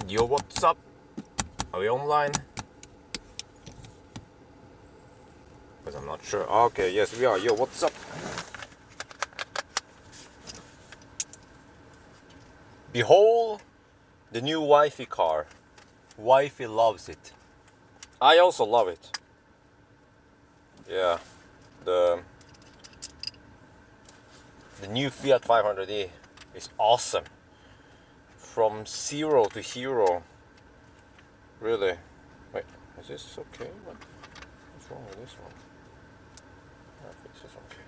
Yo, what's up? Are we online? Because I'm not sure. Okay, yes, we are. Yo, what's up? Behold the new wifey car. Wifey loves it. I also love it. Yeah, the new Fiat 500e is awesome. From zero to hero. Really. Wait, is this okay? What's wrong with this one? I think this is okay.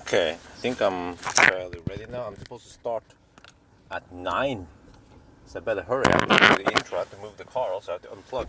Okay, I think I'm fairly ready now. I'm supposed to start at 9. So I better hurry. I have to do the intro. I have to move the car. Also, I have to unplug.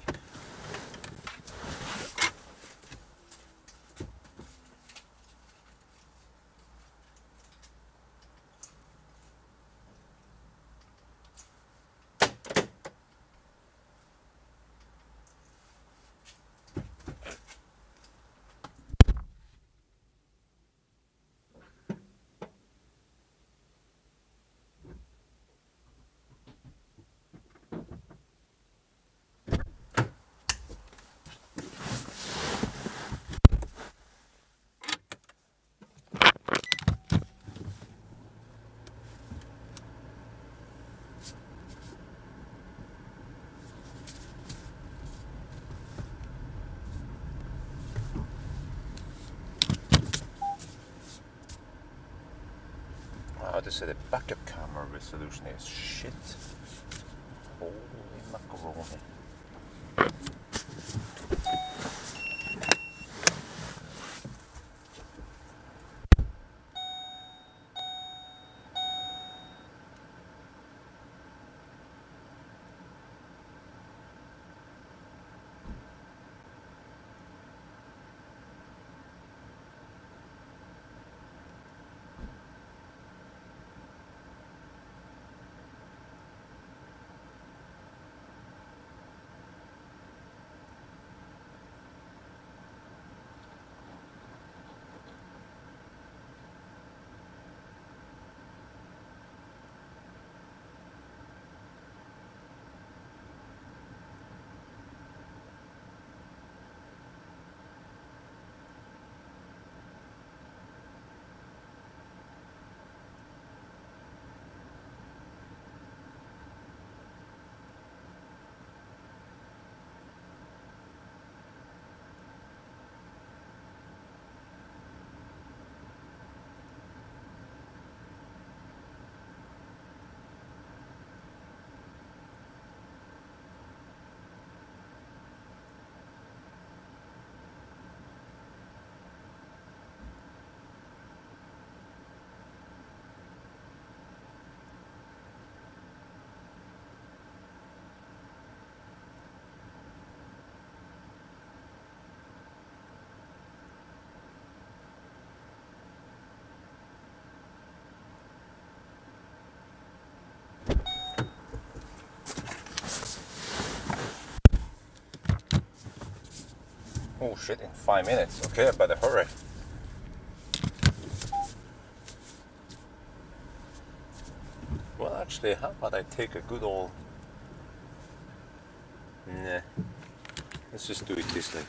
How to say the backup camera resolution is shit. Holy macaroni. Oh shit, in 5 minutes. Okay, I better hurry. Well, actually, how about I take a good old... Nah. Let's just do it this way.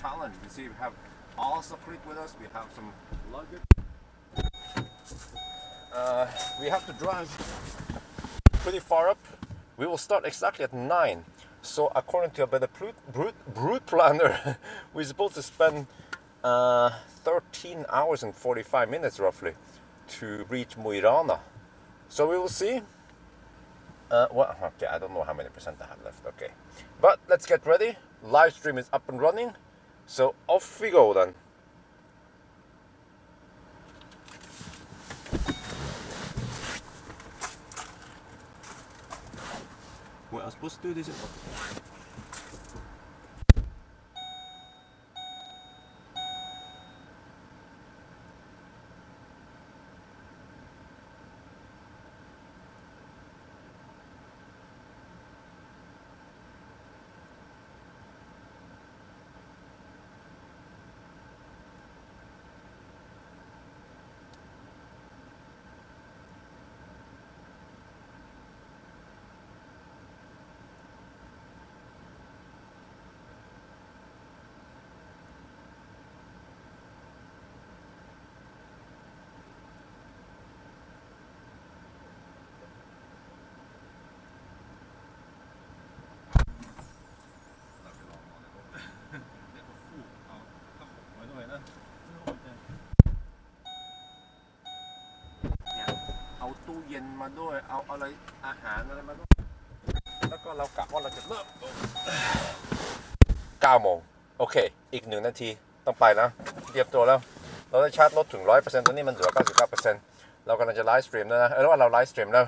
challenge. You see, we have also click with us. We have some luggage. We have to drive pretty far up. We will start exactly at 9. So according to a better brute planner, we're supposed to spend 13 hours and 45 minutes roughly to reach Mo i Rana. So we will see. Well, okay, I don't know how many percent I have left. Okay, but let's get ready. Live stream is up and running. So off we go then. Wait, I was supposed to do this.เอาตู้เย็นมาด้วยเอาอะไรอาหารอะไรมาด้วยแล้วก็เรากะว่าเราจะเริ่ม9 โมงโอเคอีก1 นาทีต้องไปแล้วเตรียมตัวแล้วเราได้ชาร์จรถถึง 100% ตอนนี้มันเหลือ 99% เรากำลังจะไลฟ์สตรีมแล้วนะแล้วว่าเราไลฟ์สตรีมแล้ว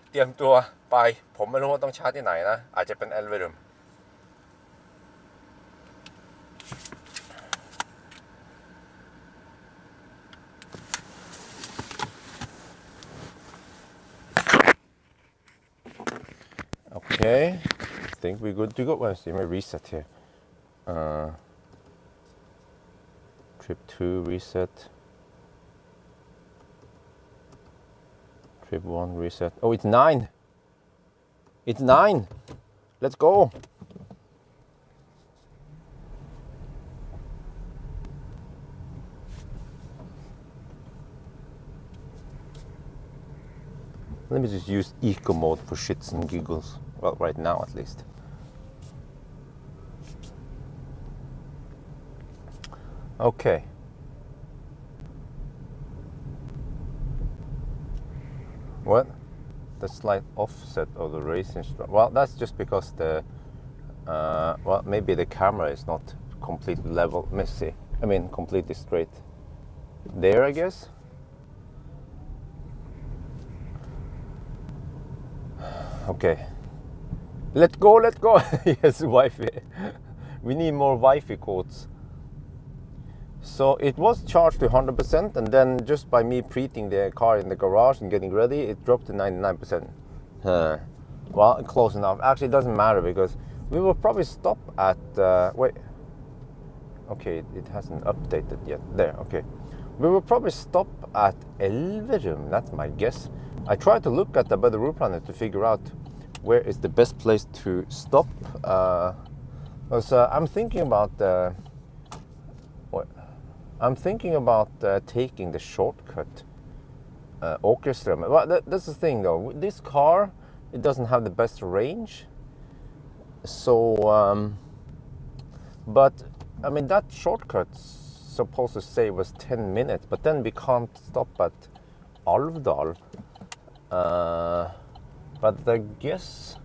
เตรียมตัวไปผมไม่รู้ว่าต้องชาร์จที่ไหนนะอาจจะเป็น Elverum Okay, I think we're good to go. Let's see my reset here. Trip 2 reset. Trip 1 reset. Oh, it's 9. It's 9. Let's go. Let me just use eco mode for shits and giggles. Well, right now at least. Okay. What? The slight offset of the racing strap. Well, that's just because the well, maybe the camera is not completely level. Let me see. I mean, completely straight. There, I guess. Okay. Let's go, let's go. Yes, Wi-Fi. We need more Wi-Fi quotes. So it was charged to 100%, and then just by me preheating the car in the garage and getting ready, it dropped to 99%. Well, close enough. Actually, it doesn't matter because we will probably stop at wait. Okay, it hasn't updated yet. There, okay. We will probably stop at Elverum. That's my guess. I tried to look at the better route planner to figure out where is the best place to stop. Because I'm thinking about taking the shortcut Åkerström. Well, that's the thing though. This car, it doesn't have the best range. So, but I mean that shortcut's supposed to save us 10 minutes, but then we can't stop at Alvdal. But I guess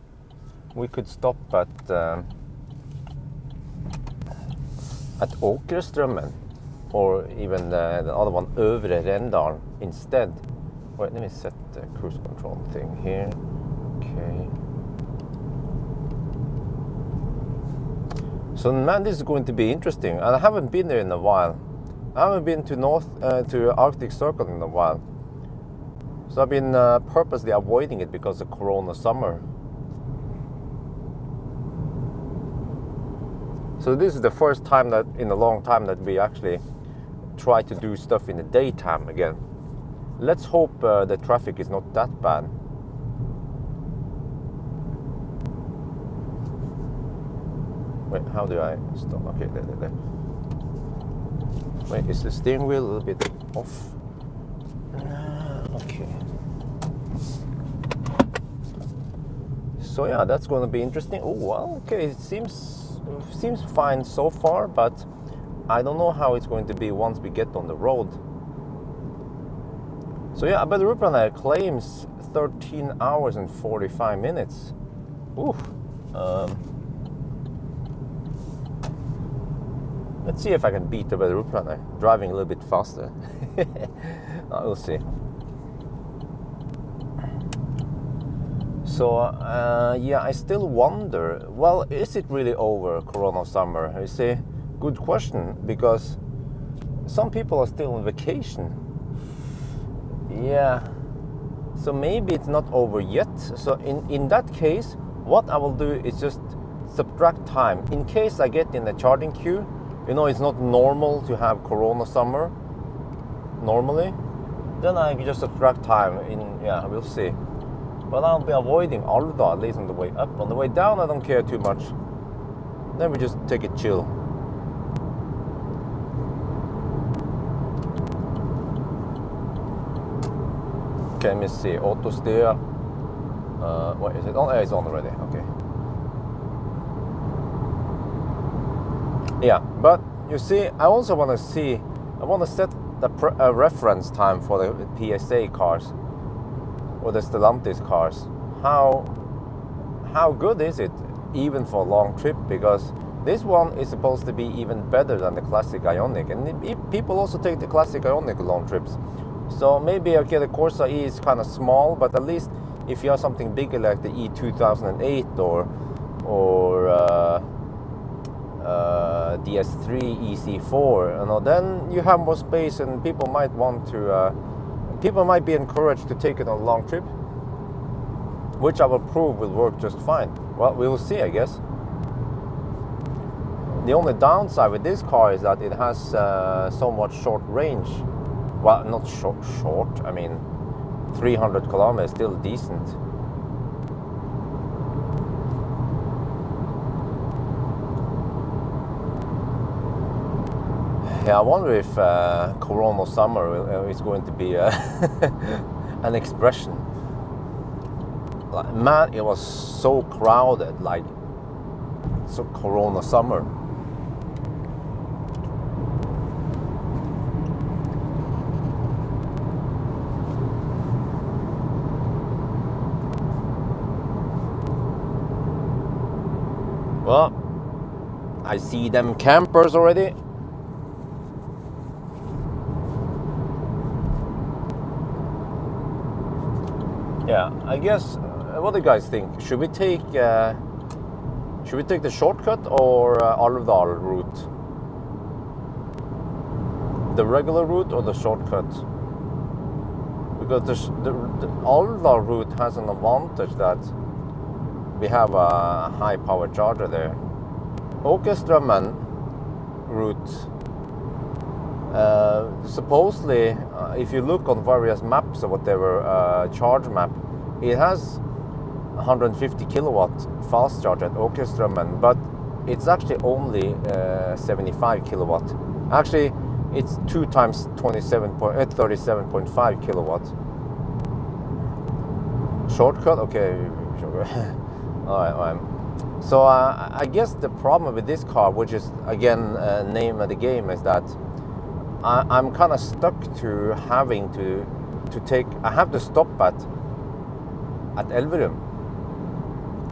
we could stop at Åkerströmmen, or even the other one, Övre Rendal, instead. Wait, let me set the cruise control thing here. Okay. So man, this is going to be interesting. And I haven't been there in a while. I haven't been to Arctic Circle in a while. So I've been purposely avoiding it because of Corona summer. So this is the first time that in a long time that we actually try to do stuff in the daytime again. Let's hope the traffic is not that bad. Wait, how do I stop? Okay, there. Wait, is the steering wheel a little bit off? Okay. So yeah, that's going to be interesting. Oh well, okay. It seems fine so far, but I don't know how it's going to be once we get on the road. So yeah, but the Rupraner claims 13 hours and 45 minutes. Ooh. Let's see if I can beat the Rupraner driving a little bit faster. We'll see. So yeah, I still wonder, well, is it really over Corona summer? You see, good question, because some people are still on vacation. Yeah, so maybe it's not over yet. So in that case, what I will do is just subtract time. In case I get in a charging queue, you know, it's not normal to have Corona summer normally, then I can just subtract time. Yeah, we'll see. But I'll be avoiding Alda, at least on the way up. On the way down, I don't care too much. Then we just take it chill. Okay, let me see. Auto steer. What is it? Oh, it's on already. Okay. Yeah, but you see, I also want to see. I want to set the reference time for the PSA cars or the Stellantis cars. How good is it, even for a long trip? Because this one is supposed to be even better than the classic Ioniq, and people also take the classic Ioniq long trips. So maybe, okay, the Corsa-e is kind of small, but at least if you have something bigger like the E2008 or the S3 EC4, you know, then you have more space, and people might want to. People might be encouraged to take it on a long trip, which I will prove will work just fine. Well, we will see, I guess. The only downside with this car is that it has so much short range. Well, not short. I mean, 300 kilometers, still decent. Yeah, I wonder if Corona summer is going to be an expression. Like, man, it was so crowded, like, so Corona summer. Well, I see them campers already. Yeah, I guess. What do you guys think? Should we take the shortcut or Alvdal route? The regular route or the shortcut? Because the Alvdal route has an advantage that we have a high power charger there. Åkeströmmen route, supposedly, if you look on various maps or whatever, charge map, it has 150 kilowatt fast charge at Åkeströmmen, but it's actually only 75 kilowatt. Actually, it's 2 times 37.5 kilowatt. Shortcut, okay. All right. So I guess the problem with this car, which is again name of the game, is that I'm kind of stuck to having to take. I have to stop at Elverum,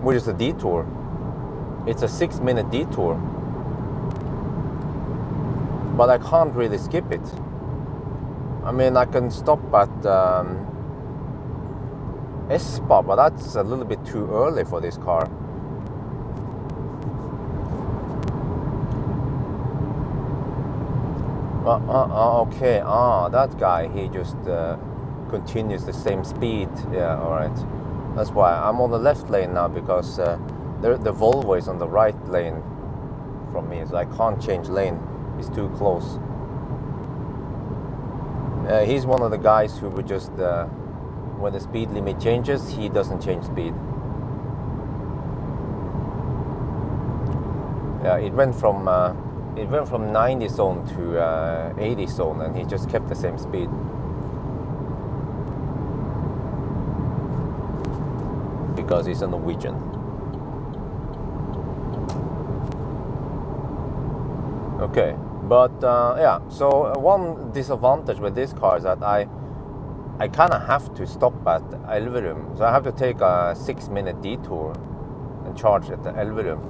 which is a detour. It's a 6-minute detour, but I can't really skip it. I mean, I can stop at Espa, but that's a little bit too early for this car. Okay, that guy, he just continues the same speed. Yeah, all right. That's why I'm on the left lane now, because the Volvo is on the right lane from me, so I can't change lane. It's too close. He's one of the guys who would just, when the speed limit changes, he doesn't change speed. Yeah, it went from 90 zone to 80 zone, and he just kept the same speed. Because he's a Norwegian. Okay, but yeah, so one disadvantage with this car is that I kind of have to stop at Elverum, so I have to take a 6-minute detour and charge at the Elverum.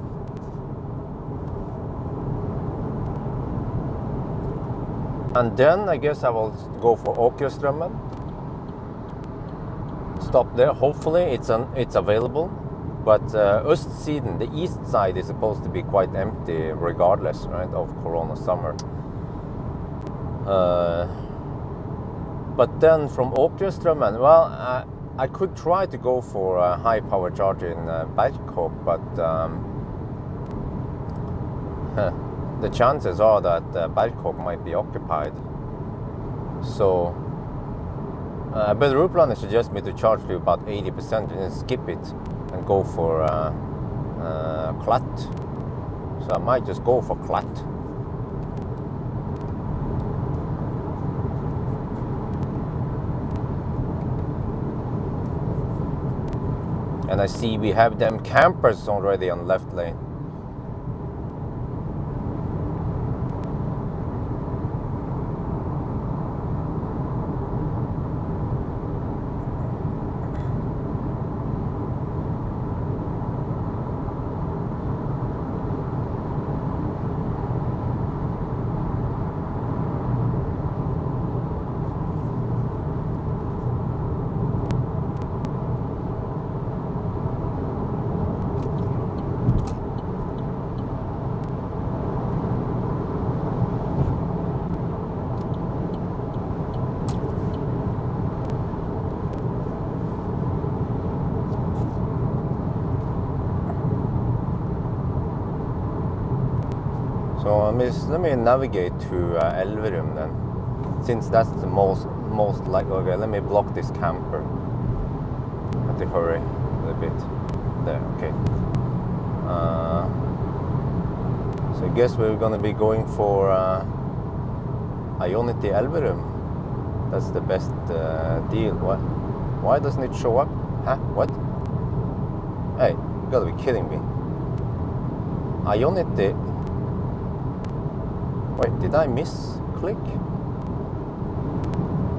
And then I guess I will go for Åkerströmmen. Stop there. Hopefully it's available. But Østsiden, the east side, is supposed to be quite empty regardless, right, of Corona summer. But then from Åkerströmmen, well, I could try to go for a high power charger in Berkåk, but the chances are that Berkåk might be occupied. So but Ruplan suggests me to charge to about 80% and then skip it and go for Klatt. So I might just go for Klatt. And I see we have them campers already on left lane. So let me navigate to Elverum then, since that's the most like. Okay, let me block this camper. Have to hurry a little bit. There, okay. So I guess we're gonna be going for Ionity Elverum. That's the best deal. What? Why doesn't it show up? Huh? What? Hey, you gotta be kidding me. Ionity. Wait, did I misclick?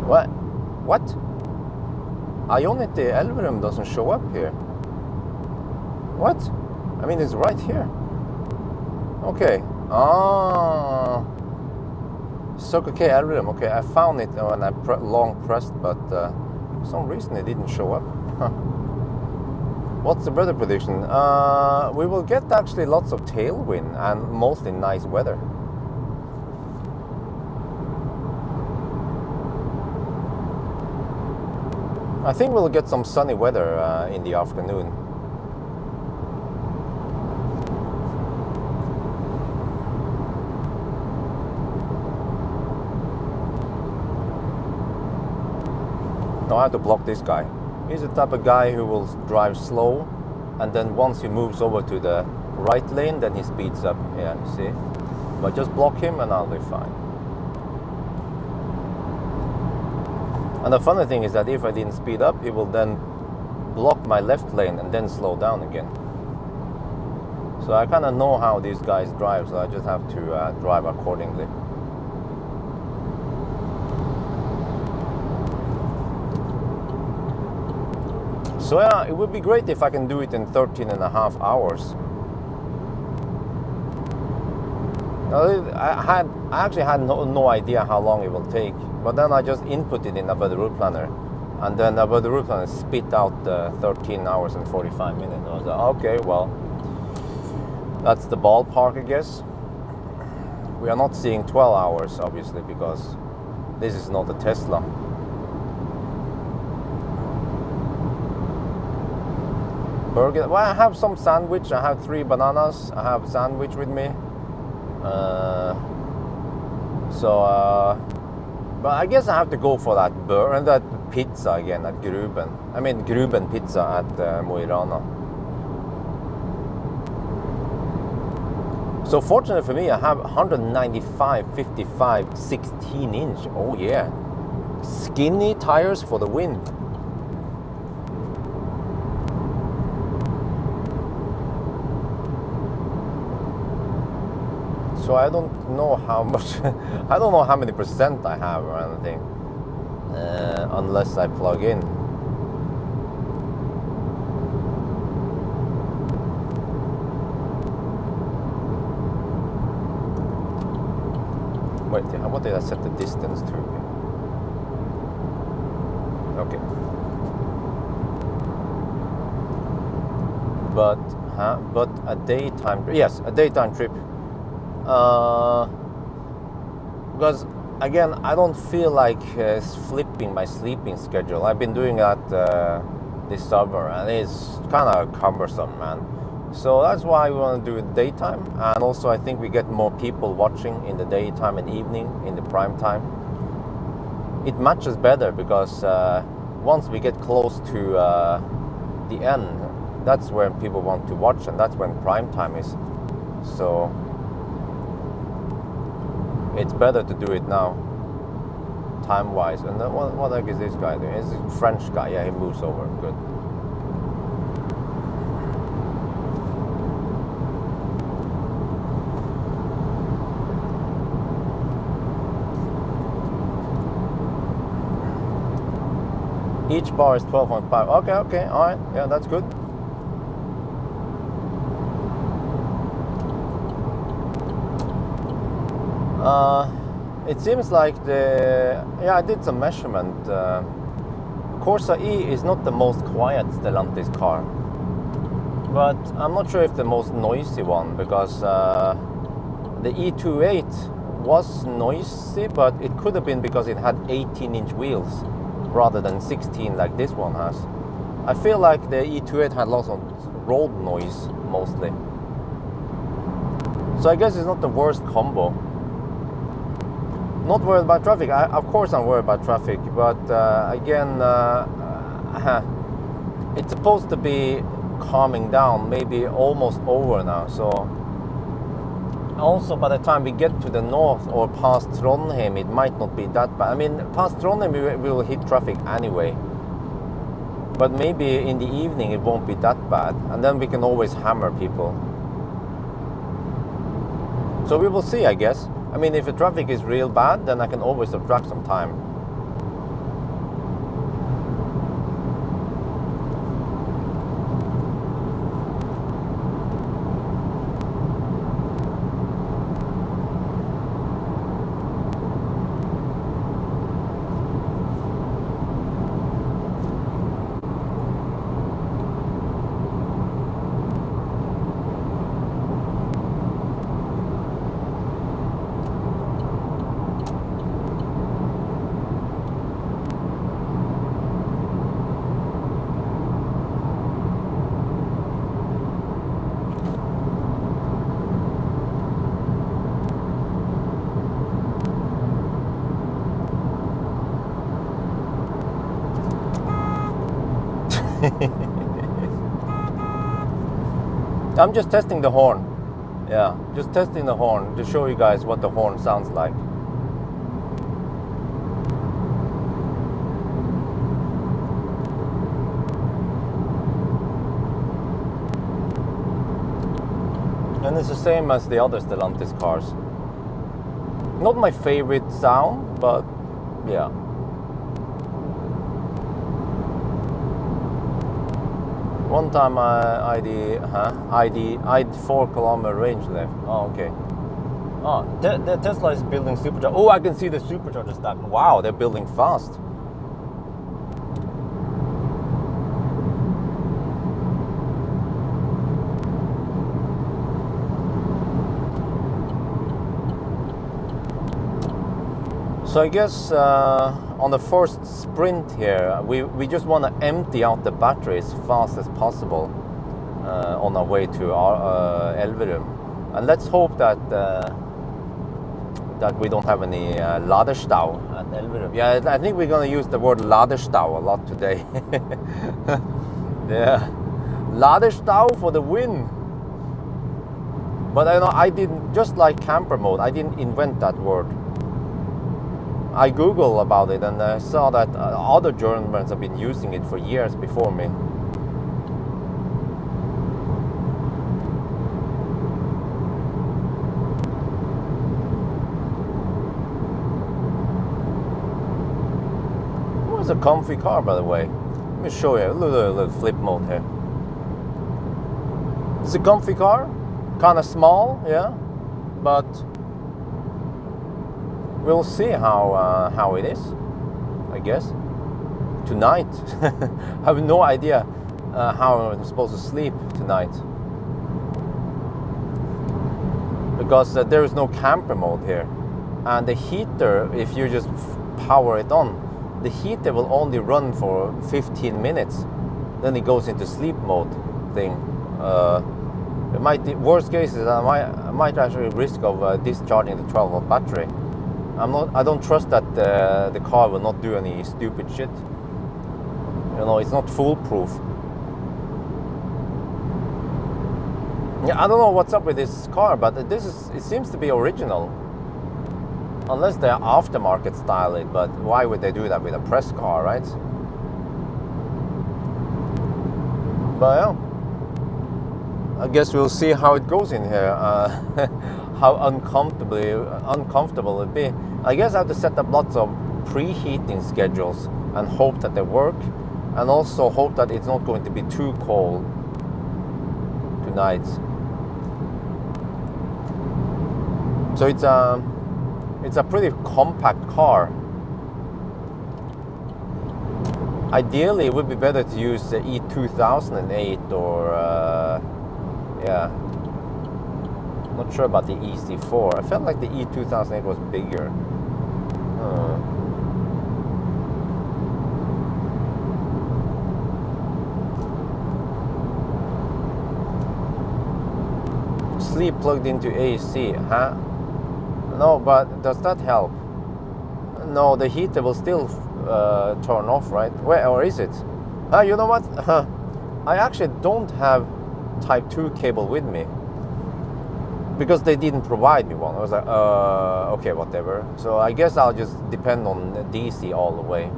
What? What? Ionity Elverum doesn't show up here. What? I mean, it's right here. Okay. Ah. Circle K Elverum. Okay, I found it when I long pressed, but for some reason it didn't show up. Huh. What's the weather prediction? We will get actually lots of tailwind and mostly nice weather. I think we'll get some sunny weather in the afternoon. Now I have to block this guy. He's the type of guy who will drive slow, and then once he moves over to the right lane, then he speeds up. Yeah, see? But just block him and I'll be fine. And the funny thing is that if I didn't speed up, he will then block my left lane and then slow down again. So I kind of know how these guys drive, so I just have to drive accordingly. So yeah, it would be great if I can do it in 13.5 hours. I actually had no idea how long it will take, but then I just inputted in about the route planner, and then about the route planner spit out 13 hours and 45 minutes. I was like, okay, well, that's the ballpark, I guess. We are not seeing 12 hours, obviously, because this is not a Tesla. Burger. Well, I have some sandwich. I have 3 bananas. I have sandwich with me. But I guess I have to go for that pizza again at Gruben. I mean Gruben pizza at Mo i Rana. So fortunately for me, I have 195, 55, 16 inch. Oh yeah. Skinny tires for the win. So I don't know how much, I don't know how many percent I have or anything, unless I plug in. Wait, what did I set the distance to? Okay. But a daytime, yes, a daytime trip. Because again, I don't feel like flipping my sleeping schedule. I've been doing that this summer, and it's kind of cumbersome, man. So that's why we want to do it daytime, and also I think we get more people watching in the daytime and evening in the prime time. It matches better because once we get close to the end, that's when people want to watch, and that's when prime time is. So it's better to do it now, time-wise. And then what the heck is this guy doing? It's a French guy. Yeah, he moves over. Good. Each bar is 12.5. Okay, all right. Yeah, that's good. It seems like I did some measurement. Corsa-e is not the most quiet Stellantis car, but I'm not sure if the most noisy one, because the E28 was noisy, but it could have been because it had 18-inch wheels rather than 16 like this one has. I feel like the E28 had lots of road noise mostly. So I guess it's not the worst combo. Not worried about traffic. Of course I'm worried about traffic, but again, it's supposed to be calming down, maybe almost over now. So also by the time we get to the north or past Trondheim, it might not be that bad. I mean, past Trondheim we will hit traffic anyway, but maybe in the evening it won't be that bad, and then we can always hammer people. So we will see, I guess. I mean, if the traffic is real bad, then I can always subtract some time. I'm just testing the horn. Yeah, just testing the horn to show you guys what the horn sounds like. And it's the same as the other Stellantis cars. Not my favorite sound, but yeah. One time I'd 4-kilometer range left. Oh, okay. Oh, the Tesla is building supercharger. Oh, I can see the supercharger stack. Wow, they're building fast. So I guess on the first sprint here, we just want to empty out the battery as fast as possible on our way to our Elverum, and let's hope that that we don't have any Ladestau at Elverum. Yeah, I think we're going to use the word Ladestau a lot today. Yeah, Ladestau for the win. But I know I didn't, just like camper mode, I didn't invent that word. I Googled about it and I saw that other Germans have been using it for years before me. Oh, it's a comfy car, by the way. Let me show you a little flip mode here. It's a comfy car, kind of small, yeah, but we'll see how it is, I guess. Tonight, I have no idea how I'm supposed to sleep tonight, because there is no camper mode here, and the heater, if you just power it on, the heater will only run for 15 minutes, then it goes into sleep mode thing. It might, worst case is I might actually risk of discharging the 12-volt battery. I don't trust that the car will not do any stupid shit. You know, it's not foolproof. Yeah, I don't know what's up with this car, but it seems to be original. Unless they're aftermarket style it, but why would they do that with a press car, right? But yeah, I guess we'll see how it goes in here. How uncomfortable it'll be. I guess I have to set up lots of preheating schedules and hope that they work, and also hope that it's not going to be too cold tonight. So it's a pretty compact car. Ideally, it would be better to use the E2008 or yeah. Not sure about the EC4. I felt like the E2008 was bigger. Sleep plugged into AC, huh? No, but does that help? No, the heater will still turn off, right? Where, or is it? You know what? I actually don't have Type 2 cable with me, because they didn't provide me one. I was like, okay, whatever. So I guess I'll just depend on DC all the way.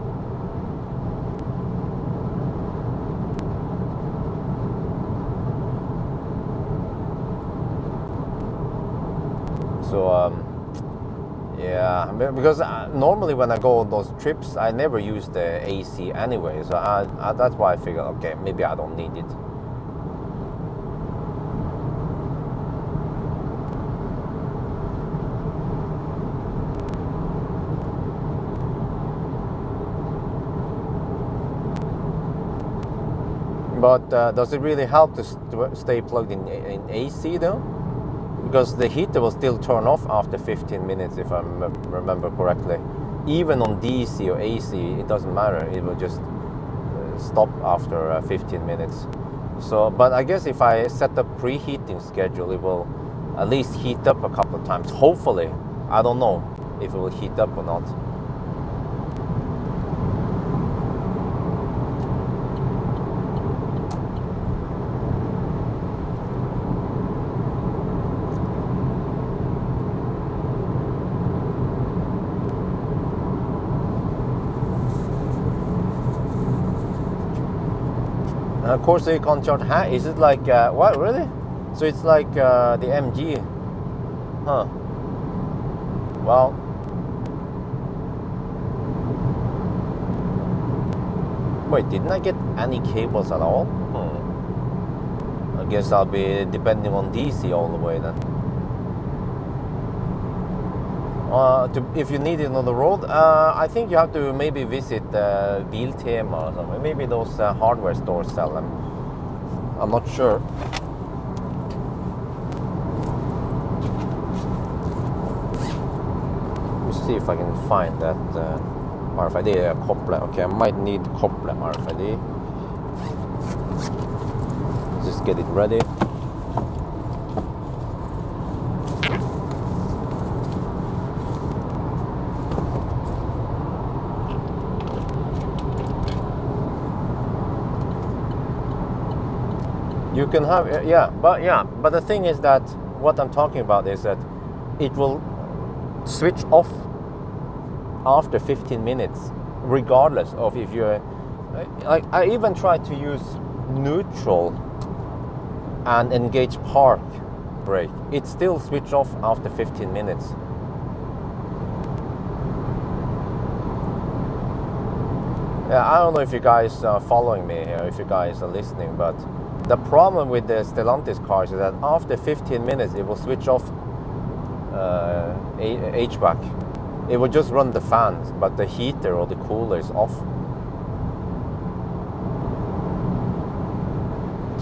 So yeah, because normally when I go on those trips, I never use the AC anyway. So that's why I figured, okay, maybe I don't need it. But does it really help to stay plugged in AC though? Because the heater will still turn off after 15 minutes, if I remember correctly. Even on DC or AC, it doesn't matter. It will just stop after 15 minutes. So, but I guess if I set up preheating schedule, it will at least heat up a couple of times. Hopefully. I don't know if it will heat up or not. Corsa-e can't charge. Huh? Is it like what, really? So it's like the MG, huh? Well, wait, didn't I get any cables at all? I guess I'll be depending on DC all the way then. If you need it on the road, I think you have to maybe visit Biltema or something. Maybe those hardware stores sell them. I'm not sure. Let me see if I can find that RFID koppler. Okay, I might need koppler RFID. Just get it ready. You can have, but the thing is that what I'm talking about is that it will switch off after 15 minutes, regardless of if you're... I even tried to use neutral and engage park brake. It still switch off after 15 minutes. Yeah, I don't know if you guys are following me here, if you guys are listening, but the problem with the Stellantis cars is that after 15 minutes it will switch off HVAC. It will just run the fans, but the heater or the cooler is off.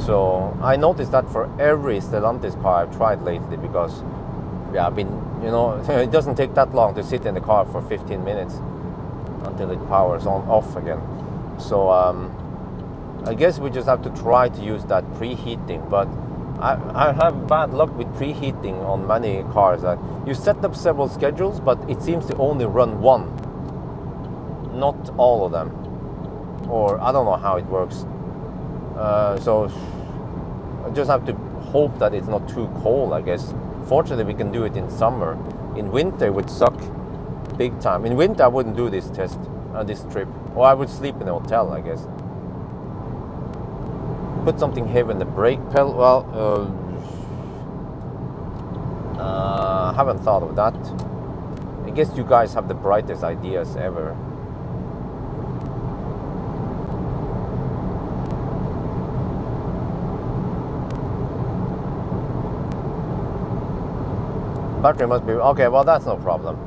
So I noticed that for every Stellantis car I've tried lately, because yeah, I've been, you know, it doesn't take that long to sit in the car for 15 minutes until it powers on off again. So I guess we just have to try to use that preheating, but I have bad luck with preheating on many cars. That you set up several schedules, but it seems to only run one, not all of them, or I don't know how it works. So I just have to hope that it's not too cold, I guess. Fortunately, we can do it in summer. In winter, it would suck big time. In winter, I wouldn't do this test, this trip. Or I would sleep in a hotel, I guess. Put something heavy in the brake pedal. Well, I haven't thought of that. I guess you guys have the brightest ideas ever. Battery must be okay. Well, that's no problem.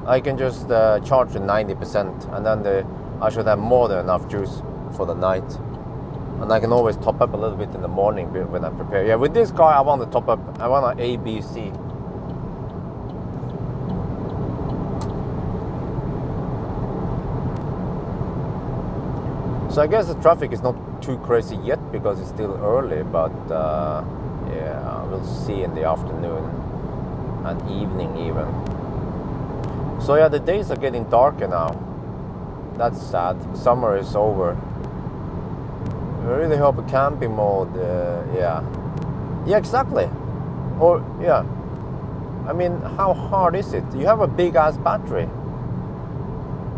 I can just charge to 90%, and then I should have more than enough juice for the night. And I can always top up a little bit in the morning when I prepare. Yeah, with this car, I want to top up. I want an A, B, C. So I guess the traffic is not too crazy yet because it's still early. But yeah, we'll see in the afternoon and evening even. So yeah, the days are getting darker now. That's sad. Summer is over. I really hope a camping mode, yeah, exactly. Or yeah, I mean, how hard is it? You have a big ass battery,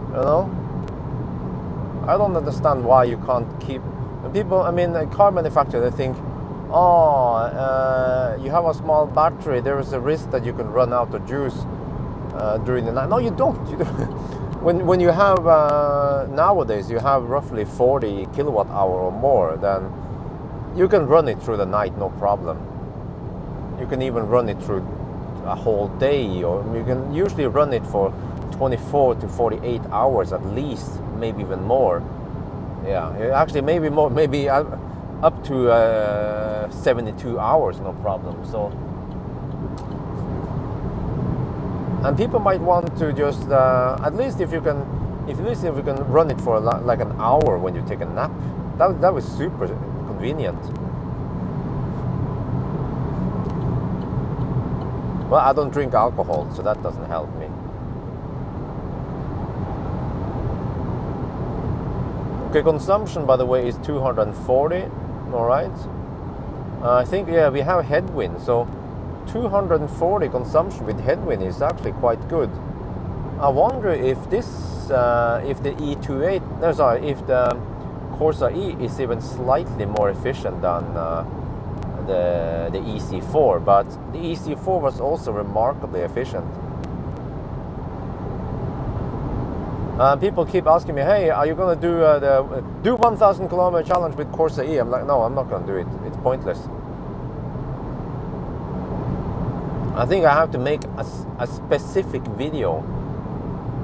you know. I don't understand why you can't keep people. I mean, a car manufacturer, they think, oh, you have a small battery, there is a risk that you can run out of juice during the night. No, you don't. You don't. When you have nowadays you have roughly 40 kilowatt hour or more, then you can run it through the night, no problem. You can even run it through a whole day, or you can usually run it for 24 to 48 hours at least, maybe even more. Yeah, actually maybe more, maybe up to 72 hours, no problem. So, and people might want to just at least if you can run it for like an hour when you take a nap. That was super convenient. Well, I don't drink alcohol, so that doesn't help me. Okay, consumption, by the way, is 240. All right. I think, yeah, we have headwind, so 240 consumption with headwind is actually quite good. I wonder if this, if the E28, no, sorry, if the Corsa-e is even slightly more efficient than the EC4, but the EC4 was also remarkably efficient. People keep asking me, hey, are you going to do 1,000 kilometer challenge with Corsa-e? I'm like, no, I'm not going to do it. It's pointless. I think I have to make a specific video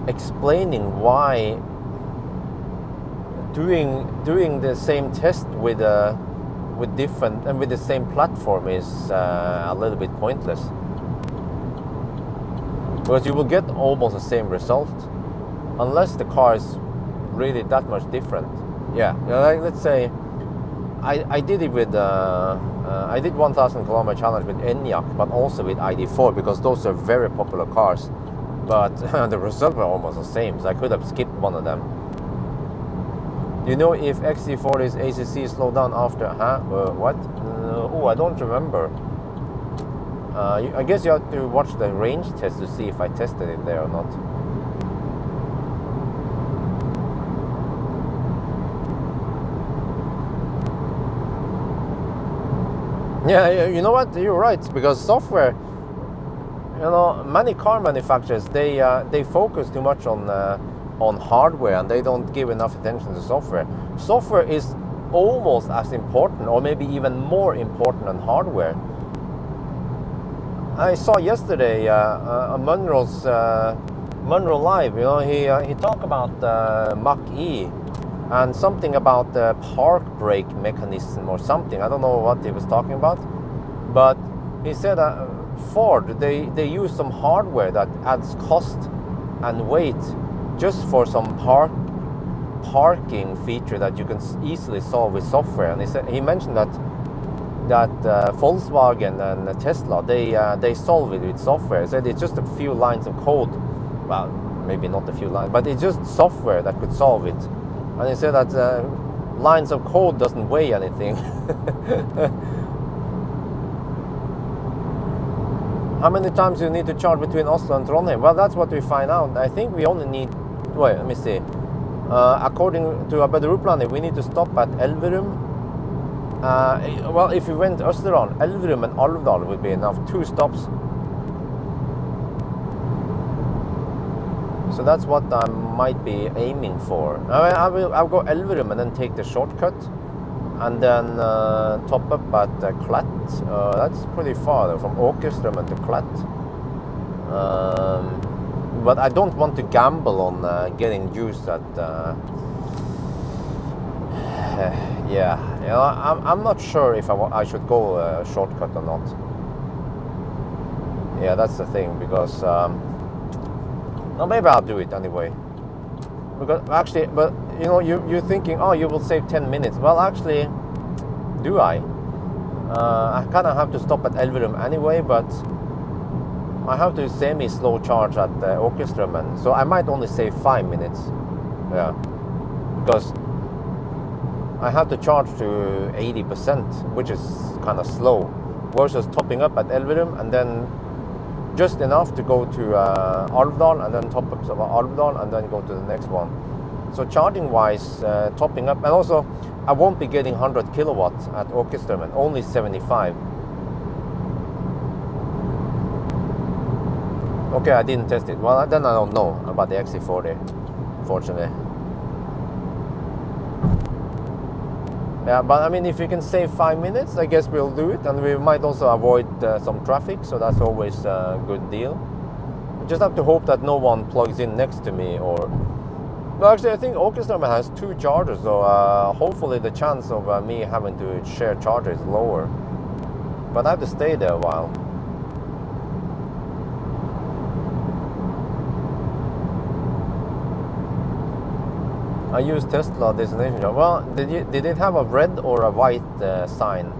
explaining why doing the same test with different and with the same platform is a little bit pointless, because you will get almost the same result unless the car is really that much different. Yeah, like let's say I did it with I did 1,000 kilometer challenge with Enyaq, but also with ID4, because those are very popular cars. But the results were almost the same, so I could have skipped one of them. Do you know if XC40's ACC slowed down after? Huh? What? Oh, I don't remember. I guess you have to watch the range test to see if I tested it there or not. Yeah, you know what? You're right, because software, you know, many car manufacturers, they focus too much on hardware, and they don't give enough attention to software. Software is almost as important, or maybe even more important than hardware. I saw yesterday Munro's Munro Live. You know, he talked about Mach-E and something about the park brake mechanism or something. I don't know what he was talking about, but he said Ford, they use some hardware that adds cost and weight just for some parking feature that you can easily solve with software. And he mentioned that Volkswagen and Tesla, they solve it with software. He said it's just a few lines of code. Well, maybe not a few lines, but it's just software that could solve it. And he said that lines of code doesn't weigh anything. How many times do you need to charge between Oslo and Trondheim? Well, that's what we find out. I think we only need, wait, let me see. According to Abed Ruplani, we need to stop at Elverum. Well, if we went Østerdalen, Elverum and Alvdal would be enough. 2 stops. So that's what I might be aiming for. I'll go Elverum and then take the shortcut, and then top up at Klett. That's pretty far though, from Åkerstrømmen to Klett. But I don't want to gamble on getting juice at. Yeah, you know, I'm not sure if I should go shortcut or not. Yeah, that's the thing, because no, maybe I'll do it anyway. Because actually, but you know, you're thinking, oh, you will save 10 minutes. Well, actually, do I? I kind of have to stop at Elverum anyway, but I have to semi-slow charge at Åkerstrømmen, so I might only save 5 minutes. Yeah, because I have to charge to 80%, which is kind of slow, versus topping up at Elverum and then just enough to go to Alvdal, and then top up to Alvdal and then go to the next one. So charging wise, topping up, and also I won't be getting 100 kilowatts at Åkerstrømmen, only 75. Okay, I didn't test it. Well, then I don't know about the XC40, fortunately. Yeah, but I mean, if you can save 5 minutes, I guess we'll do it, and we might also avoid some traffic, so that's always a good deal. We just have to hope that no one plugs in next to me, or... No, actually, I think Åkerstrømmen has 2 chargers, so hopefully the chance of me having to share charger is lower. But I have to stay there a while. I use Tesla destination job. Well, did it have a red or a white sign?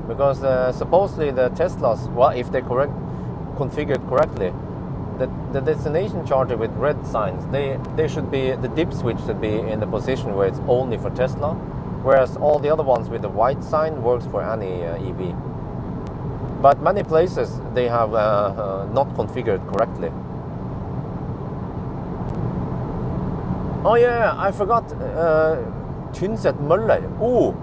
Because supposedly the Teslas, well, if they're configured correctly, the destination charger with red signs, they should be, the dip switch should be in the position where it's only for Tesla, whereas all the other ones with the white sign works for any EV. But many places they have not configured correctly. Oh yeah, I forgot Tynset Møller. Oh,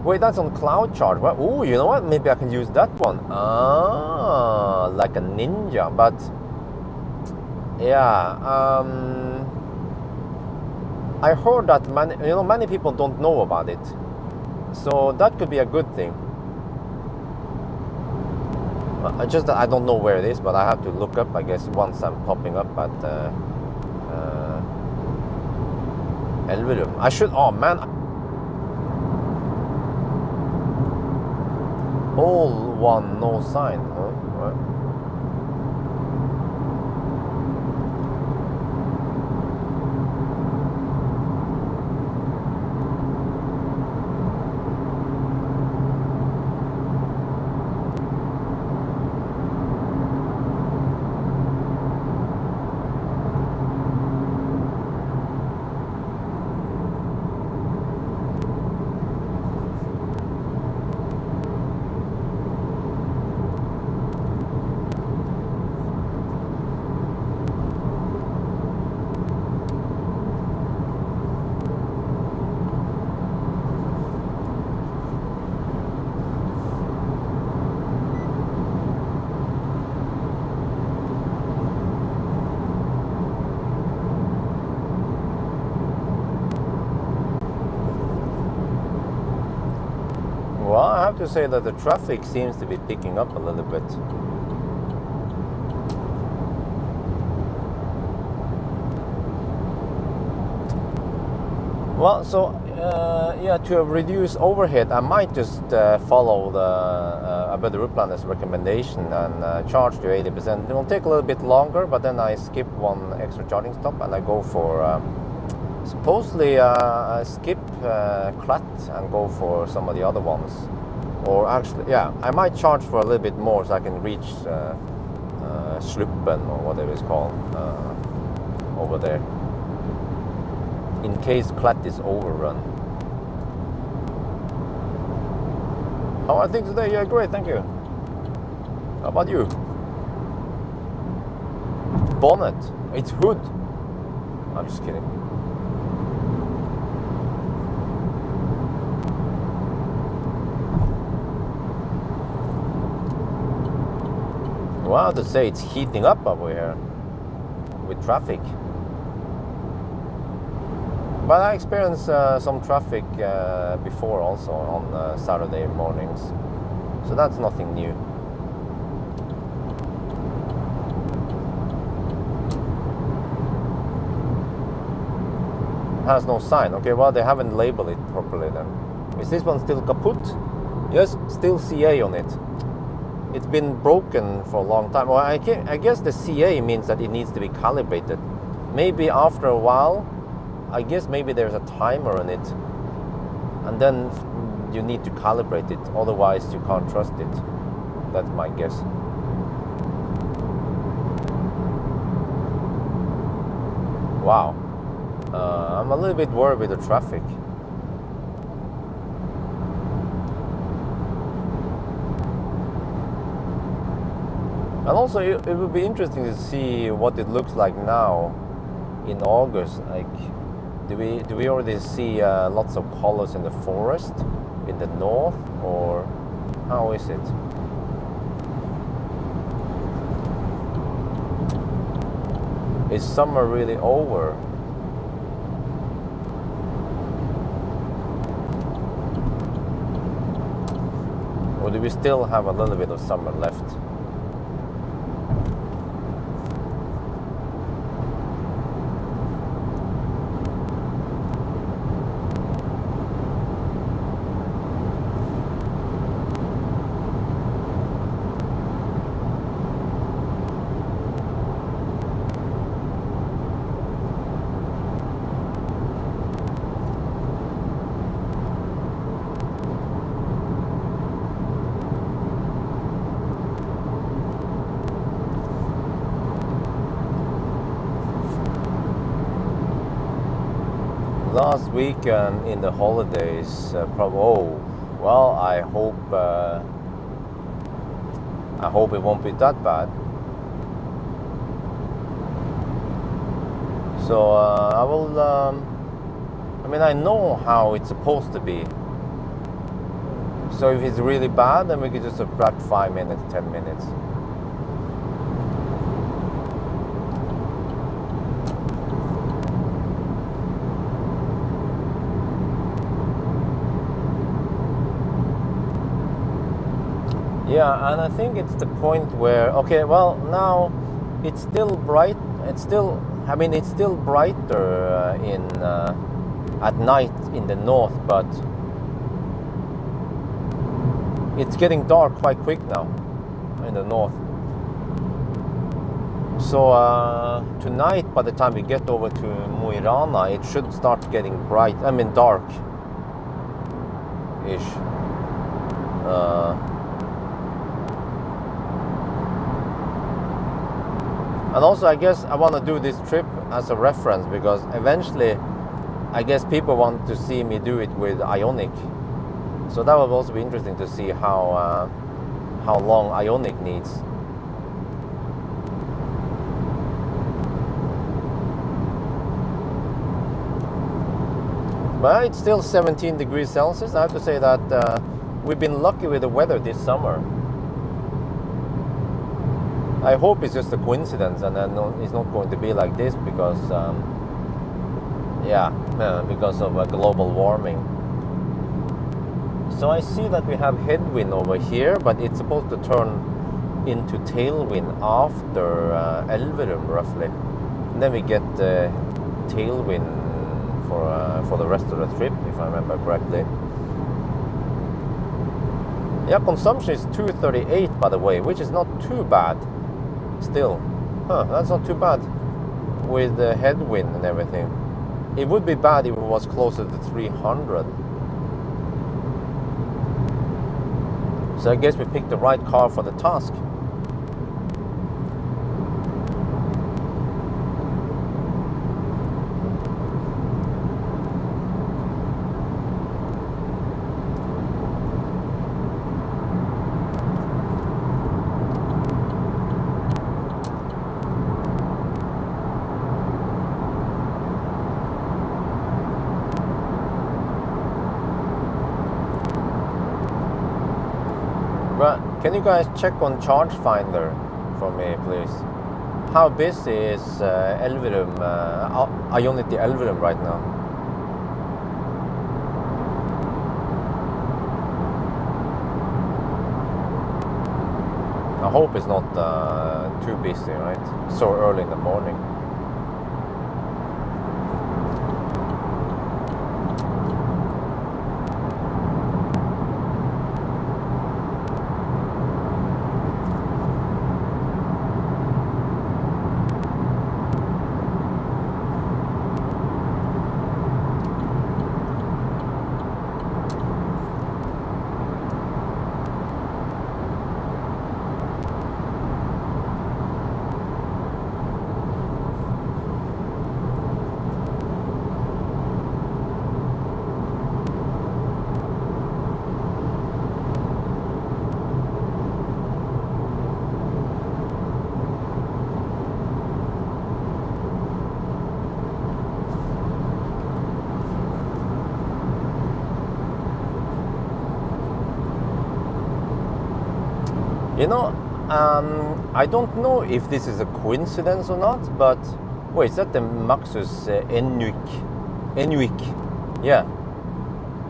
wait, that's on cloud charge. Well, oh, you know what? Maybe I can use that one. Ah, like a ninja. But yeah, I heard that many people don't know about it. So that could be a good thing. Just that I don't know where it is, but I have to look up, I guess, once I'm popping up at Elverum. I should, oh man. All one, no sign. Huh? What? to say that the traffic seems to be picking up a little bit. Well, so yeah, to reduce overhead, I might just follow the Bjørn Nyland's recommendation and charge to 80%. It will take a little bit longer, but then I skip one extra charging stop and I go for supposedly skip Clat and go for some of the other ones. Or actually, yeah, I might charge for a little bit more so I can reach Sluppen or whatever it's called over there, in case Clat is overrun. How are things today? Yeah, great, thank you. How about you? Bonnet, it's hood. I'm just kidding. Wow, to say it's heating up over here with traffic. But I experienced some traffic before also on Saturday mornings, so that's nothing new. Has no sign. Okay, well, they haven't labeled it properly then. Is this one still kaput? Yes, still CA on it. It's been broken for a long time. Well, I guess the CA means that it needs to be calibrated. Maybe after a while, I guess maybe there's a timer on it, and then you need to calibrate it, otherwise you can't trust it. That's my guess. Wow. I'm a little bit worried with the traffic. And also it would be interesting to see what it looks like now in August. Like, do we already see lots of colors in the forest in the north, or how is it? Is summer really over? Or do we still have a little bit of summer left? Last weekend in the holidays, oh, well, I hope it won't be that bad. So I will. I mean, I know how it's supposed to be. So if it's really bad, then we could just subtract 5 minutes, 10 minutes. Yeah, and I think it's the point where, okay, well, now it's still bright. It's still, I mean, it's still brighter at night in the north, but it's getting dark quite quick now in the north. So tonight, by the time we get over to Mo i Rana, it should start getting bright. I mean, dark-ish. And also, I guess I want to do this trip as a reference, because eventually, I guess people want to see me do it with Ioniq. So that will also be interesting to see how long Ioniq needs. But it's still 17 degrees Celsius. I have to say that we've been lucky with the weather this summer. I hope it's just a coincidence, and it's not going to be like this because, because of global warming. So I see that we have headwind over here, but it's supposed to turn into tailwind after Elverum roughly. And then we get tailwind for the rest of the trip, if I remember correctly. Yeah, consumption is 238 by the way, which is not too bad still. Huh, that's not too bad with the headwind and everything. It would be bad if it was closer to 300. So I guess we picked the right car for the task. Can you guys check on Charge Finder for me, please? How busy is Elverum, Ionity Elverum right now? I hope it's not too busy, right? So early in the morning. You know, I don't know if this is a coincidence or not, but wait, is that the Maxus Enuic? Yeah,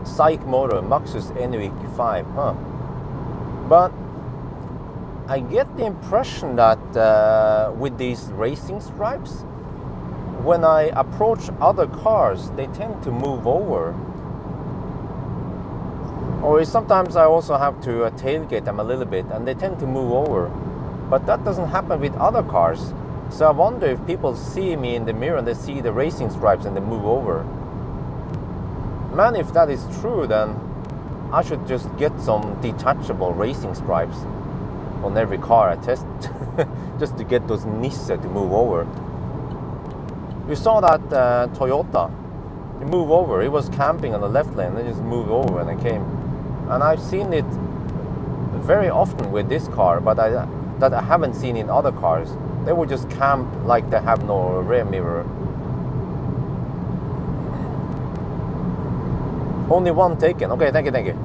Psych motor, Maxus Enuic 5, huh? But I get the impression that with these racing stripes, when I approach other cars, they tend to move over. Or sometimes I also have to tailgate them a little bit and they tend to move over. But that doesn't happen with other cars. So I wonder if people see me in the mirror and they see the racing stripes and they move over. Man, if that is true, then I should just get some detachable racing stripes on every car I test. Just to get those Nisse to move over. You saw that Toyota. It moved over. It was camping on the left lane. They just moved over when it came. And I've seen it very often with this car, but that I haven't seen in other cars. They would just camp like they have no rear mirror. Only one taken. Okay, thank you.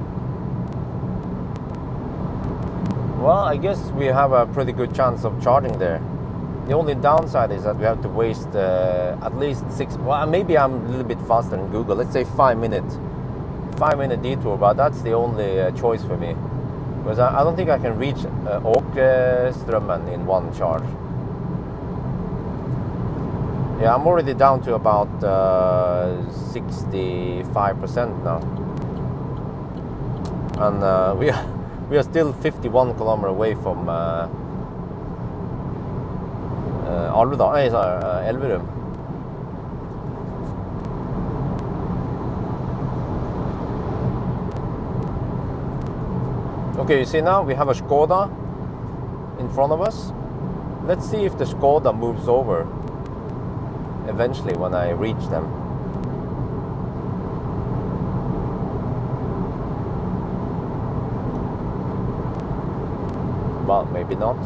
Well, I guess we have a pretty good chance of charging there. The only downside is that we have to waste at least 6, well, maybe I'm a little bit faster than Google. Let's say 5 minutes. 5-minute detour, but that's the only choice for me. Because I don't think I can reach Åkeströmmen in one charge. Yeah, I'm already down to about 65% now. And we are still 51 kilometers away from Elverum. Okay, you see now we have a Skoda in front of us. Let's see if the Skoda moves over eventually when I reach them. Well, maybe not.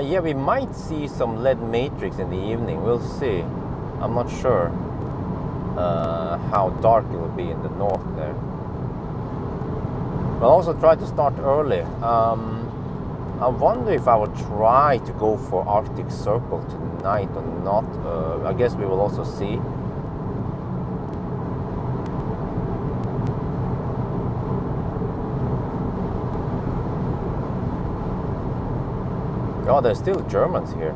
Yeah, we might see some LED matrix in the evening. We'll see. I'm not sure how dark it will be in the north there. We'll also try to start early. I wonder if I would try to go for Arctic Circle tonight or not. I guess we will also see. Oh, there's still Germans here.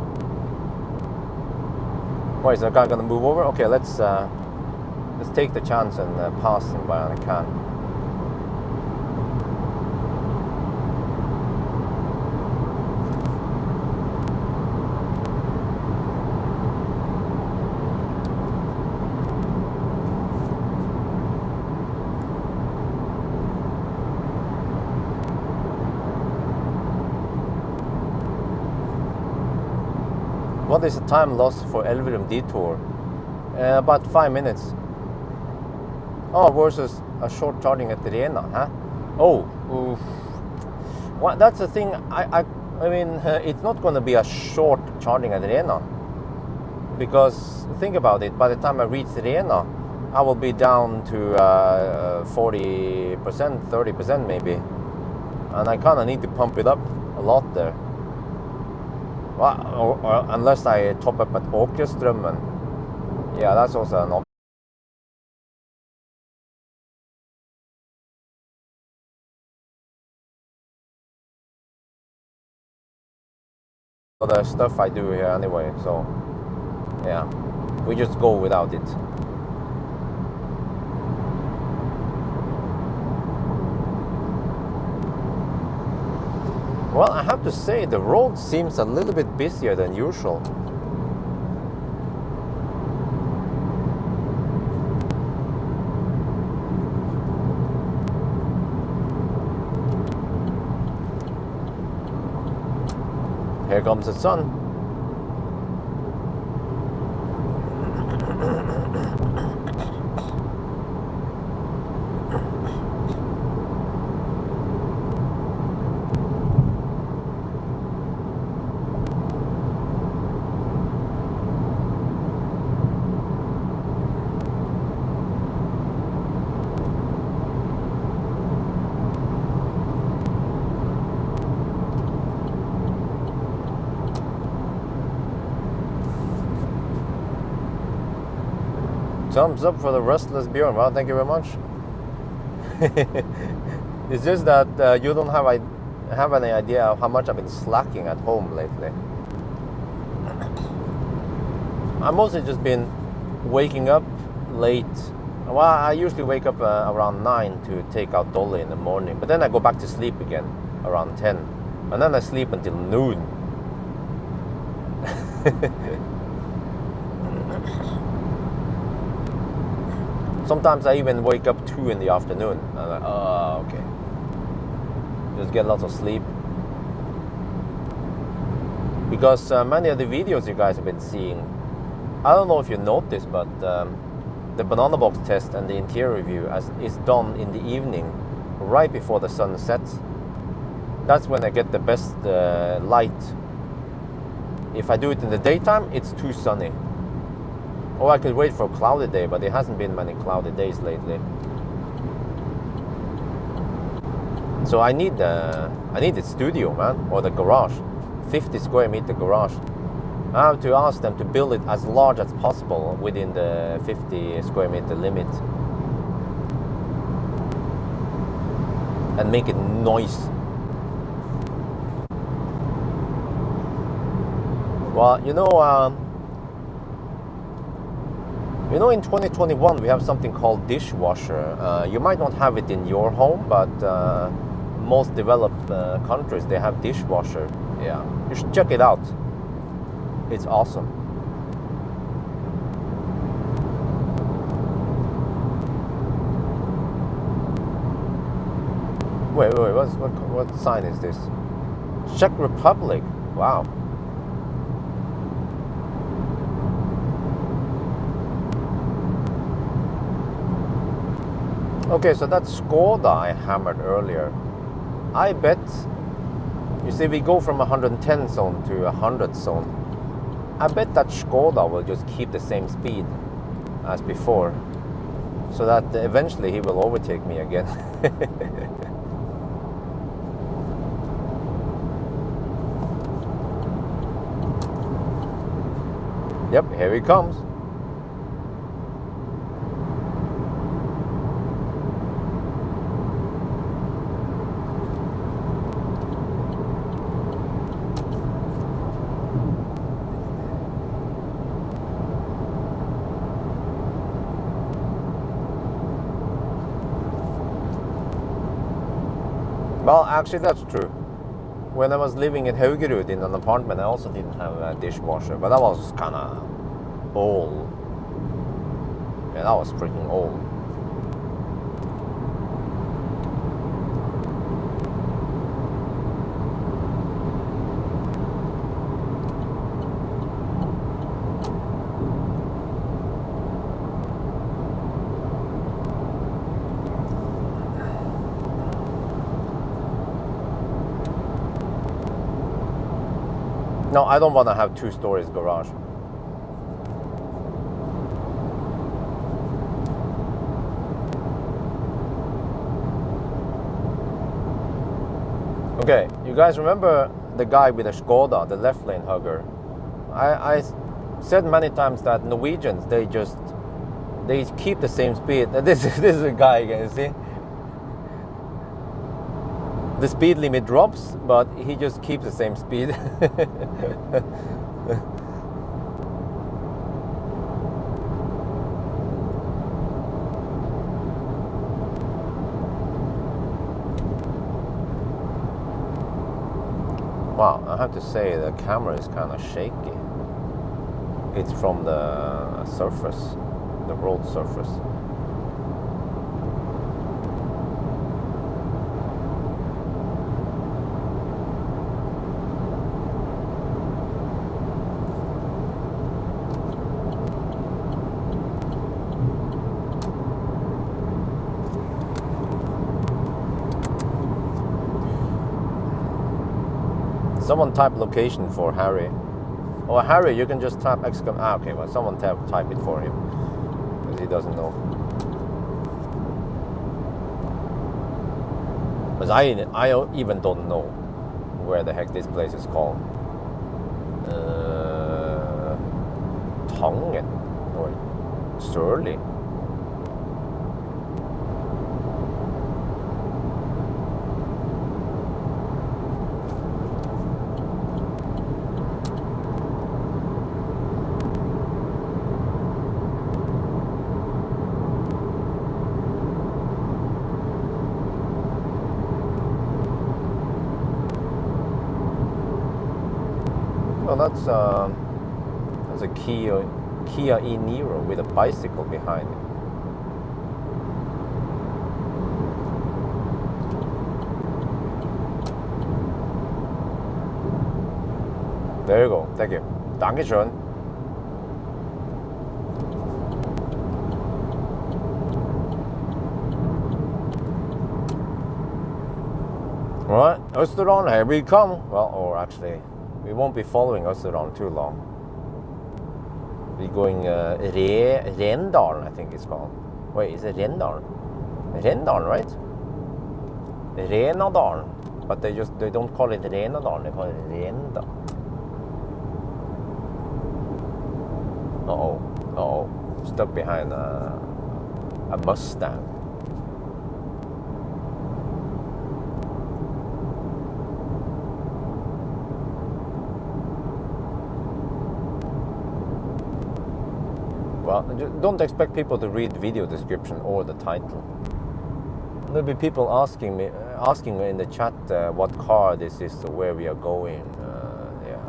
Why is that guy gonna move over? Okay, let's take the chance and pass him while I can. What is the time loss for Elverum detour? About 5 minutes. Oh, versus a short charging at Rena, huh? Oh, oof. Well, that's the thing. I mean, it's not going to be a short charging at Rena, because think about it. By the time I reach Rena, I will be down to 40%, 30% maybe, and I kind of need to pump it up a lot there. Well, or unless I top up at Åkerströmmen. Yeah, that's also an option. The stuff I do here anyway, so yeah, we just go without it. Well, I have to say the road seems a little bit busier than usual. Here comes the sun. Thumbs up for the restless Bjørn. Well, thank you very much. It's just that you don't have any idea of how much I've been slacking at home lately. I've mostly just been waking up late. Well, I usually wake up around 9 to take out Dolly in the morning, but then I go back to sleep again around 10, and then I sleep until noon. Sometimes I even wake up 2 in the afternoon. I'm like, oh, okay. Just get lots of sleep. Because many of the videos you guys have been seeing, I don't know if you noticed, but the banana box test and the interior review is done in the evening, right before the sun sets. That's when I get the best light. If I do it in the daytime, it's too sunny. Or I could wait for a cloudy day, but there hasn't been many cloudy days lately. So I need the studio, man, or the garage, 50 square meter garage. I have to ask them to build it as large as possible within the 50 square meter limit, and make it noise. Well, you know, in 2021 we have something called dishwasher. You might not have it in your home, but most developed countries, they have dishwasher. Yeah, you should check it out. It's awesome. Wait, what sign is this? Czech Republic. Wow. Okay, so that Skoda I hammered earlier, I bet You see, we go from 110 zone to 100 zone. I bet that Skoda will just keep the same speed as before, so that eventually he will overtake me again. Yep, here he comes. Well, actually, that's true. When I was living in Haugerud in an apartment, I also didn't have a dishwasher, but that was kind of old. Yeah, that was freaking old. No, I don't want to have 2 stories garage. Okay, you guys remember the guy with the Skoda, the left lane hugger? I said many times that Norwegians, they keep the same speed. This is a guy again, you see? The speed limit drops, but he just keeps the same speed. Wow, I have to say the camera is kind of shaky. It's from the surface, the road surface. Someone type location for Harry. Or Harry, you can just type exclamation. Okay, well, someone type it for him, because he doesn't know. Because I even don't know where the heck this place is called. Tangen or Sørli. Well, that's a Kia e-Niro with a bicycle behind it. There you go. Thank you. Dankeschön. Alright, Østerdalen, here we come. Well, or actually, we won't be following Østerdalen too long. We're going Rendalen, I think it's called. Wait, is it Rendalen? Rendalen, right? Renadalen. But they don't call it Renadalen, they call it Renda. Uh-oh. Stuck behind a Mustang. Well, don't expect people to read video description or the title. There'll be people asking me in the chat what car this is or where we are going. Yeah.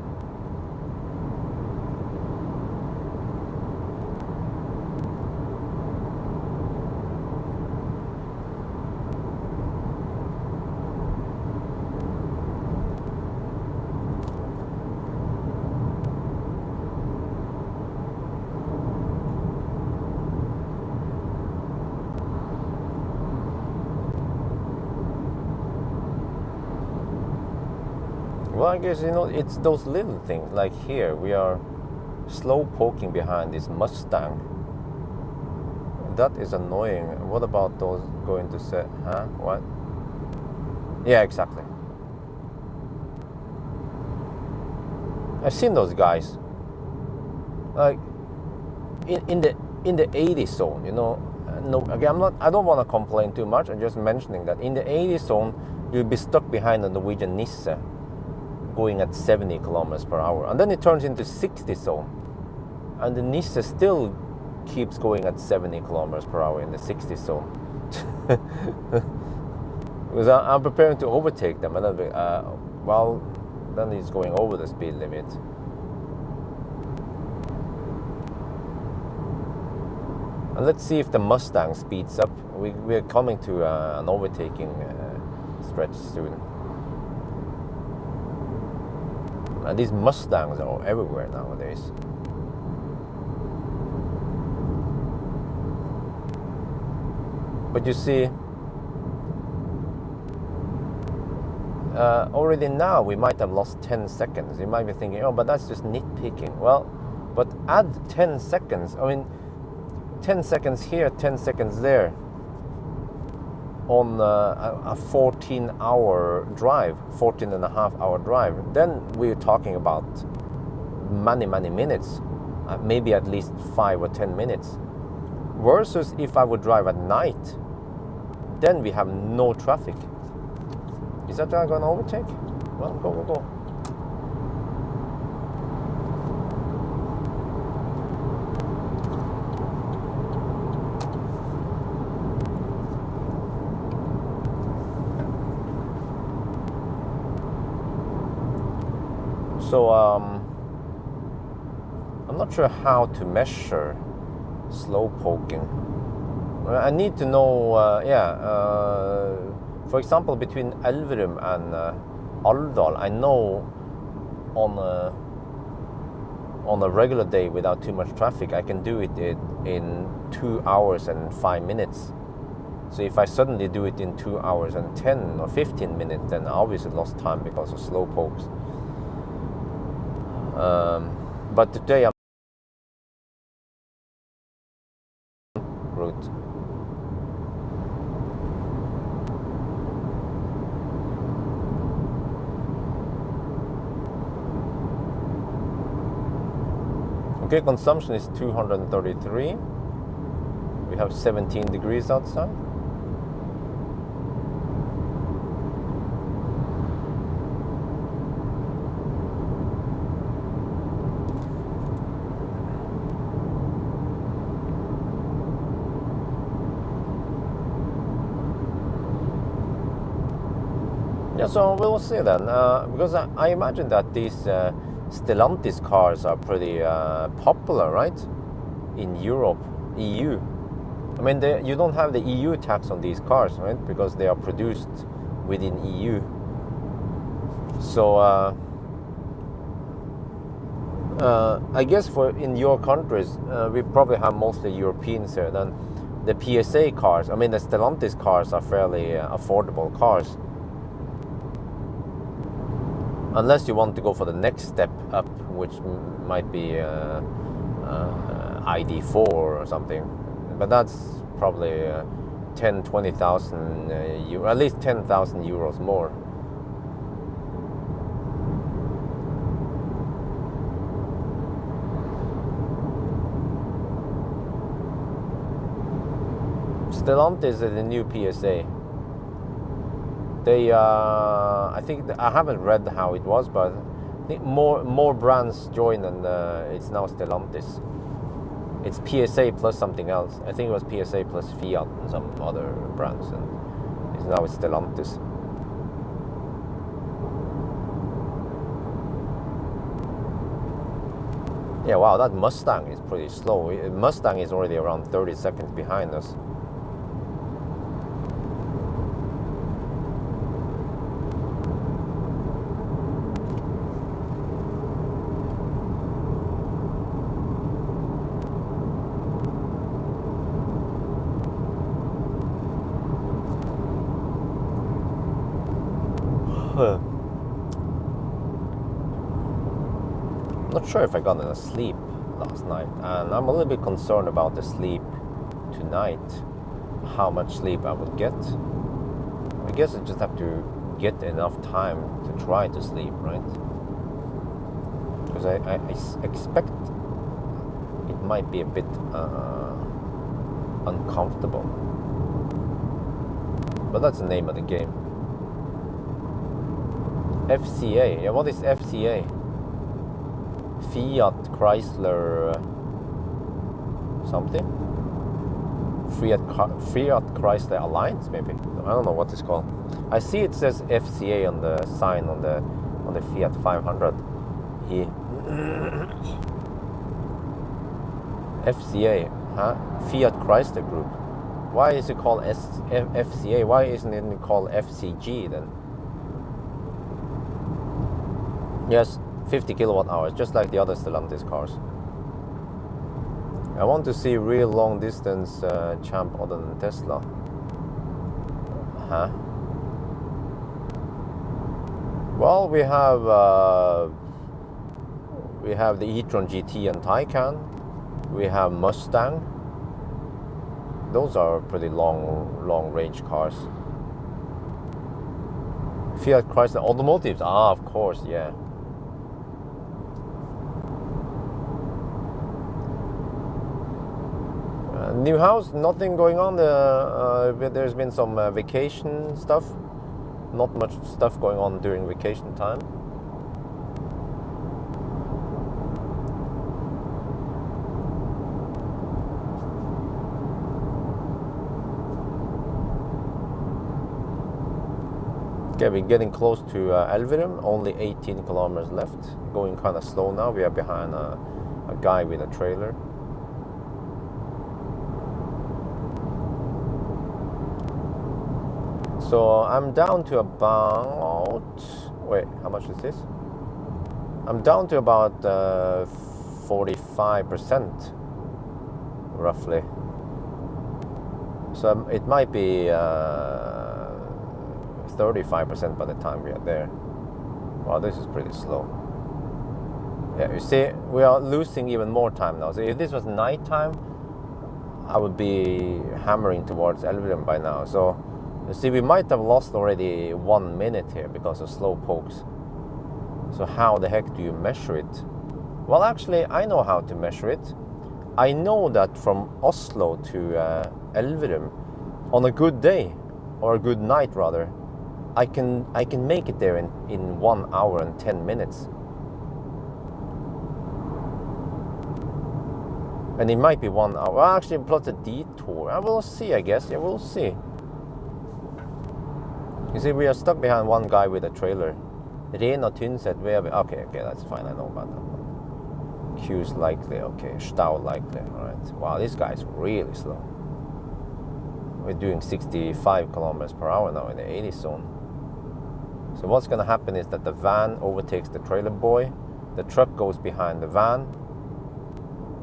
Well, I guess, you know, it's those little things. Like here, we are slow poking behind this Mustang. That is annoying. What about those going to set? Huh? What? Yeah, exactly. I've seen those guys. Like in the 80 zone, you know. No, again, I don't want to complain too much. I'm just mentioning that in the 80 zone, you'll be stuck behind a Norwegian Nissan going at 70 kilometers per hour, and then it turns into 60 zone, and the Nissan still keeps going at 70 kilometers per hour in the 60 zone. Because I'm preparing to overtake them, and then well, then he's going over the speed limit. And let's see if the Mustang speeds up. We're coming to an overtaking stretch soon. And these Mustangs are everywhere nowadays. But you see, already now we might have lost 10 seconds. You might be thinking, oh, but that's just nitpicking. Well, but add 10 seconds. I mean, 10 seconds here, 10 seconds there on a 14-hour drive, 14 and a half hour drive, then we're talking about many minutes, maybe at least 5 or 10 minutes. Versus if I would drive at night, then we have no traffic. Is that guy going to overtake? Well, go. So I'm not sure how to measure slow poking. I need to know, for example, between Elverum and Alvdal, I know on a regular day without too much traffic, I can do it in 2 hours and 5 minutes. So if I suddenly do it in 2 hours and 10 or 15 minutes, then I obviously lost time because of slow pokes. But today I'm route. Okay, consumption is 233. We have 17 degrees outside. Yeah, so we'll see then, because I imagine that these Stellantis cars are pretty popular, right? In Europe, EU. I mean, you don't have the EU tax on these cars, right? Because they are produced within EU. So I guess in your countries, we probably have mostly Europeans here. Then the PSA cars, I mean, the Stellantis cars are fairly affordable cars. Unless you want to go for the next step up, which might be ID4 or something. But that's probably 10-20,000 euro, at least 10,000 euros more. Stellantis is the new PSA. They, I think, I haven't read how it was, but I think more brands joined, and it's now Stellantis. It's PSA plus something else. I think it was PSA plus Fiat and some other brands, and now it's Stellantis. Yeah, wow, that Mustang is pretty slow. Mustang is already around 30 seconds behind us. sure if I got enough sleep last night, and I'm a little bit concerned about the sleep tonight, how much sleep I will get. I guess I just have to get enough time to try to sleep, right? Because I expect it might be a bit uncomfortable, but that's the name of the game. FCA, yeah, what is FCA? Fiat Chrysler something? Fiat Chrysler Alliance, maybe. I don't know what it's called. I see it says FCA on the sign on the Fiat 500 here. FCA, huh? Fiat Chrysler Group. Why is it called FCA? Why isn't it called FCG then? Yes, 50 kilowatt hours, just like the other Stellantis cars. I want to see real long distance champ other than Tesla. Huh? Well, we have the e-tron GT and Taycan. We have Mustang. Those are pretty long range cars. Fiat Chrysler Automotives. Ah, of course, yeah. New house, nothing going on. There's been some vacation stuff. Not much stuff going on during vacation time. Okay, we're getting close to Elverum. Only 18 kilometers left. Going kind of slow now. We are behind a guy with a trailer. So I'm down to about, wait, how much is this? I'm down to about 45% roughly. So it might be 35% by the time we are there. Wow, this is pretty slow. Yeah, you see, we are losing even more time now. So if this was nighttime, I would be hammering towards Elverum by now. So you see, we might have lost already 1 minute here because of slow pokes. So how the heck do you measure it? Well, actually, I know how to measure it. I know that from Oslo to Elverum, on a good day, or a good night rather, I can make it there in 1 hour and 10 minutes. And it might be 1 hour. Well, actually, plus a detour. I will see, I guess. Yeah, we'll see. You see, we are stuck behind one guy with a trailer. Rena Tynset, okay, that's fine, I know about that one. Q's likely, okay, Stau likely, alright. Wow, this guy's really slow. We're doing 65 kilometers per hour now in the 80 zone. So what's gonna happen is that the van overtakes the trailer boy, the truck goes behind the van,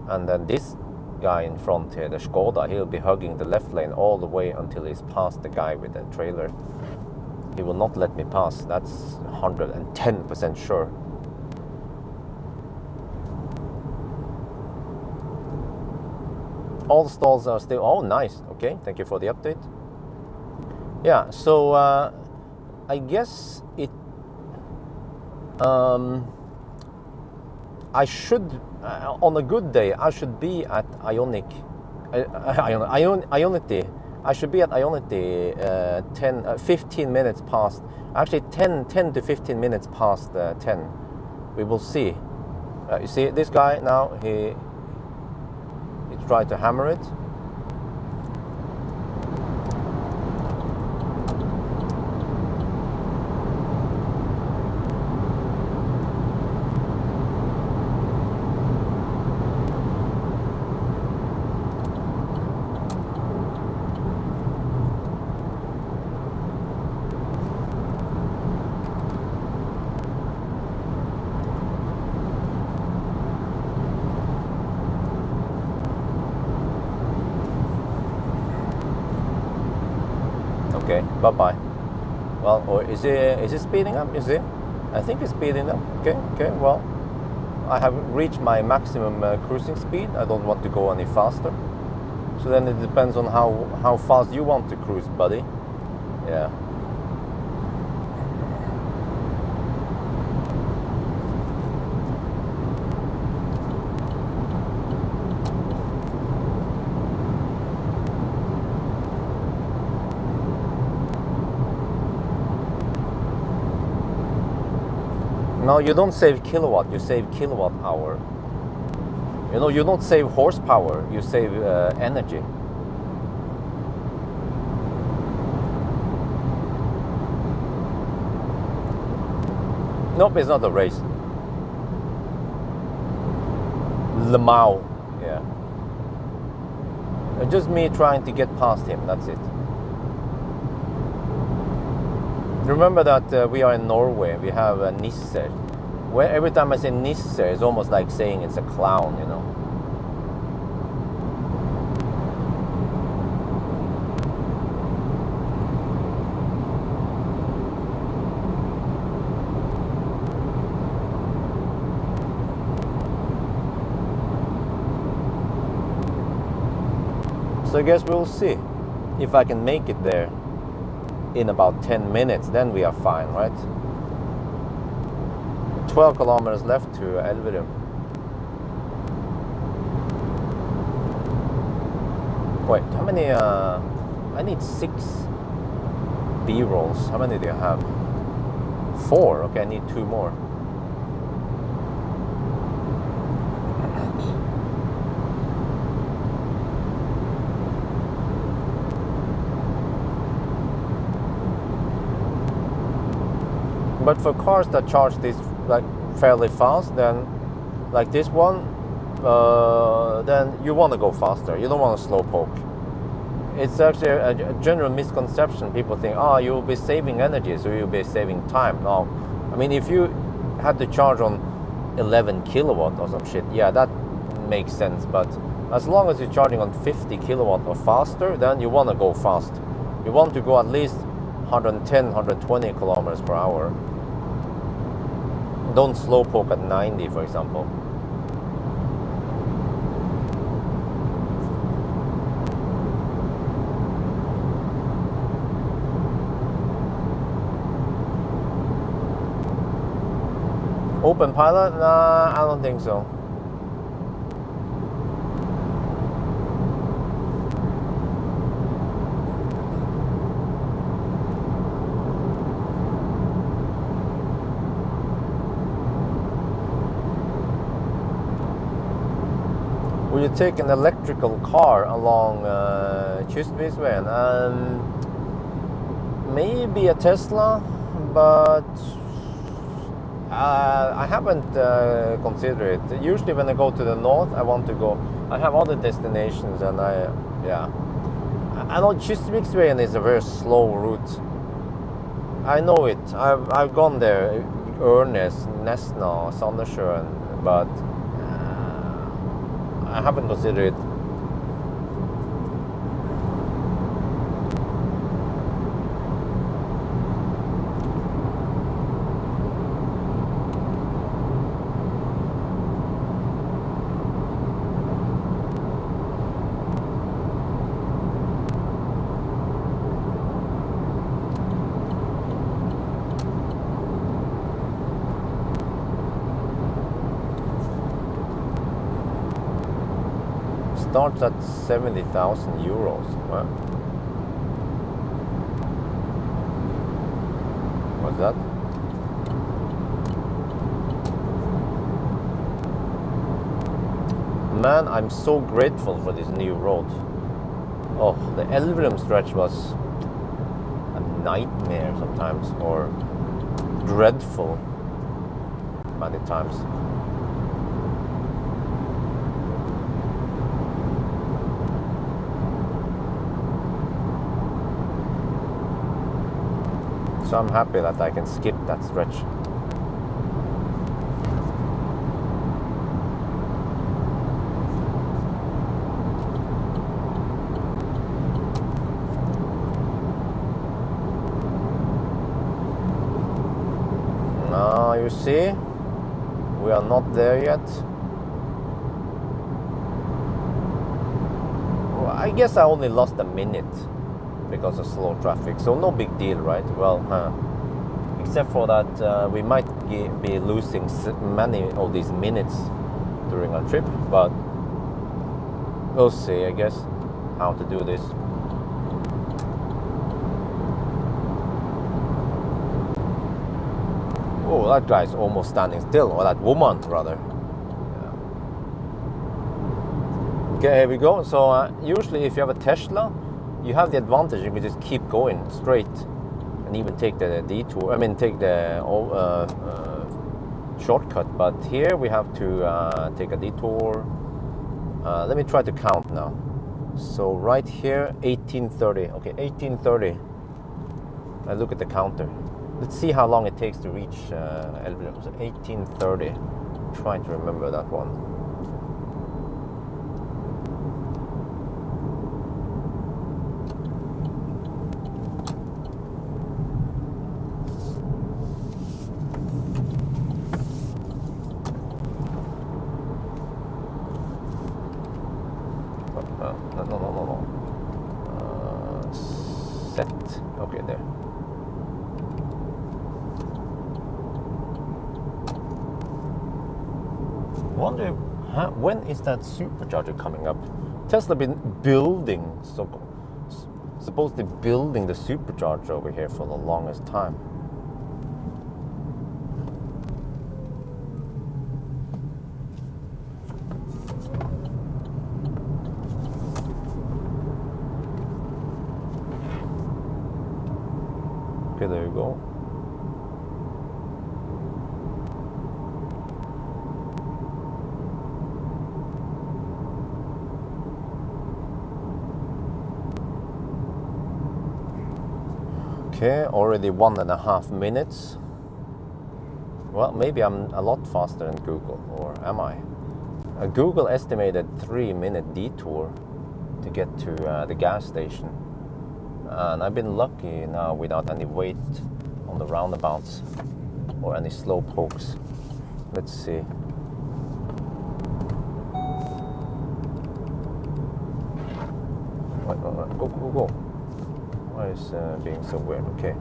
and then this guy in front here, the Skoda, he'll be hugging the left lane all the way until he's past the guy with the trailer. He will not let me pass, that's 110% sure. All stalls are still, oh nice, okay, thank you for the update. Yeah, so I guess it, I should, on a good day, I should be at Ionity. I should be at Ionity 15 minutes past, actually 10 to 15 minutes past 10. We will see. You see, this guy now, he tried to hammer it. Okay, bye-bye. Well, or is it speeding up? Is it? I think it's speeding up. Okay, well. I have reached my maximum cruising speed. I don't want to go any faster. So then it depends on how fast you want to cruise, buddy. Yeah. No, you don't save kilowatt, you save kilowatt hour. You know, you don't save horsepower, you save energy. Nope, it's not a race. Le Mans, yeah. It's just me trying to get past him, that's it. Remember that we are in Norway, we have a Nisser. Where every time I say Nisser, it's almost like saying it's a clown, you know. So I guess we'll see if I can make it there in about 10 minutes, then we are fine, right? 12 kilometers left to Elverum. Wait, how many, I need 6 B-rolls. How many do I have? 4, okay, I need 2 more. But for cars that charge this like fairly fast, then like this one, then you want to go faster. You don't want to slow poke. It's actually a general misconception. People think, oh, you'll be saving energy, so you'll be saving time. No, I mean, if you had to charge on 11 kilowatt or some shit, yeah, that makes sense. But as long as you're charging on 50 kilowatt or faster, then you want to go fast. You want to go at least 110, 120 kilometers per hour. Don't slow poke at 90, for example. Open pilot? Nah, I don't think so. Will you take an electrical car along Kystbilsveien? Maybe a Tesla, but I haven't considered it. Usually when I go to the north, I want to go, I have other destinations, and I know Kystbilsveien is a very slow route. I know it. I've gone there, Ørnes, Nesna, Sandnessjøen, but I haven't considered it. Starts at 70,000 euros. Huh? What's that? Man, I'm so grateful for this new road. Oh, the Elverum stretch was a nightmare sometimes, or dreadful many times. So I'm happy that I can skip that stretch. Now you see, we are not there yet. Well, I guess I only lost a minute because of slow traffic, so no big deal, right? Well, except for that we might be losing many of these minutes during our trip, but we'll see, I guess, how to do this. Oh, that guy's almost standing still, or that woman, rather. Yeah. Okay, here we go. So usually if you have a Tesla, you have the advantage, you can just keep going straight and even take the detour, take the shortcut. But here we have to take a detour. Let me try to count now. So right here, 1830. Okay, 1830. I look at the counter. Let's see how long it takes to reach Elverum. So 1830. Trying to remember that one. No. Set. Okay, there. Wonder when is that supercharger coming up? Tesla been building, supposedly building the supercharger over here for the longest time. Okay, there you go. Okay, already 1.5 minutes. Well, maybe I'm a lot faster than Google, or am I? Google estimated 3-minute detour to get to the gas station. And I've been lucky now without any wait on the roundabouts or any slow pokes. Let's see. Go. Why is being so weird? Okay.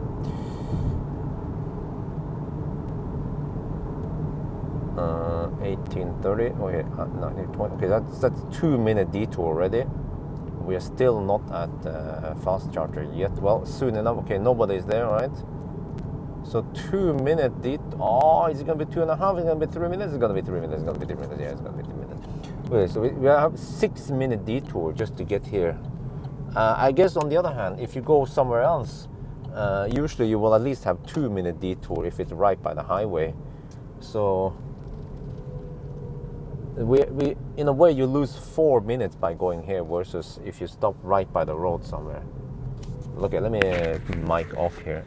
Uh, 1830. Okay, 1920. Okay, that's 2-minute detour already. We are still not at fast charger yet. Well, soon enough. Okay, nobody's there, right? So 2-minute detour. Oh, is it gonna be 2.5? Is it gonna be 3 minutes? It's gonna be 3 minutes. It's gonna be 3 minutes. Yeah, it's gonna be 3 minutes. Okay, so we have 6-minute detour just to get here. I guess on the other hand, if you go somewhere else, usually you will at least have 2-minute detour if it's right by the highway. So we in a way you lose 4 minutes by going here versus if you stop right by the road somewhere. Okay, let me mic off here.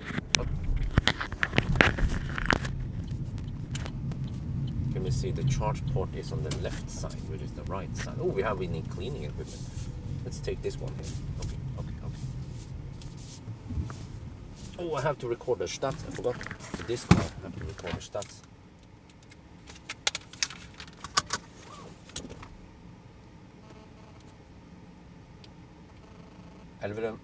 Can we see the charge port is on the left side, which is the right side? Oh, we need cleaning equipment. Let's take this one here. Okay. Oh, I have to record the stats. I forgot. For this car, I have to record the stats. Elverum.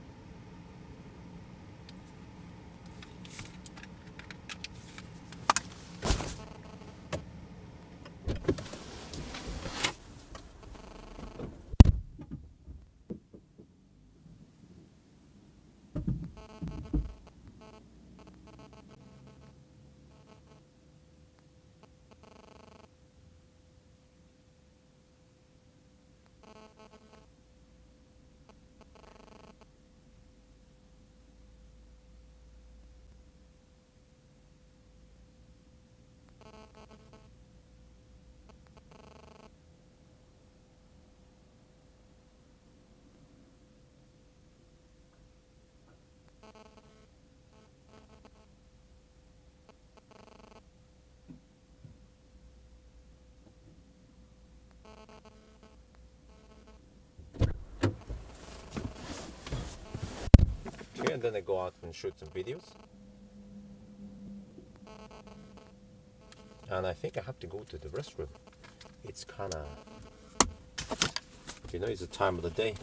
And then I go out and shoot some videos. And I think I have to go to the restroom. It's kind of, it's the time of the day.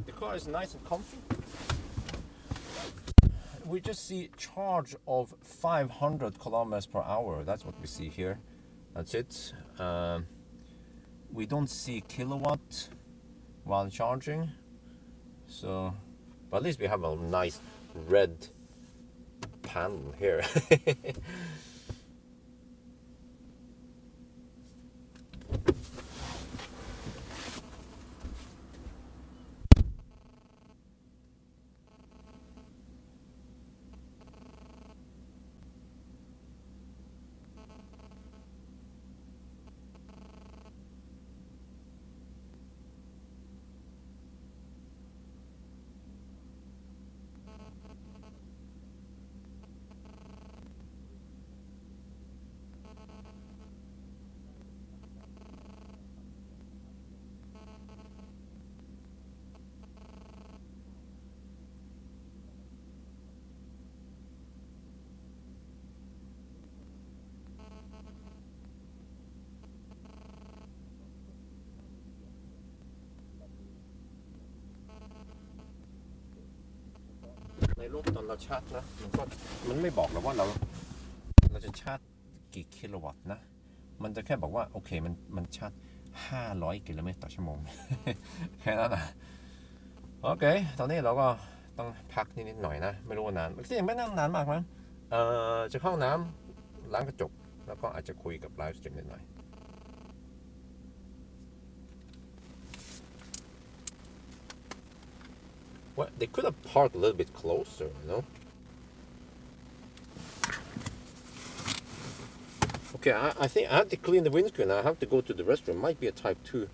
The car is nice and comfy. We just see charge of 500 kilometers per hour. That's what we see here. That's it. We don't see kilowatt while charging. So, but at least we have a nice red panel here.ในรถตอนเราชาร์จนะมันไม่บอกหรอกว่าเราจะชาร์จกี่กิโลวัตต์นะมันจะแค่บอกว่าโอเคมันชาร์จ500 กิโลเมตรต่อชั่วโมง แค่นั้นนะโอเคตอนนี้เราก็ต้องพักนิดหน่อยนะไม่รู้ว่านานที่ยังไม่นั่งนานมากมั้งจะเข้าน้ำล้างกระจกแล้วก็อาจจะคุยกับไลฟ์สตรีมนิดหน่อยWell, they could have parked a little bit closer, Okay, I think I have to clean the windscreen. I have to go to the restroom. Might be a type 2.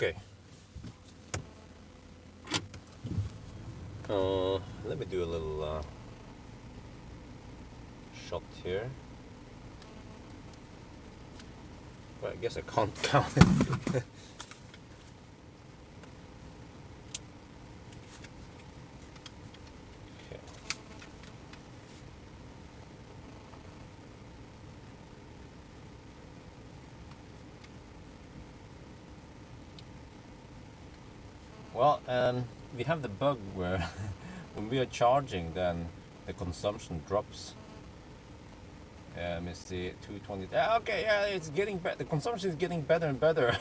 Okay. Let me do a little shot here. Well, I guess I can't count it. Okay. Well, we have the bug where when we are charging, then the consumption drops. Let me see, 220. Okay, yeah, it's getting better. The consumption is getting better and better.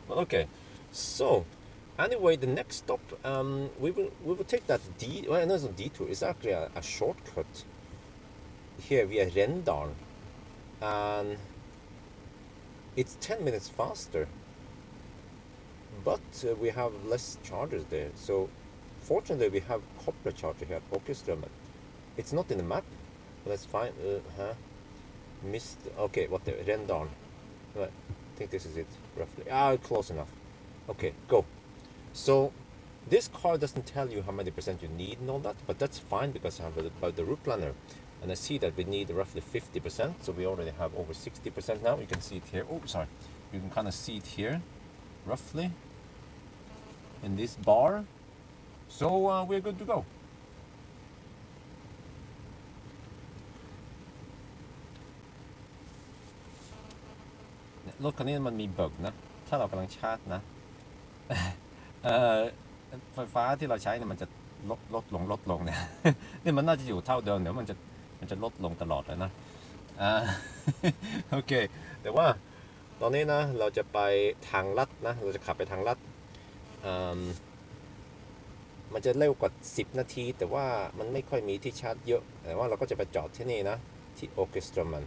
Well, okay. So, anyway, the next stop, we will take that well, no, it's not detour. It's actually a shortcut here via Rendalen, and it's 10 minutes faster. But we have less chargers there. So, fortunately, we have copper charger here at Åkeströmmen. It's not in the map. That's fine. Missed. Okay, what the Rendalen. I think this is it, roughly. Close enough. Okay, go. So, this car doesn't tell you how many percent you need and all that, but that's fine because I have about the route planner, and I see that we need roughly 50%. So we already have over 60% now. You can see it here. Oh, sorry. You can kind of see it here, roughly, in this bar. So we're good to go.รถคันนี้มันมีเบิกนะถ้าเรากำลังชาร์จนะไฟฟ้าที่เราใช้เนี่ยมันจะลดลงเนี่ย นี่มันน่าจะอยู่เท่าเดิมเดี๋ยวมันจะลดลงตลอดเลยนะโอเคแต่ว่าตอนนี้นะเราจะไปทางลัดนะเราจะขับไปทางลัดมันจะเร็วกว่า10 นาทีแต่ว่ามันไม่ค่อยมีที่ชาร์จเยอะแต่ว่าเราก็จะไปจอดที่นี่นะที่Åkeströmmen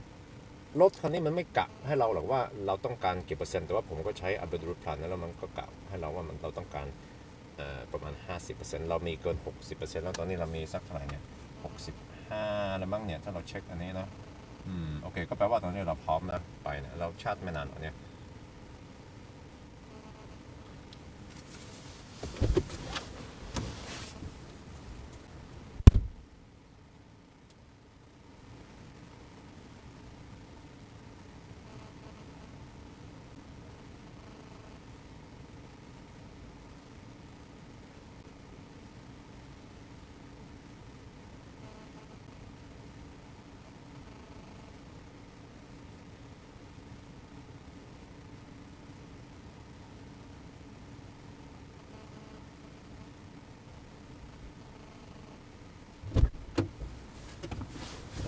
รถคันนี้มันไม่กะให้เราหรอกว่าเราต้องการกี่เปอร์เซ็นต์แต่ว่าผมก็ใช้อัปเดตรูทพลันแล้วมันก็กะให้เราว่าเราต้องการประมาณ 50% เรามีเกิน 60% แล้วตอนนี้เรามีสักเท่าไหร่เนี่ย65แล้วมั้งเนี่ยถ้าเราเช็คอันนี้นะโอเคก็แปลว่าตอนนี้เราพร้อมนะไปนะเราชาร์จไม่นานหรอกเนี่ย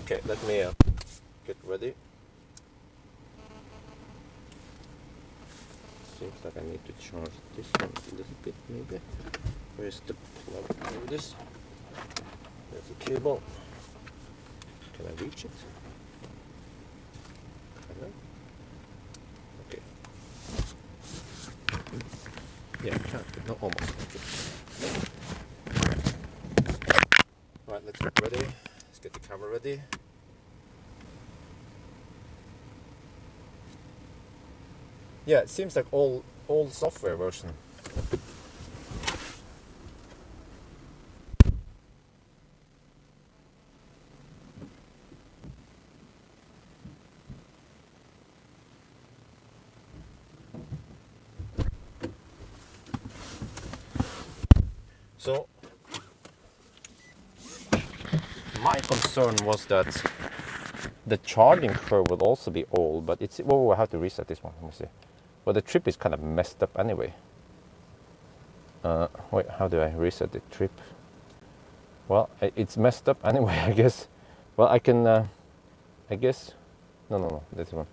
Okay, let me get ready. Seems like I need to charge this one a little bit maybe. Where's the plug? Maybe this. There's a cable. Can I reach it? Can I? Okay. Yeah, I can. No, almost. Okay. Alright, let's get ready. Let's get the camera ready. Yeah, it seems like all software version. So my concern was that the charging curve would also be old, but it's I have to reset this one. Let me see. Well, the trip is kind of messed up anyway. Wait, how do I reset the trip? Well, it's messed up anyway, I guess. Well, I can, I guess, no, this one.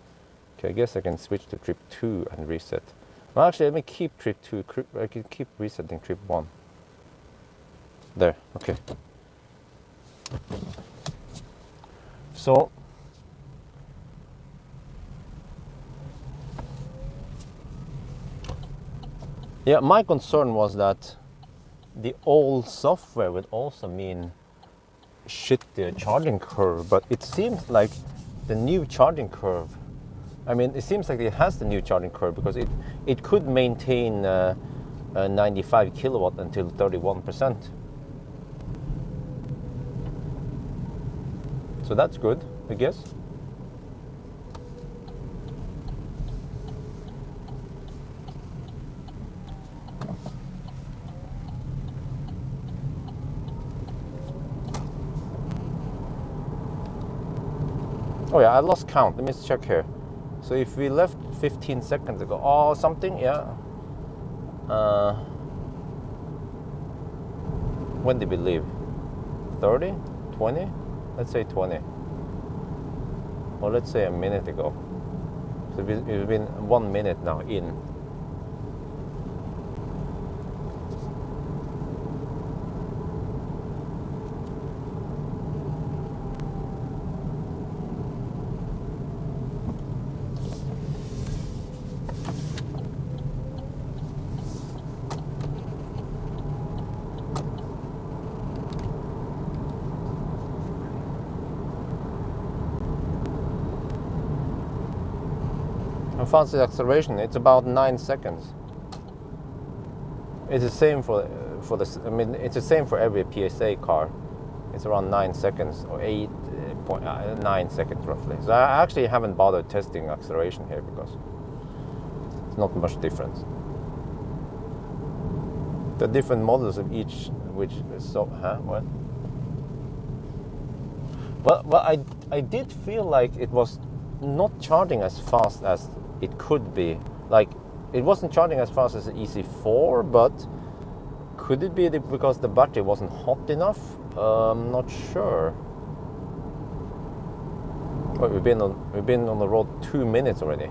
Okay, I guess I can switch to trip 2 and reset. Well, actually, let me keep trip 2. I can keep resetting trip 1. There, okay. So, yeah, my concern was that the old software would also mean shit the charging curve, but it seems like the new charging curve I mean, it seems like it has the new charging curve because it could maintain 95 kilowatt until 31%. So that's good, I guess. Oh yeah, I lost count. Let me check here. So if we left 15 seconds ago, oh, something, yeah. When did we leave? 30? 20? Let's say 20. Or let's say a minute ago. So it's been 1 minute now in. I found the acceleration. It's about 9 seconds. It's the same for the. I mean, it's the same for every PSA car. It's around 9 seconds or 8.9 seconds roughly. So I actually haven't bothered testing acceleration here because it's not much difference. The different models of each, which is so, what? Well, I did feel like it was not charging as fast as it could be. Like, it wasn't charging as fast as the EC4, but could it be because the battery wasn't hot enough? I'm not sure. Well, we've been on the road 2 minutes already.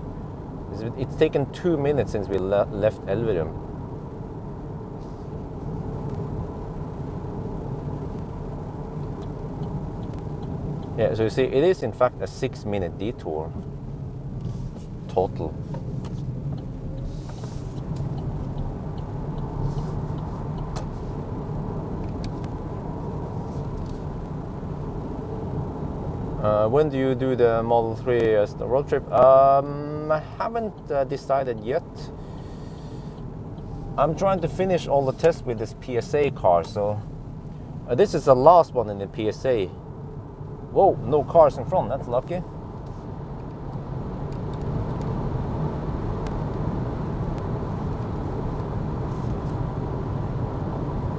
It's taken 2 minutes since we left Elverum. Yeah, so you see, it is in fact a 6-minute detour total. When do you do the Model 3 as the road trip? I haven't decided yet. I'm trying to finish all the tests with this PSA car, so this is the last one in the PSA. Whoa, no cars in front, that's lucky.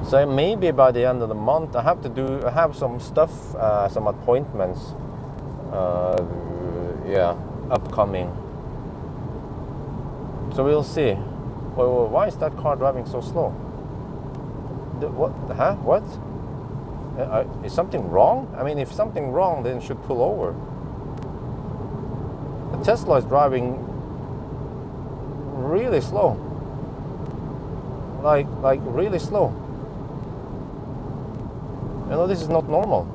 So maybe by the end of the month I have some stuff, some appointments, yeah, upcoming. So we'll see. Why is that car driving so slow? What? Huh? What? Is something wrong? I mean, if something wrong, then it should pull over. The Tesla is driving really slow. Like really slow. You know, this is not normal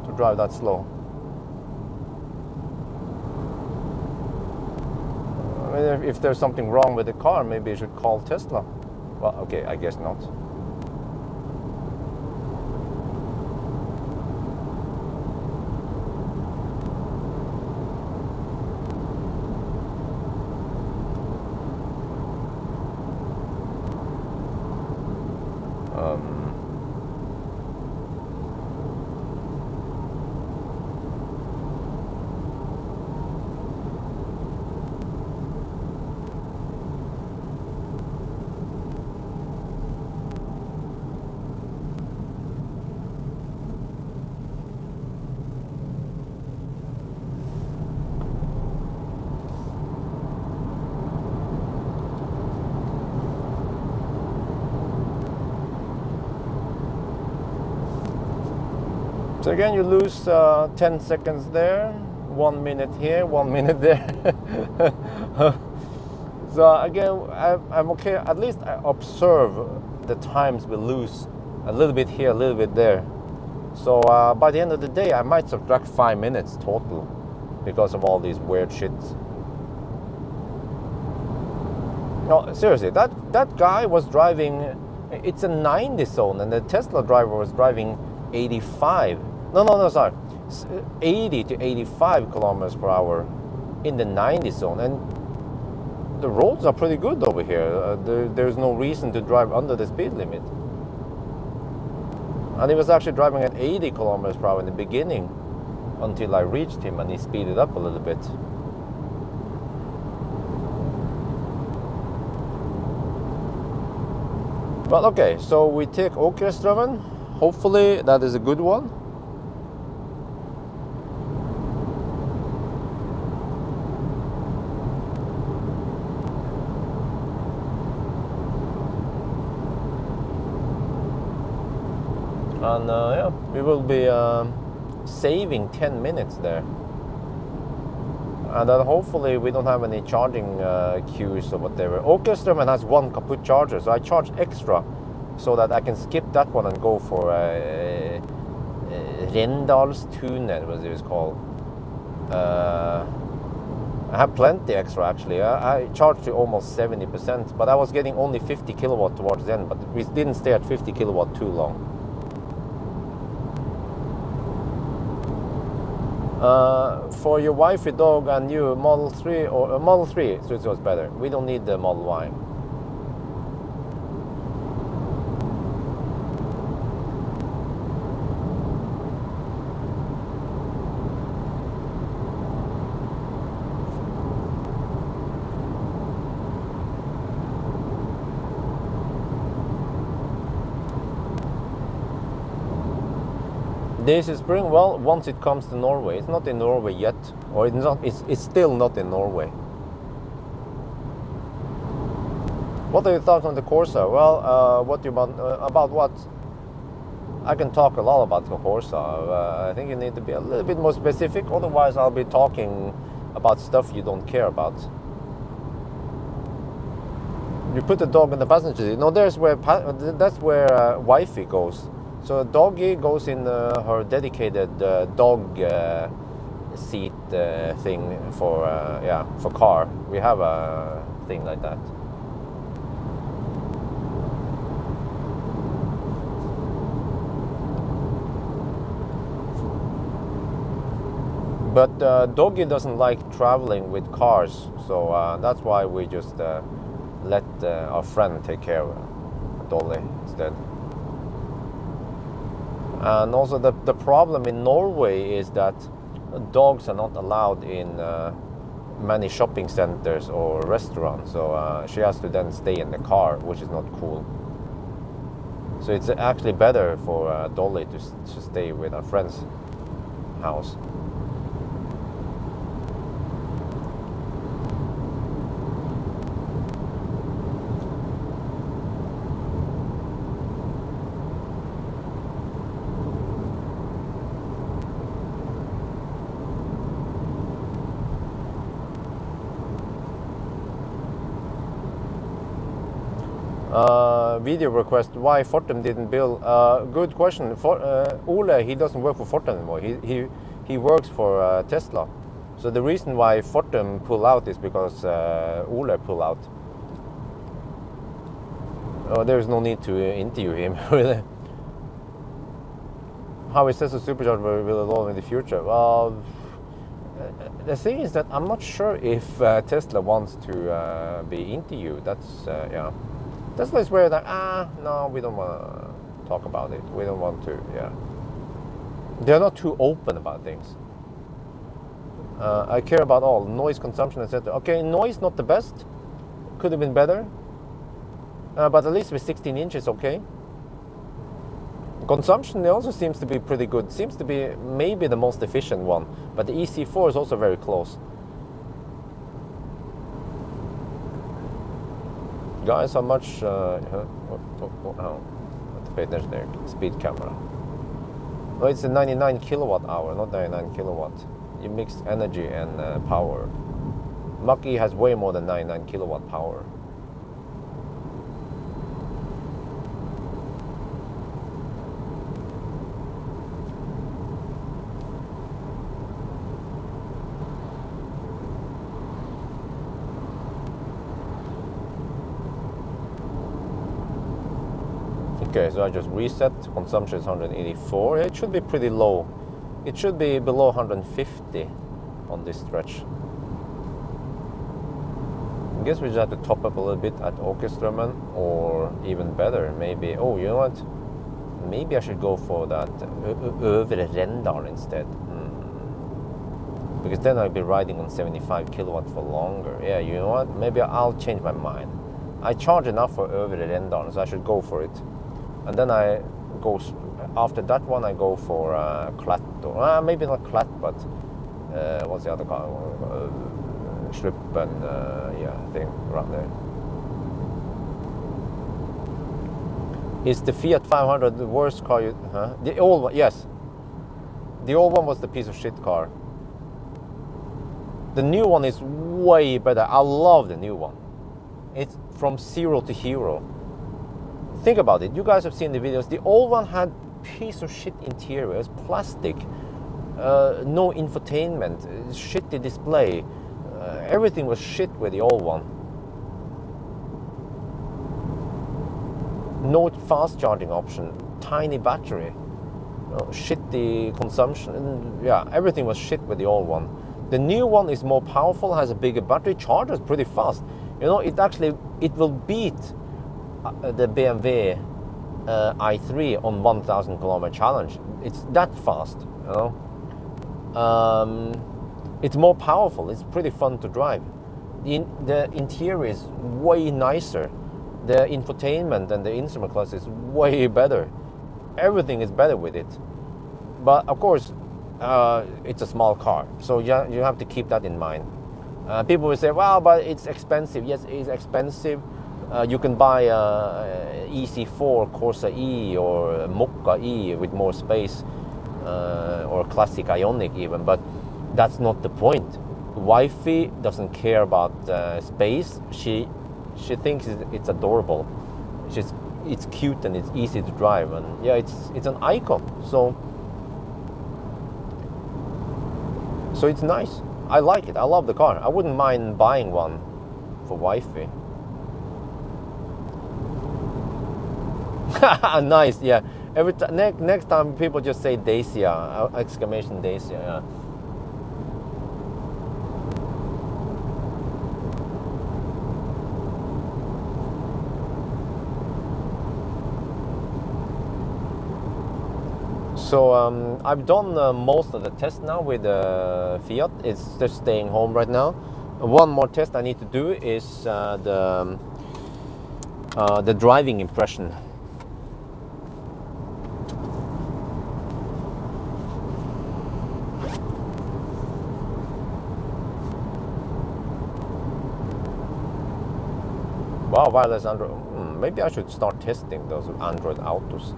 to drive that slow. I mean, if there's something wrong with the car, maybe you should call Tesla. Well, okay, I guess not. So again, you lose 10 seconds there, 1 minute here, 1 minute there. So again, I'm okay. At least I observe the times we lose a little bit here, a little bit there. So by the end of the day, I might subtract 5 minutes total because of all these weird shits. No, seriously, that guy was driving, it's a 90 zone, and the Tesla driver was driving 85. No, sorry. 80 to 85 kilometers per hour. in the 90 zone, and the roads are pretty good over here. There's no reason to drive under the speed limit. And he was actually driving at 80 kilometers per hour in the beginning until I reached him and he speeded up a little bit. Well, okay, so we take Åkerstrømmen. Hopefully that is a good one. And yeah, we will be saving 10 minutes there. And then hopefully we don't have any charging queues or whatever. Åkerstrømmen has one kaput charger, so I charge extra so that I can skip that one and go for Rendalstunet, what it was called. I have plenty extra actually. I charged to almost 70%, but I was getting only 50 kilowatt towards the end, but we didn't stay at 50 kilowatt too long. For your wifey dog and you, Model 3 or Model 3 suits us better. We don't need the Model Y. This is spring. Well, once it comes to Norway, it's not in Norway yet, or it's not. It's still not in Norway. What are your thoughts on the Corsa? Well, what you want about what? I can talk a lot about the Corsa. I think you need to be a little bit more specific. Otherwise, I'll be talking about stuff you don't care about. You put the dog in the passenger seat. No, that's where wifey goes. So doggy goes in her dedicated dog seat thing for for car. We have a thing like that. But doggy doesn't like traveling with cars, so that's why we just let our friend take care of Dolly instead. And also the problem in Norway is that dogs are not allowed in many shopping centers or restaurants. So she has to then stay in the car, which is not cool. So it's actually better for Dolly to stay with a friend's house. Video request, why Fortum didn't build? Good question. Ole, he doesn't work for Fortum anymore. He works for Tesla. So the reason why Fortum pull out is because Ole pull out. There's no need to interview him, really. How is Tesla supercharger will evolve in the future? Well, the thing is that I'm not sure if Tesla wants to be interviewed. That's yeah. Tesla is where that no, we don't want to talk about it. We don't want to. Yeah, they're not too open about things. I care about all noise consumption, etc. Okay, noise not the best. Could have been better, but at least with 16 inches, okay. Consumption also seems to be pretty good. Seems to be maybe the most efficient one, but the EC4 is also very close. Guys, how much? Pay attention there. Speed camera. Oh, it's a 99 kilowatt hour, not 99 kilowatt. You mix energy and power. Mach-E has way more than 99 kilowatt power. Okay, so I just reset. Consumption is 184. It should be pretty low. It should be below 150 on this stretch. I guess we just have to top up a little bit at Åkeströmmen, or even better, maybe. Oh, you know what? Maybe I should go for that Övre Rendal instead. Because then I'll be riding on 75 kilowatt for longer. Yeah, you know what? Maybe I'll change my mind. I charge enough for Övre Rendal, so I should go for it. And then I go, after that one, I go for Klatt, or maybe not Klatt, but what's the other car? Schluppen, yeah, thing around there. Is the Fiat 500 the worst car you... Huh? The old one, yes. The old one was the piece of shit car. The new one is way better. I love the new one. It's from zero to hero. Think about it. You guys have seen the videos. The old one had piece of shit interior. It's plastic. No infotainment. Shitty display. Everything was shit with the old one. No fast charging option. Tiny battery. Shitty consumption. Yeah, everything was shit with the old one. The new one is more powerful, has a bigger battery, charges pretty fast. You know, it will beat the BMW i3 on 1,000 kilometer challenge. It's that fast, you know. It's more powerful. It's pretty fun to drive. The interior is way nicer. The infotainment and the instrument cluster is way better. Everything is better with it. But of course, it's a small car, so you have to keep that in mind. People will say, well, but it's expensive. Yes, it's expensive. You can buy EC4 Corsa-e or Mokka-e with more space, or Classic Ioniq even, but that's not the point. Wifey doesn't care about space. She thinks it's adorable. It's cute and it's easy to drive, and yeah, it's an icon. So it's nice. I like it. I love the car. I wouldn't mind buying one for wifey. Nice, yeah. Next time people just say Dacia, exclamation Dacia, yeah. So I've done most of the tests now with Fiat. It's just staying home right now. One more test I need to do is the driving impression. Wow, wireless Android. Maybe I should start testing those Android Autos.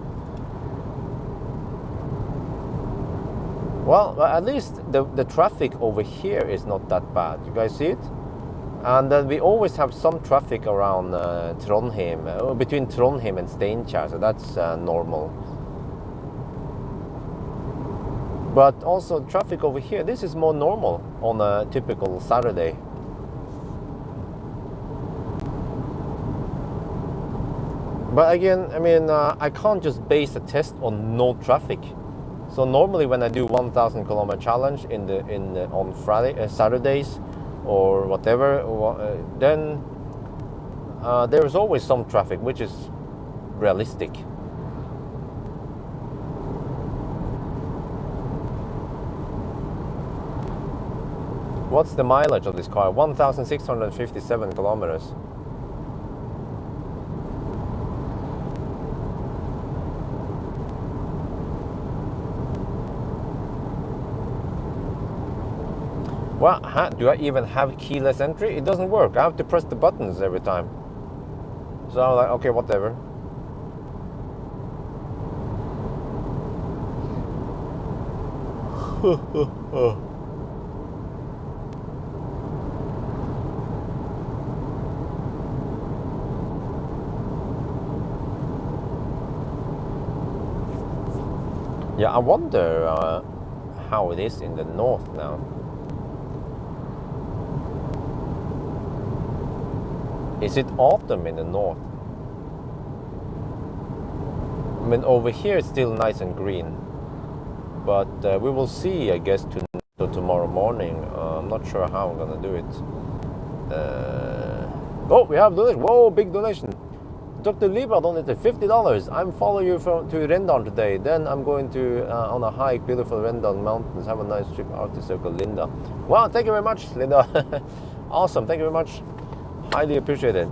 Well, at least the traffic over here is not that bad. You guys see it? And then we always have some traffic around Trondheim, between Trondheim and Steinkjer, so that's normal. But also traffic over here, this is more normal on a typical Saturday. But again, I mean, I can't just base a test on no traffic. So normally when I do 1,000 kilometer challenge on Saturdays or whatever, then there is always some traffic, which is realistic. What's the mileage of this car? 1,657 kilometers. Well, do I even have keyless entry? It doesn't work. I have to press the buttons every time. So I'm like, okay, whatever. Yeah, I wonder how it is in the north now. Is it autumn in the north? I mean, over here it's still nice and green, but we will see, I guess, tomorrow morning. I'm not sure how I'm gonna do it. Oh, we have donation. Whoa, big donation. Dr. Libra donated $50. I'm following you to Rendalen today. Then I'm going to on a hike, beautiful Rendalen mountains. Have a nice trip, Arctic Circle, Linda. Wow, thank you very much, Linda. Awesome, thank you very much. Highly appreciated.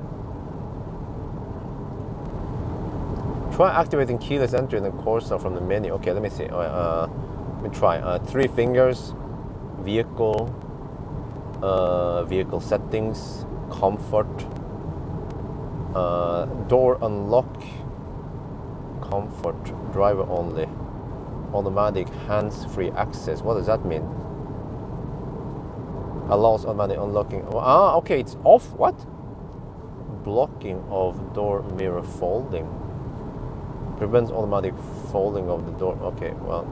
Try activating keyless entry in the Corsa from the menu. Okay, let me see. Let me try. 3 fingers, vehicle, vehicle settings, comfort, door unlock, comfort, driver only, automatic hands-free access. What does that mean? Allows automatic unlocking. Ah, okay, it's off. What? Blocking of door mirror folding. Prevents automatic folding of the door. Okay, well.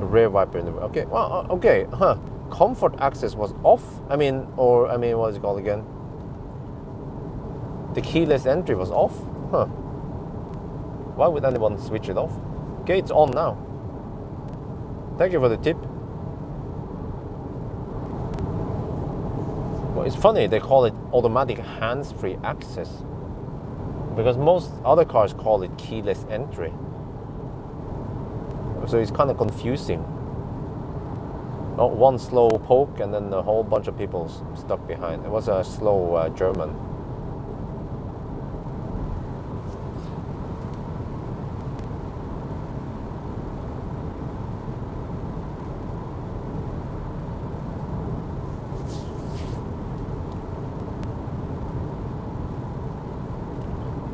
Rear wiper in the. Okay, well, okay, huh. Comfort access was off. I mean, what is it called again? The keyless entry was off. Huh. Why would anyone switch it off? Okay, it's on now. Thank you for the tip. Well, it's funny they call it automatic hands-free access, because most other cars call it keyless entry. So it's kind of confusing. Oh, one slow poke and then a whole bunch of people stuck behind. It was a slow German.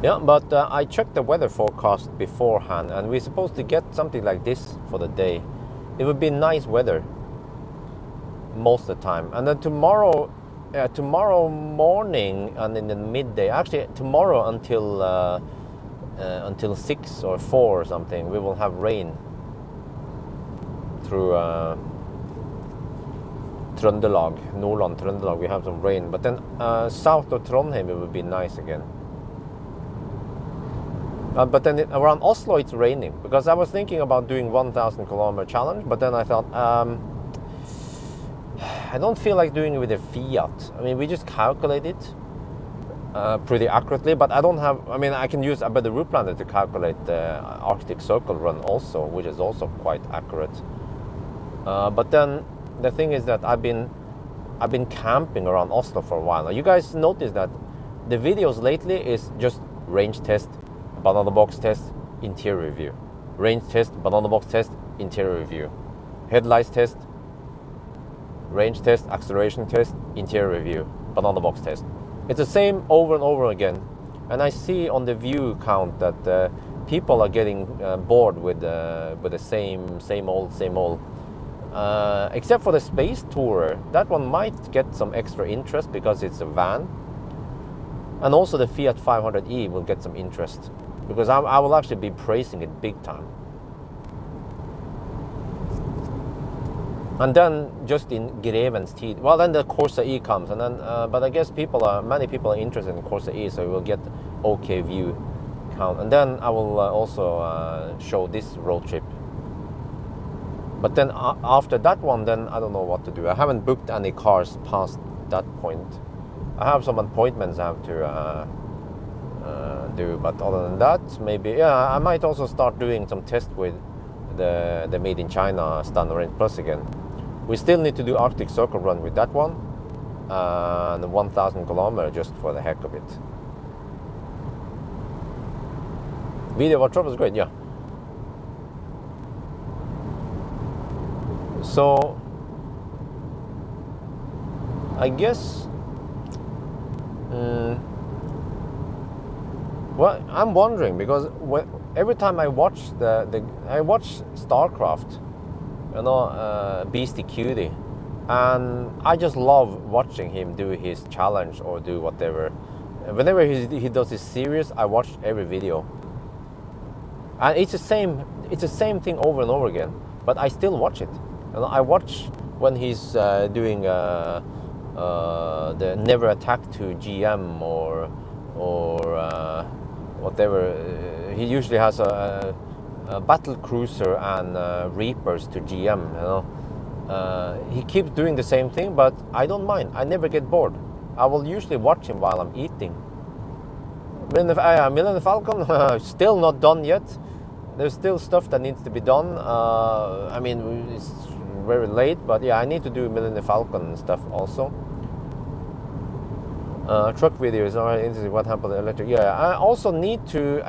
Yeah, but I checked the weather forecast beforehand, and we're supposed to get something like this for the day. It would be nice weather most of the time, and then tomorrow morning and in the midday, actually tomorrow until 6 or 4 or something, we will have rain through Trøndelag, Nordland, Trøndelag. We have some rain, but then south of Trondheim it would be nice again. But then around Oslo it's raining, because I was thinking about doing 1,000 kilometer challenge, but then I thought I don't feel like doing it with a Fiat. I mean, we just calculate it pretty accurately, but I don't have. I mean, I can use a better route planner to calculate the Arctic Circle run also, which is also quite accurate. But then the thing is that I've been camping around Oslo for a while now. You guys notice that the videos lately is just range test, banana box test, interior review. Range test, banana box test, interior review. Headlights test, range test, acceleration test, interior review, banana box test. It's the same over and over again. And I see on the view count that people are getting bored with the same old. Except for the Space Tourer. That one might get some extra interest because it's a van. And also the Fiat 500e will get some interest, because I will actually be praising it big time. And then just in Grevens tid, well, then the Corsa-e comes, and then but I guess many people are interested in Corsa-e, so we'll get okay view count. And then I will also show this road trip. But then after that one, then I don't know what to do. I haven't booked any cars past that point. I have some appointments I have to do, but other than that, maybe, yeah, I might also start doing some tests with the Made in China Standard Range Plus again. We still need to do Arctic Circle run with that one, and 1,000 kilometers just for the heck of it. Video of our trip was great, yeah. So I guess well, I'm wondering, because every time I watch I watch StarCraft, you know, Beastie Cutie, and I just love watching him do his challenge or do whatever. Whenever he does his series, I watch every video, and it's the same thing over and over again. But I still watch it. You know, I watch when he's doing the Never Attack to GM or whatever. He usually has a battle cruiser and Reapers to GM. You know, he keeps doing the same thing, but I don't mind. I never get bored. I will usually watch him while I'm eating. Millennium Falcon, still not done yet. There's still stuff that needs to be done. I mean, it's very late, but yeah, I need to do Millennium Falcon stuff also. Truck videos are interesting. What happened to electric? Yeah, I also need to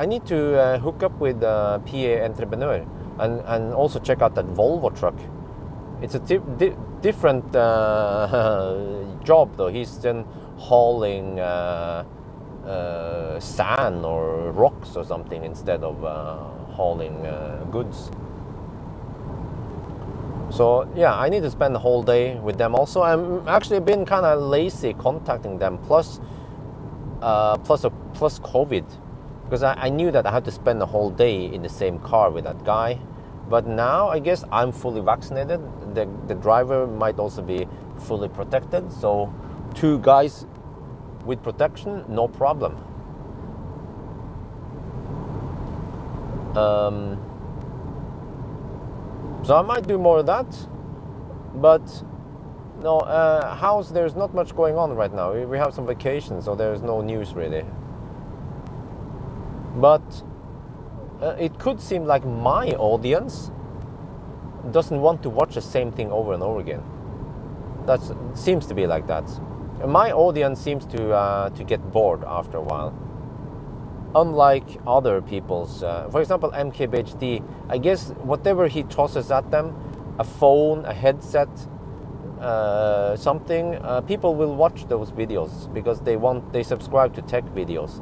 hook up with PA Entrepreneur and also check out that Volvo truck. It's a different job though. He's then hauling sand or rocks or something instead of hauling goods. So yeah, I need to spend the whole day with them also. I'm actually been kind of lazy contacting them, plus COVID, because I knew that I had to spend the whole day in the same car with that guy. But now I guess I'm fully vaccinated. The driver might also be fully protected. So 2 guys with protection, no problem. So I might do more of that, but no, house, there's not much going on right now. We have some vacations, so there's no news really. But it could seem like my audience doesn't want to watch the same thing over and over again. That seems to be like that. My audience seems to get bored after a while. Unlike other people's, for example, MKBHD, I guess whatever he tosses at them, a phone, a headset, something, people will watch those videos because they subscribe to tech videos.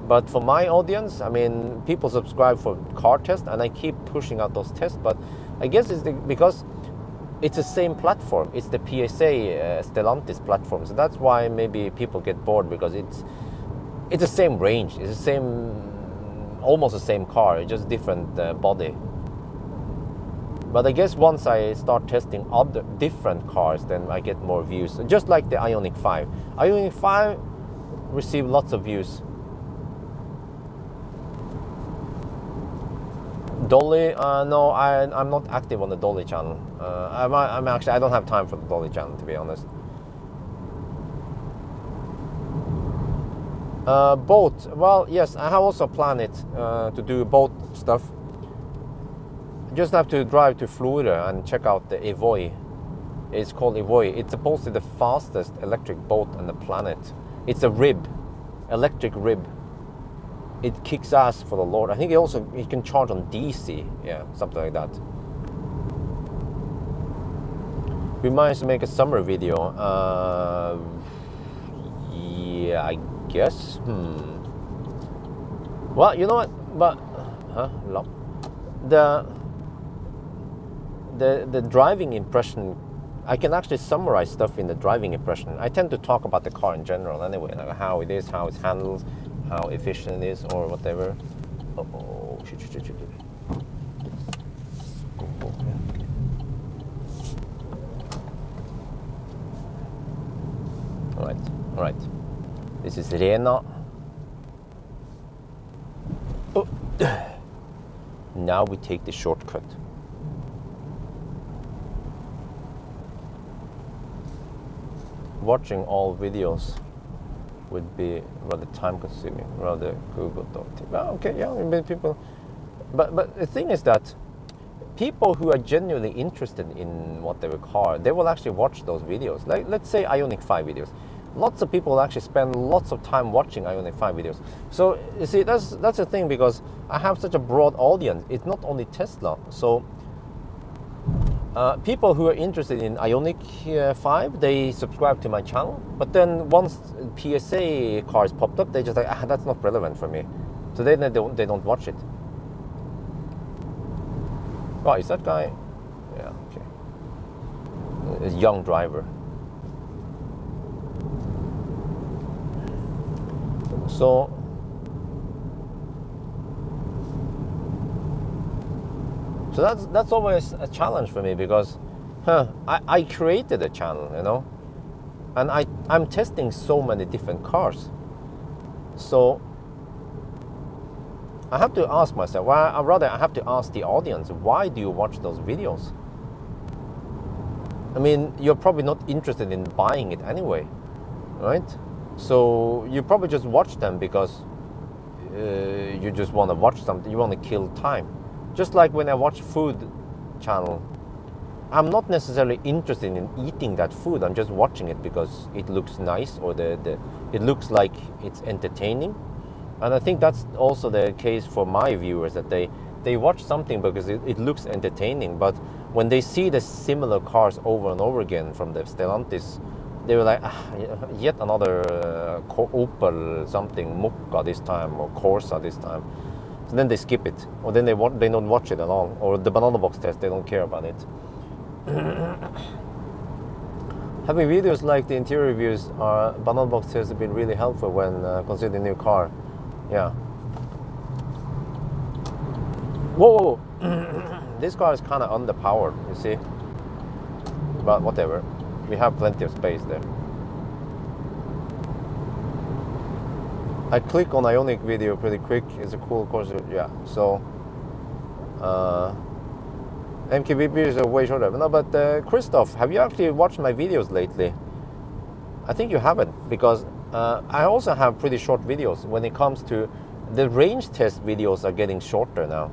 But for my audience, I mean, people subscribe for car tests, and I keep pushing out those tests. But I guess it's because it's the same platform. It's the PSA Stellantis platform, so that's why maybe people get bored, because it's the same range. It's the same, almost the same car, it's just different body. But I guess once I start testing other different cars, then I get more views. Just like the Ioniq 5. Ioniq 5 received lots of views. Dolly, no, I'm not active on the Dolly channel. I'm actually, I don't have time for the Dolly channel, to be honest. Boat, well, yes, I have also planned it to do boat stuff. Just have to drive to Florø and check out the Evoy. It's called Evoy. It's supposedly the fastest electric boat on the planet. It's a rib, electric rib. It kicks ass for the Lord. I think it can charge on DC, yeah, something like that. We managed to make a summer video. Yeah, I guess. Well, you know what? But the driving impression, I can actually summarize stuff in the driving impression. I tend to talk about the car in general anyway, like how it is, how it's handled, how efficient it is, or whatever. Oh, shit. All right. This is Rena. Oh. Now we take the shortcut. Watching all videos would be rather time-consuming, rather Google.tv. Well, okay, yeah, maybe people. But the thing is that people who are genuinely interested in whatever car, they will actually watch those videos. Like, let's say Ioniq 5 videos. Lots of people actually spend lots of time watching Ioniq 5 videos. So you see, that's the thing, because I have such a broad audience. It's not only Tesla. So people who are interested in Ioniq 5, they subscribe to my channel. But then once PSA cars popped up, they just like, that's not relevant for me. So they don't watch it. Oh, is that guy? Yeah, okay. A young driver. So that's always a challenge for me, because I created a channel, you know, and I'm testing so many different cars. So I have to ask myself, well, rather I have to ask the audience, why do you watch those videos? I mean, you're probably not interested in buying it anyway. right? So you probably just watch them because you just want to watch something, you want to kill time. Just like when I watch food channel, I'm not necessarily interested in eating that food, I'm just watching it because it looks nice, or it looks like it's entertaining. And I think that's also the case for my viewers, that they watch something because it looks entertaining, but when they see the similar cars over and over again from the Stellantis, they were like, yet another Opel something, Mokka this time, or Corsa this time. So then they skip it, or then they don't watch it at all, or the banana box test, they don't care about it. Having videos like the interior reviews are banana box tests have been really helpful when considering a new car. Yeah. Whoa, whoa. This car is kind of underpowered, you see. But whatever, we have plenty of space there. I click on Ioniq video pretty quick. It's a cool course. Yeah. So MKBP is way shorter. No, but Christoph, have you actually watched my videos lately? I think you haven't, because I also have pretty short videos. When it comes to the range test videos, are getting shorter now.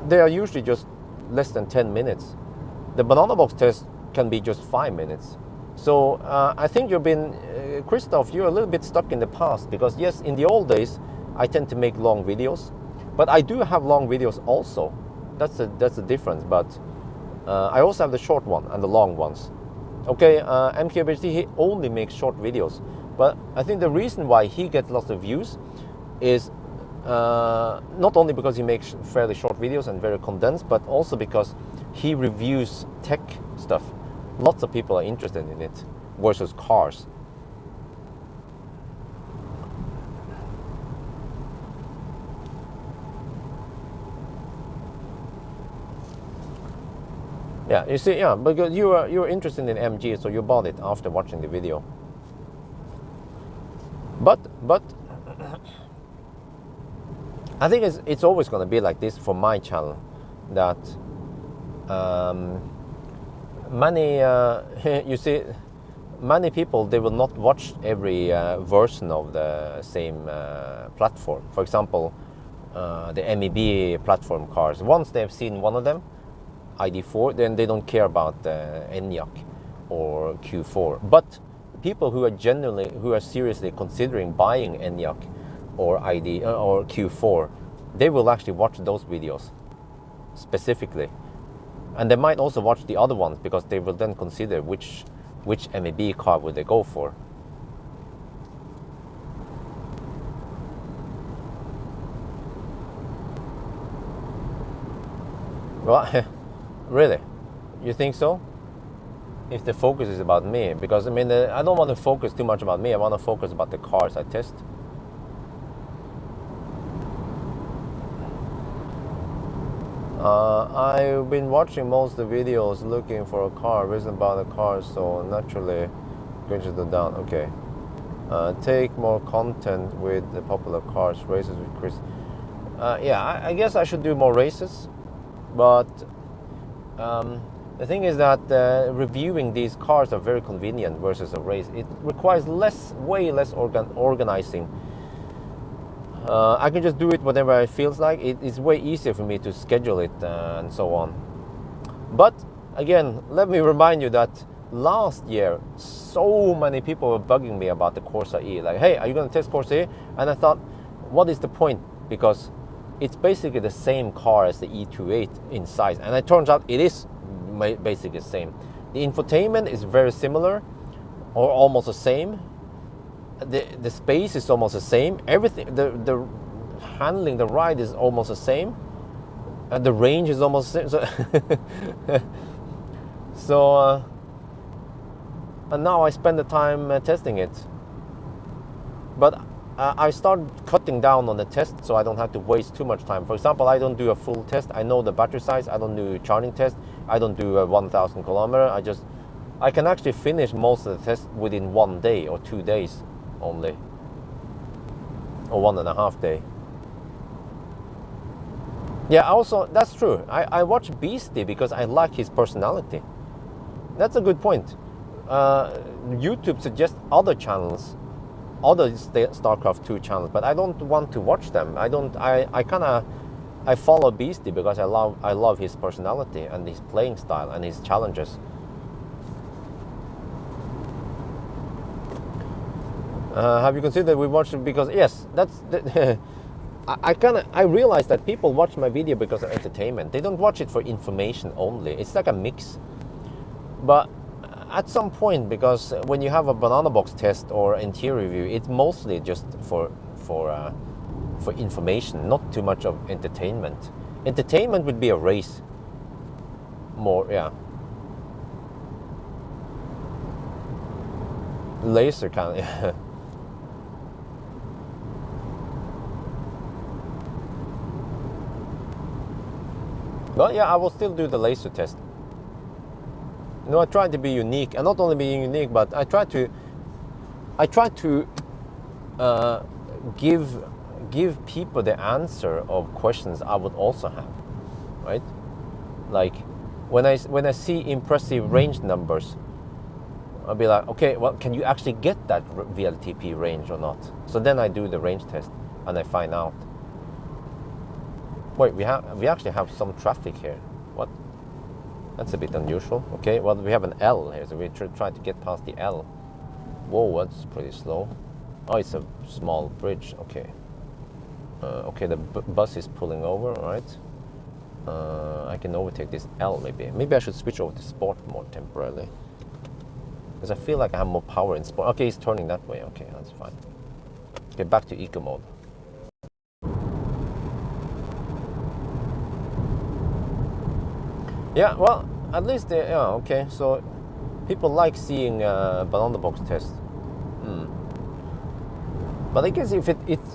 They are usually just less than 10 minutes. The banana box test can be just 5 minutes. So I think you've been, Christoph, you're a little bit stuck in the past, because yes, in the old days, I tend to make long videos, but I do have long videos also. That's the difference, but I also have the short one and the long ones. Okay, MKBHD, he only makes short videos, but I think the reason why he gets lots of views is not only because he makes fairly short videos and very condensed, but also because he reviews tech stuff. Lots of people are interested in it versus cars. Yeah, you see, yeah, because you were interested in MG, so you bought it after watching the video. But I think it's always going to be like this for my channel, that many you see, many people, they will not watch every version of the same platform. For example, the MEB platform cars. Once they've seen one of them, ID4, then they don't care about Enyaq or Q4. But people who are seriously considering buying Enyaq or or Q4, they will actually watch those videos specifically, and they might also watch the other ones, because they will then consider which MEB car would they go for. Well, really? You think so? If the focus is about me, because I mean, I don't want to focus too much about me. I want to focus about the cars I test. I've been watching most of the videos looking for a car, reason about a car, so naturally going to the down. Okay. Take more content with the popular cars, races with Chris. Yeah, I guess I should do more races, but the thing is that reviewing these cars are very convenient versus a race. It requires way less organizing. I can just do it whenever it feels like. It's way easier for me to schedule it and so on. But again, let me remind you that last year, so many people were bugging me about the Corsa-e. Like, hey, are you going to test Corsa-e? And I thought, what is the point? Because it's basically the same car as the E28 in size. And it turns out it is basically the same. The infotainment is very similar, or almost the same. The space is almost the same. Everything, the handling, the ride is almost the same. And the range is almost the same. So, and now I spend the time testing it. But I start cutting down on the test, so I don't have to waste too much time. For example, I don't do a full test. I know the battery size. I don't do charging test. I don't do a 1,000 kilometer. I can actually finish most of the test within 1 day or 2 days only, or 1.5 days. Yeah, also, that's true. I watch Beastie because I like his personality. That's a good point. YouTube suggests other channels, other StarCraft 2 channels, but I don't want to watch them. I follow Beastie because I love his personality and his playing style and his challenges. Have you considered we watch it because yes, that's the, I realize that people watch my video because of entertainment. They don't watch it for information only. It's like a mix. But at some point, because when you have a banana box test or interior review, it's mostly just for information, not too much of entertainment. Entertainment would be a race. More, yeah. Laser kind of. Well, yeah, I will still do the laser test. You know, I try to be unique, and not only being unique, but I try to give people the answer of questions I would also have, right? Like when I see impressive range numbers, I'll be like, okay, well, can you actually get that VLTP range or not? So then I do the range test and I find out. Wait, we actually have some traffic here. What? That's a bit unusual. Okay, well, we have an L here, so we try to get past the L. Whoa, that's pretty slow. Oh, it's a small bridge. Okay. Okay, the bus is pulling over. All right. I can overtake this L maybe. Maybe I should switch over to sport mode temporarily, because I feel like I have more power in sport. Okay, he's turning that way. Okay, that's fine. Okay, back to eco mode. Yeah, well, at least they, yeah, okay, so people like seeing banana box tests. But I guess if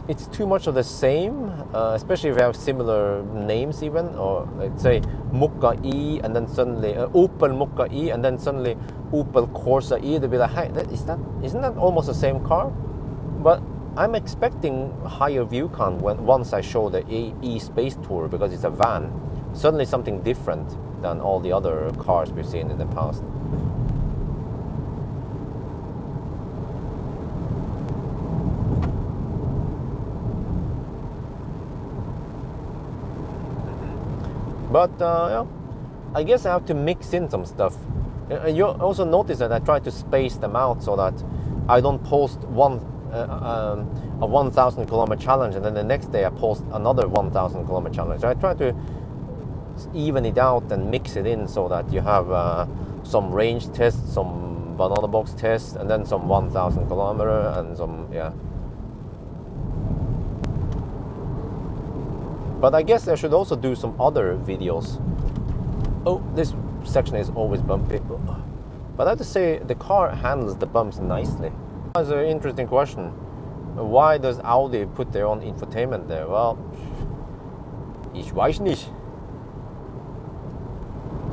it's too much of the same, especially if you have similar names even, or let's say Corsa-e and then suddenly Opel Corsa-e and then suddenly Opel Corsa-e, they'll be like, hey, isn't that almost the same car? But I'm expecting higher view count once I show the E-Space Tour, because it's a van. Suddenly something different than all the other cars we've seen in the past. But yeah, I guess I have to mix in some stuff. You also notice that I try to space them out so that I don't post a 1,000 kilometer challenge and then the next day I post another 1,000 kilometer challenge. So I try to even it out and mix it in so that you have some range tests, some banana box tests, and then some 1,000 kilometer and some, yeah. But I guess I should also do some other videos. Oh, this section is always bumpy. But I have to say, the car handles the bumps nicely. That's an interesting question. Why does Audi put their own infotainment there? Well, ich weiß nicht.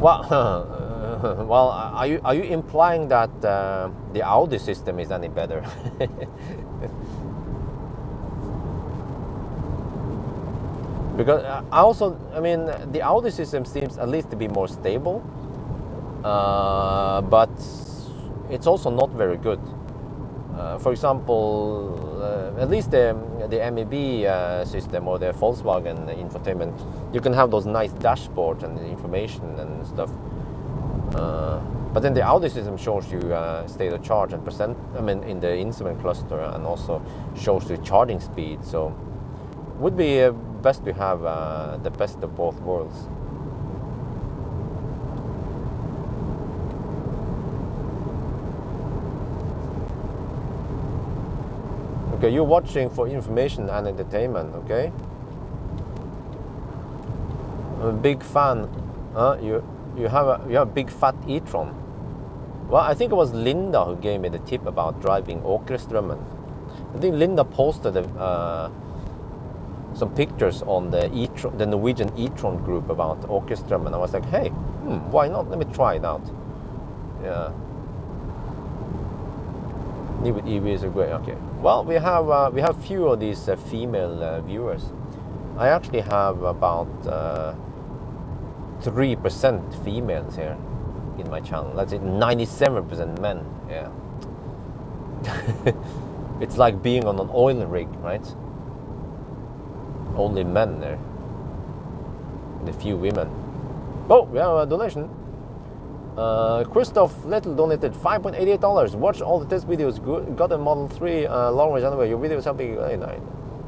Well, well, are you implying that the Audi system is any better? Because I mean, the Audi system seems at least to be more stable, but it's also not very good. For example, at least the MEB system or the Volkswagen infotainment, you can have those nice dashboards and information and stuff. But then the Audi system shows you state of charge and percent, I mean, in the instrument cluster, and also shows you charging speed. So would be best to have the best of both worlds. Okay, you're watching for information and entertainment, okay? I'm a big fan. You have a big fat e-tron. Well, I think it was Linda who gave me the tip about driving Åkerströmmen. I think Linda posted some pictures on the Norwegian e-tron group about Åkerströmmen. I was like, hey, why not? Let me try it out. Yeah. New with EVs are great. Okay. Well, we have few of these female viewers. I actually have about 3% females here in my channel. That's it. 97% men. Yeah. It's like being on an oil rig, right? Only men there. And a few women. Oh, we have a donation. Christoph Little donated $5.88. Watch all the test videos. Good. Got a Model 3 long range anyway. Your videos helping.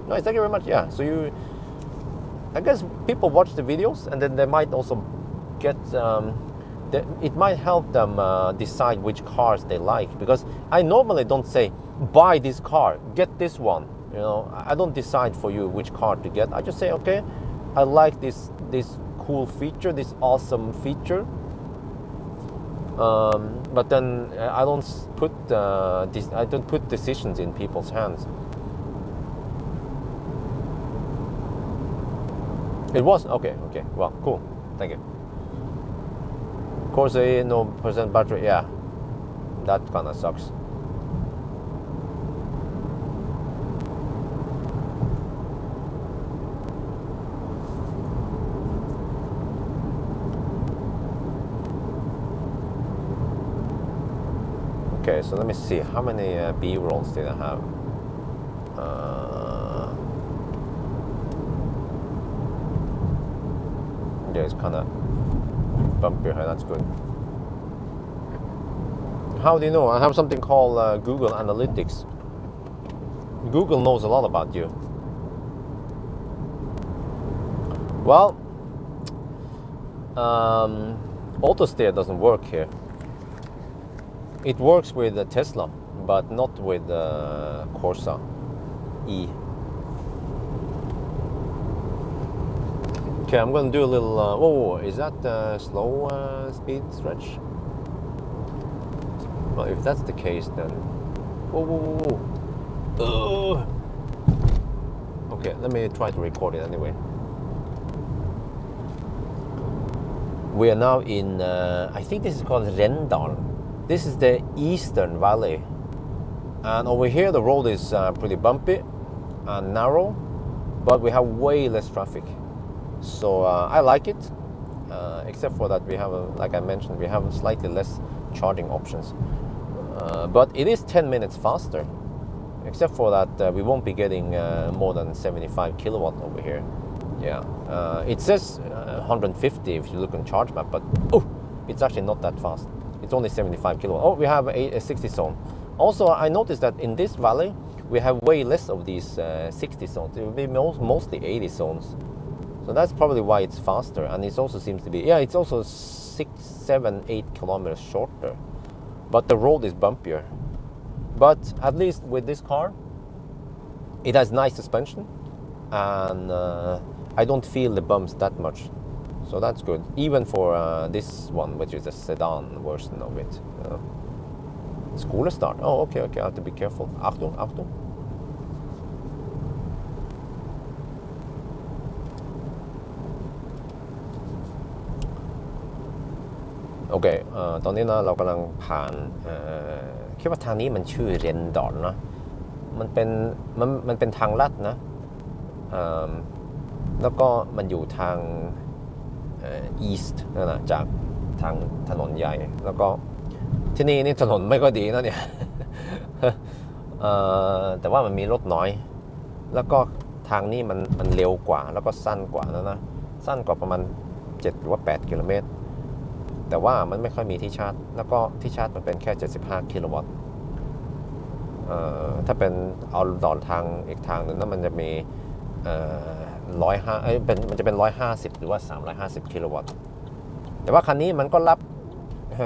Nice, thank you very much. Yeah, so I guess people watch the videos and then they might also get. It might help them decide which cars they like, because I normally don't say buy this car, get this one. You know, I don't decide for you which car to get. I just say, okay, I like this cool feature, this awesome feature. But then I don't put decisions in people's hands. It was okay. Well, cool. Thank you. Corsa-e, no percent battery. Yeah, that kind of sucks. Okay, so let me see, how many B-rolls did I have? Yeah, it's kind of bumpy here, that's good. How do you know? I have something called Google Analytics. Google knows a lot about you. Well, AutoSteer doesn't work here. It works with Tesla, but not with Corsa-e. Okay, I'm going to do a little... oh, is that slow speed stretch? Well, if that's the case, then... Whoa. Okay, let me try to record it anyway. We are now in... I think this is called Rendal. This is the Eastern Valley. And over here, the road is pretty bumpy and narrow, but we have way less traffic. So I like it, except for that we have, like I mentioned, we have slightly less charging options. But it is 10 minutes faster, except for that we won't be getting more than 75 kilowatt over here. Yeah, it says 150 if you look on charge map, but it's actually not that fast. It's only 75 kilowatt. Oh, we have a 60 zone. Also, I noticed that in this valley, we have way less of these 60 zones. It will be mostly 80 zones. So that's probably why it's faster. And it also seems to be, yeah, it's also 6, 7, 8 kilometers shorter. But the road is bumpier. But at least with this car, it has nice suspension. And I don't feel the bumps that much. So that's good. Even for this one, which is a sedan version of it. Skolestart. Oh, okay, I have to be careful. Achtung.โอเคตอนนี้นะเรากำลังผ่านคิดว่าทางนี้มันชื่อเรนดอนนะมันเป็นทางลัดนะแล้วก็มันอยู่ทางeast นั่นนะจากทางถนนใหญ่แล้วก็ที่นี่ถนนไม่ก็ดีนะเนี่ย แต่ว่ามันมีรถน้อยแล้วก็ทางนี้มันเร็วกว่าแล้วก็สั้นกว่านะสั้นกว่าประมาณ7หรือว่า8กิโลเมตรแต่ว่ามันไม่ค่อยมีที่ชาร์จแล้วก็ที่ชาร์จมันเป็นแค่75กิโลวัตต์ถ้าเป็นเอาต่อทางอีกทางหนึ่งนั้นมันจะมีมันจะเป็น150หรือว่า350กิโลวัตต์แต่ว่าคันนี้มันก็รับ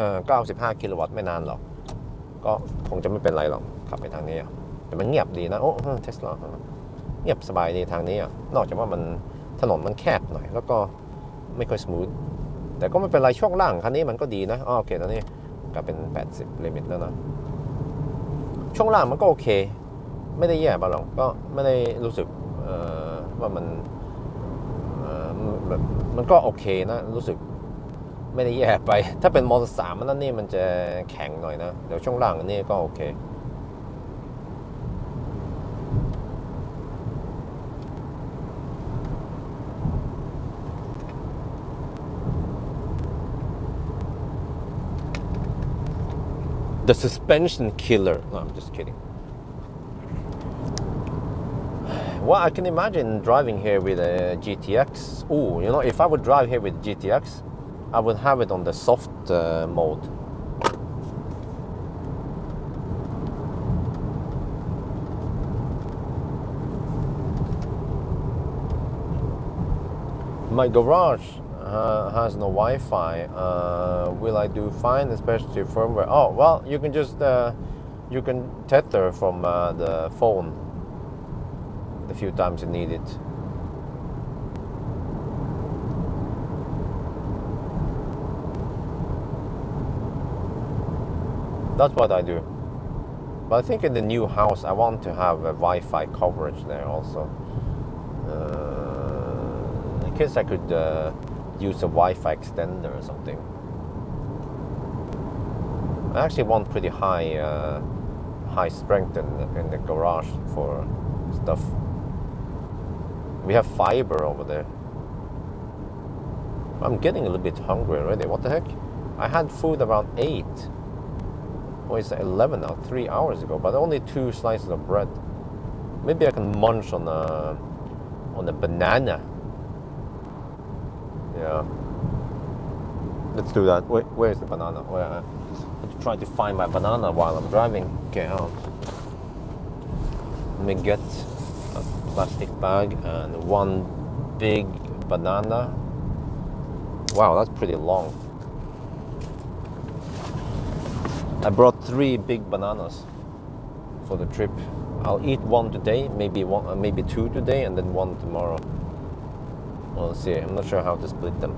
95กิโลวัตต์ไม่นานหรอกก็คงจะไม่เป็นไรหรอกขับไปทางนี้แต่มันเงียบดีนะโอ้เทสลาเงียบสบายดีทางนี้นอกจากว่ามันถนนมันแคบหน่อยแล้วก็ไม่ค่อยสมูทแต่ก็ไม่เป็นไรช่วงล่างคันนี้มันก็ดีนะโอเคตอนนี้กลายเป็น80ลิมิตแล้วนะช่วงล่างมันก็โอเคไม่ได้แย่ไปหรอกก็ไม่ได้รู้สึกว่ามันก็โอเคนะรู้สึกไม่ได้แย่ไปถ้าเป็นมอเตอร์3นั่นนี่มันจะแข็งหน่อยนะเดี๋ยวช่วงล่างอันนี้ก็โอเค The suspension killer. No, I'm just kidding. Well, I can imagine driving here with a GTX. Oh, you know, if I would drive here with GTX, I would have it on the soft mode. My garage has no Wi-Fi. Will I do fine, especially firmware? Oh, well, you can just you can tether from the phone the few times you need it. That's what I do. But I think in the new house I want to have a Wi-Fi coverage there also. In case I could use a Wi-Fi extender or something. I actually want pretty high strength in the garage for stuff. We have fiber over there. I'm getting a little bit hungry already. What the heck? I had food around 8. Oh, it's 11 now, 3 hours ago, but only 2 slices of bread. Maybe I can munch on a banana. Yeah. Let's do that. Wait, where's the banana? I'm trying to find my banana while I'm driving. Okay, hold on. Let me get a plastic bag and 1 big banana. Wow, that's pretty long. I brought 3 big bananas for the trip. I'll eat 1 today, maybe 2 today, and then 1 tomorrow. We'll see. I'm not sure how to split them.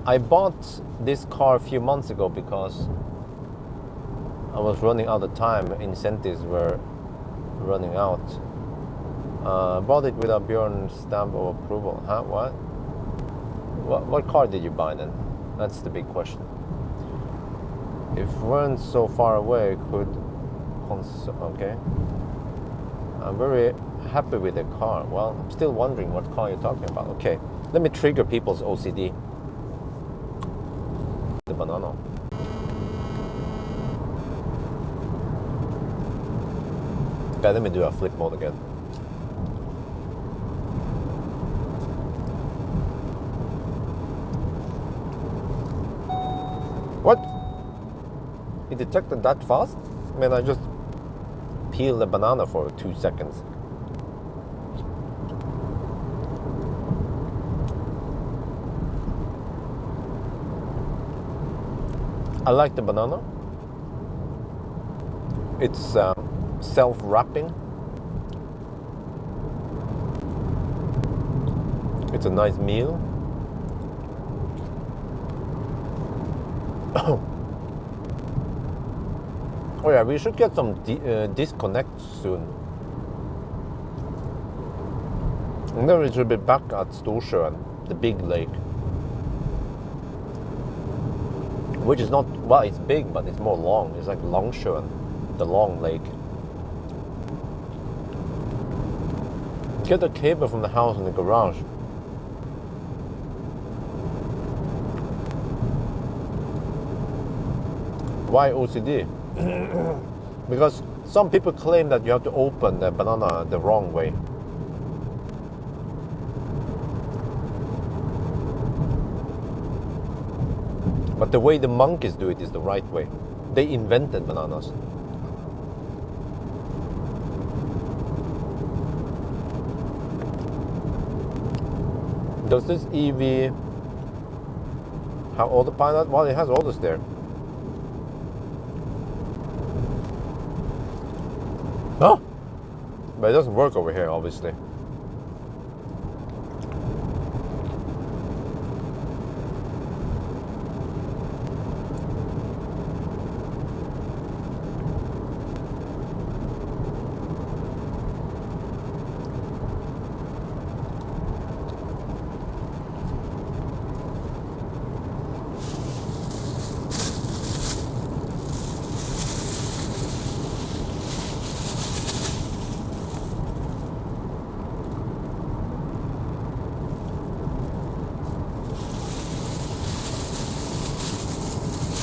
I bought this car a few months ago because I was running out of time. Incentives were running out. Bought it without Bjørn's stamp of approval. Huh? What car did you buy then? That's the big question. If weren't so far away, could okay. I'm very happy with the car. Well, I'm still wondering what car you're talking about. Okay, let me trigger people's OCD. The banana. Okay, let me do a flip mode again. What? It detected that fast? I mean, I just peeled the banana for 2 seconds. I like the banana. It's self-wrapping. It's a nice meal. Oh yeah, we should get some disconnect soon. And then we should be back at Storsjøen, the big lake. Which is not, well, it's big, but it's more long. It's like Langsjøen, the long lake. Get the cable from the house in the garage. Why OCD? Because some people claim that you have to open the banana the wrong way. But the way the monkeys do it is the right way. They invented bananas. Does this EV have autopilot? Well, it has auto steer. Huh? But it doesn't work over here, obviously.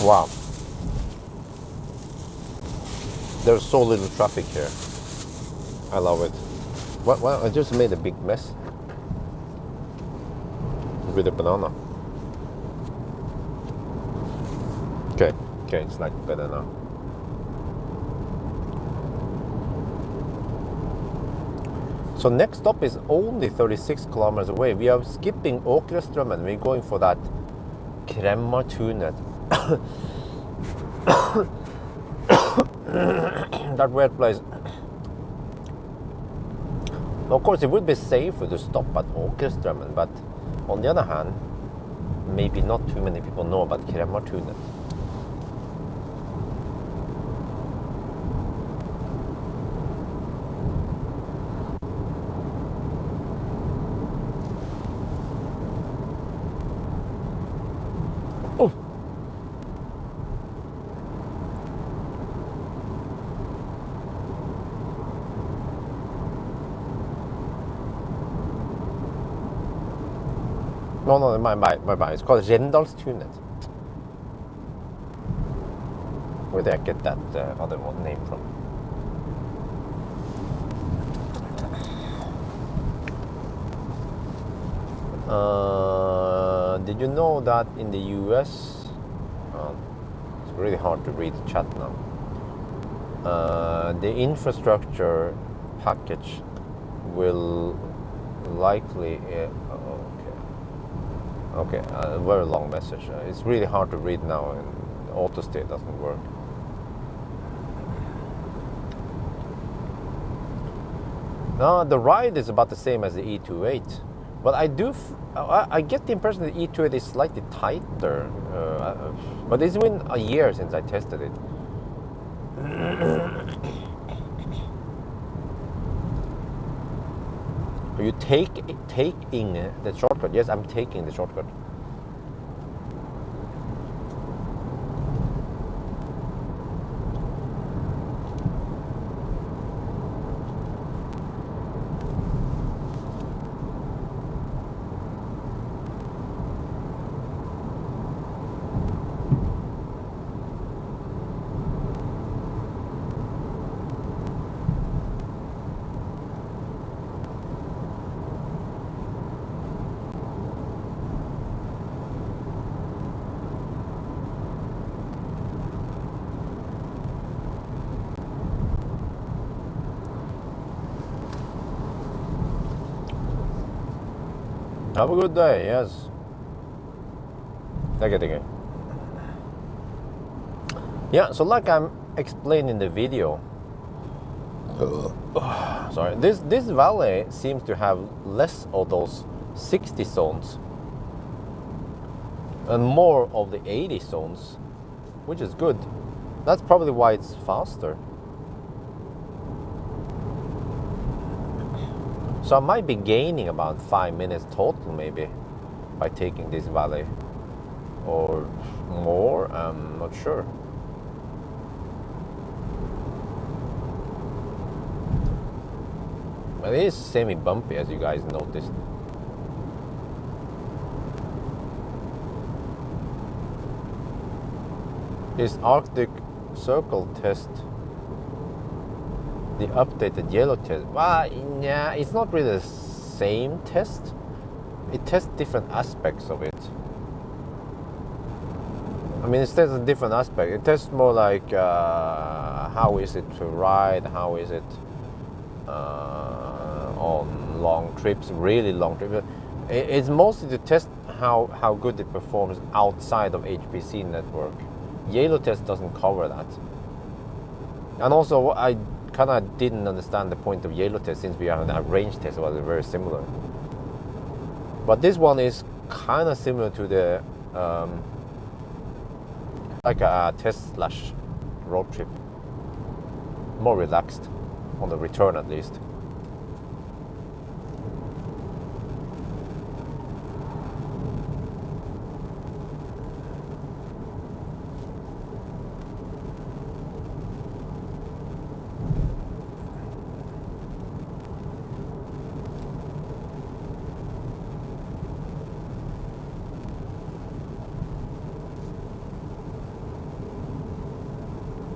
Wow. There's so little traffic here. I love it. What? I just made a big mess with the banana. Okay, it's like better now. So next stop is only 36 kilometers away. We are skipping Åkrestrømmen. We're going for that Kremmertunet. That weird place. Of course, it would be safer to stop at Åkrestrømmen, but on the other hand, maybe not too many people know about Kremmertunet. Oh. No, my bad. It's called Rendalstunet. Where did I get that other one name from? Did you know that in the US, it's really hard to read the chat now, the infrastructure package will likely, okay, a very long message. It's really hard to read now, and auto-state doesn't work. The ride is about the same as the E28. But I get the impression that E28 is slightly tighter. But it's been a year since I tested it. Are you taking the shortcut? Yes, I'm taking the shortcut. Have a good day, yes. Take it. Yeah, so like I'm explaining in the video, sorry, this valley seems to have less of those 60 zones and more of the 80 zones, which is good. That's probably why it's faster. So I might be gaining about 5 minutes total maybe by taking this valley, or more, I'm not sure. But it is semi-bumpy, as you guys noticed. Is Arctic Circle test the updated yellow test? Well, yeah, it's not really the same test. It tests different aspects of it. I mean, it tests a different aspect. It tests more like how is it to ride, how is it on long trips, really long trips. It's mostly to test how good it performs outside of HPC network. Yellow test doesn't cover that. And also, I kind of didn't understand the point of yellow test, since we have a range test, so it's very similar. But this one is kind of similar to the like a test slash road trip. More relaxed on the return, at least.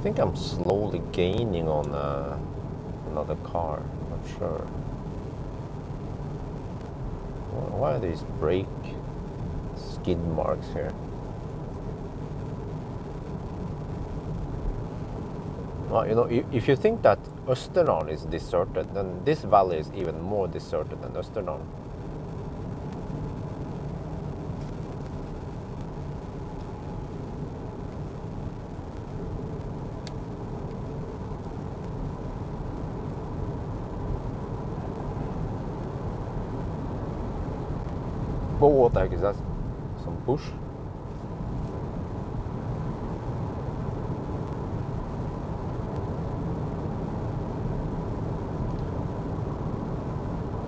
think I'm slowly gaining on another car. Not sure. Why are these brake skid marks here? Well, you know, if you think that Østerdalen is deserted, then this valley is even more deserted than Østerdalen. But what the heck is that? Some bush?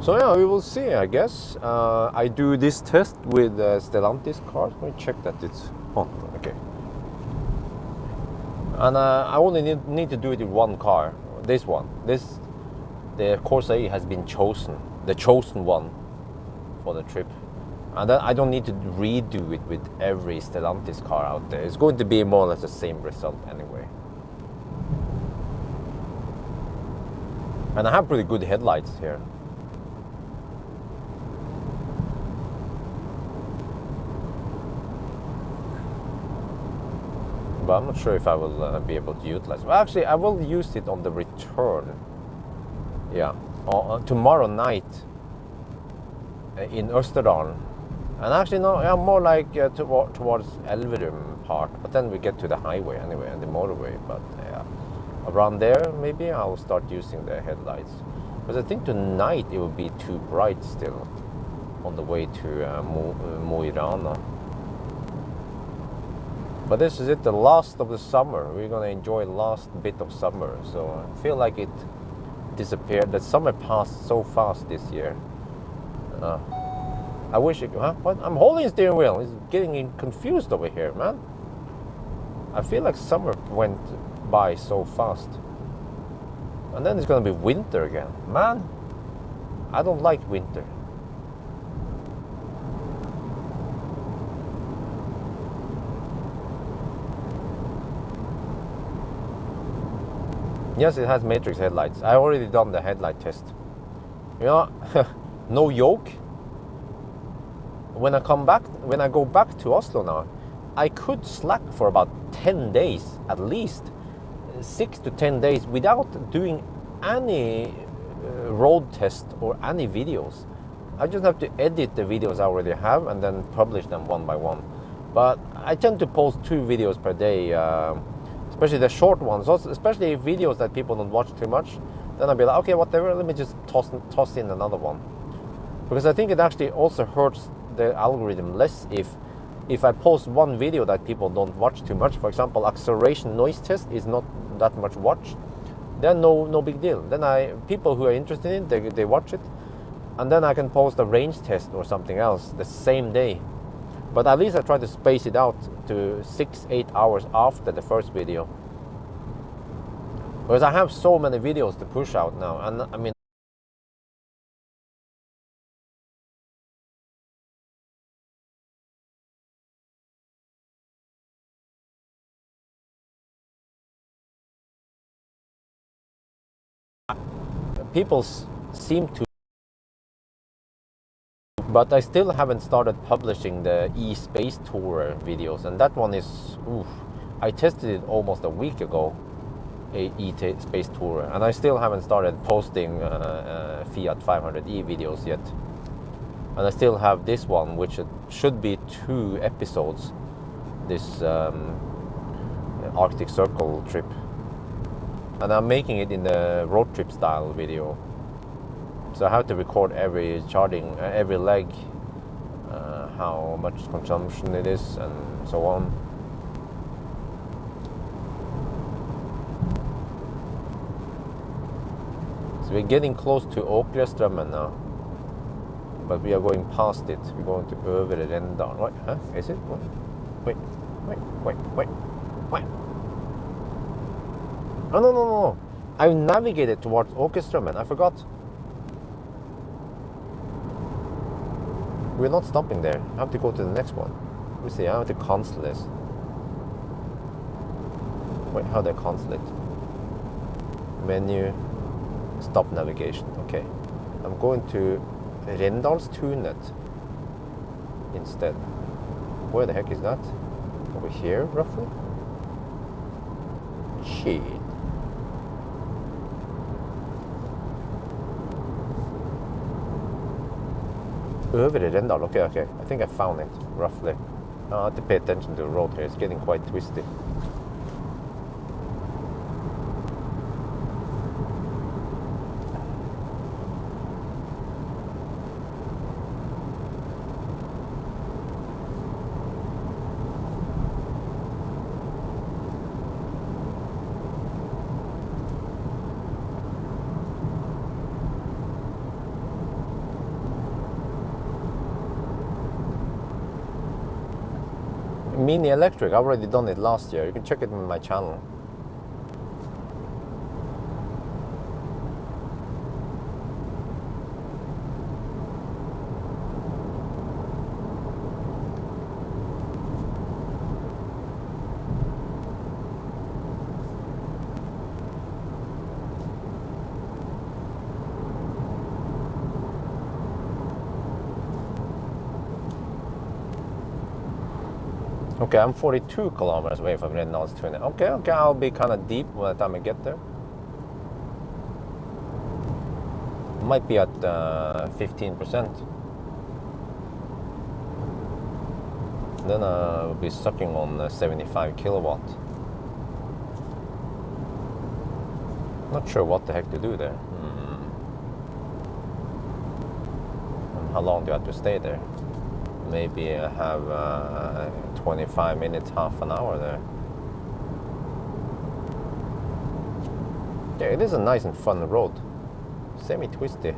So yeah, we will see, I guess. I do this test with Stellantis cars. Let me check that it's on. Okay. And I only need to do it in one car. This one. The Corsa-e has been chosen. The chosen one for the trip. And then I don't need to redo it with every Stellantis car out there. It's going to be more or less the same result anyway. And I have pretty good headlights here. But I'm not sure if I will be able to utilize it. Well, actually, I will use it on the return. Yeah, tomorrow night in Østerdalen. And actually, no, yeah, more like towards Elverum part. But then we get to the highway anyway and the motorway. But yeah, around there, maybe I'll start using the headlights. But I think tonight it will be too bright still on the way to Mo i Rana. But this is it, the last of the summer. We're gonna enjoy the last bit of summer. So I feel like it disappeared. The summer passed so fast this year. I wish it, huh? What? I'm holding the steering wheel. It's getting confused over here, man. I feel like summer went by so fast. And then it's gonna be winter again. Man, I don't like winter. Yes, it has matrix headlights. I already done the headlight test. You know, no joke. When I go back to Oslo now, I could slack for about 10 days, at least 6 to 10 days, without doing any road test or any videos. I just have to edit the videos I already have and then publish them one by one. But I tend to post 2 videos per day, especially the short ones, also, especially videos that people don't watch too much. Then I'll be like, okay, whatever, let me just toss in another one. Because I think it actually also hurts the algorithm less if I post one video that people don't watch too much. For example, acceleration noise test is not that much watched. Then no big deal. Then people who are interested in it, they watch it. And then I can post a range test or something else the same day. But at least I try to space it out to 6-8 hours after the first video. Because I have so many videos to push out now. And I mean, people seem to, but I still haven't started publishing the e-space tour videos, and that one is, oof, I tested it almost a week ago, a e-space tour, and I still haven't started posting Fiat 500e videos yet. And I still have this one, which should be 2 episodes, this Arctic Circle trip. And I'm making it in the road trip style video. So I have to record every charging, every leg, how much consumption it is, and so on. So we're getting close to Åkrestrømmen now. But we are going past it. We're going to Øvre Rendal. What? Huh? Is it? What? Wait. Oh, no. I navigated towards Åkrestrømmen. I forgot. We're not stopping there. I have to go to the next one. Let me see. I have to cancel this. Wait, how do I cancel it? Menu, stop navigation. Okay, I'm going to Rendalstunet instead. Where the heck is that? Over here, roughly? Shit. Øvre Rendal, okay. I think I found it, roughly. I have to pay attention to the road here, it's getting quite twisty. Mini electric, I've already done it last year. You can check it on my channel. Okay, I'm 42 kilometers away from Rendalstunet. Okay, I'll be kind of deep by the time I get there. Might be at 15%. Then I'll be sucking on 75 kilowatt. Not sure what the heck to do there. And how long do you have to stay there? Maybe I have 25 minutes, half an hour there. Yeah, it is a nice and fun road. Semi-twisty.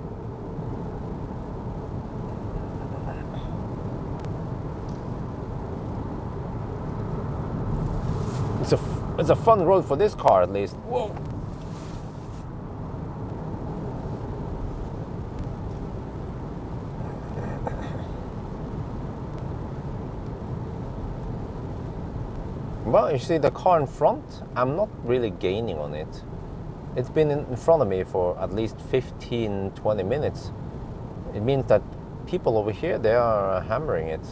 It's a fun road for this car at least. Whoa! Well, you see the car in front, I'm not really gaining on it. It's been in front of me for at least 15-20 minutes. It means that people over here, they are hammering it.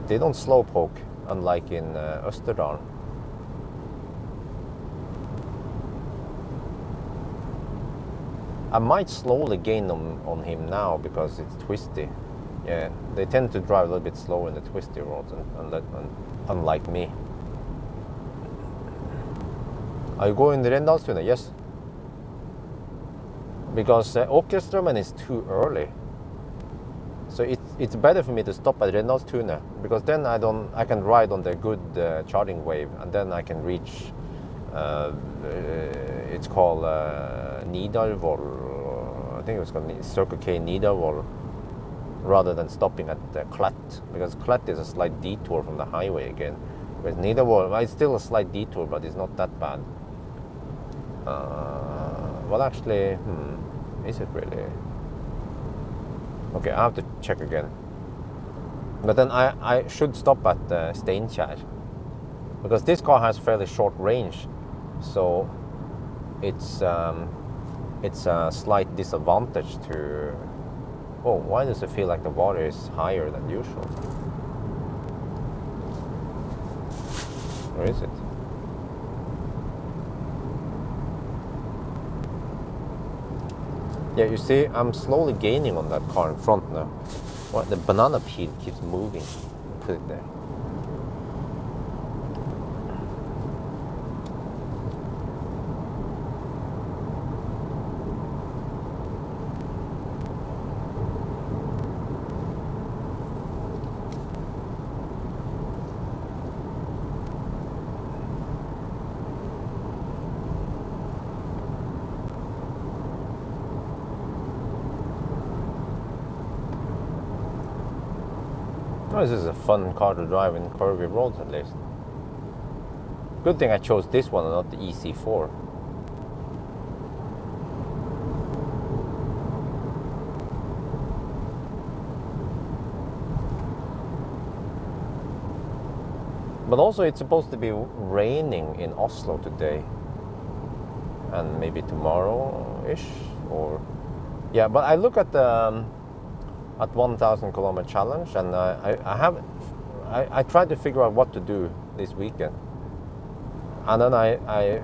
They don't slowpoke, unlike in Østerdalen. I might slowly gain on him now because it's twisty. Yeah, they tend to drive a little bit slower in the twisty roads, unlike me. Are you going to Rendalstunet? Yes. Because Åkerstrømmen is too early. So it's better for me to stop at Rendalstunet, because then I can ride on the good charging wave, and then I can reach. It's called Nidarvoll. I think it was called Circle K Nidarvoll, rather than stopping at Klett, because Klett is a slight detour from the highway again. Whereas Nidarvoll, well, it's still a slight detour, but it's not that bad. Well, actually, is it really? Okay, I have to check again. But then I should stop at Steinkjer, because this car has fairly short range, so it's a slight disadvantage to. Oh, why does it feel like the water is higher than usual? Where is it? Yeah, you see, I'm slowly gaining on that car in front now. What, the banana peel keeps moving. Put it there. This is a fun car to drive in curvy roads, at least. Good thing I chose this one and not the EC4. But also it's supposed to be raining in Oslo today. And maybe tomorrow-ish, or... Yeah, but I look at the... at 1,000 kilometer challenge, and I tried to figure out what to do this weekend. And then I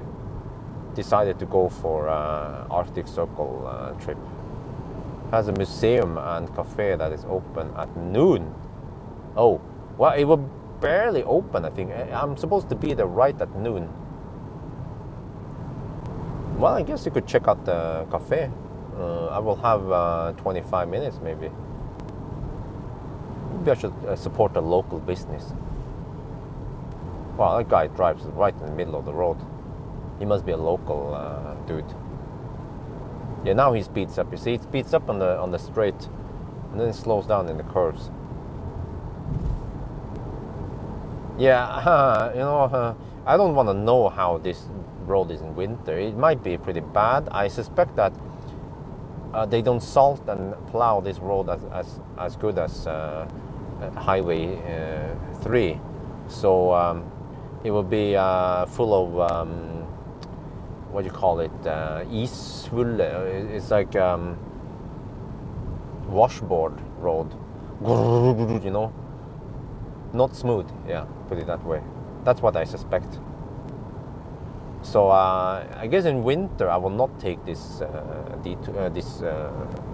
decided to go for Arctic Circle trip. Has a museum and cafe that is open at noon. Oh, well, it will barely open, I think. I'm supposed to be there right at noon. Well, I guess you could check out the cafe. I will have 25 minutes, maybe. Maybe I should support a local business. Wow, that guy drives right in the middle of the road. He must be a local dude. Yeah, now he speeds up. You see, it speeds up on the straight, and then it slows down in the curves. Yeah, you know, I don't want to know how this road is in winter. It might be pretty bad. I suspect that they don't salt and plow this road as good as Highway 3. So it will be full of what do you call it? Isvulle. It's like washboard road. You know, not smooth. Yeah, put it that way. That's what I suspect. So I guess in winter I will not take this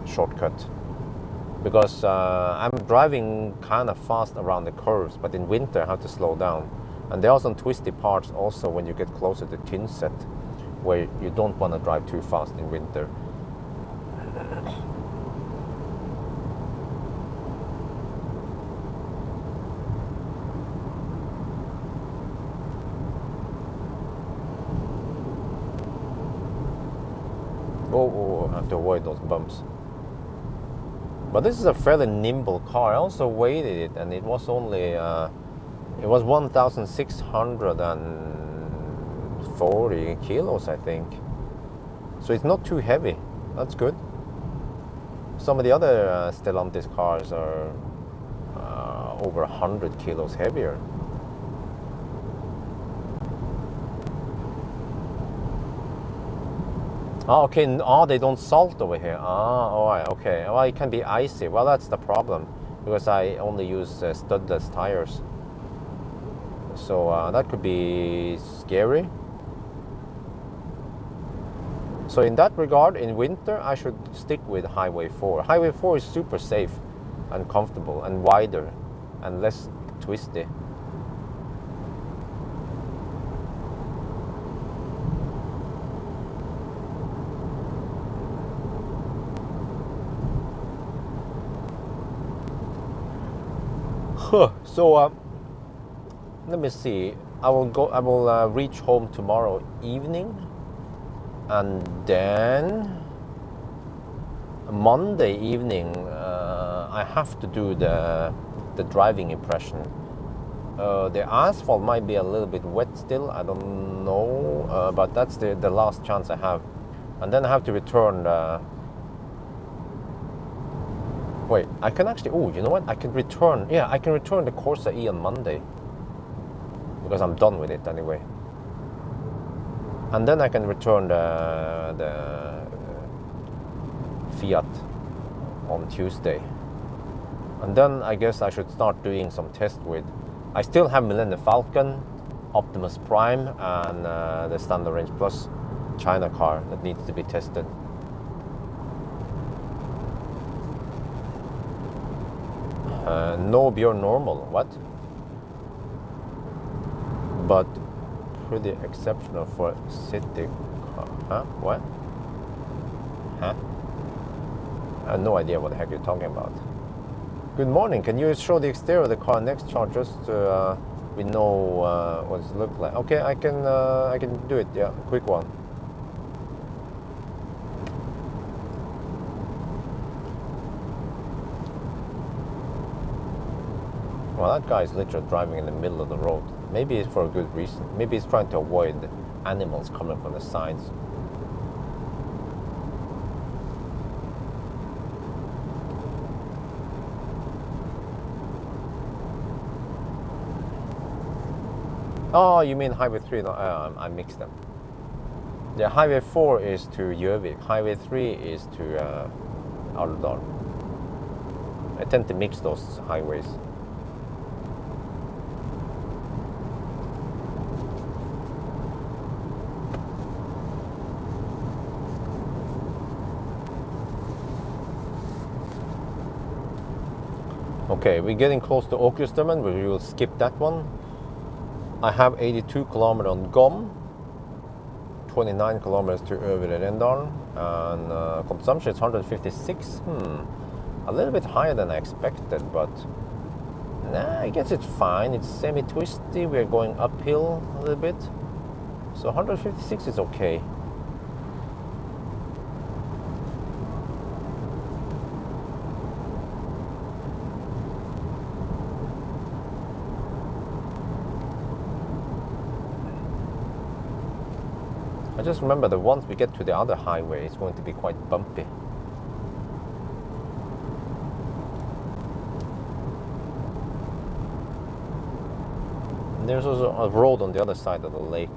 shortcut, because I'm driving kind of fast around the curves, but in winter I have to slow down. And there are some twisty parts also when you get closer to Tynset, where you don't want to drive too fast in winter. Oh, I have to avoid those bumps. But this is a fairly nimble car. I also weighed it, and it was only it was 1,640 kilos, I think. So it's not too heavy. That's good. Some of the other Stellantis cars are over 100 kilos heavier. Oh, okay. Oh, they don't salt over here. Ah, all right. Okay. Well, it can be icy. Well, that's the problem, because I only use studless tires. So that could be scary. So in that regard, in winter, I should stick with Highway 4. Highway 4 is super safe and comfortable and wider and less twisty. So let me see. I will reach home tomorrow evening, and then Monday evening I have to do the driving impression. The asphalt might be a little bit wet still. I don't know, but that's the last chance I have, and then I have to return. Wait, I can actually, oh, you know what? I can return, yeah, I can return the Corsa-e on Monday, because I'm done with it anyway. And then I can return the Fiat on Tuesday. And then I guess I should start doing some tests with, I still have Millennium Falcon, Optimus Prime, and the Standard Range Plus China car that needs to be tested. No Bjørn Normal, what? But pretty exceptional for city car. Huh? What? Huh? I have no idea what the heck you're talking about. Good morning. Can you show the exterior of the car next chart, just so we know what it looks like? Okay, I can do it. Yeah, quick one. Well, that guy is literally driving in the middle of the road. Maybe it's for a good reason. Maybe he's trying to avoid animals coming from the sides. Oh, you mean Highway 3? No, I mixed them. Yeah, Highway 4 is to Gjøvik. Highway 3 is to Alvdal. I tend to mix those highways. Okay, we're getting close to Åkerströmmen, but we will skip that one. I have 82 kilometers on Gom, 29 kilometers to Øvre Rendalen, and consumption is 156. A little bit higher than I expected, but nah, I guess it's fine. It's semi-twisty. We're going uphill a little bit, so 156 is okay. I just remember that once we get to the other highway, it's going to be quite bumpy. And there's also a road on the other side of the lake.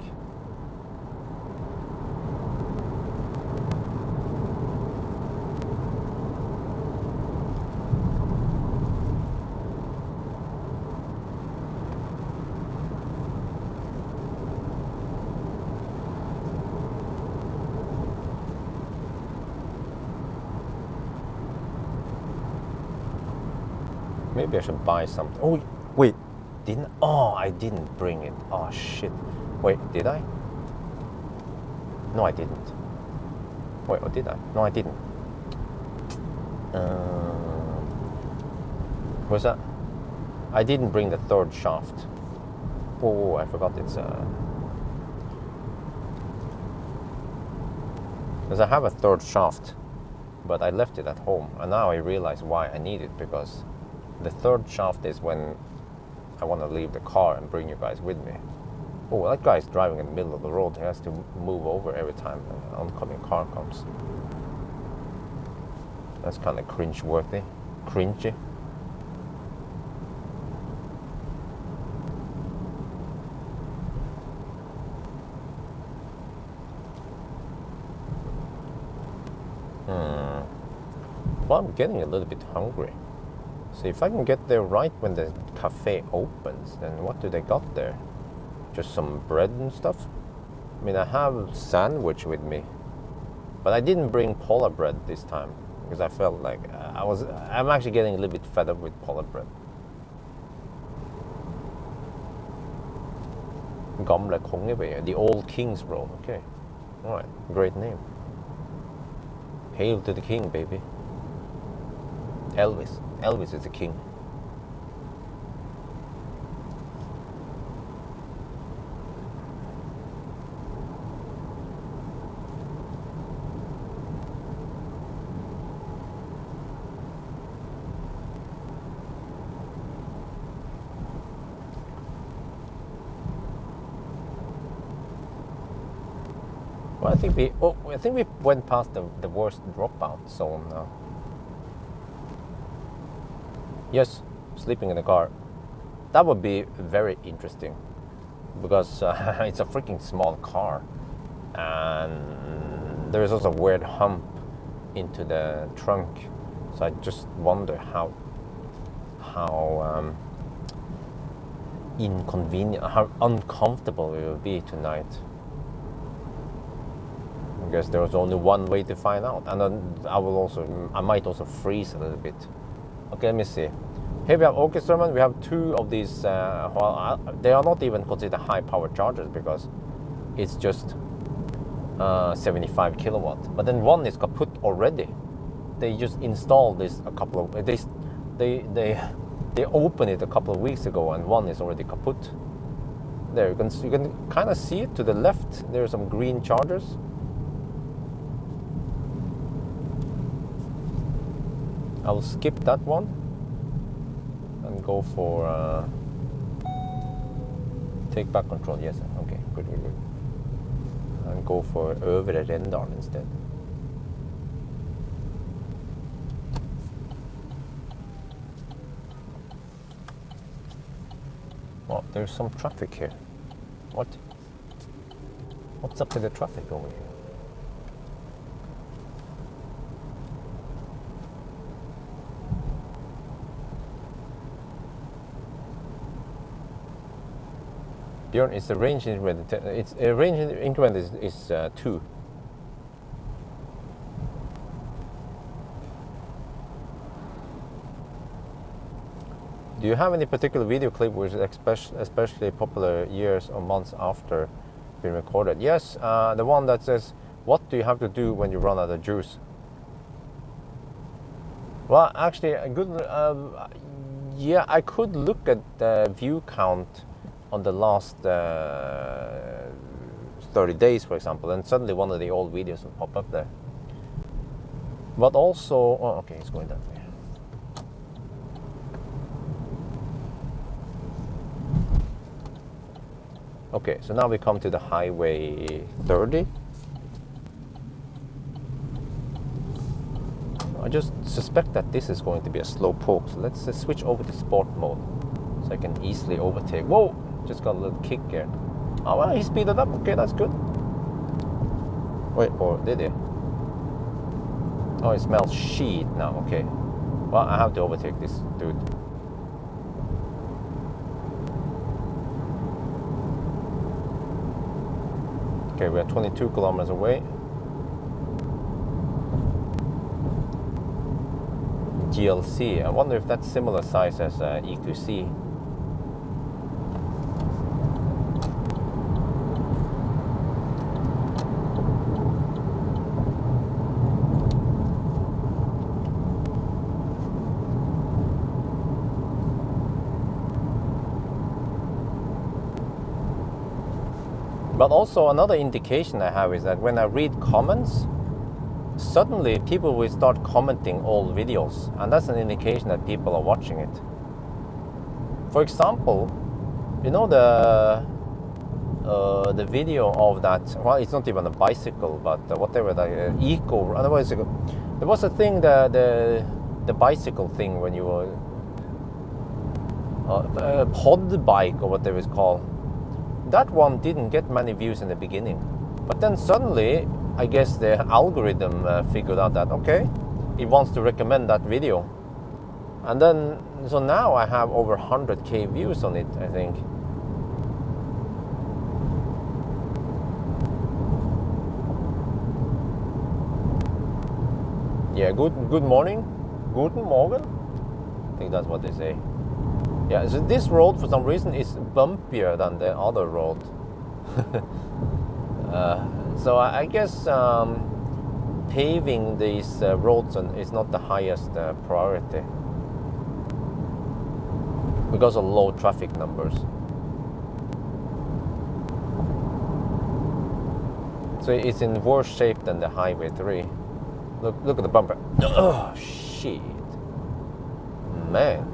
Maybe I should buy something. Oh, wait, didn't? Oh, I didn't bring it. Oh, shit. Wait, did I? No, I didn't. Wait, or did I? No, I didn't. What's that? I didn't bring the third shaft. Oh, I forgot it's because I have a third shaft, but I left it at home, and now I realize why I need it, because the third shaft is when I want to leave the car and bring you guys with me. Oh, that guy's driving in the middle of the road. He has to move over every time an oncoming car comes. That's kind of cringe-worthy. Cringy. Well, I'm getting a little bit hungry. So if I can get there right when the cafe opens, then what do they got there? Just some bread and stuff? I mean, I have sandwich with me, but I didn't bring Pawel bread this time because I felt like I'm actually getting a little bit fed up with Pawel bread. Gamle Kongevei, the old King's Road. Okay, all right, great name. Hail to the king, baby. Elvis. Elvis is the king. Well, I think we went past the worst dropout zone now. Yes, sleeping in the car. That would be very interesting, because it's a freaking small car, and there is also a weird hump into the trunk. So I just wonder how inconvenient, how uncomfortable it will be tonight. I guess there was only one way to find out, and then I might also freeze a little bit. Okay, let me see. Here we have Åkerströmmen. We have two of these. They are not even considered high power chargers because it's just 75 kilowatt. But then one is kaput already. They just installed this a couple of. They opened it a couple of weeks ago, and one is already kaput. There you can kind of see it to the left. There are some green chargers. I will skip that one and go for take back control. Yes, okay, good. And go for Øvre Rendalen instead. Well, there's some traffic here. What? What's up with the traffic over here? Bjørn, it's the range increment. It's a range increment is 2. Do you have any particular video clip which is especially popular years or months after being recorded? Yes, the one that says, "What do you have to do when you run out of juice?" Well, actually, a good. Yeah, I could look at the view count on the last 30 days, for example, and suddenly one of the old videos will pop up there. But also, oh, okay, it's going that way. Okay, so now we come to the highway 30. I just suspect that this is going to be a slow poke, so let's switch over to sport mode so I can easily overtake. Whoa, just got a little kick here. Oh, well, he speeded up. Okay, that's good. Wait, or did he? Oh, it smells shit now. Okay, well, I have to overtake this dude. Okay, we are 22 kilometers away. GLC, I wonder if that's similar size as EQC. But also another indication I have is that when I read comments, suddenly people will start commenting old videos, and that's an indication that people are watching it. For example, you know the video of that, well, it's not even a bicycle, but whatever, the eco, otherwise there was a thing, the bicycle thing when you were pod bike or whatever it's called. That one didn't get many views in the beginning, but then suddenly I guess the algorithm figured out that, okay, it wants to recommend that video. And then, so now I have over 100k views on it, I think. Yeah, good morning. Guten Morgen. I think that's what they say. Yeah, so this road for some reason is bumpier than the other road. So I guess paving these roads is not the highest priority because of low traffic numbers. So it's in worse shape than the Highway 3. Look at the bumper. Oh, shit. Man.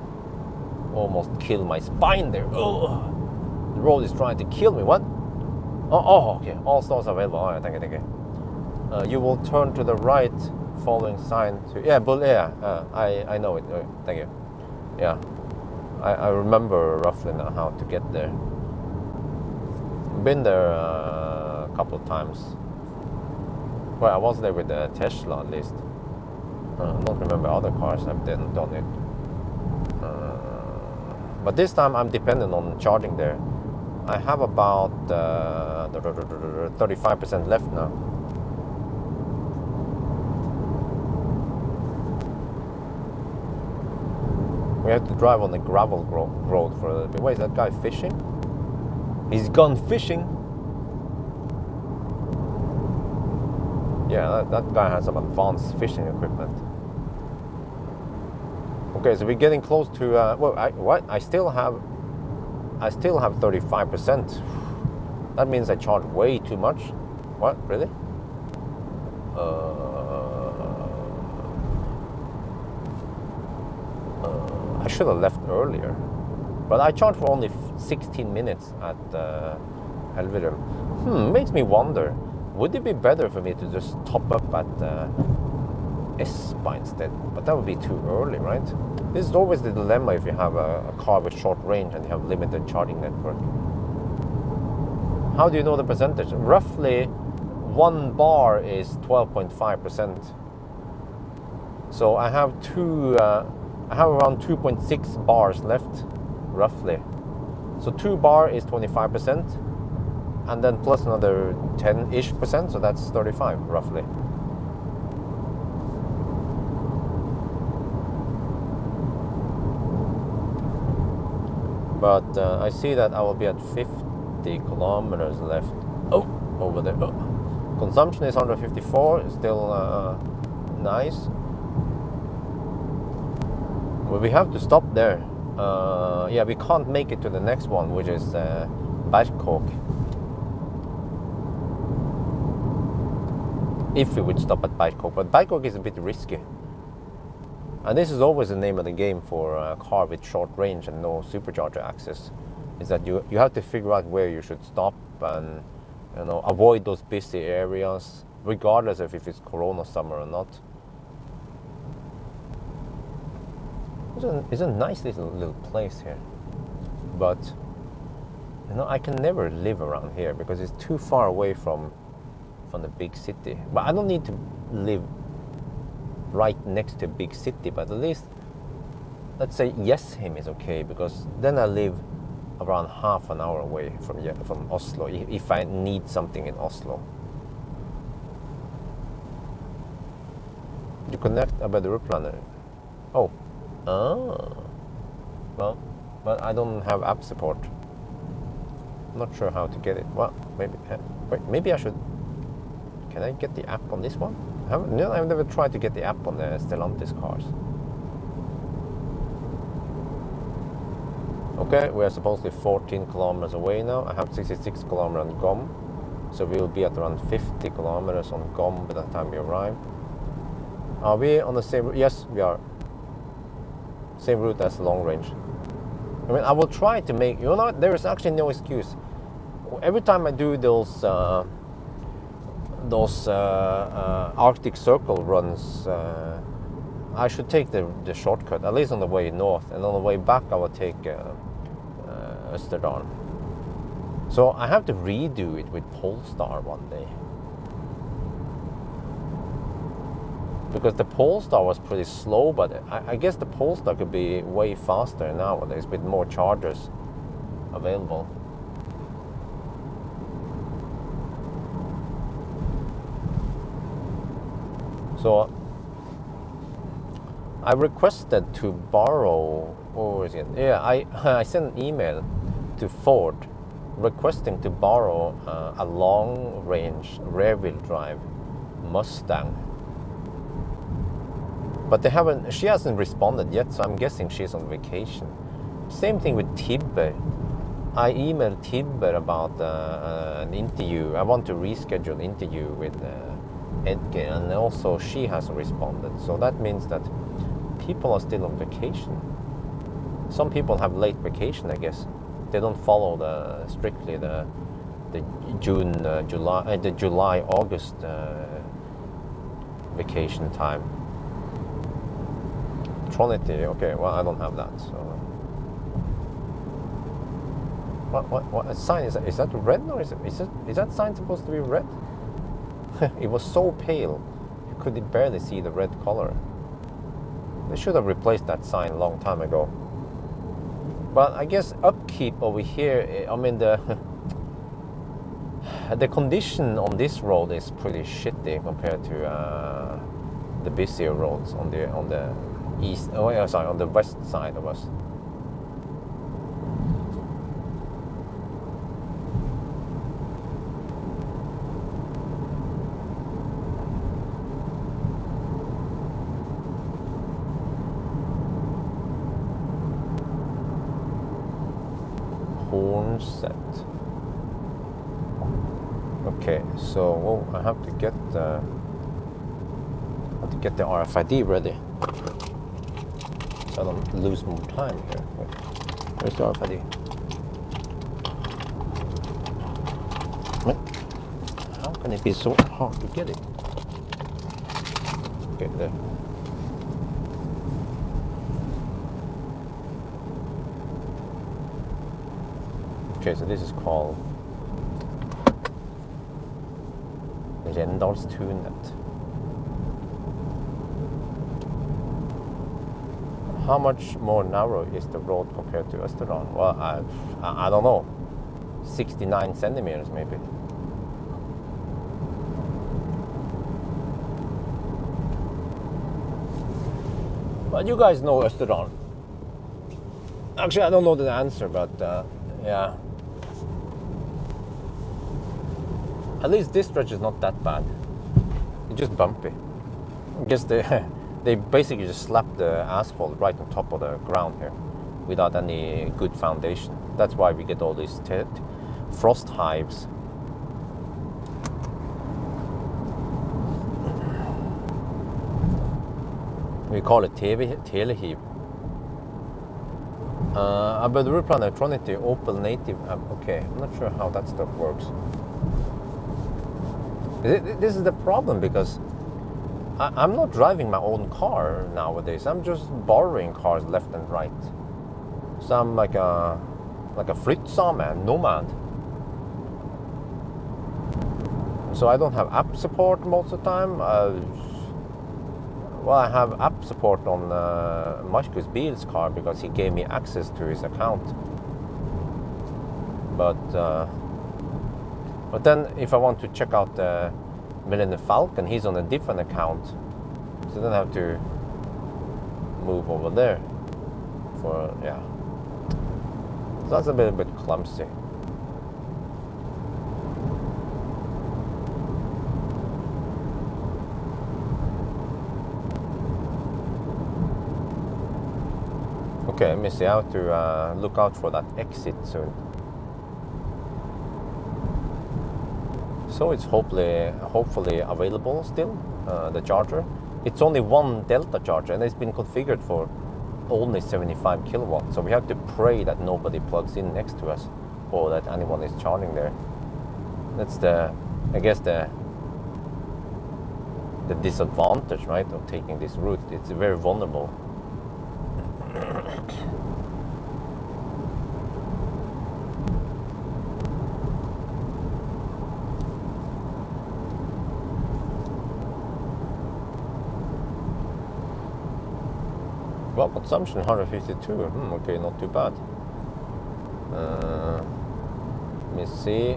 Almost killed my spine there. Oh, the road is trying to kill me. What? Oh, okay. All stores available. All right, thank you. You will turn to the right, following sign to. Yeah, but yeah, I know it. Thank you. Yeah, I remember roughly now how to get there. Been there a couple of times. Well, I was there with the Tesla at least. I don't remember other cars I've done it. But this time I'm dependent on charging there. I have about 35% left now. We have to drive on the gravel road for a little bit. Wait, is that guy fishing? He's gone fishing. Yeah, that guy has some advanced fishing equipment. Okay, so we're getting close to. Well, I still have 35%. That means I charge way too much. What? Really? I should have left earlier, but I charged for only 16 minutes at Elverum. Makes me wonder. Would it be better for me to just top up at Espa instead? But that would be too early, right? This is always the dilemma if you have a car with short range and you have limited charging network. How do you know the percentage? Roughly 1 bar is 12.5%. So I have around 2.6 bars left, roughly. So 2 bar is 25%, and then plus another 10-ish%, so that's 35 roughly. But I see that I will be at 50 kilometers left. Oh, over there. Oh. Consumption is 154, still nice. Well, we have to stop there. Yeah, we can't make it to the next one, which is Bangkok. If we would stop at Bangkok, but Bangkok is a bit risky. And this is always the name of the game for a car with short range and no supercharger access, is that you have to figure out where you should stop and, you know, avoid those busy areas, regardless of if it's Corona summer or not. It's a nice little place here, but you know, I can never live around here because it's too far away from the big city. But I don't need to live right next to a big city, but at least, let's say Jessheim is okay, because then I live around half an hour away from Oslo, if I need something in Oslo. You connect about the route planner. Oh. Well, but I don't have app support. I'm not sure how to get it. Well, maybe I should. Can I get the app on this one? I've never tried to get the app on the Stellantis cars. Okay, we are supposedly 14 kilometers away now. I have 66 kilometers on GOM, so we will be at around 50 kilometers on GOM by the time we arrive. Are we on the same route? Yes, we are. Same route as long range. I mean, I will try to make, you know, there is actually no excuse. Every time I do those Arctic Circle runs, I should take the shortcut, at least on the way north, and on the way back I will take Østerdalen. So I have to redo it with Polestar one day, because the Polestar was pretty slow, but I guess the Polestar could be way faster nowadays with more chargers available. So I requested to borrow, or is it? Yeah, I sent an email to Ford requesting to borrow a long-range rear-wheel drive Mustang. But she hasn't responded yet, so I'm guessing she's on vacation. Same thing with Tibber. I emailed Tibber about an interview. I want to reschedule an interview with Edgar, and also she hasn't responded. So that means that people are still on vacation. Some people have late vacation, I guess. They don't follow strictly the July, August vacation time. Trinity, okay, well, I don't have that, so. What sign is that? Is that red, or is that sign supposed to be red? It was so pale, you could barely see the red color. They should have replaced that sign a long time ago. But I guess upkeep over here, I mean, the condition on this road is pretty shitty compared to the busier roads on the east. Oh yeah, sorry, on the west side of us. Set. Okay, so I have to get the RFID ready, so I don't lose more time here. Where's the RFID? How can it be so hard to get it? Okay, there. Okay, so this is called Rendalstunet. How much more narrow is the road compared to Østerdalen? Well, I don't know. 69 centimeters maybe. But you guys know Østerdalen. Actually, I don't know the answer, but yeah. At least this stretch is not that bad. It's just bumpy. I guess they basically just slapped the asphalt right on top of the ground here without any good foundation. That's why we get all these frost hives. We call it telehiv. But Ruplan Electronity Opel native. Okay, I'm not sure how that stuff works. This is the problem, because I'm not driving my own car nowadays. I'm just borrowing cars left and right. So I'm like a flyttsamme nomad. So I don't have app support most of the time. Well, I have app support on Markus Bil's car because he gave me access to his account. But then if I want to check out the Millennium Falcon, he's on a different account, so then I have to move over there for, yeah. So that's a bit clumsy. Okay, let me see. I have to look out for that exit soon. So it's hopefully available still, the charger. It's only one Delta charger, and it's been configured for only 75 kilowatts. So we have to pray that nobody plugs in next to us, or that anyone is charging there. That's I guess the disadvantage, right, of taking this route. It's very vulnerable. Well, consumption 152. Okay, not too bad. Let me see.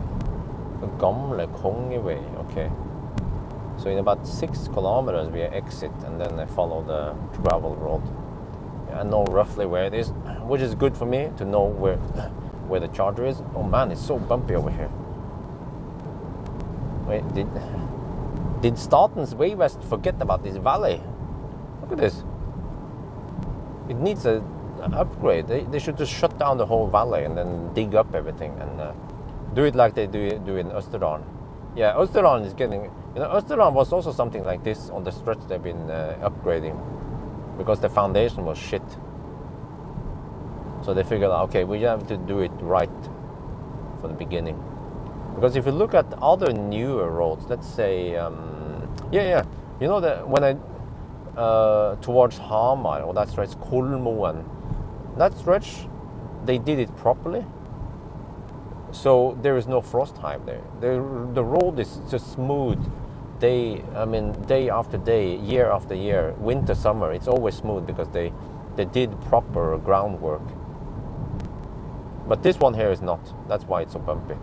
Gamle Kongevei. Okay. So in about 6 kilometers we exit, and then I follow the gravel road. I know roughly where it is, which is good for me to know where the charger is. Oh man, it's so bumpy over here. Wait, did Statens Vegvest forget about this valley? Look at this. It needs an upgrade. They should just shut down the whole valley and then dig up everything and do it like they do in Østerdalen. Yeah, Østerdalen is getting... You know, Østerdalen was also something like this on the stretch they've been upgrading, because the foundation was shit. So they figured out, okay, we have to do it right for the beginning. Because if you look at other newer roads, let's say, you know that when I towards Hamar, or that stretch, Kolmoen, that stretch, they did it properly. So there is no frost hive there. The road is just smooth. Day after day, year after year, winter, summer, it's always smooth because they did proper groundwork. But this one here is not. That's why it's so bumpy.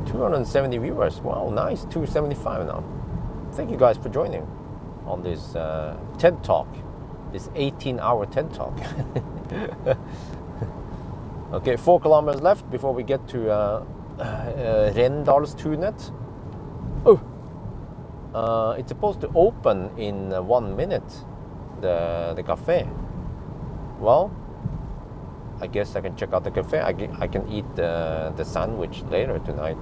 $270 viewers. Wow, nice. 275 now. Thank you guys for joining on this TED Talk, this 18-hour TED Talk. Okay, 4 kilometers left before we get to Rendalstunet. Oh, it's supposed to open in 1 minute, the cafe. Well, I guess I can check out the cafe. I can eat the sandwich later tonight.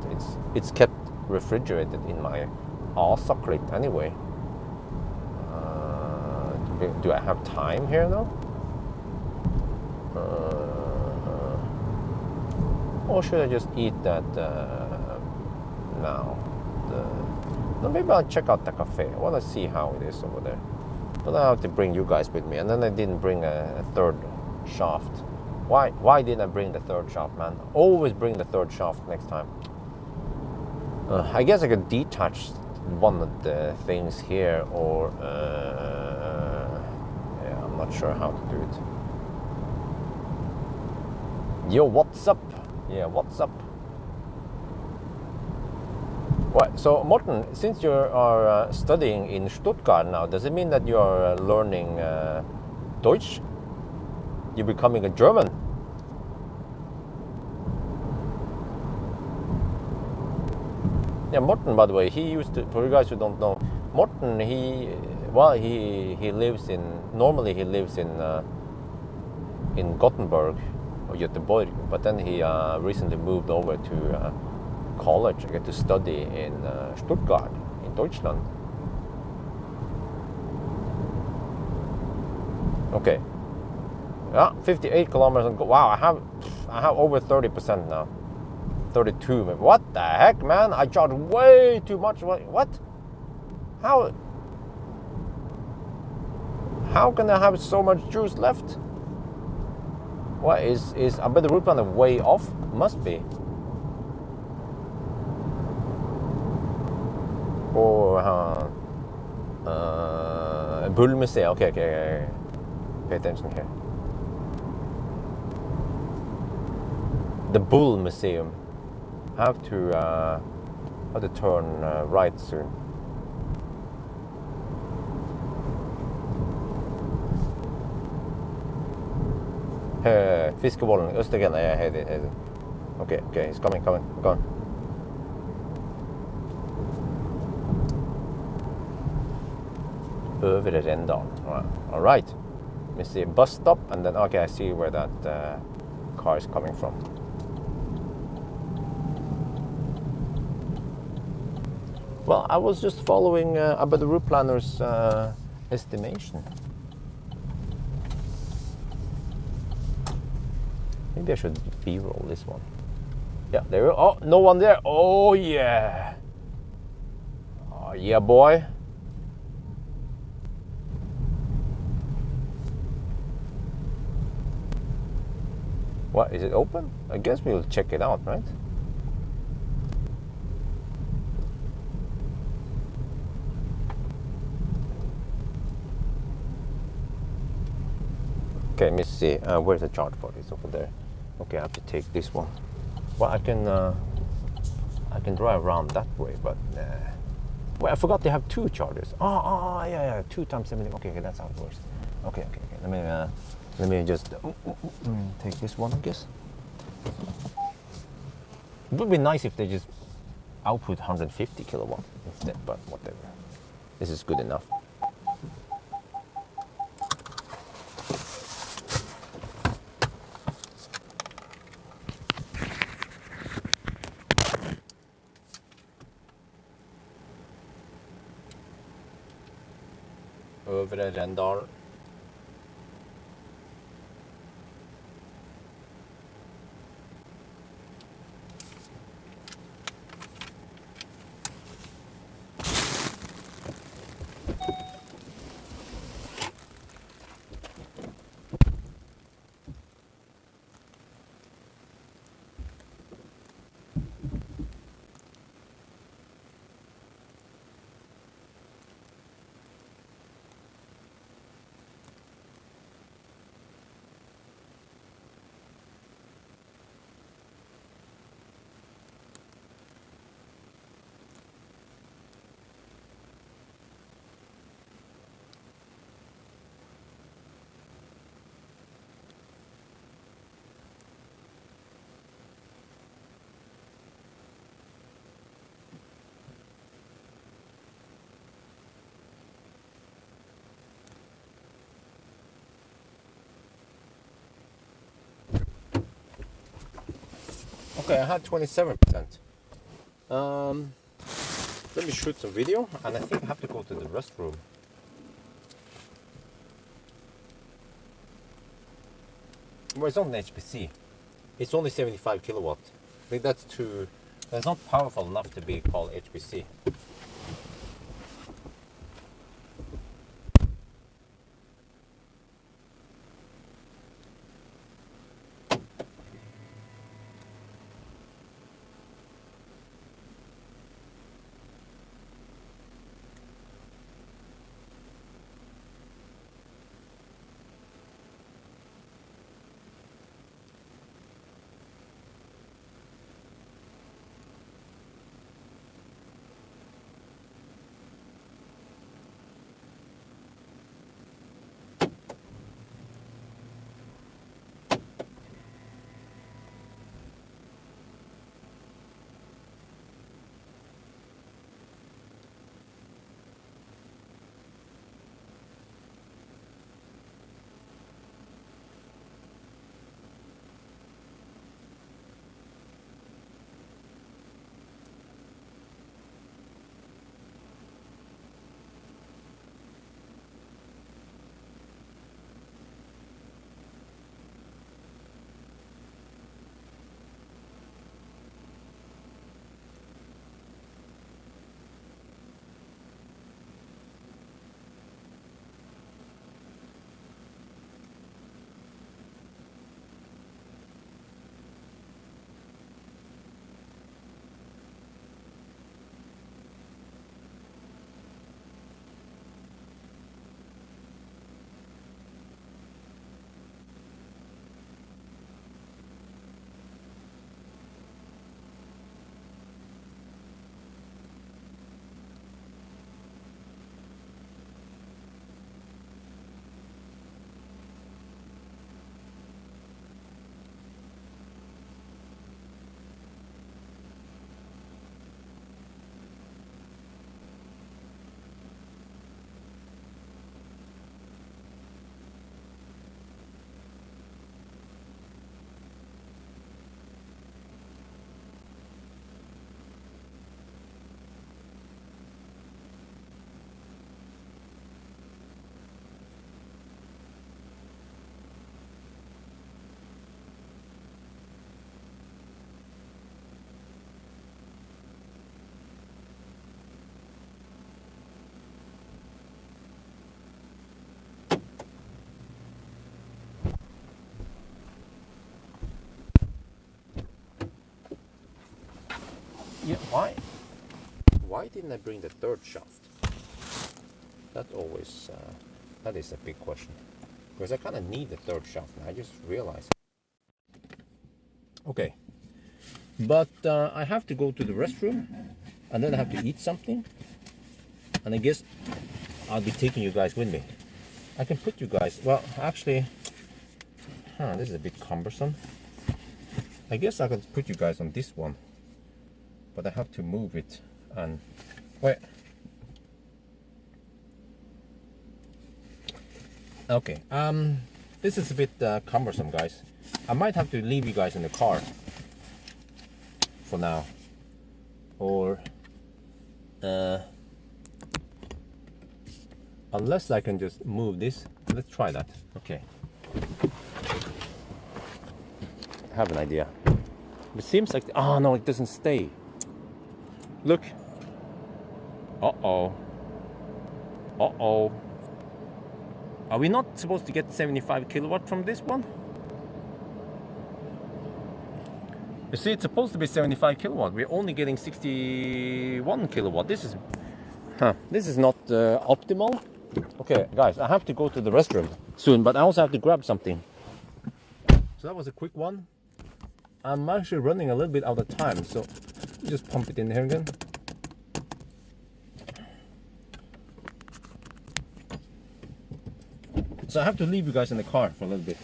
It's kept refrigerated in my Asaklit anyway. Do I have time here though? Or should I just eat that now? No, maybe I'll check out the cafe. I want to see how it is over there. But I have to bring you guys with me. And then I didn't bring a third shaft. Why didn't I bring the third shaft, man? Always bring the third shaft next time. I guess I could detach one of the things here, or yeah, I'm not sure how to do it. Yo, what's up? Yeah, what's up? What? So, Morten, since you are studying in Stuttgart now, does it mean that you are learning Deutsch? You're becoming a German? Yeah, Morten, by the way, he used to, for you guys who don't know, Morten, he lives in, normally he lives in Gothenburg or Göteborg, but then he recently moved over to college, I get to study in Stuttgart, in Deutschland. Okay. Yeah, 58 kilometers. Wow, I have over 30% now. 32. What the heck, man? I charged way too much. What? How can I have so much juice left? What is I bet the route plan way off? Must be. Or Bullmuseet. Okay. Pay attention here. The Bull Museum. I have to turn right soon. Fiskevollen, Østergren. I hate it. Okay, he's coming. Go on. Øvre Rendal. All right. Let me see, bus stop, and then okay, I see where that car is coming from. Well, I was just following about the route planner's estimation. Maybe I should B-roll this one. Yeah, there we go. Oh, no one there. Oh, yeah. Oh, yeah, boy. What, is it open? I guess we'll check it out, right? Okay, let me see. Where's the charge port? It's over there. Okay, I have to take this one. Well, I can drive around that way, but well, I forgot they have two chargers. Oh, yeah, 2 times 70. Okay, that's how it works. Okay. Let me just take this one, I guess. It would be nice if they just output 150 kilowatt instead, but whatever. This is good enough. Øvre Rendal. Okay, I had 27%. Let me shoot some video, and I think I have to go to the restroom. Well, it's not an HPC. It's only 75 kilowatt. I think that's not powerful enough to be called HPC. Why didn't I bring the third shaft? That always, that is a big question. Because I kind of need the third shaft now, I just realized. Okay, but I have to go to the restroom, and then I have to eat something, and I guess I'll be taking you guys with me. I can put you guys, well, actually, this is a bit cumbersome. I guess I can put you guys on this one, but I have to move it, and wait. Okay, this is a bit cumbersome, guys. I might have to leave you guys in the car for now, or unless I can just move this. Let's try that. Okay, I have an idea. It seems like, oh no, it doesn't stay. Look. Uh-oh. Uh-oh. Are we not supposed to get 75 kilowatt from this one? You see, it's supposed to be 75 kilowatt. We're only getting 61 kilowatt. This is not optimal. Okay, guys, I have to go to the restroom soon, but I also have to grab something. So that was a quick one. I'm actually running a little bit out of time, so just pump it in here again. So I have to leave you guys in the car for a little bit.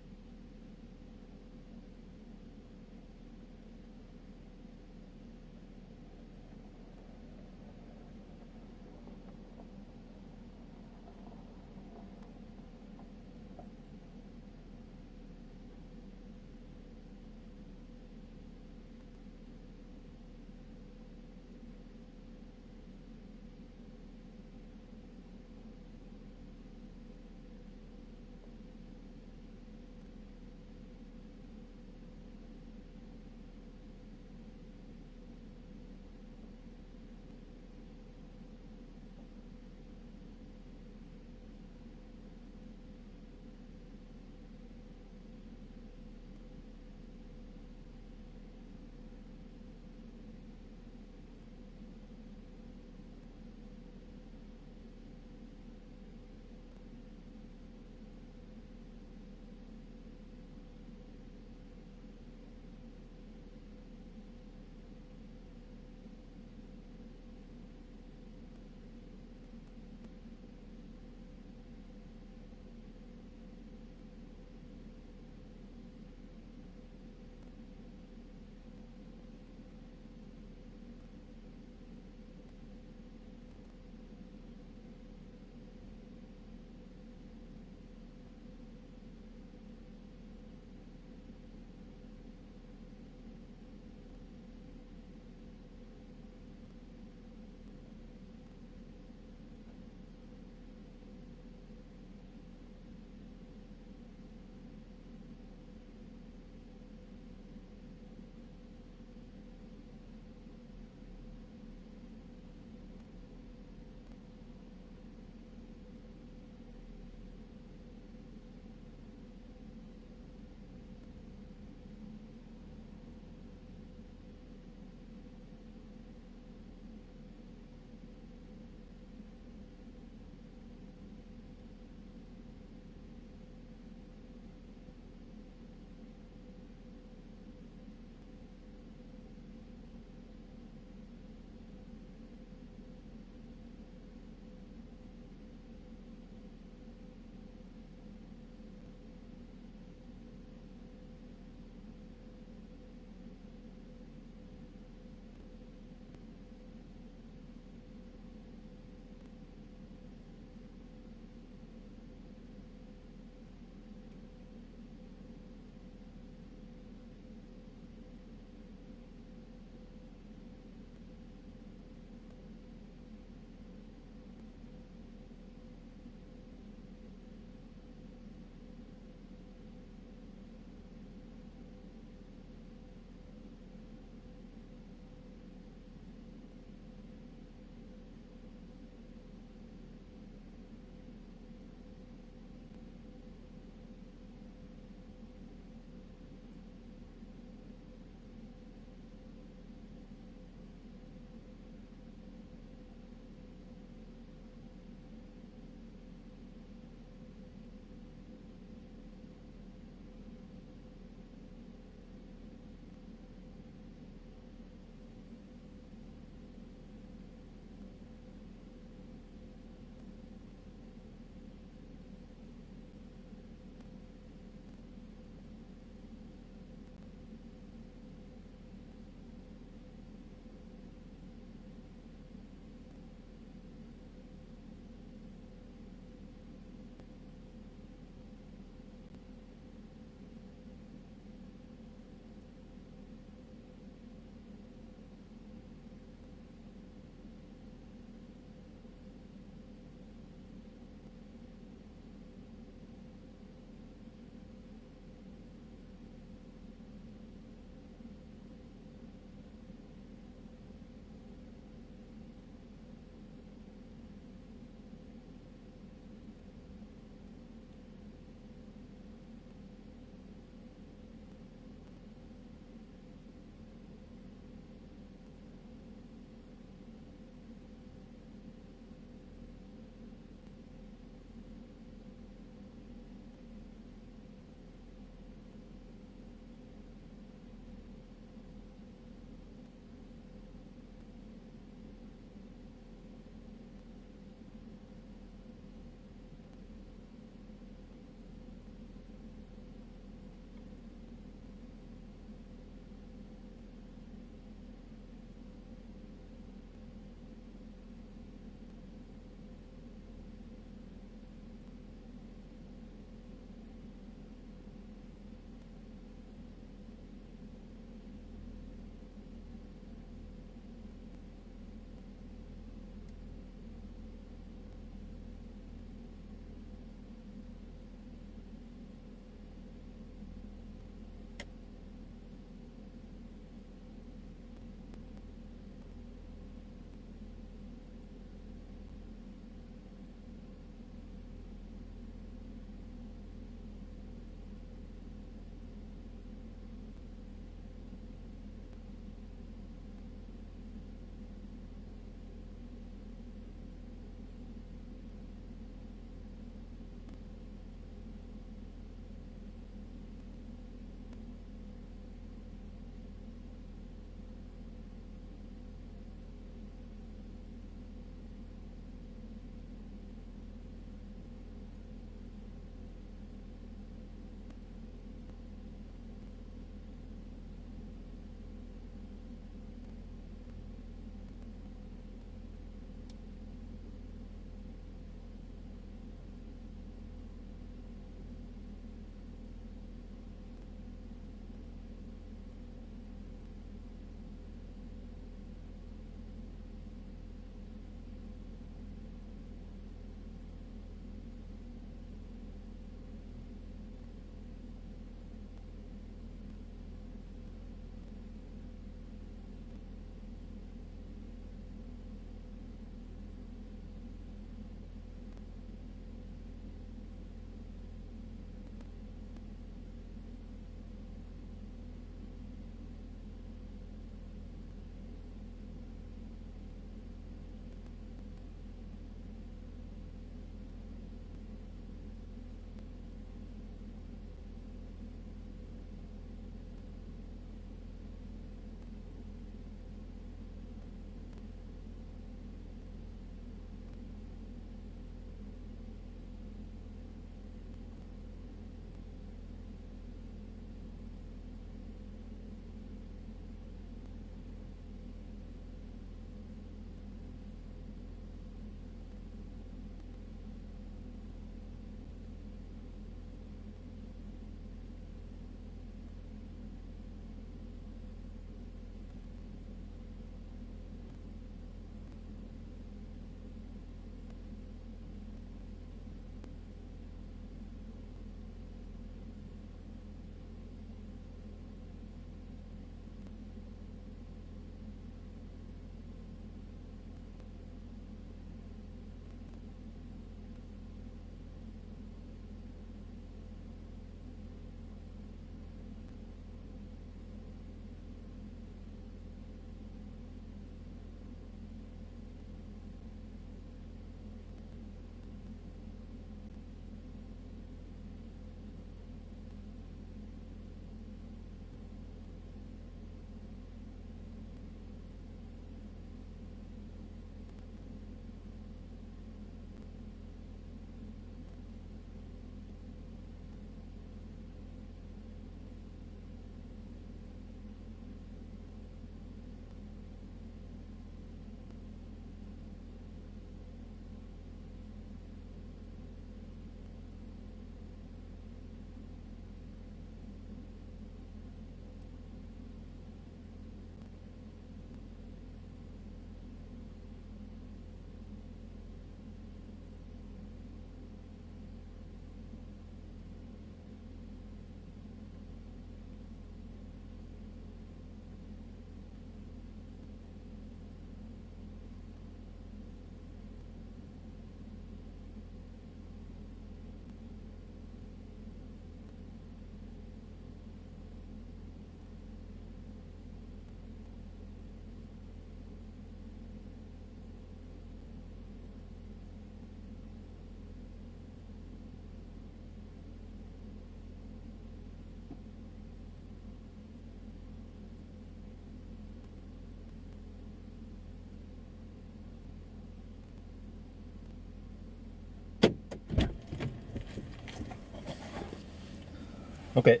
Okay,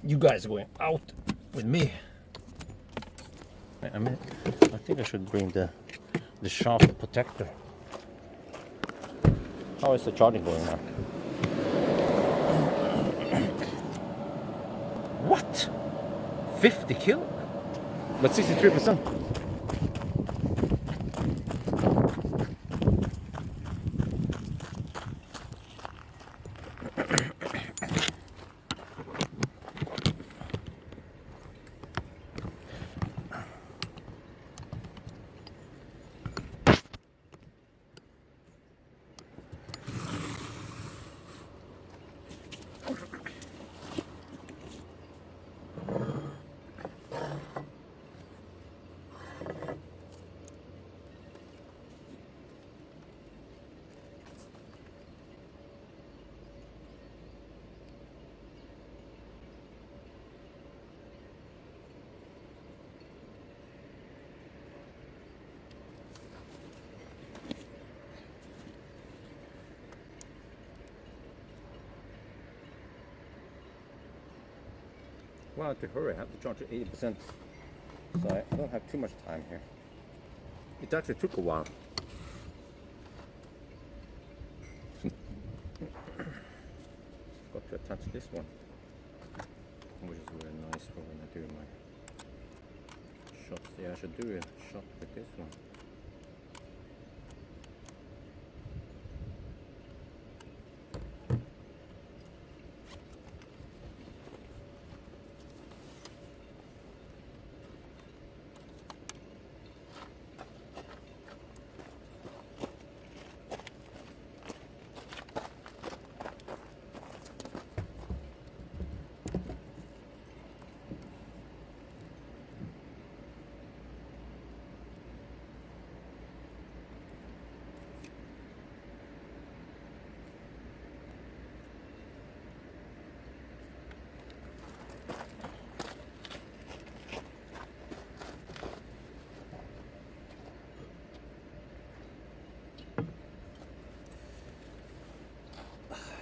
you guys are going out with me. I mean, I think I should bring the shaft protector. How is the charging going now? What? 50 kilo? But 63%. Well, I have to hurry. I have to charge at 80%. So I don't have too much time here. It actually took a while. Got to attach this one, which is really nice for when I do my shots. Yeah, I should do a shot with this one.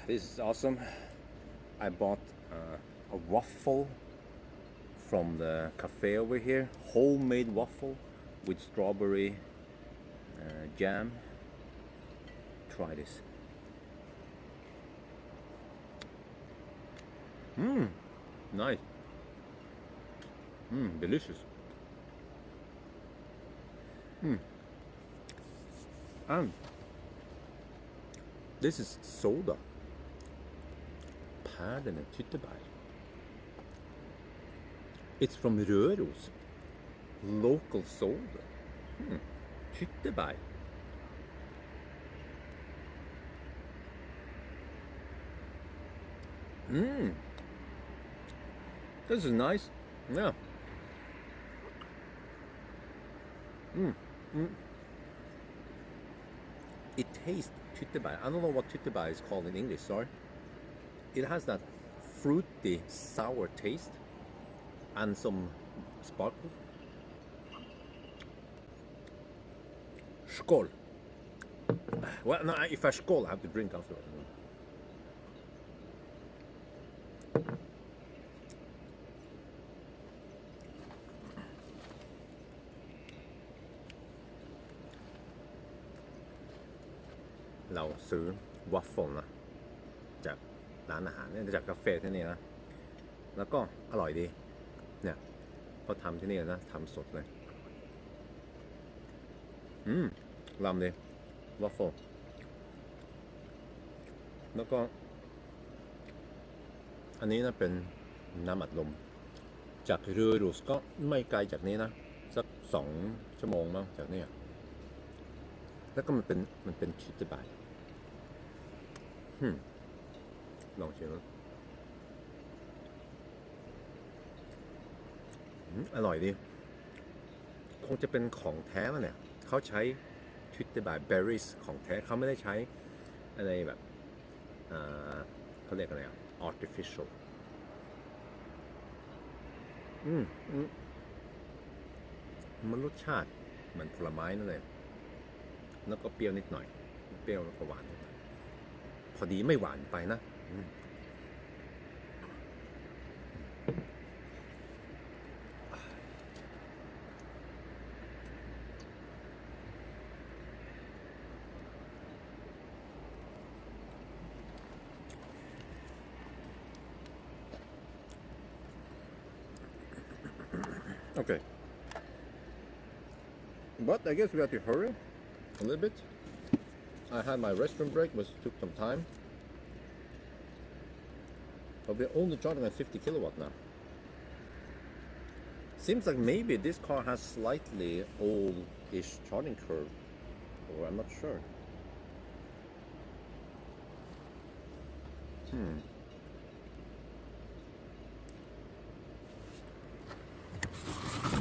This is awesome. I bought a waffle from the cafe over here, homemade waffle with strawberry jam. Try this. Nice. Delicious. And this is soda. Perlende tyttebær. It's from Røros. Local soda. Tyttebær. This is nice. Yeah. It tastes tyttebær. I don't know what tyttebær is called in English, sorry. It has that fruity, sour taste and some sparkle. Skål. Well, no, if I skål, I have to drink after. เราซื้อวัฟเฟิลนะจากร้านอาหารเนี่ยจากกาแฟที่นี่นะแล้วก็อร่อยดีเนี่ยเขาทำที่นี่นะทำสดเลยลำเลยวัฟเฟิลแล้วก็อันนี้นะเป็นน้ำอัดลมจากเรือรูสก็ไม่ไกลจากนี้นะสัก2 ชั่วโมงมั้งจากนี่แล้วก็มันเป็นชิตบายลองชิมอร่อยดีคงจะเป็นของแท้แล้วเนี่ยเขาใช้ชิตบายเบอร์รี่ของแท้เขาไม่ได้ใช้อะไรแบบเขาเรียกอะไรartificial มันรสชาติเหมือนผลไม้นั่นเลยแล้วก็เปรี้ยวนิดหน่อยเปรี้ยวแล้วก็หวานพอดีไม่หวานไปนะ Okay. But I guess we have to hurry a little bit. I had my restroom break, which took some time. But we're only charging at 50 kilowatt now. Seems like maybe this car has slightly old-ish charging curve, or I'm not sure.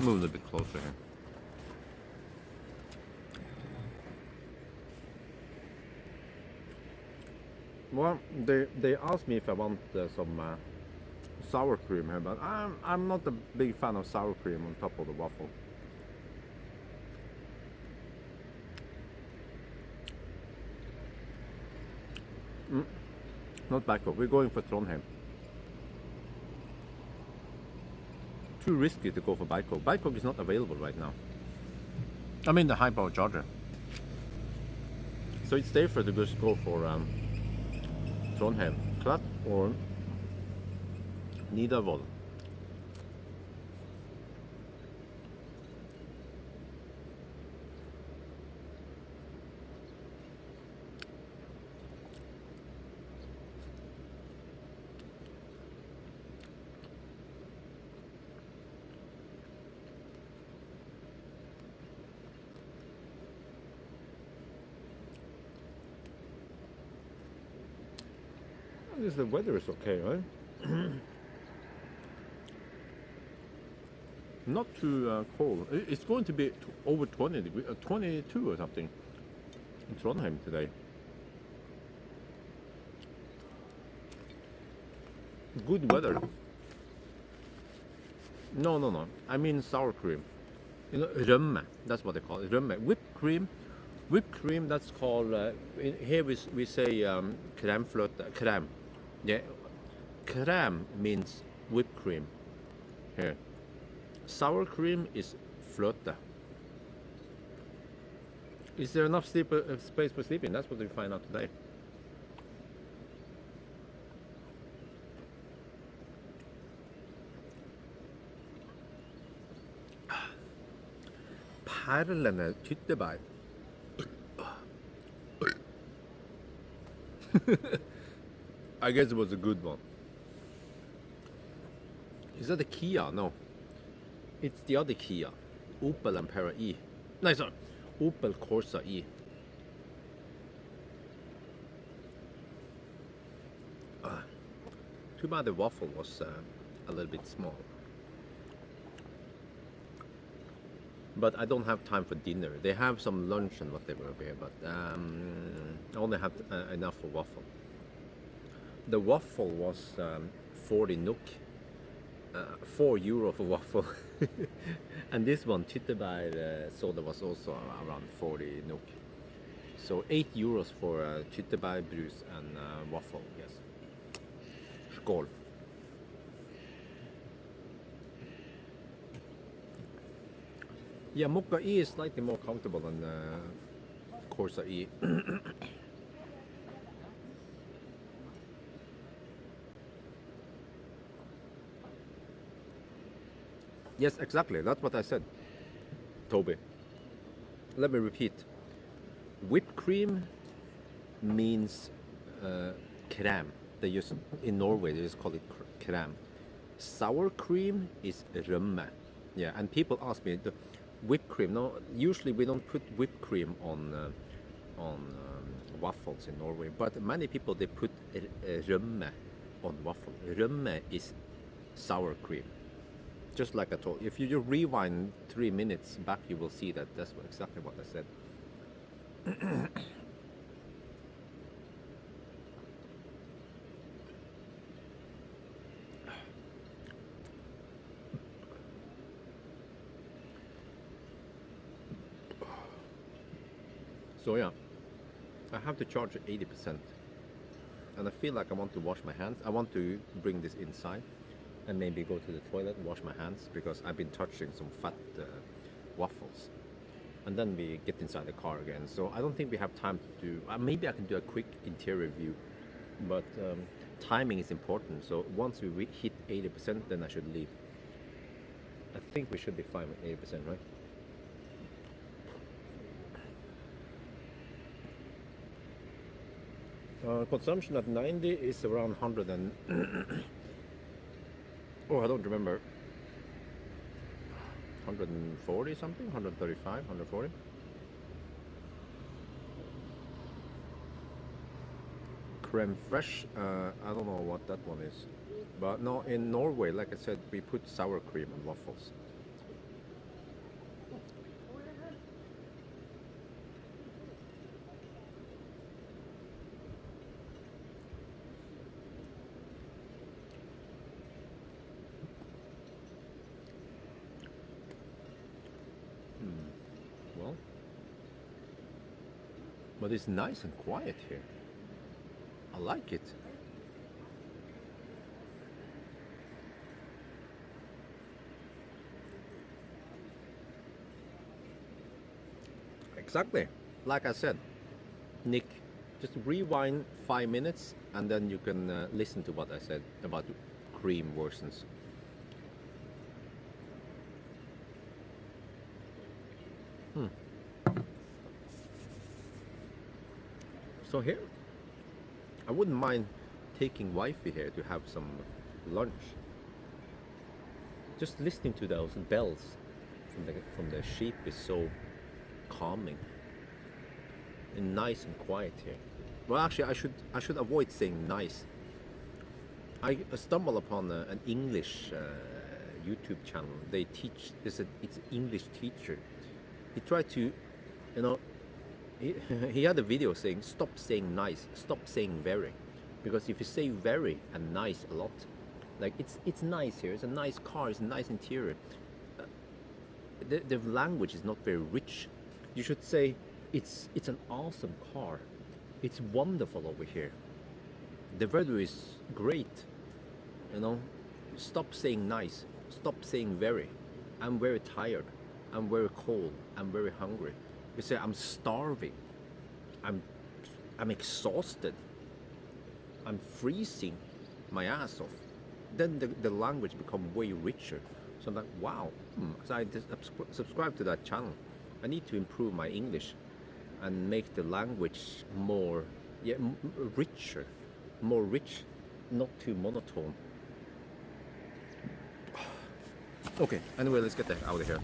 Move a little bit closer here. Well, they asked me if I want some sour cream here, but I'm not a big fan of sour cream on top of the waffle. Not Bangkok. We're going for Trondheim. Too risky to go for Bangkok. Bangkok is not available right now. I mean the high power charger. So it's safer to just go for Trondheim, Klatt or Nidarvoll. At least the weather is okay, right? Not too cold. It's going to be over 20 degrees, 22 or something in Trondheim today. Good weather. No. I mean sour cream. You know, rømme. That's what they call it. Rømme. Whipped cream. Whipped cream. That's called. Here we say kremfløte. Krem. Yeah. Krem means whipped cream. Here. Sour cream is fløte. Is there enough space for sleeping? That's what we find out today. Perlende tyttebær. I guess it was a good one. Is that a Kia? No. It's the other Kia. Opel Ampera E. No, sorry. Opel Corsa-e. Too bad the waffle was a little bit small. But I don't have time for dinner. They have some lunch and whatever over here, but I only have enough for waffle. The waffle was 40 NOK, 4 euro for waffle. And this one, tyttebær soda, was also around 40 NOK. So 8 euros for tyttebærbrus and waffle, yes. Skål. Yeah, Mokka-e is slightly more comfortable than Corsa-e. Yes, exactly. That's what I said, Toby. Let me repeat. Whipped cream means crème. They use in Norway. They just call it crème. Sour cream is rømme. Yeah, and people ask me the whipped cream. No, usually we don't put whipped cream on waffles in Norway. But many people they put rømme on waffle. Rømme is sour cream. Just like I told you, if you just rewind 3 minutes back, you will see that that's exactly what I said. So yeah, I have to charge at 80%. And I feel like I want to wash my hands. I want to bring this inside and maybe go to the toilet and wash my hands because I've been touching some fat waffles. And then we get inside the car again. So I don't think we have time to do, maybe I can do a quick interior view, but timing is important. So once we hit 80%, then I should leave. I think we should be fine with 80%, right? Consumption at 90 is around 100 and oh, I don't remember. 140 something, 135, 140. Creme fraiche, I don't know what that one is, but no, in Norway, like I said, we put sour cream on waffles. Well, but it's nice and quiet here. I like it. Exactly. Like I said, Nick, just rewind 5 minutes and then you can listen to what I said about cream versions. So here, I wouldn't mind taking wifey here to have some lunch. Just listening to those bells from the sheep is so calming and nice and quiet here. Well, actually, I should avoid saying nice. I stumbled upon an English YouTube channel. They teach. It's an English teacher. He tried to, you know, he had a video saying stop saying nice, stop saying very, because if you say very and nice a lot, like it's nice here, it's a nice car, it's a nice interior. The language is not very rich. You should say it's an awesome car, it's wonderful over here, the weather is great. You know, stop saying nice, stop saying very. I'm very tired, I'm very cold, I'm very hungry. You say I'm starving, I'm exhausted, I'm freezing my ass off. Then the language become way richer. So I'm like, wow. So I just subscribe to that channel. I need to improve my English and make the language more, yeah, richer, more rich, not too monotone. Okay, anyway, let's get the out of here.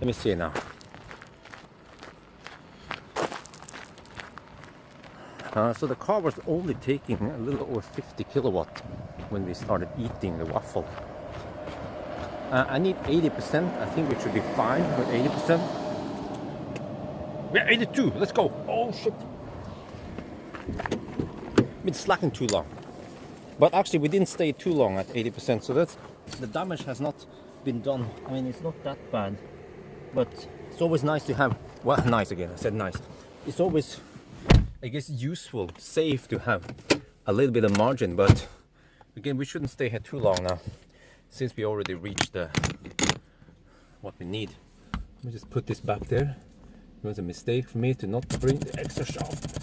Let me see now. So the car was only taking a little over 50 kilowatt when we started eating the waffle. I need 80%. I think we should be fine with 80%. We're 82. Let's go. Oh shit. Been slacking too long. But actually we didn't stay too long at 80%, so that's the damage has not been done. I mean, it's not that bad, but it's always nice to have, well, nice again, I said nice. It's always, I guess, useful, safe to have a little bit of margin, but again, we shouldn't stay here too long now, since we already reached what we need. Let me just put this back there. It was a mistake for me to not bring the extra shaft.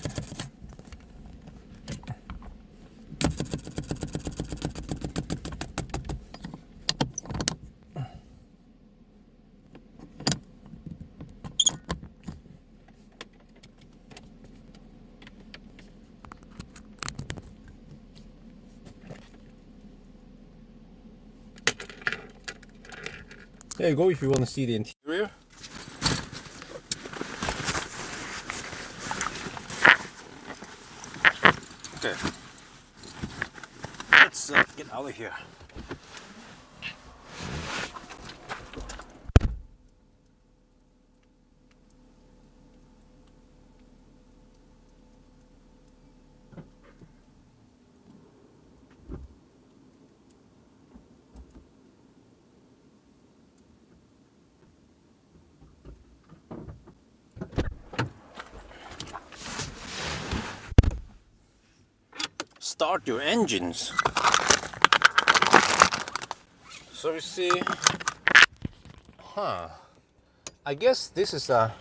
There you go, if you want to see the interior. Okay, let's get out of here. Start your engines. So you see, I guess this is an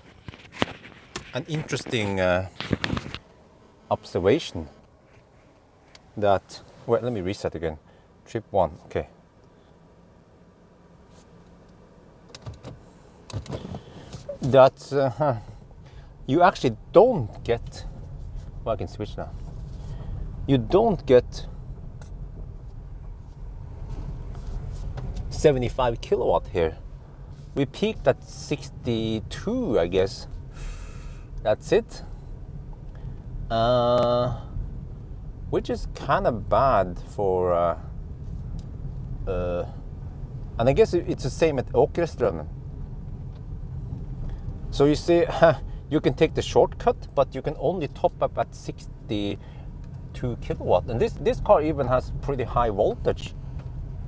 interesting observation that, wait, let me reset again. Trip 1, okay. That you actually don't get, well, I can switch now. You don't get 75 kilowatt here. We peaked at 62, I guess. That's it. Which is kind of bad for, and I guess it's the same at Åkerströmmen. So you see, you can take the shortcut, but you can only top up at 62 kilowatt, and this car even has pretty high voltage,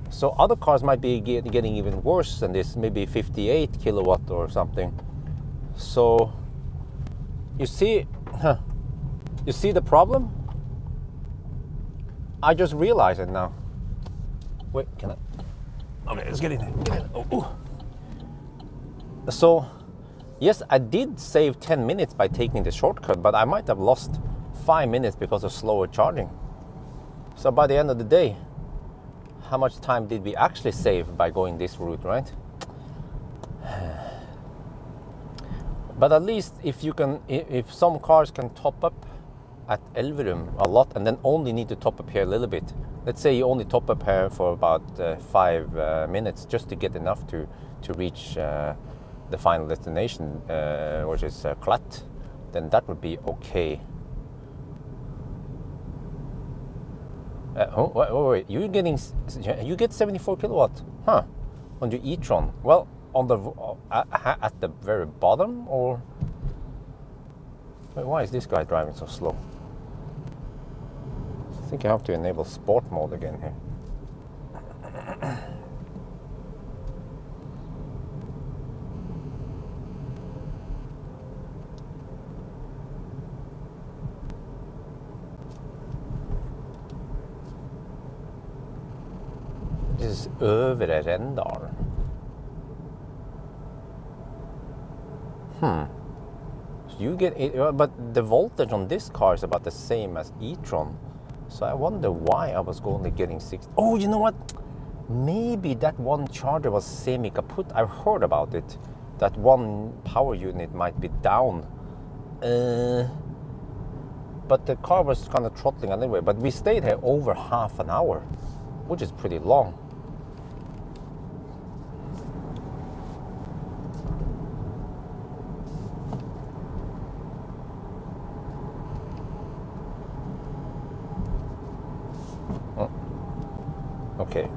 so other cars might be getting even worse than this, maybe 58 kilowatt or something. So you see the problem. I just realized it now. Wait, can I? Okay, let's get in. Oh. So yes, I did save 10 minutes by taking the shortcut, but I might have lost 5 minutes because of slower charging. So by the end of the day, how much time did we actually save by going this route, right? But at least if some cars can top up at Elverum a lot and then only need to top up here a little bit. Let's say you only top up here for about 5 minutes just to get enough to reach the final destination, which is Klatt, then that would be okay. Wait, you get 74 kilowatt, on your e-tron. Well, on the at the very bottom, or wait, why is this guy driving so slow? I think I have to enable sport mode again here. This is Øvre Rendalen. So you get it, but the voltage on this car is about the same as e-tron. So I wonder why I was only getting 6. Oh, you know what? Maybe that one charger was semi-kaput. I've heard about it. That one power unit might be down. But the car was kind of throttling anyway. But we stayed here over half an hour, which is pretty long. Okay.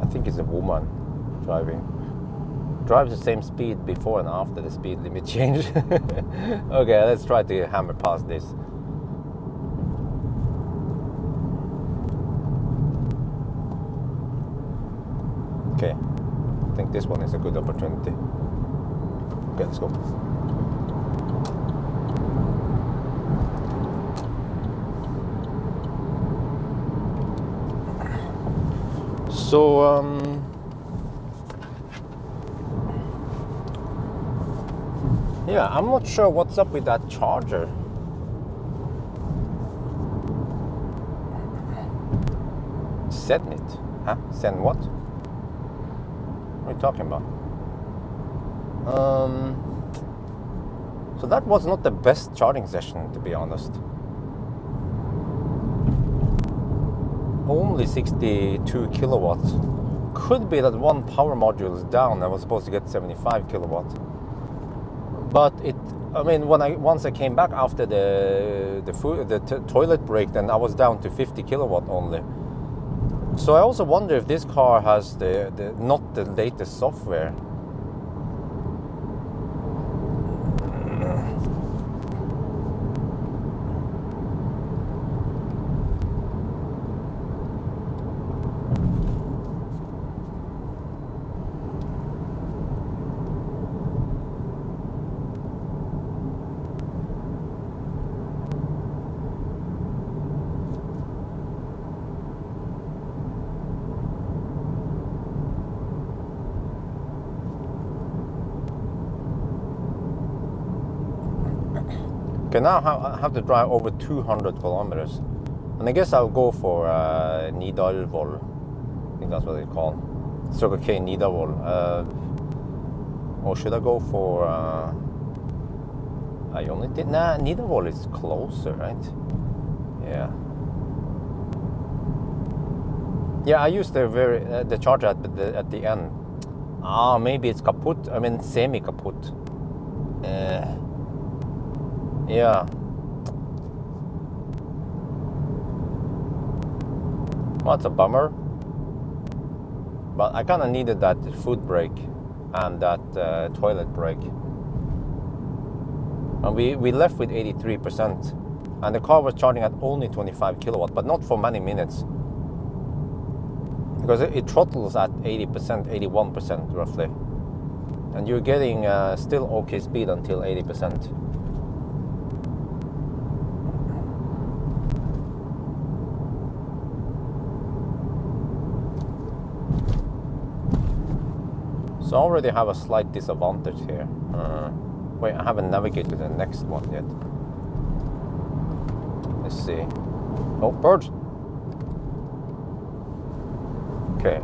I think it's a woman driving. Drives the same speed before and after the speed limit change. Okay, let's try to hammer past this. Okay, I think this one is a good opportunity. Okay, let's go. So, yeah, I'm not sure what's up with that charger. Send it? Huh? Send what? What are you talking about? So that was not the best charging session, to be honest. Only 62 kilowatts. Could be that one power module is down. I was supposed to get 75 kilowatts. But I mean, once I came back after the toilet break, then I was down to 50 kilowatt only. So I also wonder if this car has not the latest software. Okay, now I have to drive over 200 kilometers. And I guess I'll go for Nidarvoll. I think that's what they call it. Circle K Nidarvoll. Or should I go for Ionity? Nah, Nidarvoll is closer, right? Yeah. Yeah, I used the charger at the end. Ah, maybe it's kaput. I mean, semi-kaput. Yeah. Well, it's a bummer. But I kind of needed that food break and that toilet break. And we left with 83%. And the car was charging at only 25 kilowatt, but not for many minutes. Because it throttles at 80%, 81% roughly. And you're getting still okay speed until 80%. So I already have a slight disadvantage here. Wait, I haven't navigated to the next one yet. Let's see. Oh, birds! Okay,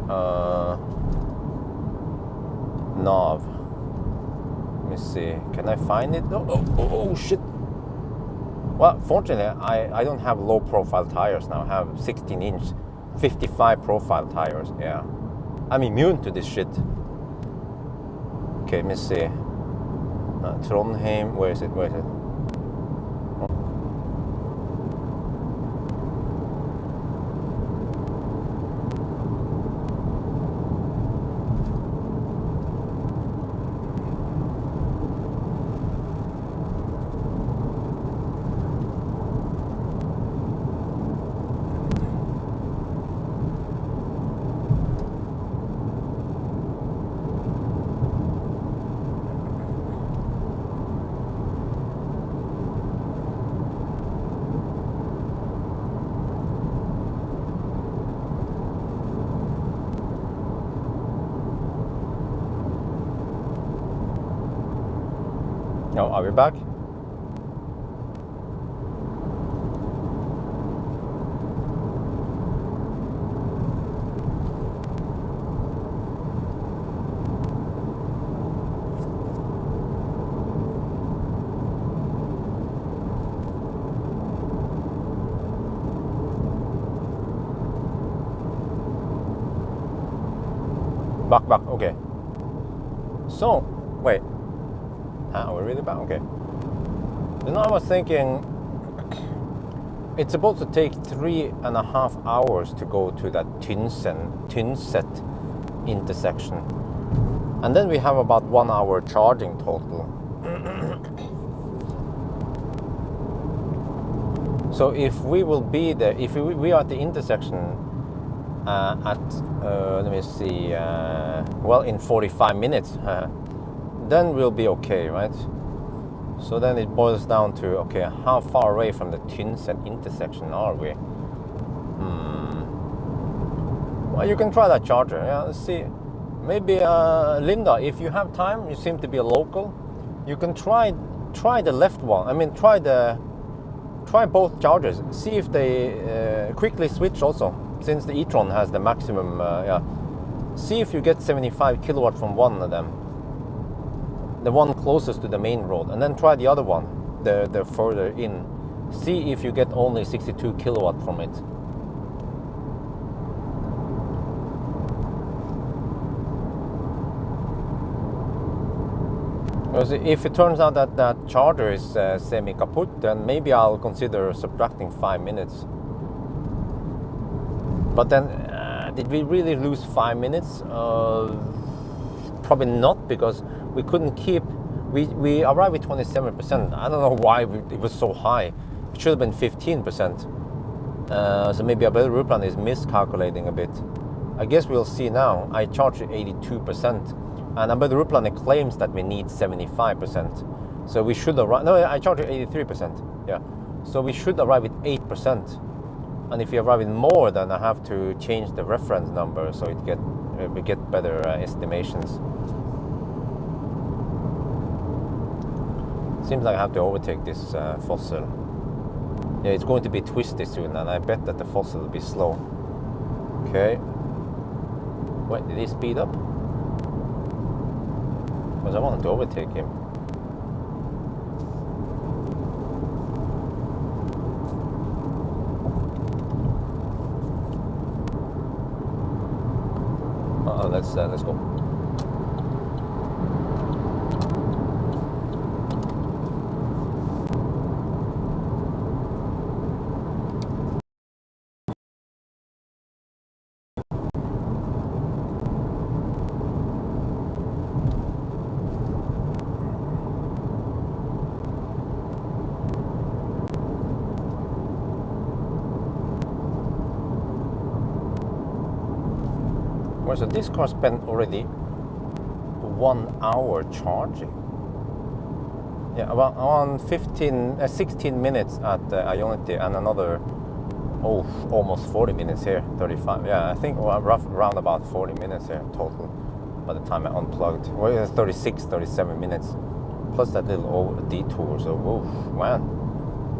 nav. Let me see. Can I find it? Oh, shit! Well, fortunately, I don't have low profile tires now. I have 16-inch, 55 profile tires, yeah. I'm immune to this shit. Okay, let me see. Trondheim, where is it? Oh, are we back? Back, okay. So, wait. We're really back? Okay. You know, I was thinking, it's supposed to take 3.5 hours to go to that Tynset intersection. And then we have about 1 hour charging total. So if we will be there, if we are at the intersection let me see, well, in 45 minutes, then we'll be okay, right? So then it boils down to, okay, how far away from the Tynset intersection are we? Well, you can try that charger. Yeah, let's see. Maybe Linda, if you have time, you seem to be a local, you can try the left one. I mean, try both chargers. See if they quickly switch also, since the e-tron has the maximum. Yeah. See if you get 75 kilowatt from one of them, the one closest to the main road, and then try the other one, the further in. See if you get only 62 kilowatt from it. Because if it turns out that that charger is semi-kaput, then maybe I'll consider subtracting 5 minutes. But then, did we really lose 5 minutes? Probably not, because we couldn't keep. We arrived with 27%. I don't know why it was so high. It should have been 15%. So maybe Bjørn is miscalculating a bit. I guess we'll see now. I charged 82%. And Bjørn claims that we need 75%. So we should arrive. No, I charged 83%. Yeah. So we should arrive with 8%. And if we arrive with more, then I have to change the reference number so we get better estimations. Seems like I have to overtake this fossil. Yeah, it's going to be twisty soon, and I bet that the fossil will be slow. Okay. Wait, did he speed up? Because I wanted to overtake him. Let's go. Well, so this car spent already 1 hour charging. Yeah, around 16 minutes at Ionity, and another, almost 40 minutes here, 35. Yeah, I think around about 40 minutes here total by the time I unplugged. Well, 36, 37 minutes, plus that little detour. So, man,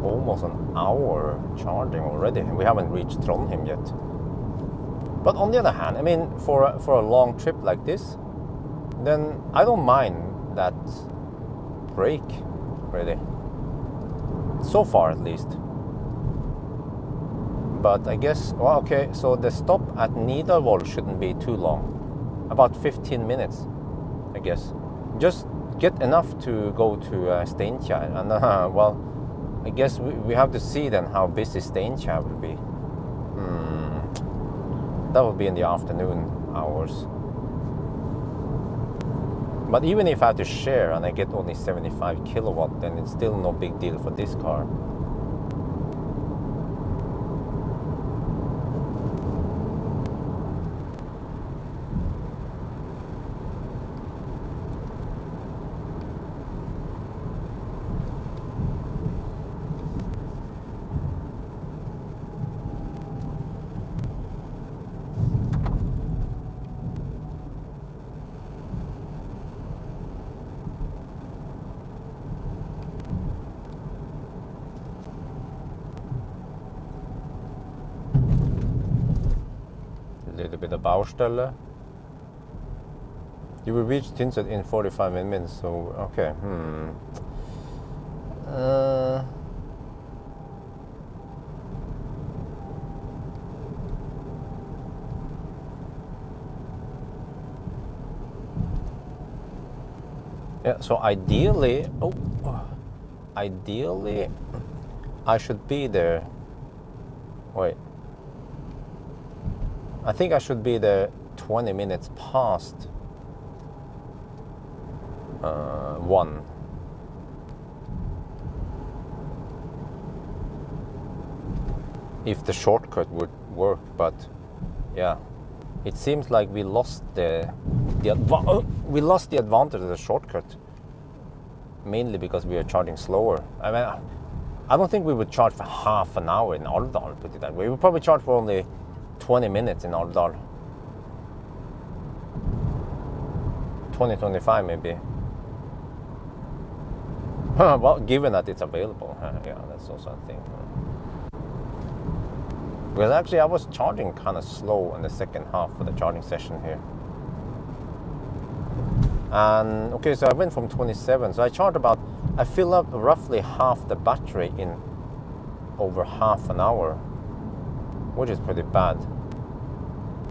almost an hour charging already. We haven't reached Trondheim yet. But on the other hand, I mean, for a long trip like this, then I don't mind that break, really. So far, at least. But I guess, well, okay, so the stop at Nidarvoll shouldn't be too long. About 15 minutes, I guess. Just get enough to go to Steinkjer. And, well, I guess we have to see then how busy Steinkjer will be. That will be in the afternoon hours. But even if I have to share and I get only 75 kilowatt, then it's still no big deal for this car. Little bit of Baustelle. You will reach Tynset in 45 minutes, so okay. Yeah, so ideally, I should be there Wait. I think I should be there 20 minutes past 1. If the shortcut would work, but yeah, it seems like we lost the advantage of the shortcut, mainly because we are charging slower. I mean, I don't think we would charge for half an hour in Alvdal, put it that way. We would probably charge for only 20 minutes in Alvdal. 20-25 maybe. Well, given that it's available, yeah, that's also a thing. Because actually I was charging kind of slow in the second half of the charging session here. And okay, so I went from 27, so I filled up roughly half the battery in over half an hour, which is pretty bad.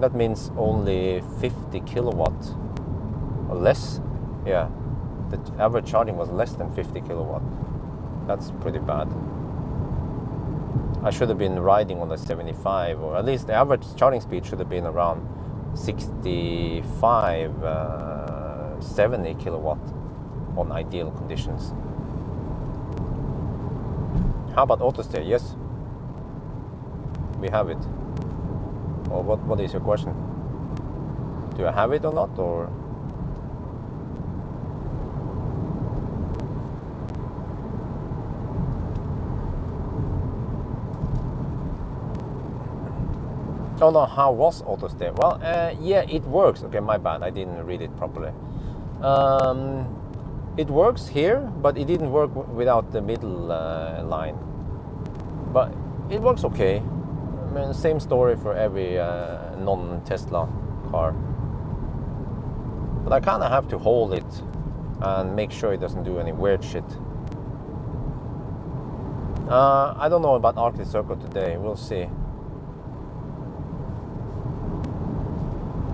That means only 50 kilowatt or less. Yeah, the average charging was less than 50 kilowatt. That's pretty bad. I should have been riding on the 75, or at least the average charging speed should have been around 65, 70 kilowatt on ideal conditions. How about AutoStay? Yes, we have it. Or what is your question? Do I have it or not, or? Oh no, how was AutoStay? Well, yeah, it works. Okay, my bad, I didn't read it properly. It works here, but it didn't work without the middle line. But it works okay. I mean, same story for every non-Tesla car. But I kind of have to hold it and make sure it doesn't do any weird shit. I don't know about Arctic Circle today, we'll see.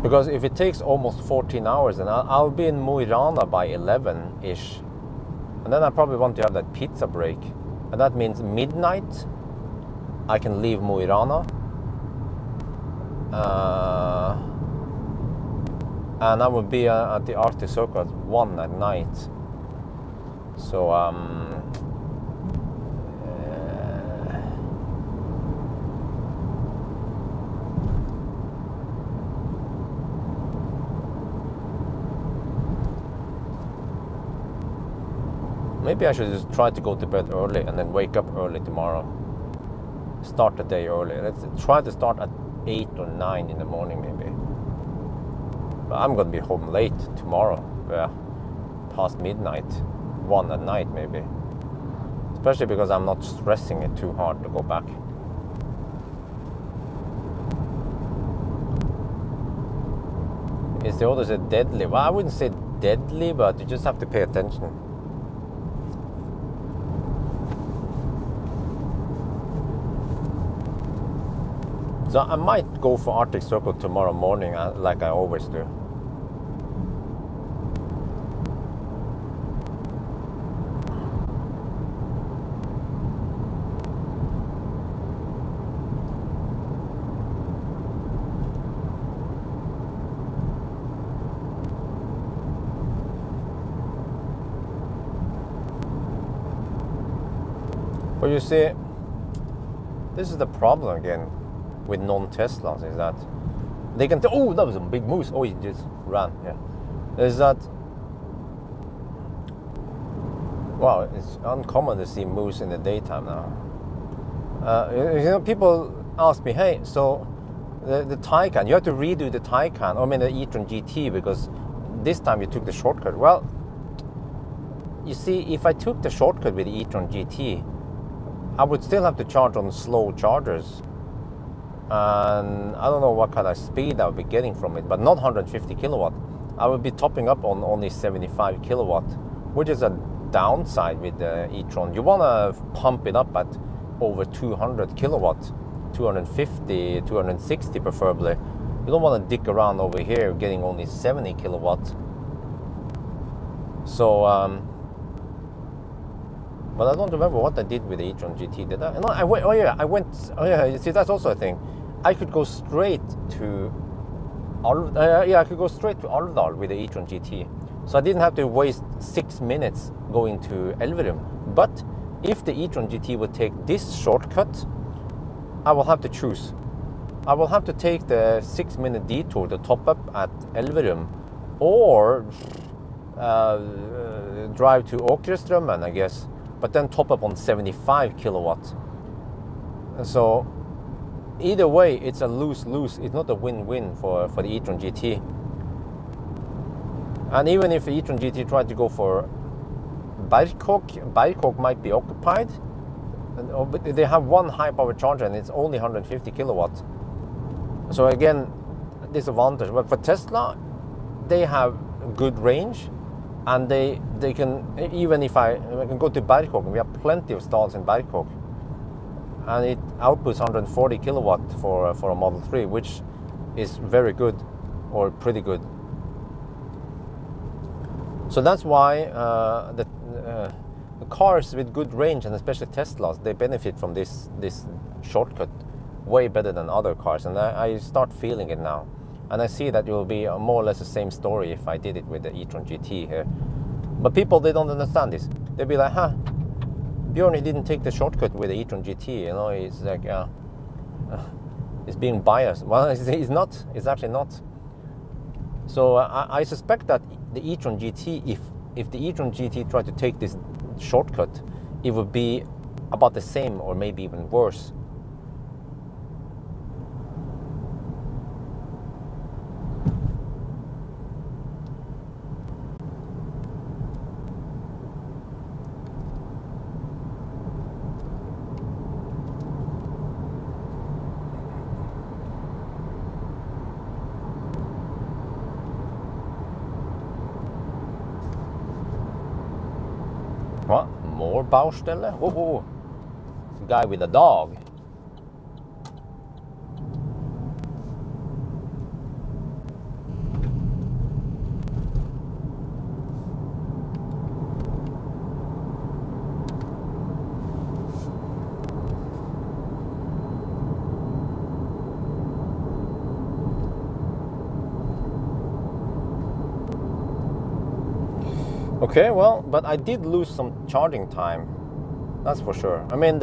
Because if it takes almost 14 hours, then I'll be in Mo i Rana by 11-ish. And then I probably want to have that pizza break. And that means midnight, I can leave Mo i Rana. And I will be at the Arctic Circle at 1 at night. So, maybe I should just try to go to bed early and then wake up early tomorrow. Start the day early. Let's try to start at 8 or 9 in the morning maybe. But I'm gonna be home late tomorrow. Yeah, past midnight, 1 at night maybe. Especially because I'm not stressing it too hard to go back. Is the AutoStay deadly? Well, I wouldn't say deadly, but you just have to pay attention. So I might go for Arctic Circle tomorrow morning, like I always do. But you see, this is the problem again with non-Teslas, is that they can oh, that was a big moose. Oh, he just ran. Yeah, is that, wow, it's uncommon to see moose in the daytime now. You know, people ask me, hey, so the Taycan, you have to redo the Taycan, I mean the e-tron GT, because this time you took the shortcut. Well, you see, if I took the shortcut with the e-tron GT, I would still have to charge on slow chargers. And I don't know what kind of speed I would be getting from it, but not 150 kilowatt. I would be topping up on only 75 kilowatt, which is a downside with the e-tron. You want to pump it up at over 200 kilowatt, 250, 260 preferably. You don't want to dick around over here getting only 70 kilowatt. So But I don't remember what I did with the e-tron GT. Did I? No, I went. Oh yeah, I went. Oh yeah, you see, that's also a thing. I could go straight to. Yeah, I could go straight to Alvdal with the e-tron GT. So I didn't have to waste 6 minutes going to Elverum. But if the e-tron GT would take this shortcut, I will have to choose. I will have to take the 6-minute detour to top up at Elverum, or drive to Åkrestrømmen, I guess, but then top up on 75 kilowatts. So either way, it's a lose-lose. It's not a win-win for the e-tron GT. And even if the e-tron GT tried to go for Berkåk might be occupied. But they have one high-power charger and it's only 150 kilowatts. So again, disadvantage. But for Tesla, they have good range, and they can, even if I can go to Berkåk, we have plenty of stalls in Berkåk, and it outputs 140 kilowatt for a Model 3, which is very good, or pretty good. So that's why the cars with good range, and especially Teslas, they benefit from this shortcut way better than other cars, and I start feeling it now. And I see that it will be more or less the same story if I did it with the e-tron GT here. But people, they don't understand this. They'll be like, huh, Bjørn, he didn't take the shortcut with the e-tron GT, you know, it's like, it's being biased. Well, it's not, it's actually not. So I suspect that the e-tron GT, if the e-tron GT tried to take this shortcut, it would be about the same or maybe even worse. What? More Baustelle? Whoa, whoa, whoa. Guy with a dog. Okay, well, but I did lose some charging time, that's for sure. I mean,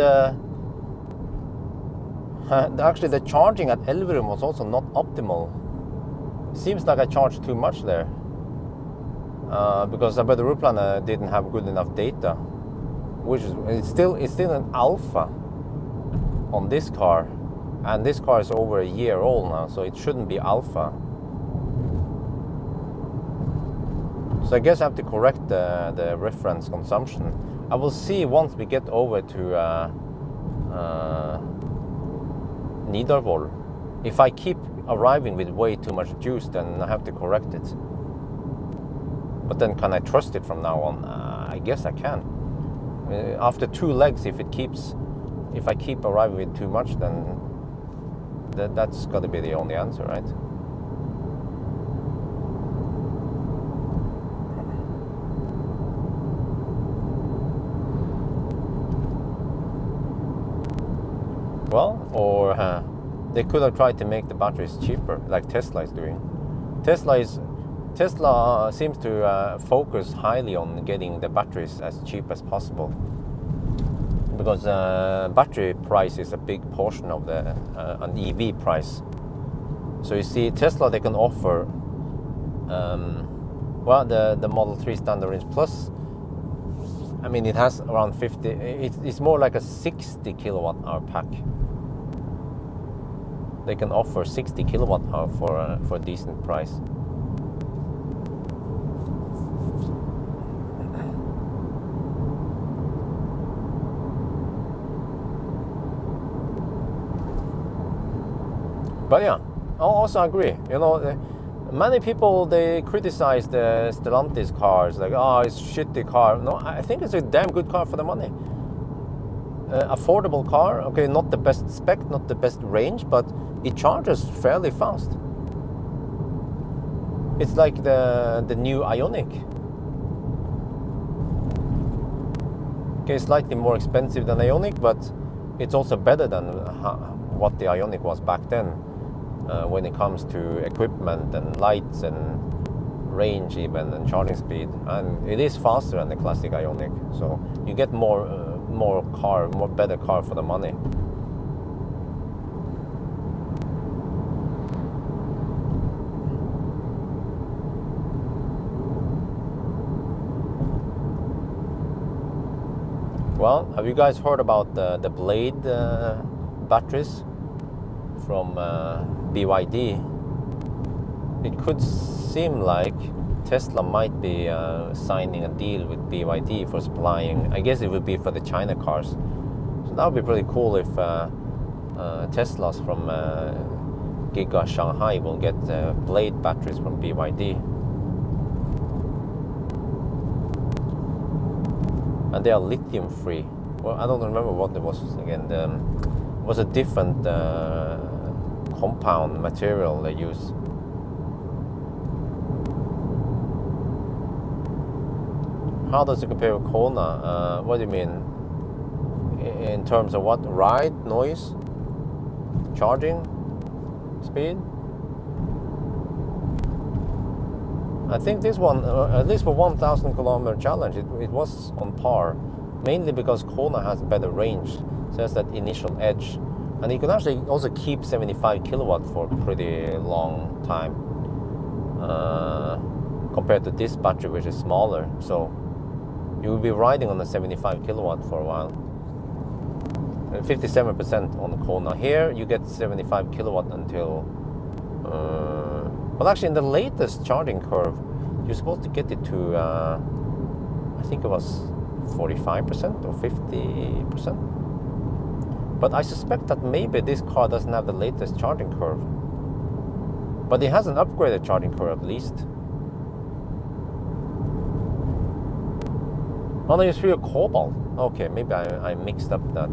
actually the charging at Elverum was also not optimal. Seems like I charged too much there, because the Ruplan didn't have good enough data, which is it's still an alpha on this car, and this car is over a year old now, so it shouldn't be alpha. So I guess I have to correct the reference consumption. I will see once we get over to Nidarvoll. If I keep arriving with way too much juice, then I have to correct it. But then can I trust it from now on? I guess I can. After 2 legs, if I keep arriving with too much, then that's got to be the only answer, right? Well, or they could have tried to make the batteries cheaper, like Tesla is doing. Tesla seems to focus highly on getting the batteries as cheap as possible, because battery price is a big portion of an EV price. So you see, Tesla, they can offer well, the Model 3 Standard Range Plus. I mean, it has around 50. It's more like a 60 kilowatt hour pack. They can offer 60 kilowatt hour for a decent price. But yeah, I also agree. You know, many people, they criticize the Stellantis cars, like, oh, it's a shitty car. No, I think it's a damn good car for the money. Affordable car, okay, not the best spec, not the best range, but it charges fairly fast. It's like the new Ioniq. Okay, slightly more expensive than Ioniq, but it's also better than what the Ioniq was back then when it comes to equipment and lights and range even and charging speed. And it is faster than the classic Ioniq, so you get more better car for the money. Well, have you guys heard about the Blade batteries from BYD? It could seem like Tesla might be signing a deal with BYD for supplying, I guess it would be for the China cars. So that would be pretty cool if Teslas from Giga Shanghai will get Blade batteries from BYD. And they are lithium free. Well, I don't remember what it was again. It was a different compound material they use. How does it compare with Kona? What do you mean? In terms of what? Ride, noise, charging, speed? I think this one, at least for 1,000 kilometer challenge, it was on par. Mainly because Kona has better range, so that's that initial edge. And you can actually also keep 75 kilowatt for a pretty long time. Compared to this battery, which is smaller. So you will be riding on the 75 kilowatt for a while. 57% on the Kona. Here you get 75 kilowatt until well, actually in the latest charging curve you're supposed to get it to I think it was 45% or 50%, but I suspect that maybe this car doesn't have the latest charging curve, but it has an upgraded charging curve at least. Oh no, it's through a Cobalt. Okay, maybe I mixed up that.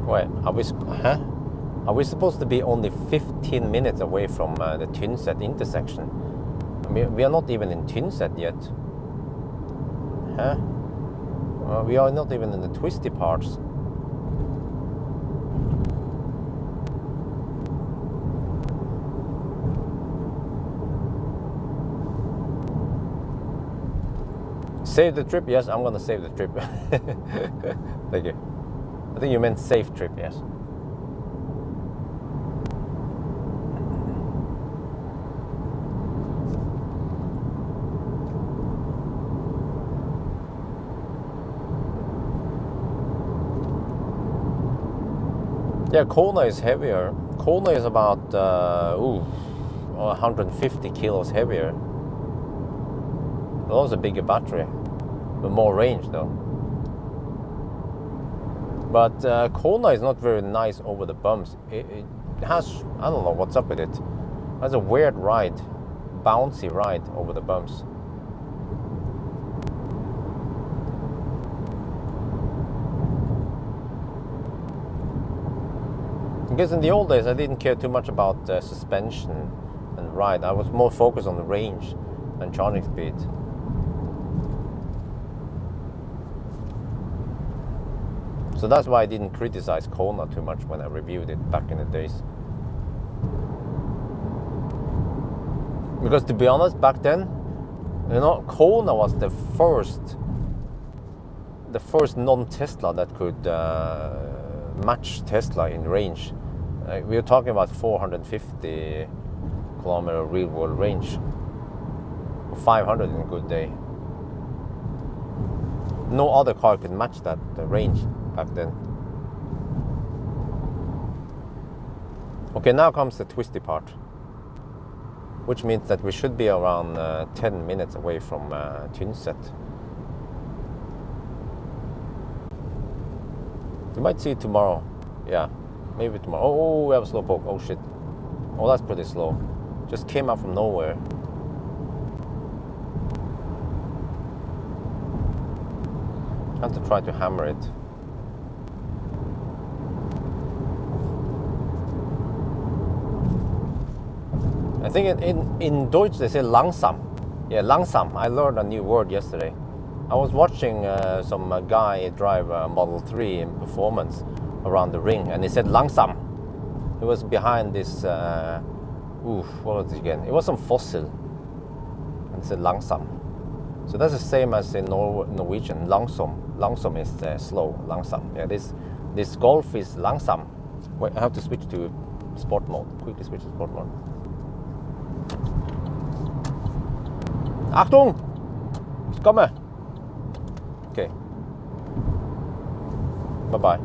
Wait, are we supposed to be only 15 minutes away from the Tynset intersection? I mean, we are not even in Tynset yet. Huh? We are not even in the twisty parts. Save the trip? Yes, I'm gonna save the trip. Thank you. I think you meant safe trip, yes. Yeah, Kona is heavier. Kona is about 150 kilos heavier. But also a bigger battery, but more range though. But Kona is not very nice over the bumps. It has, I don't know what's up with it. It has a weird ride, bouncy ride over the bumps. Because in the old days I didn't care too much about suspension and ride. I was more focused on the range and charging speed. So that's why I didn't criticize Kona too much when I reviewed it back in the days. Because to be honest, back then, you know, Kona was the first non-Tesla that could match Tesla in range. We were talking about 450 kilometer real world range, 500 in a good day. No other car could match that range back then. Okay, now comes the twisty part, which means that we should be around 10 minutes away from Tynset. You might see it tomorrow. Yeah, maybe tomorrow. Oh, we have a slow poke. Oh shit. Oh, that's pretty slow. Just came out from nowhere. I have to try to hammer it. think in Deutsch they say langsam. Yeah, langsam. I learned a new word yesterday. I was watching some guy drive a Model 3 in performance around the ring, and he said langsam. He was behind this, what was it again? It was some fossil, and he said langsam. So that's the same as in Norwegian, langsom. Langsom is slow, langsam. Yeah, this Golf is langsam. Wait, I have to switch to sport mode. Quickly switch to sport mode. Achtung! Ich komme! Okay. Bye-bye.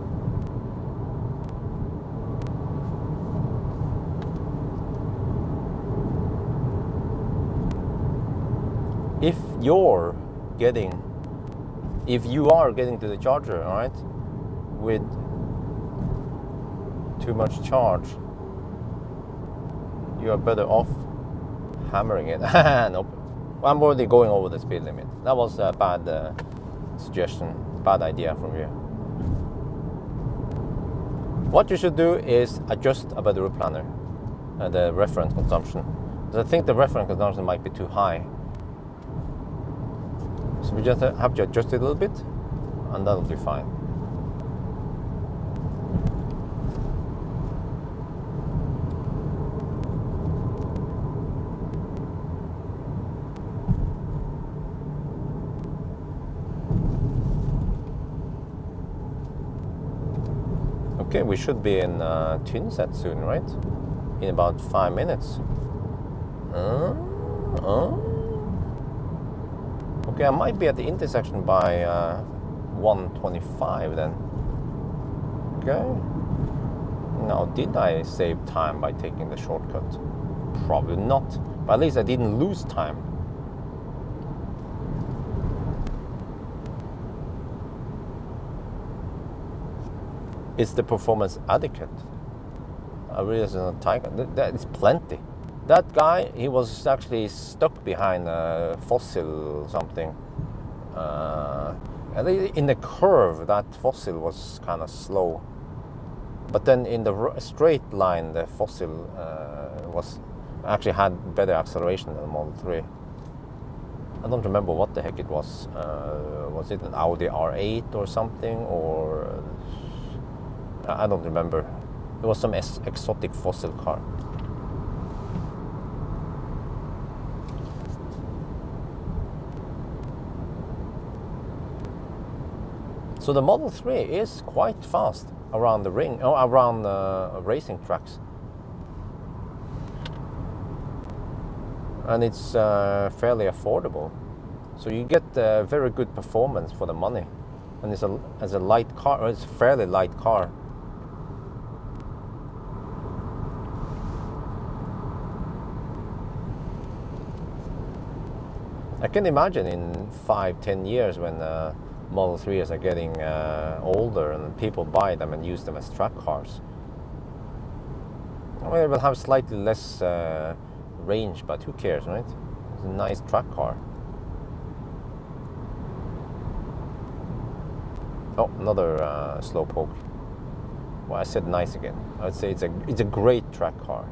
If you are getting to the charger, all right, with too much charge, you are better off hammering it. Nope. I'm already going over the speed limit. That was a bad suggestion, bad idea from you. What you should do is adjust a battery planner, the reference consumption. Because I think the reference consumption might be too high. So we just have to adjust it a little bit, and that'll be fine. Okay, we should be in Tynset soon, right? In about 5 minutes. Okay, I might be at the intersection by 1:25 then. Okay. Now, did I save time by taking the shortcut? Probably not. But at least I didn't lose time. Is the performance adequate? I really don't know. That is plenty. That guy, he was actually stuck behind a fossil something. And in the curve, that fossil was kind of slow. But then in the straight line, the fossil was actually had better acceleration than the Model 3. I don't remember what the heck it was. Was it an Audi R8 or something? Or I don't remember. It was some exotic fossil car. So the Model 3 is quite fast around the ring, or around racing tracks. And it's fairly affordable. So you get very good performance for the money. And it's as a light car, it's a fairly light car. I can imagine in 5-10 years when Model 3s are getting older and people buy them and use them as track cars. Well, it will have slightly less range, but who cares, right? It's a nice track car. Oh, another slowpoke. Well, I said nice again. I would say it's a great track car.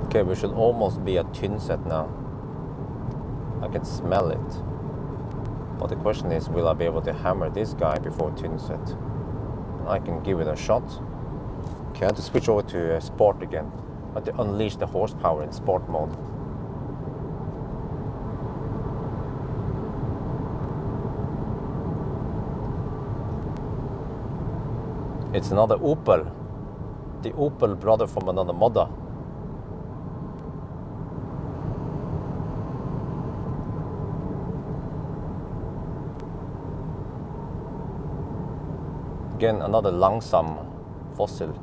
Okay, we should almost be at Tynset now. I can smell it. But the question is, will I be able to hammer this guy before Tynset? I can give it a shot. Okay, I have to switch over to sport again. I have to unleash the horsepower in sport mode. It's another Opel. The Opel brother from another mother. Again, another langsam fossil.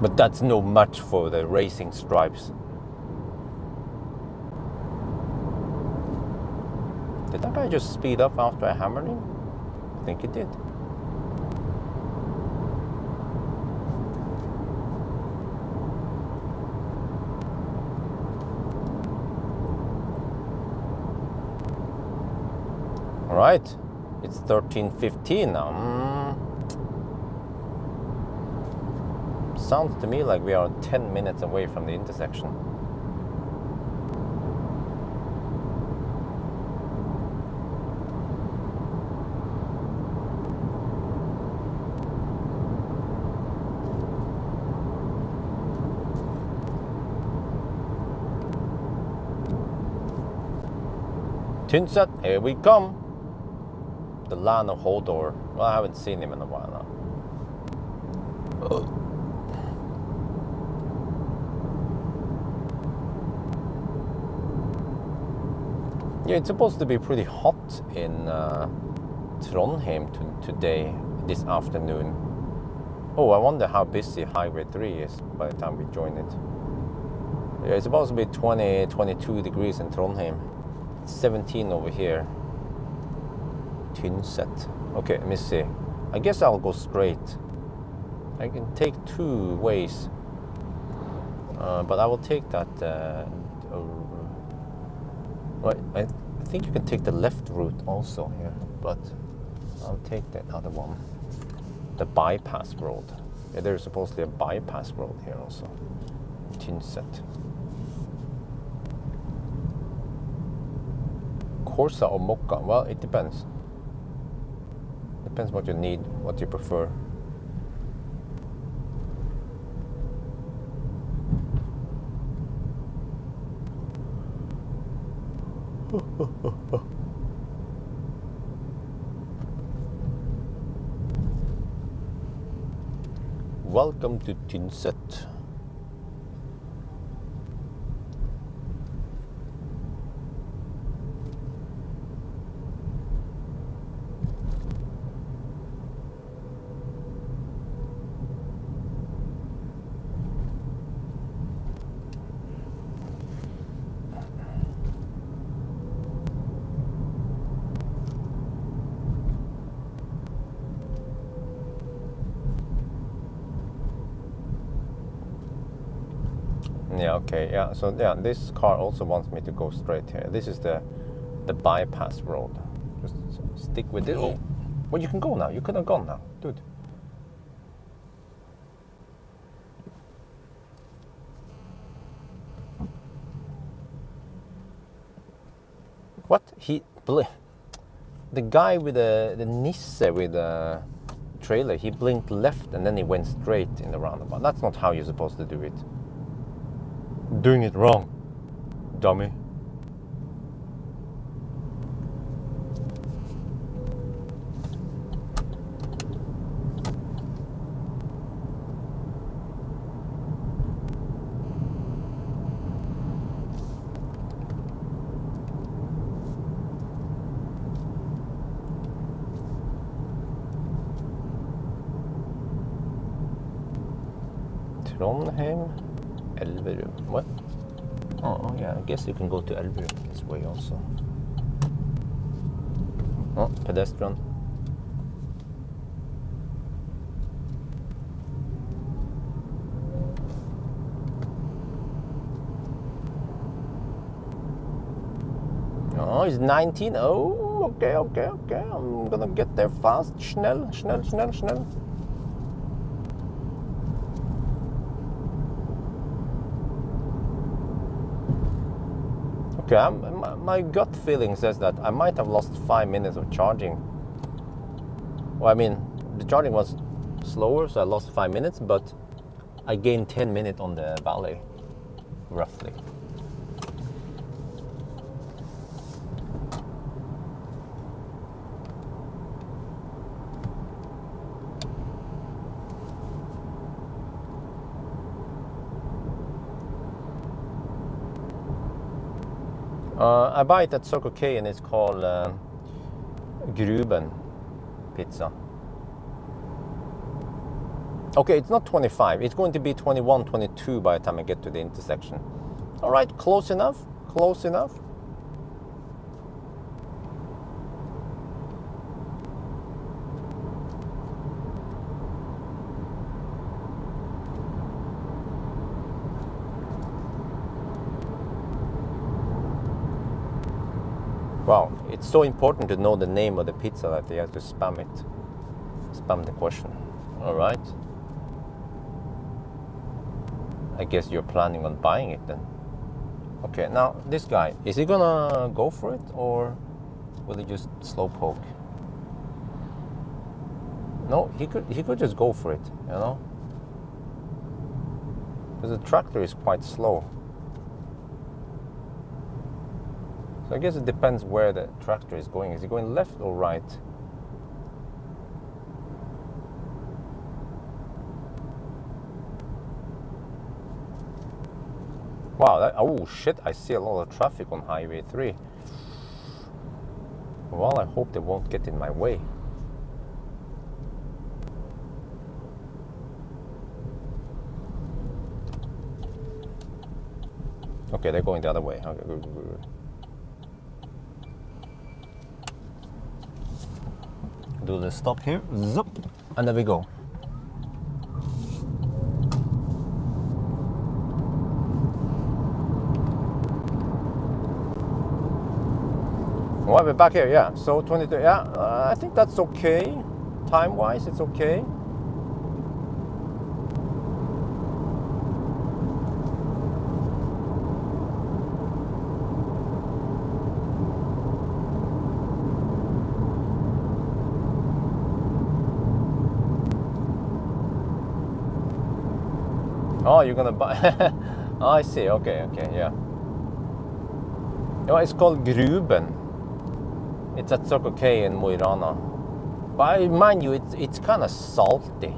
But that's no match for the racing stripes. Did that guy just speed up after I hammered him? I think he did. All right, it's 13:15 now. Sounds to me like we are 10 minutes away from the intersection. Tynset, here we come. The land of Hodor. Well, I haven't seen him in a while now. Yeah, it's supposed to be pretty hot in Trondheim today, this afternoon. Oh, I wonder how busy Highway 3 is by the time we join it. Yeah, it's supposed to be 22 degrees in Trondheim. 17 over here. Tynset. Okay, let me see. I guess I'll go straight. I can take two ways, but I will take that. Right, I think you can take the left route also here, but I'll take that other one. The bypass road. Yeah, there's supposedly a bypass road here also. Tynset. Corsa or Mokka? Well, it depends. Depends what you need, what you prefer. Welcome to Tynset. Yeah, okay, yeah, so yeah, this car also wants me to go straight here. This is the bypass road. Just stick with it. Oh, well, you can go now. You could have gone now, dude. What? The guy with the Nisse with the trailer, he blinked left and then he went straight in the roundabout. That's not how you're supposed to do it. Doing it wrong, dummy. Trondheim, Elverum. What? Oh, yeah, I guess you can go to Elverum this way also. Oh, pedestrian. Oh, he's 19. Oh, okay. I'm gonna get there fast. Schnell. Okay, my gut feeling says that I might have lost 5 minutes of charging. Well, I mean, the charging was slower, so I lost 5 minutes, but I gained 10 minutes on the valley, roughly. I buy it at Circle K and it's called Gruben pizza. Okay, it's not 25. It's going to be 21, 22 by the time I get to the intersection. All right, close enough. Close enough. Wow, it's so important to know the name of the pizza that they have to spam it. Spam the question. All right. I guess you're planning on buying it then. Okay, now this guy, is he gonna go for it or will he just slow poke? No, he could just go for it, you know? Because the tractor is quite slow. So I guess it depends where the tractor is going. Is he going left or right? Wow, oh shit, I see a lot of traffic on Highway 3. Well, I hope they won't get in my way. Okay, they're going the other way. Okay, good. Do the stop here, zip, and there we go. Well, we're back here, yeah. So 22, yeah, I think that's okay. Time-wise, it's okay. Oh, you're gonna buy. Oh, I see. Okay, yeah. Oh, it's called Gruben. It's at Circle K in Mo i Rana. But mind you, it's kind of salty.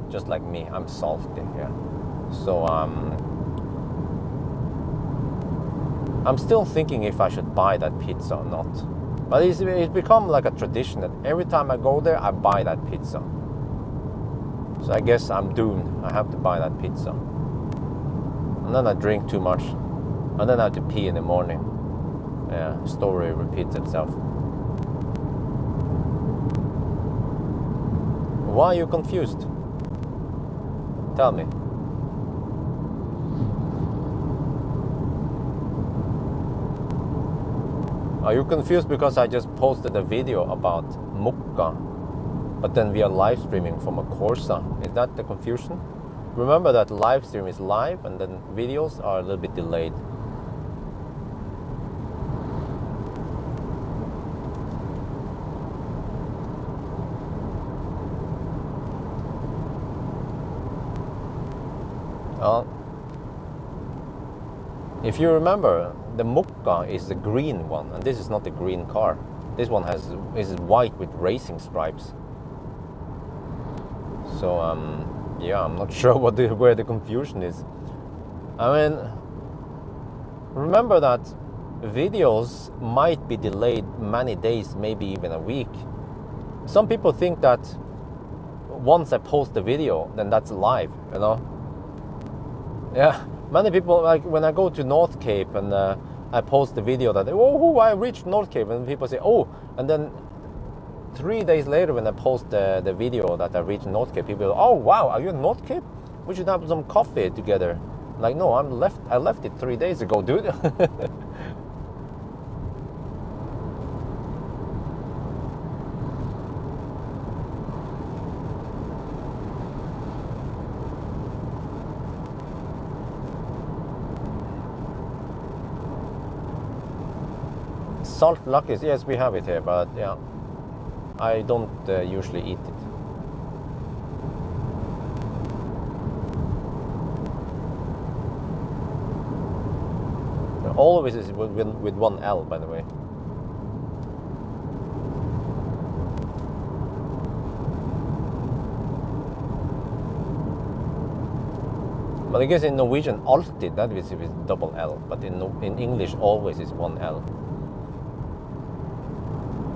Just like me, I'm salty, yeah. So I'm still thinking if I should buy that pizza or not. But it's become like a tradition that every time I go there, I buy that pizza. So I guess I'm doomed. I have to buy that pizza. And then I drink too much. And then I have to pee in the morning. Yeah, story repeats itself. Why are you confused? Tell me. Are you confused because I just posted a video about Mukka, but then we are live streaming from a Corsa? Is that the confusion? Remember that live stream is live and then videos are a little bit delayed. If you remember, the Mukka is the green one, and this is not the green car. This one is white with racing stripes. So yeah, I'm not sure where the confusion is. I mean, remember that videos might be delayed many days, maybe even a week. Some people think that once I post the video, then that's live, you know? Yeah, many people, like when I go to North Cape and I post the video that, oh, I reached North Cape, and people say, oh, and then 3 days later when I post the video that I reached North Cape, people go, oh, wow, are you in North Cape? We should have some coffee together. Like, no, I left it 3 days ago, dude. Salt Luckies, yes, we have it here, but yeah, I don't usually eat it. Always is with one L, by the way. But I guess in Norwegian, alltid, that is with double L, but in English, always is one L.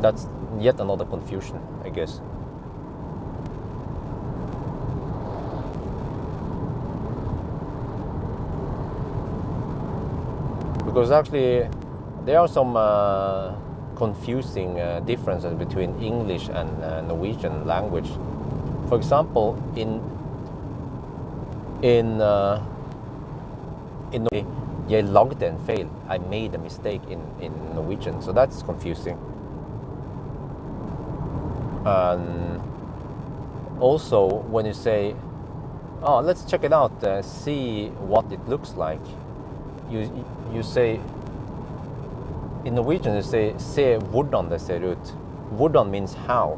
That's yet another confusion, I guess. because actually there are some confusing differences between English and Norwegian language. For example, in Jeg lagde en feil. I made a mistake in Norwegian, so that's confusing. And also, when you say, "Oh, let's check it out, see what it looks like," you say in Norwegian you say "se hvordan det ser ut." Hvordan means how.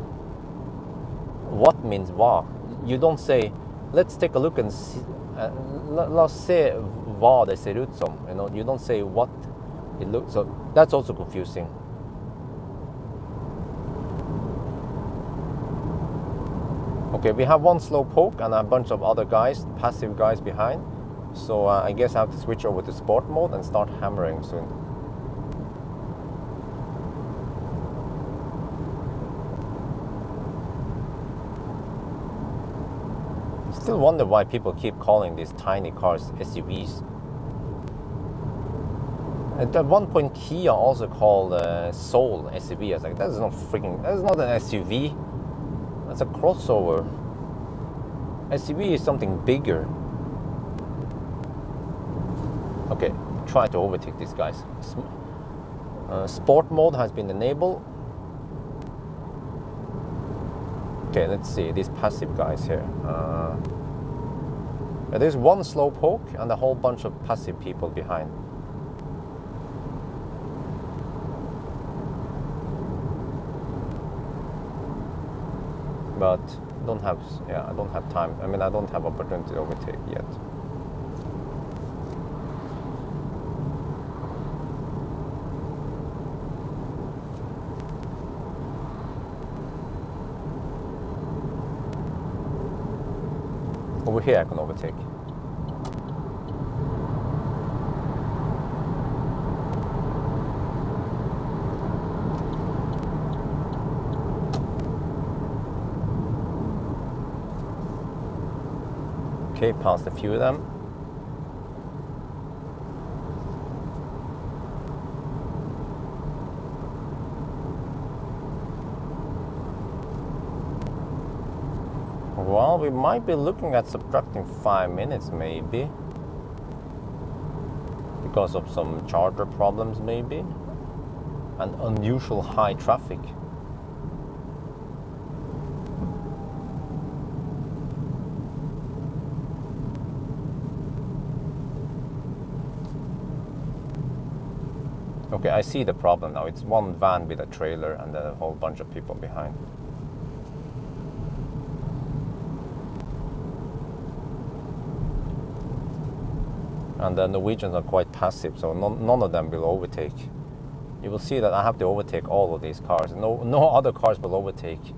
What means hva. You don't say let's take a look and see. La oss se hva det ser ut som. You know, you don't say what it looks. So that's also confusing. Okay, we have one slow poke and a bunch of other guys, passive guys behind. So I guess I have to switch over to sport mode and start hammering soon. Still wonder why people keep calling these tiny cars SUVs. At one point, Kia also called Soul SUV. I was like, that's not an SUV. That's a crossover. SUV is something bigger. Okay, try to overtake these guys. Sport mode has been enabled. Okay, let's see these passive guys here. There's one slow poke and a whole bunch of passive people behind. But I don't have time. I mean, I don't have opportunity to overtake yet. Over here I can overtake. Okay, past a few of them. Well, we might be looking at subtracting 5 minutes maybe. Because of some charger problems maybe. And unusual high traffic. Okay, I see the problem now. It's one van with a trailer and a whole bunch of people behind. And the Norwegians are quite passive, so none of them will overtake. You will see that I have to overtake all of these cars. No other cars will overtake.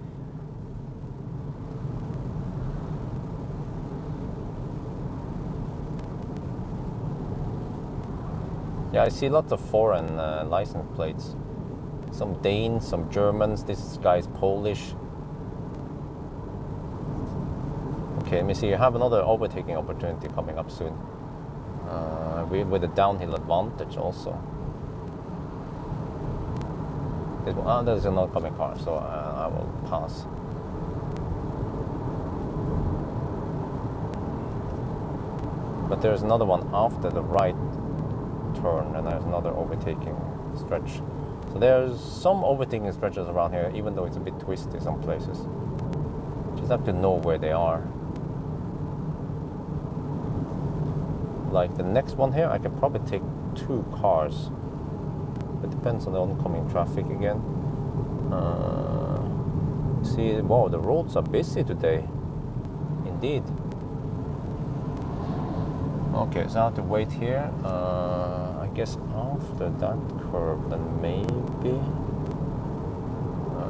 Yeah, I see lots of foreign license plates. Some Danes, some Germans. This guy's Polish. Okay, let me see. You have another overtaking opportunity coming up soon. With a downhill advantage also. There's an oncoming car, so I will pass. But there's another one after the right turn, and there's another overtaking stretch. So there's some overtaking stretches around here, even though it's a bit twisty some places. Just have to know where they are. Like the next one here, I can probably take 2 cars. It depends on the oncoming traffic again. See, wow, the roads are busy today. Indeed. Okay, so I have to wait here. I guess after that curve, then maybe.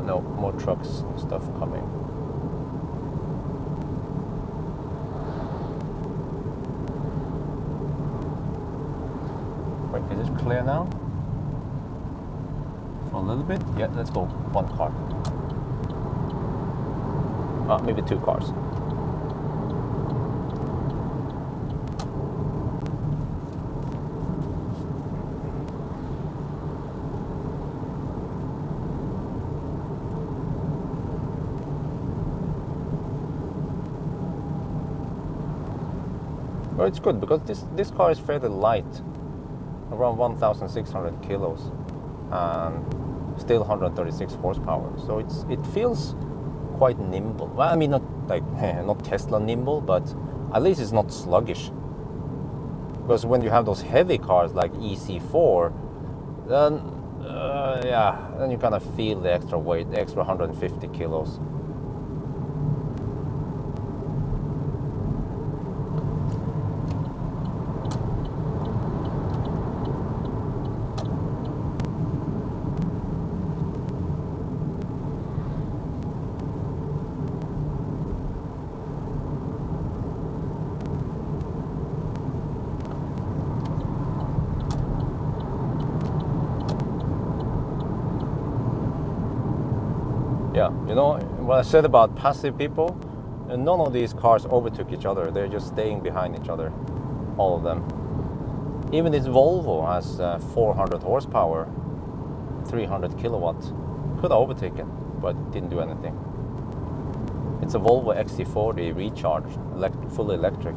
No, more trucks and stuff coming. Wait, is it clear now? For a little bit? Yeah, let's go 1 car. Maybe 2 cars. Well, it's good because this car is fairly light, around 1,600 kilos, and still 136 horsepower. So it feels quite nimble. Well, I mean, not like not Tesla nimble, but at least it's not sluggish. Because when you have those heavy cars like EC4, then yeah, then you kind of feel the extra weight, the extra 150 kilos. Yeah, you know, what I said about passive people, none of these cars overtook each other. They're just staying behind each other, all of them. Even this Volvo has 400 horsepower, 300 kilowatts. Could have overtaken, but didn't do anything. It's a Volvo XC40 recharged, fully electric.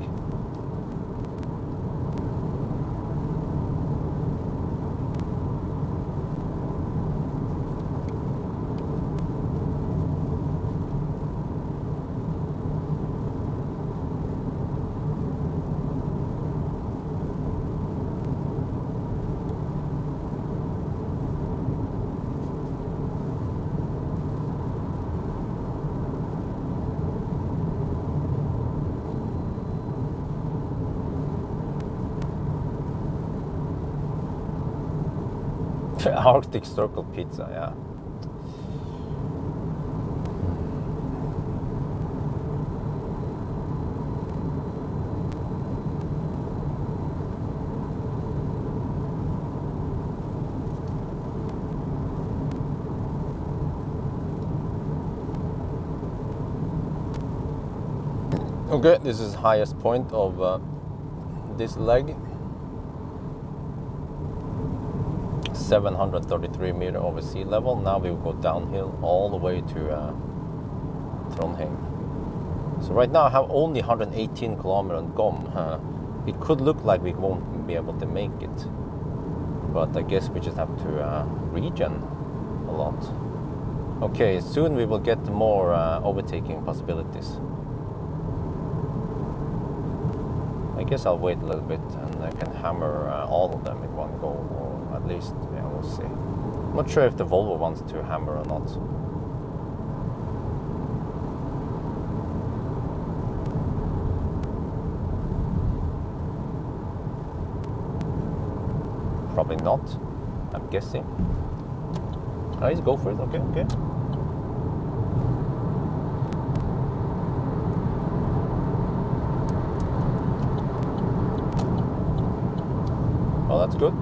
Arctic Circle pizza, yeah. Okay, this is highest point of this leg. 733 meters over sea level. Now we will go downhill all the way to Trondheim. So right now I have only 118 kilometers gone. It could look like we won't be able to make it, but I guess we just have to regen a lot. Okay, soon we will get more overtaking possibilities. I guess I'll wait a little bit and I can hammer all of them in one go, or at least, yeah, we'll see. I'm not sure if the Volvo wants to hammer or not. Probably not, I'm guessing. Let's go for it, okay, okay. Oh, that's good.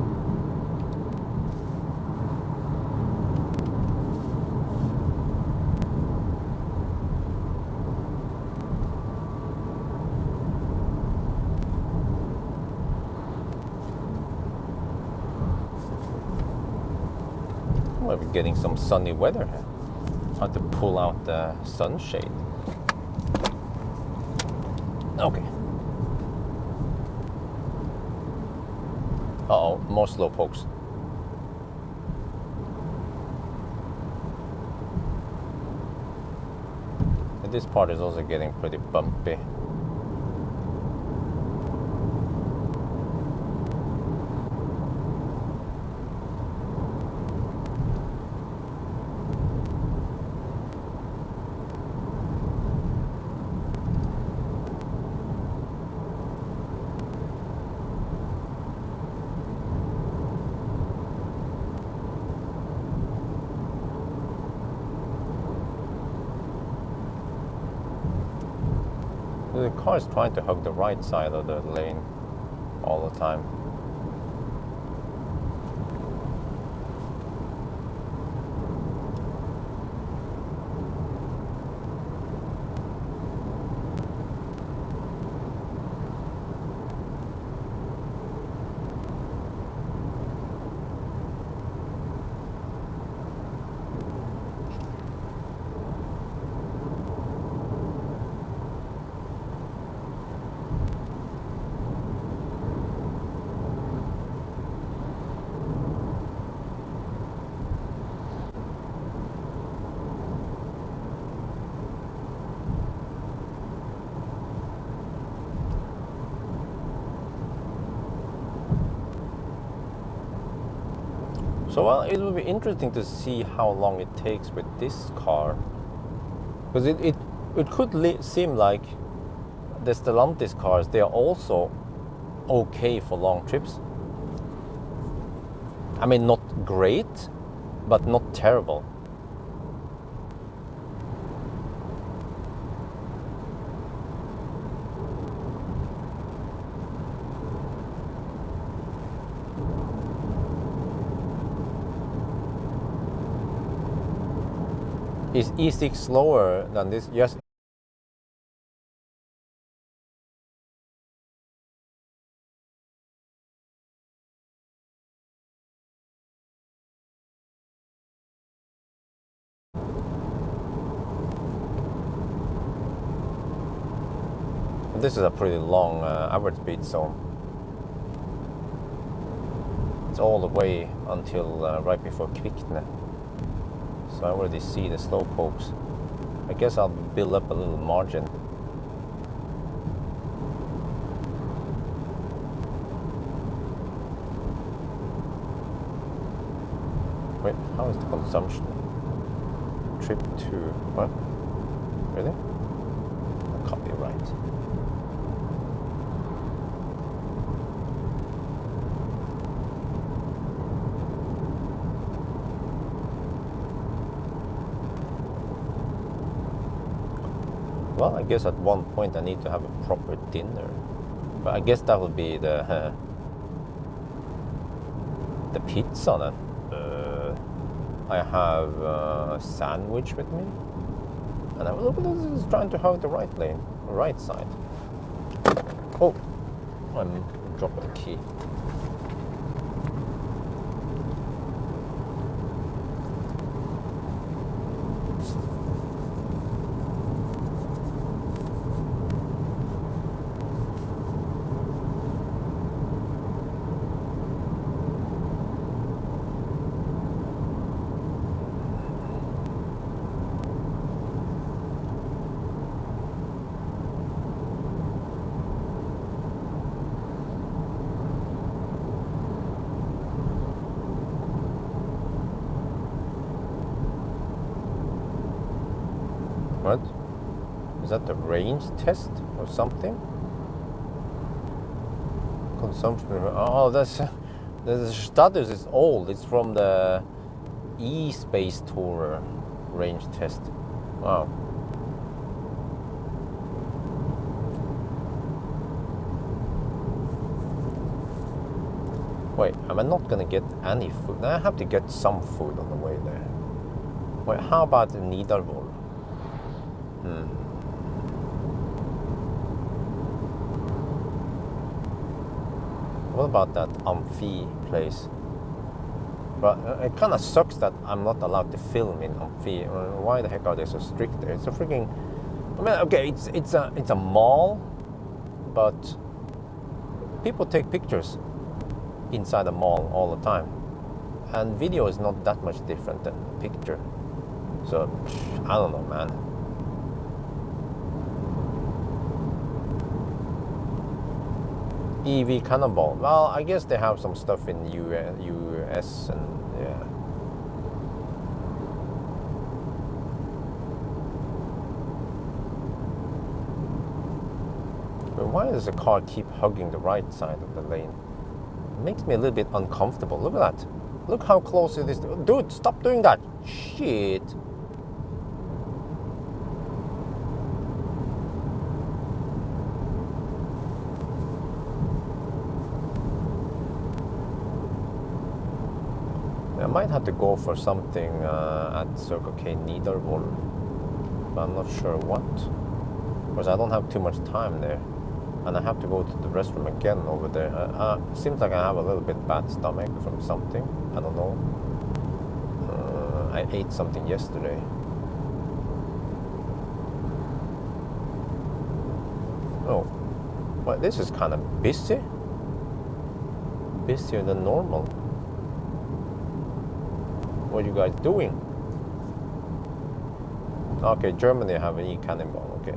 We're getting some sunny weather here. I have to pull out the sunshade. Okay. Uh-oh, more slow pokes. And this part is also getting pretty bumpy. The car is trying to hug the right side of the lane all the time. So well, it will be interesting to see how long it takes with this car, because it could seem like the Stellantis cars, they are also okay for long trips. I mean, not great, but not terrible. Is E6 slower than this? Yes. This is a pretty long average speed, so it's all the way until right before Kvikne. So I already see the slow pokes. I guess I'll build up a little margin. Wait, how is the consumption? Trip to what? Really? Copyright. Well, I guess at one point I need to have a proper dinner. But I guess that would be the pizza then. I have a sandwich with me. And I was trying to have the right lane, right side. Oh, I'm dropping the key. What? Is that the range test or something? Consumption. Oh, that's the status is old. It's from the E-Space Tourer range test. Wow. Wait, am I not gonna get any food? I have to get some food on the way there. Wait, how about the Nidarvoll? What about that Amphi place? But it kind of sucks that I'm not allowed to film in Amphi. Why the heck are they so strict there? It's a freaking... I mean, okay, it's a mall, but people take pictures inside the mall all the time. And video is not that much different than picture. So, I don't know, man. EV Cannonball. Well, I guess they have some stuff in US and yeah. But why does the car keep hugging the right side of the lane? It makes me a little bit uncomfortable. Look at that. Look how close it is. Dude, stop doing that. Shit. I might have to go for something at Circle K Nidarvoll, but I'm not sure what, because I don't have too much time there, and I have to go to the restroom again over there. Seems like I have a little bit bad stomach from something, I don't know. I ate something yesterday. Oh, well, this is kind of busy. Busier than normal. What are you guys doing? Okay, Germany have an e-cannonball, okay.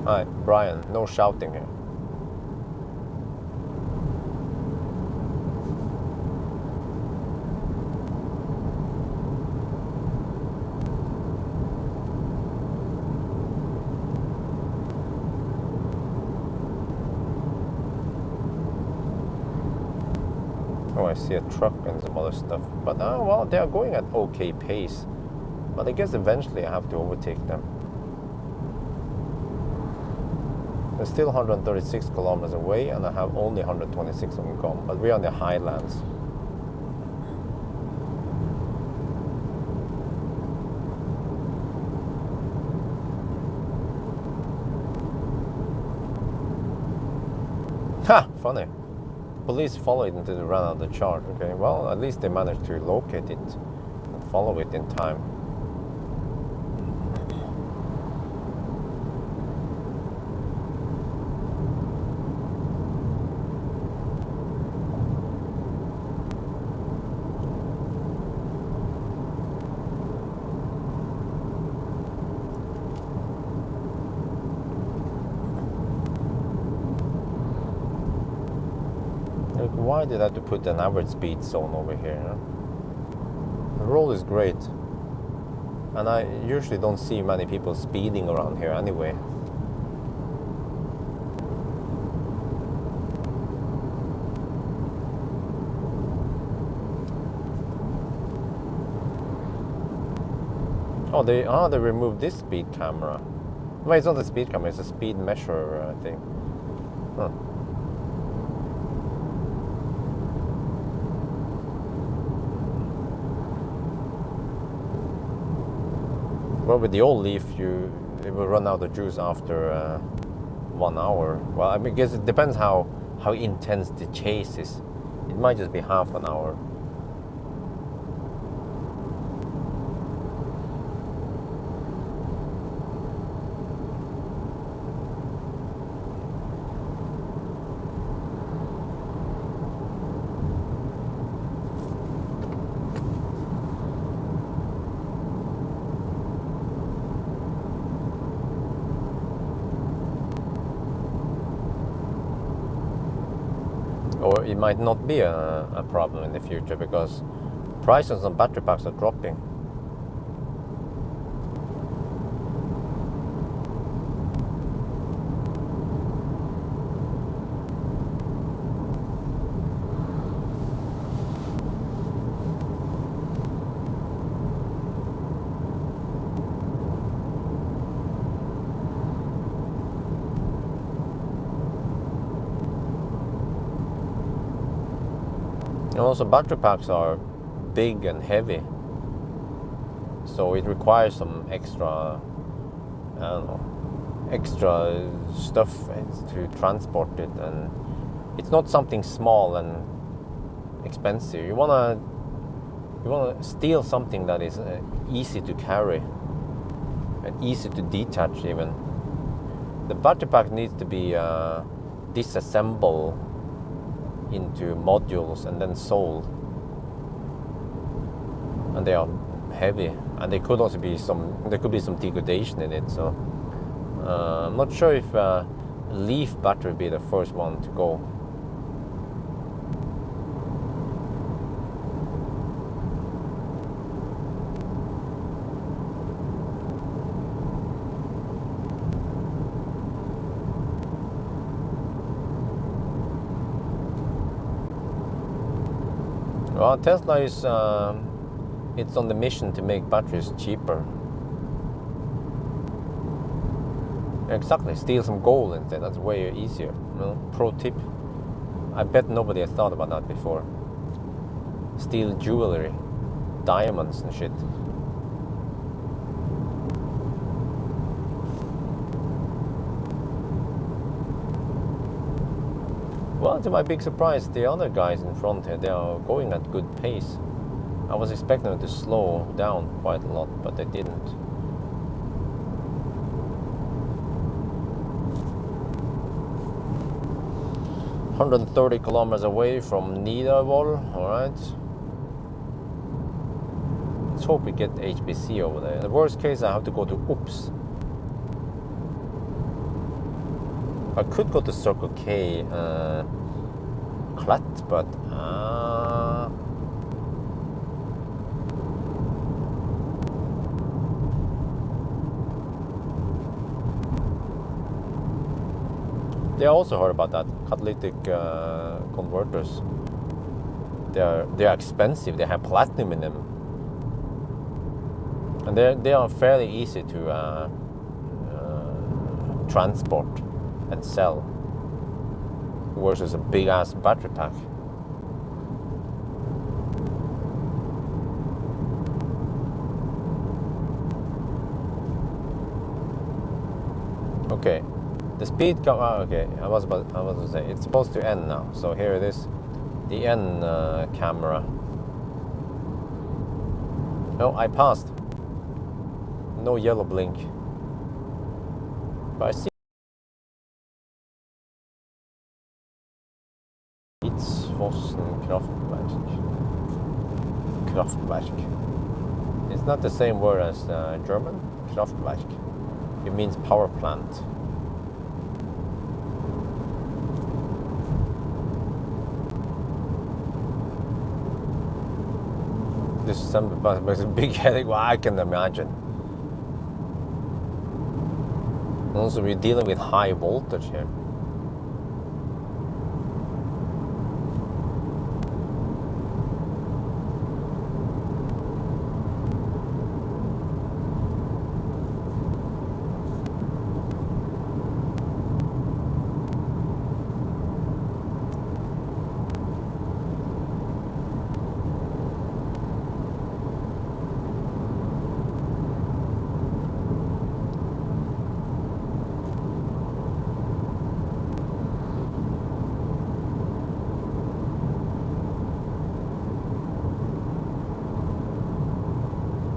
Hi, Brian, no shouting here. Oh, I see a truck and some other stuff. But well, they are going at okay pace. But I guess eventually I have to overtake them. They're still 136 kilometers away, and I have only 126 on gone. But we're on the highlands. Ha! Funny. Police follow it until they ran out of the charge. Okay, well, at least they managed to locate it and follow it in time. Why did I have to put an average speed zone over here? Huh? The road is great, and I usually don't see many people speeding around here anyway. Oh, they removed this speed camera. Well, it's not a speed camera; it's a speed measure thing. Huh. Well, with the old Leaf, it will run out of juice after 1 hour. Well, I mean, guess it depends how intense the chase is. It might just be half an hour. Or it might not be a problem in the future because prices on battery packs are dropping. And also battery packs are big and heavy, so it requires some extra, I don't know, extra stuff to transport it, and it's not something small and expensive. You wanna steal something that is easy to carry and easy to detach even. The battery pack needs to be disassembled into modules and then sold, and they are heavy, and there could also be some degradation in it. So I'm not sure if Leaf battery would be the first one to go. Well, Tesla is it's on the mission to make batteries cheaper. Exactly, steal some gold instead. That's way easier. You know? Pro tip. I bet nobody has thought about that before. Steal jewelry, diamonds and shit. Well, to my big surprise, the other guys in front here, they are going at good pace. I was expecting them to slow down quite a lot, but they didn't. "130 kilometers away from Nidarvoll." Alright. Let's hope we get HBC over there. In the worst case, I have to go to Oops. I could go to Circle K Clat, but they also heard about that catalytic converters. They are expensive. They have platinum in them, and they are fairly easy to transport and sell versus a big ass battery pack. Okay, the speed okay, I was to say it's supposed to end now, so here it is, the end camera. No, I passed. No yellow blink, but I see it's Fossen Kraftwerk. It's not the same word as German. Kraftwerk. It means power plant. This is some big headache. Well, I can imagine. Also, we're dealing with high voltage here.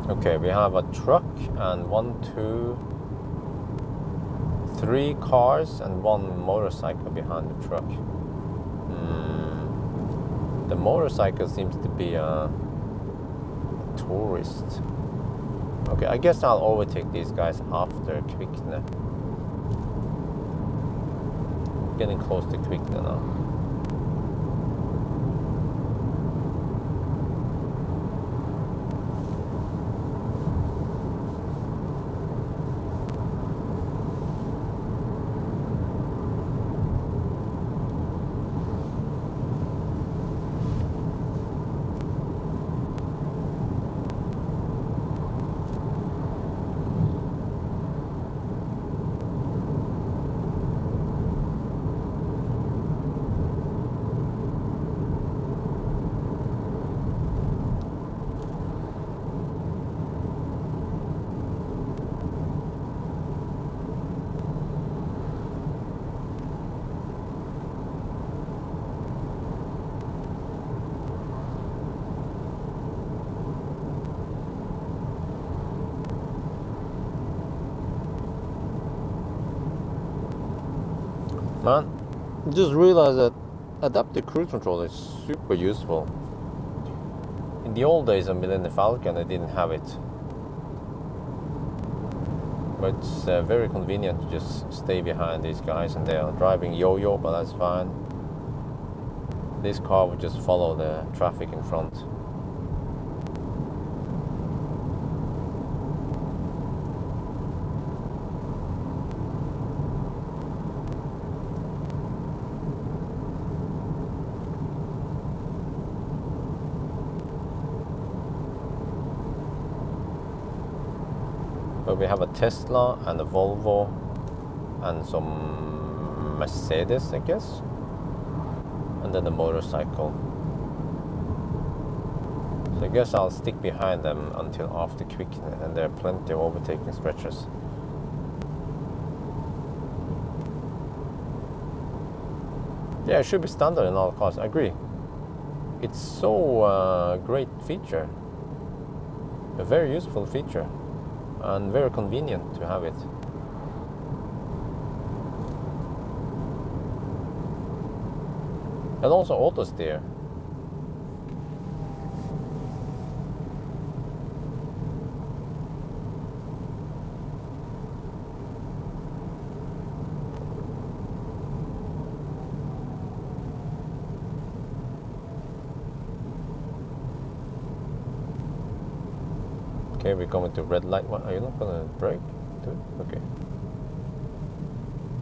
Okay, we have a truck and 1, 2, 3 cars and 1 motorcycle behind the truck. The motorcycle seems to be a tourist. Okay, I guess I'll overtake these guys after Kvikne. Getting close to Kvikne now. Man, just realized that adaptive cruise control is super useful. In the old days on Millennium Falcon, I didn't have it. But it's very convenient to just stay behind these guys, and they are driving yo-yo, but that's fine. This car would just follow the traffic in front. But we have a Tesla and a Volvo and some Mercedes, I guess, and then a motorcycle. So I guess I'll stick behind them until after Kvikne, and there are plenty of overtaking stretches. Yeah, it should be standard in all cars. I agree. It's so great feature, a very useful feature, and very convenient to have it. And also auto steer. Okay, we're coming to red light. What, are you not gonna brake? Okay.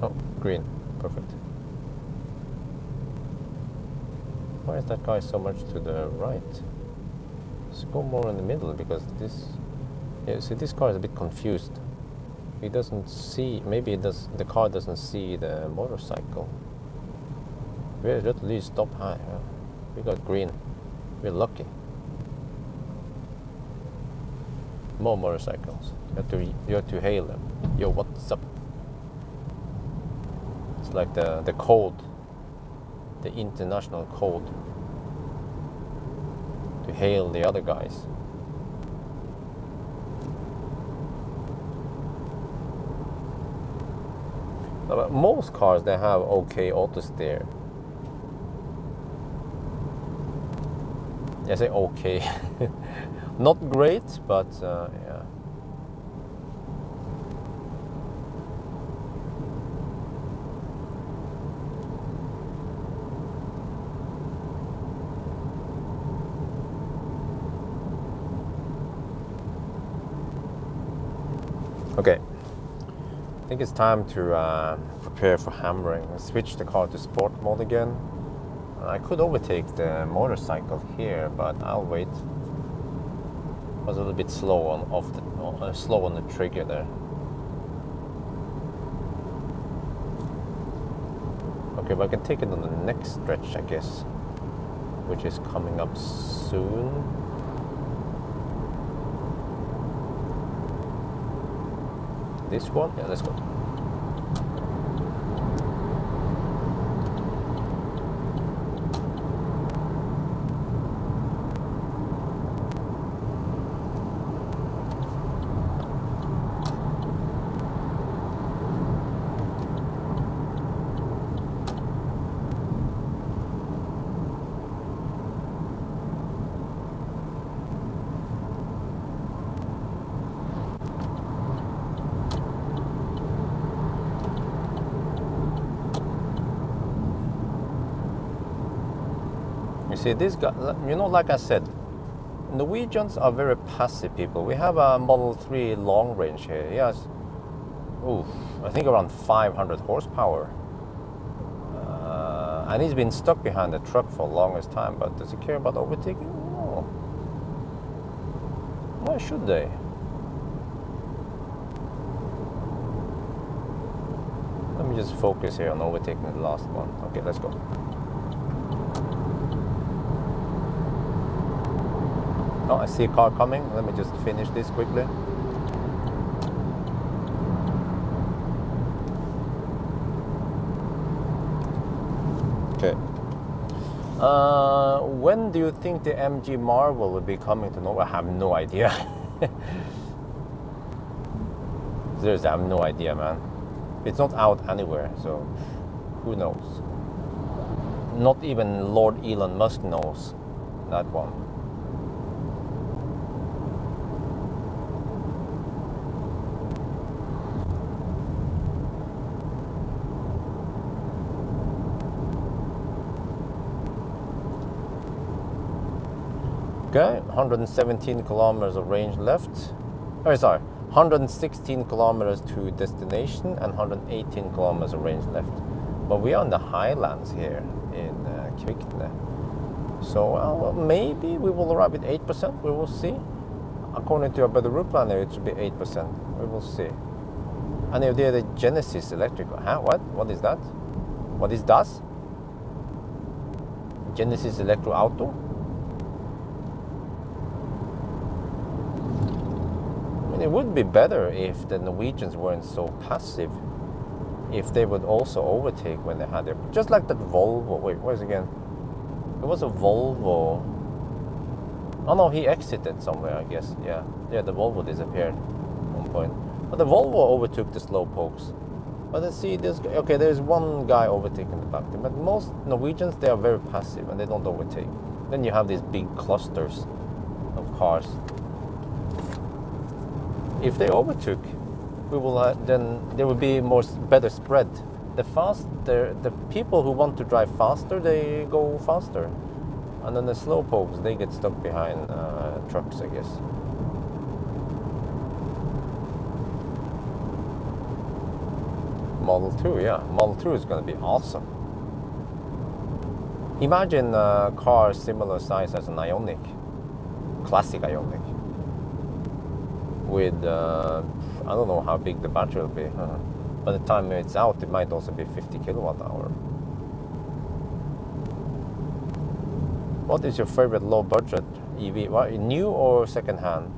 Oh, green. Perfect. Why is that guy so much to the right? Let's go more in the middle, because this... Yeah, see, this car is a bit confused. He doesn't see... Maybe it does, the car doesn't see the motorcycle. We're at least stop high. We got green. We're lucky. More motorcycles. You have to hail them. Yo, what's up? It's like the code, the international code to hail the other guys. But most cars, they have okay auto steer. I say okay. Not great, but yeah. Okay, I think it's time to prepare for hammering. Switch the car to sport mode again. I could overtake the motorcycle here, but I'll wait. I was a little bit slow on the trigger there. Okay, but I can take it on the next stretch, I guess, which is coming up soon. This one? Yeah, let's go. You see, this guy, you know, like I said, Norwegians are very passive people. We have a Model 3 long range here. He has, I think around 500 horsepower. And he's been stuck behind the truck for the longest time. But does he care about overtaking? No. Why should they? Let me just focus here on overtaking the last one. Okay, let's go. Oh, I see a car coming. Let me just finish this quickly. Okay. When do you think the MG Marvel will be coming to Norway? I have no idea. Seriously, I have no idea, man. It's not out anywhere, so who knows? Not even Lord Elon Musk knows that one. Okay, 117 kilometers of range left. Oh, sorry, 116 kilometers to destination and 118 kilometers of range left. But we are in the highlands here in Kvikne. So, well, maybe we will arrive with 8%. We will see. According to a better route planner, it should be 8%. We will see. And if they're the Genesis electric, huh? What? What is that? What is das? Genesis Electro Auto? It would be better if the Norwegians weren't so passive. If they would also overtake when they had their... Just like that Volvo. Wait, where's it again? It was a Volvo. Oh no, he exited somewhere, I guess. Yeah, the Volvo disappeared at one point. But the Volvo overtook the slowpokes. But let's see, okay, there's one guy overtaking the back. But most Norwegians, they are very passive and they don't overtake. Then you have these big clusters of cars. If they overtook, we will then there will be better spread. The people who want to drive faster, they go faster, and then the slowpokes, they get stuck behind trucks, I guess. Model 2, yeah. Model 2 is going to be awesome. Imagine a car similar size as an Ioniq, classic Ioniq, with, I don't know how big the battery will be. By the time it's out, it might also be 50 kilowatt hour. What is your favorite low budget EV? What, new or second hand?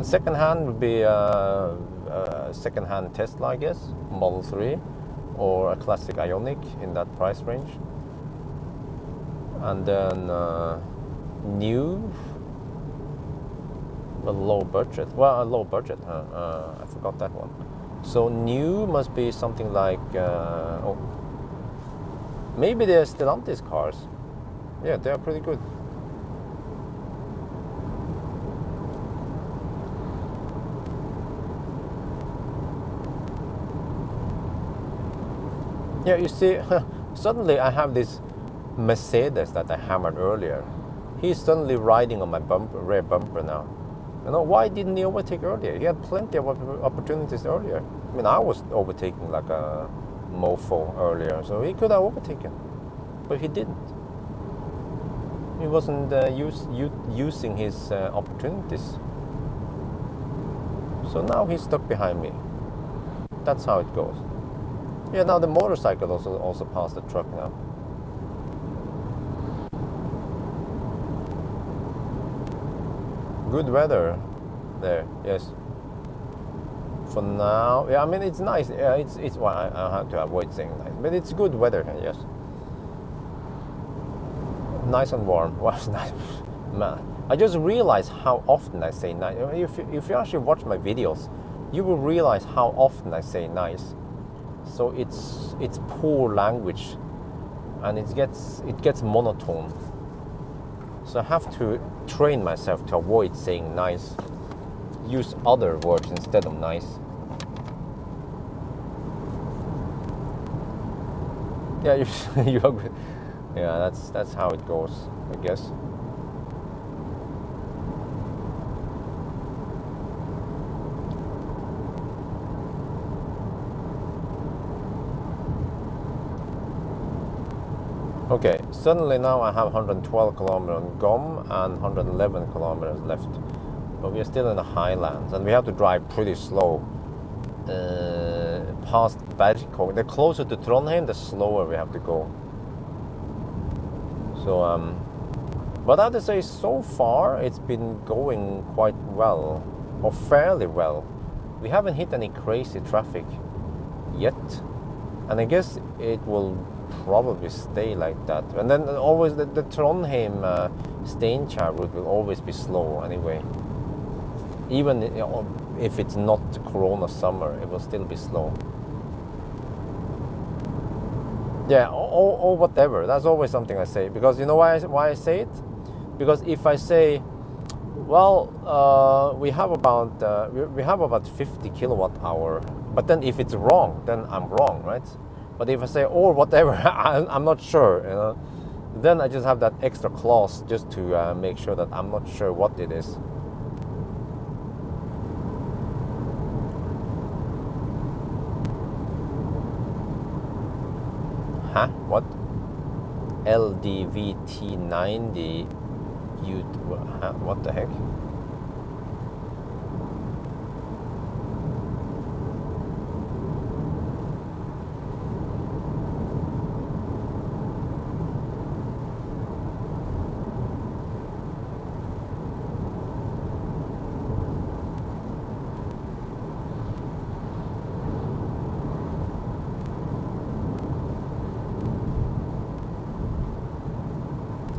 Second hand would be second hand Tesla, I guess, Model 3, or a classic Ioniq in that price range. And then new, a low budget. Well, a low budget. I forgot that one. So new must be something like, oh, maybe they're Stellantis cars. Yeah, they are pretty good. Yeah, you see, suddenly I have this Mercedes that I hammered earlier. He's suddenly riding on my rear bumper now. You know, why didn't he overtake earlier? He had plenty of opportunities earlier. I mean, I was overtaking like a mofo earlier, so he could have overtaken, but he didn't. He wasn't using his opportunities. So now he's stuck behind me. That's how it goes. Yeah, now the motorcycle also passed the truck now. Good weather there, yes. For now, yeah, I mean, it's nice. Yeah, it's well, I have to avoid saying nice, but it's good weather, yes. Nice and warm. Well, it's nice. Man, I just realized how often I say nice. If you actually watch my videos, you will realize how often I say nice. So it's poor language, and it gets monotone. So I have to train myself to avoid saying nice. Use other words instead of nice. Yeah, you agree. Yeah, that's how it goes, I guess. Okay, suddenly now I have 112 kilometers on GOM and 111 kilometers left. But we are still in the highlands and we have to drive pretty slow past Berkåk. The closer to Trondheim, the slower we have to go. So, but I have to say, so far it's been going quite well, or fairly well. We haven't hit any crazy traffic yet, and I guess it will probably stay like that. And then always the Trondheim Steinkjer route will always be slow anyway. Even if it's not Corona summer, it will still be slow. Yeah, or whatever. That's always something I say, because you know why I say it? Because if I say, well, we have about 50 kilowatt hour, but then if it's wrong, then I'm wrong, right? But if I say, or whatever, I'm not sure, you know, then I just have that extra clause just to make sure that I'm not sure what it is. Huh? What? LDVT90? What the heck?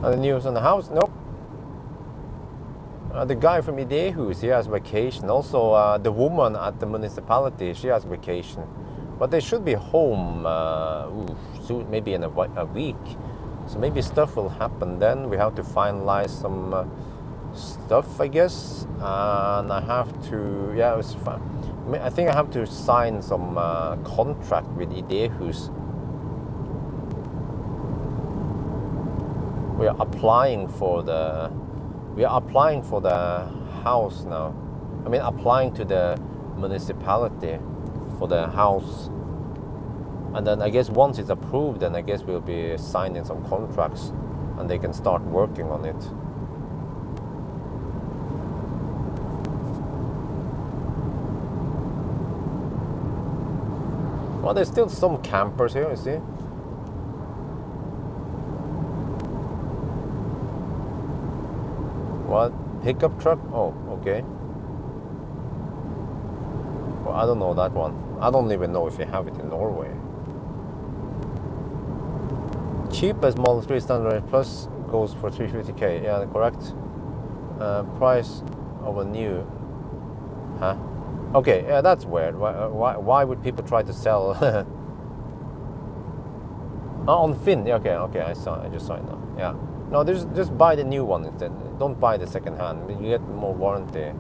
The news on the house? Nope. The guy from Idehus, he has vacation. Also, the woman at the municipality, she has vacation. But they should be home soon, maybe in a week. So maybe stuff will happen then. We have to finalize some stuff, I guess. And I have to, yeah, it was fun. I think I have to sign some contract with Idehus. We are applying for the house now. I mean, applying to the municipality for the house. And then I guess once it's approved, then I guess we'll be signing some contracts and they can start working on it. Well, there's still some campers here, you see. What? Pickup truck? Oh, okay. Well, I don't know that one. I don't even know if they have it in Norway. Cheapest Model 3 Standard Plus goes for 350k. Yeah, correct. Price of a new. Huh? Okay, yeah, that's weird. Why would people try to sell? Oh, on Finn. Yeah, okay. I just saw it now. Yeah. No, just buy the new one instead. Don't buy the second hand. You get more warranty.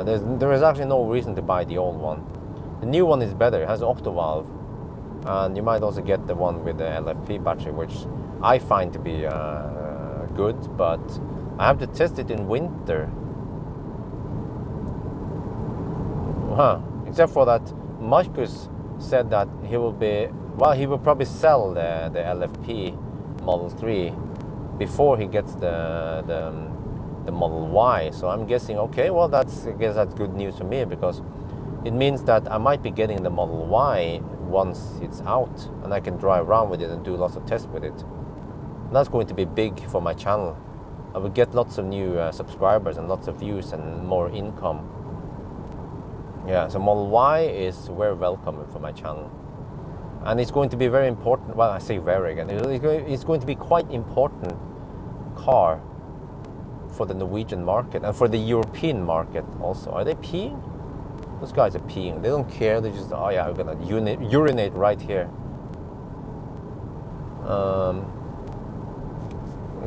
There is actually no reason to buy the old one. The new one is better. It has an octo valve, and you might also get the one with the LFP battery, which I find to be good. But I have to test it in winter. Except for that, Marcus said that he will probably sell the LFP Model 3 before he gets the Model Y. So I'm guessing, okay, well, I guess that's good news for me, because it means that I might be getting the Model Y once it's out and I can drive around with it and do lots of tests with it. And that's going to be big for my channel. I will get lots of new subscribers and lots of views and more income. Yeah, so Model Y is very welcome for my channel. And it's going to be very important. Well, I say very again. It's going to be quite important car for the Norwegian market and for the European market also. Are they peeing? Those guys are peeing. They don't care. They just, oh yeah, I'm gonna urinate right here.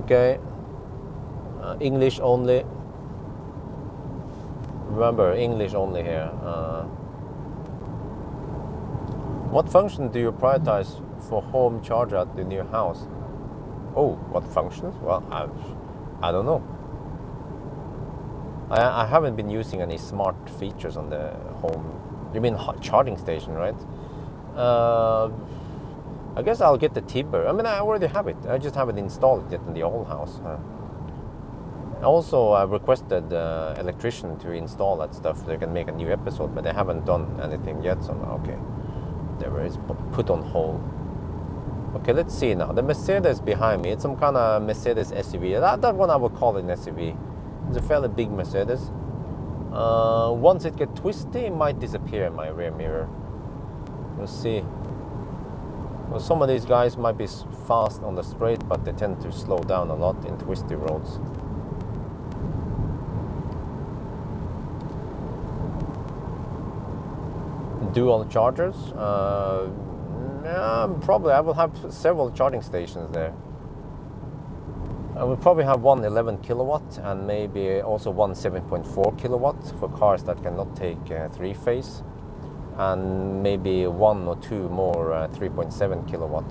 Okay. English only. Remember, English only here. What function do you prioritize for home charger at the new house? Oh, what functions? Well, I don't know. I haven't been using any smart features on the home. You mean charging station, right? I guess I'll get the Tibber. I mean, I already have it. I just haven't installed it yet in the old house. Also, I requested the electrician to install that stuff so they can make a new episode, but they haven't done anything yet, so okay. There is put on hold. Okay, let's see now. The Mercedes behind me, it's some kind of Mercedes SUV. That one I would call it an SUV. It's a fairly big Mercedes. Once it gets twisty, it might disappear in my rear mirror. We'll see. Well, some of these guys might be fast on the straight, but they tend to slow down a lot in twisty roads. Dual chargers? Yeah, probably. I will have several charging stations there. I will probably have one 11 kilowatt and maybe also one 7.4 kilowatt for cars that cannot take three-phase, and maybe one or two more 3.7 kilowatt.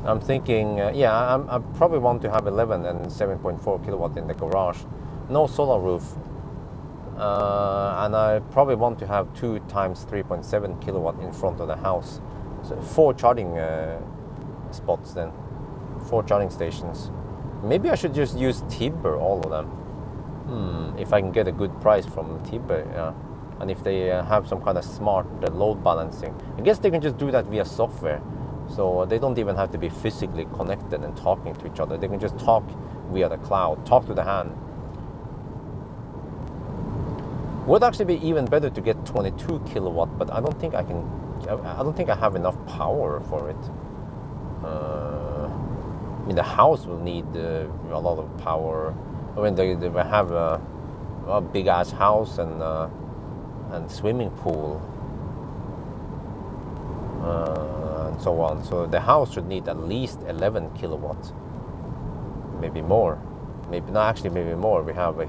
I'm thinking, yeah, I probably want to have 11 and 7.4 kilowatt in the garage. No solar roof. And I probably want to have 2 times 3.7 kilowatt in front of the house. So 4 charging spots then. 4 charging stations. Maybe I should just use Tibber, all of them. If I can get a good price from Tibber, yeah. And if they have some kind of smart load balancing. I guess they can just do that via software. So they don't even have to be physically connected and talking to each other. They can just talk via the cloud, talk to the hand. Would actually be even better to get 22 kilowatt, but I don't think I can. I don't think I have enough power for it. I mean, the house will need a lot of power. I mean, they have a big ass house and swimming pool and so on. So the house should need at least 11 kilowatt, maybe more. Maybe not. Actually, maybe more. We have a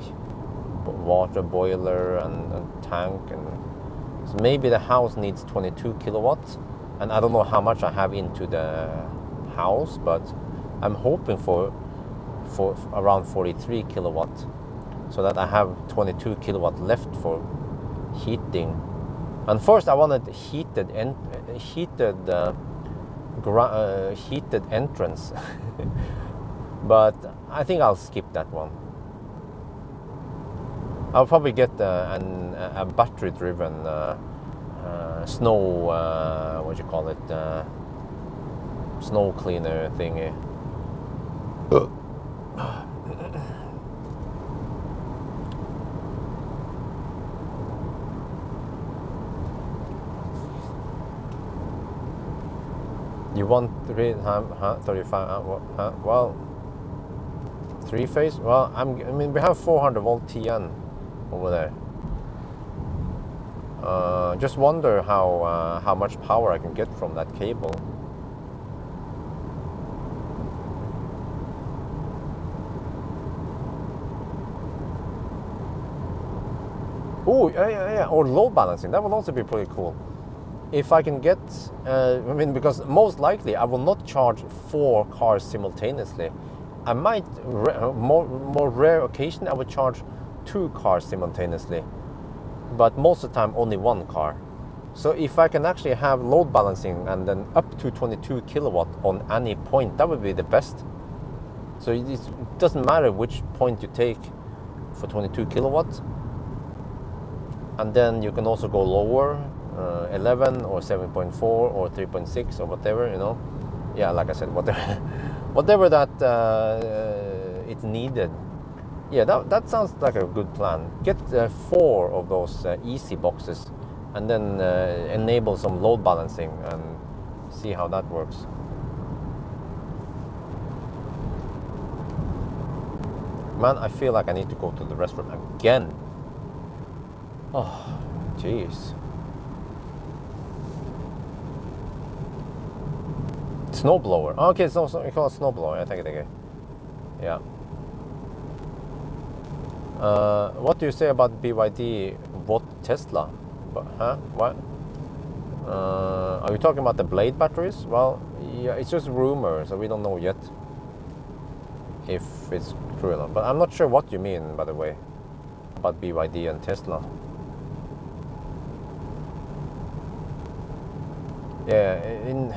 water boiler and tank, and so maybe the house needs 22 kilowatts, and I don't know how much I have into the house, but I'm hoping for around 43 kilowatt. so that I have 22 kilowatt left for heating. And first I wanted heated entrance, but I think I'll skip that one. I'll probably get a battery-driven snow, what do you call it, snow cleaner thingy. You want 35? Well, three-phase. Well, I mean, we have 400 volt TN over there. Just wonder how much power I can get from that cable. Oh, yeah, or load balancing. That would also be pretty cool. If I can get, I mean, because most likely I will not charge 4 cars simultaneously. I might, more rare occasion, I would charge 2 cars simultaneously. But most of the time, only 1 car. So if I can actually have load balancing and then up to 22 kilowatt on any point, that would be the best. So it doesn't matter which point you take for 22 kilowatts. And then you can also go lower, 11 or 7.4 or 3.6 or whatever, you know. Yeah, like I said, whatever that it's needed. Yeah, that sounds like a good plan. Get 4 of those easy boxes and then enable some load balancing and see how that works. Man, I feel like I need to go to the restroom again. Oh, jeez. Snowblower. Oh, okay, so you call it snowblower. I take it. Yeah. What do you say about BYD bought Tesla? Huh? What? Are you talking about the blade batteries? Well, yeah, it's just rumor, so we don't know yet if it's true or not. But I'm not sure what you mean, by the way, about BYD and Tesla. Yeah, in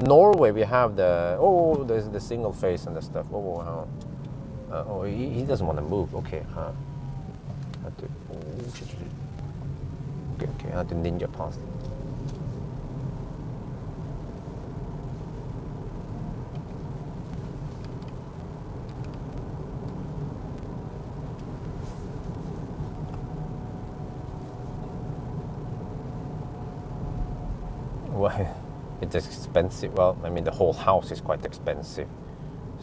Norway we have there's the single phase and the stuff. Oh, he doesn't want to move. Okay, okay, I have to ninja past. Well, it's expensive. Well, I mean, the whole house is quite expensive.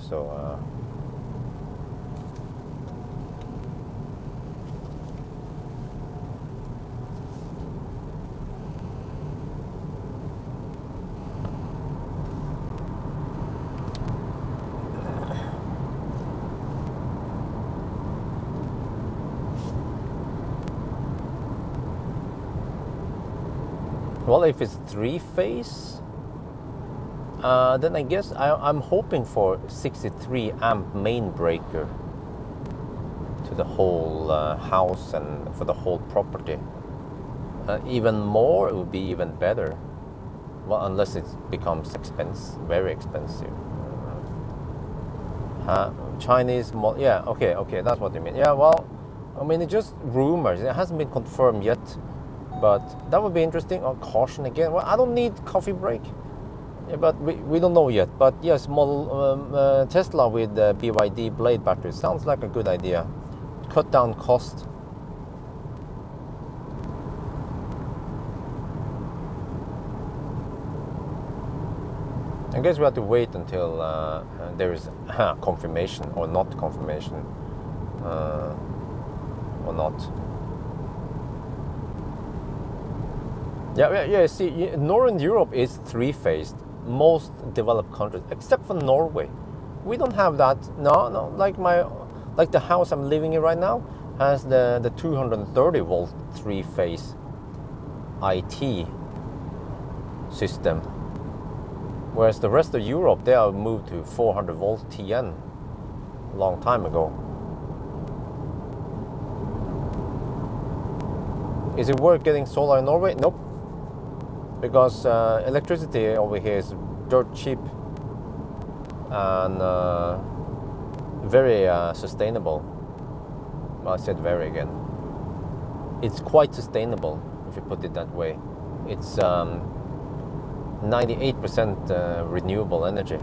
So, well, if it's 3-phase, then I guess I'm hoping for 63 amp main breaker to the whole house and for the whole property. Even more, it would be even better. Well, unless it becomes very expensive. Chinese, yeah, okay, that's what you mean. Yeah, well, I mean, it's just rumors. It hasn't been confirmed yet. But that would be interesting. Oh, caution again. Well, I don't need coffee break. Yeah, but we don't know yet. But yes, model Tesla with BYD blade battery sounds like a good idea. Cut down cost. I guess we have to wait until there is confirmation or not confirmation or not. Yeah. See, Northern Europe is 3-phased. Most developed countries, except for Norway, we don't have that. No. Like the house I'm living in right now has the 230 volt 3-phase IT system, whereas the rest of Europe they have moved to 400 volt TN a long time ago. Is it worth getting solar in Norway? Nope. Because electricity over here is dirt cheap and very sustainable. Well, I said very again. It's quite sustainable if you put it that way. It's 98% renewable energy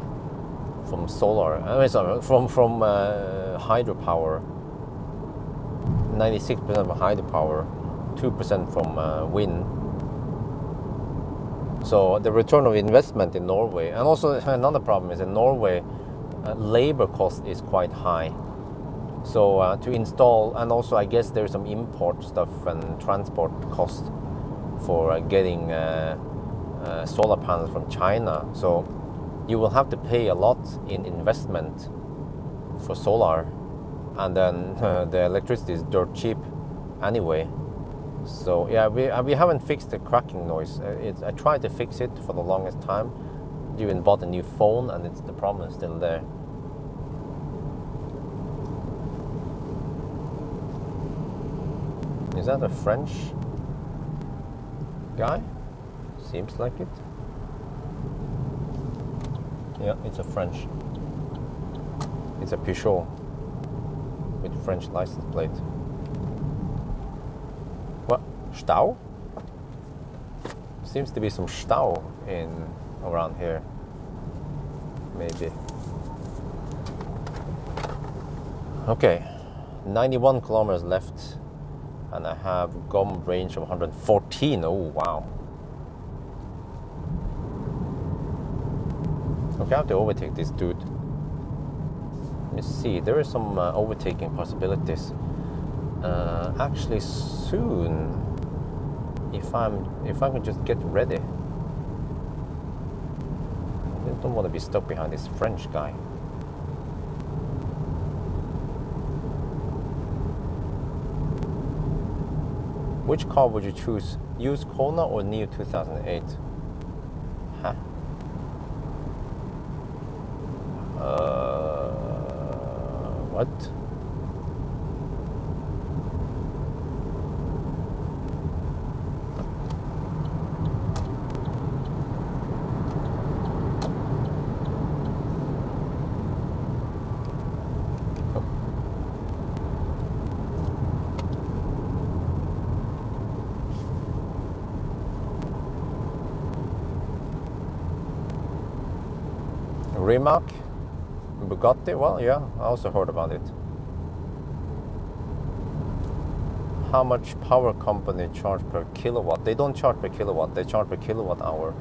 from solar. Sorry, from hydropower. 96% from hydropower, 2% from wind. So the return of investment in Norway, and also another problem is in Norway, labor cost is quite high. So to install, and also I guess there's some import stuff and transport cost for getting solar panels from China. So you will have to pay a lot in investment for solar, and then the electricity is dirt cheap anyway. So yeah, we haven't fixed the cracking noise. I tried to fix it for the longest time. Even bought a new phone, and the problem is still there. Is that a French guy? Seems like it. Yeah, it's a French. It's a Peugeot with French license plate. What? Stau? Seems to be some stau around here. Maybe. Okay, 91 kilometers left, and I have gum range of 114. Oh wow. Okay, I have to overtake this dude. Let me see. There is some overtaking possibilities. Actually, soon, if I can just get ready. I don't want to be stuck behind this French guy. Which car would you choose? Used Kona or new 2008? Huh? What? Rimac, Bugatti. Well, yeah, I also heard about it. How much power company charge per kilowatt? They don't charge per kilowatt, they charge per kilowatt hour.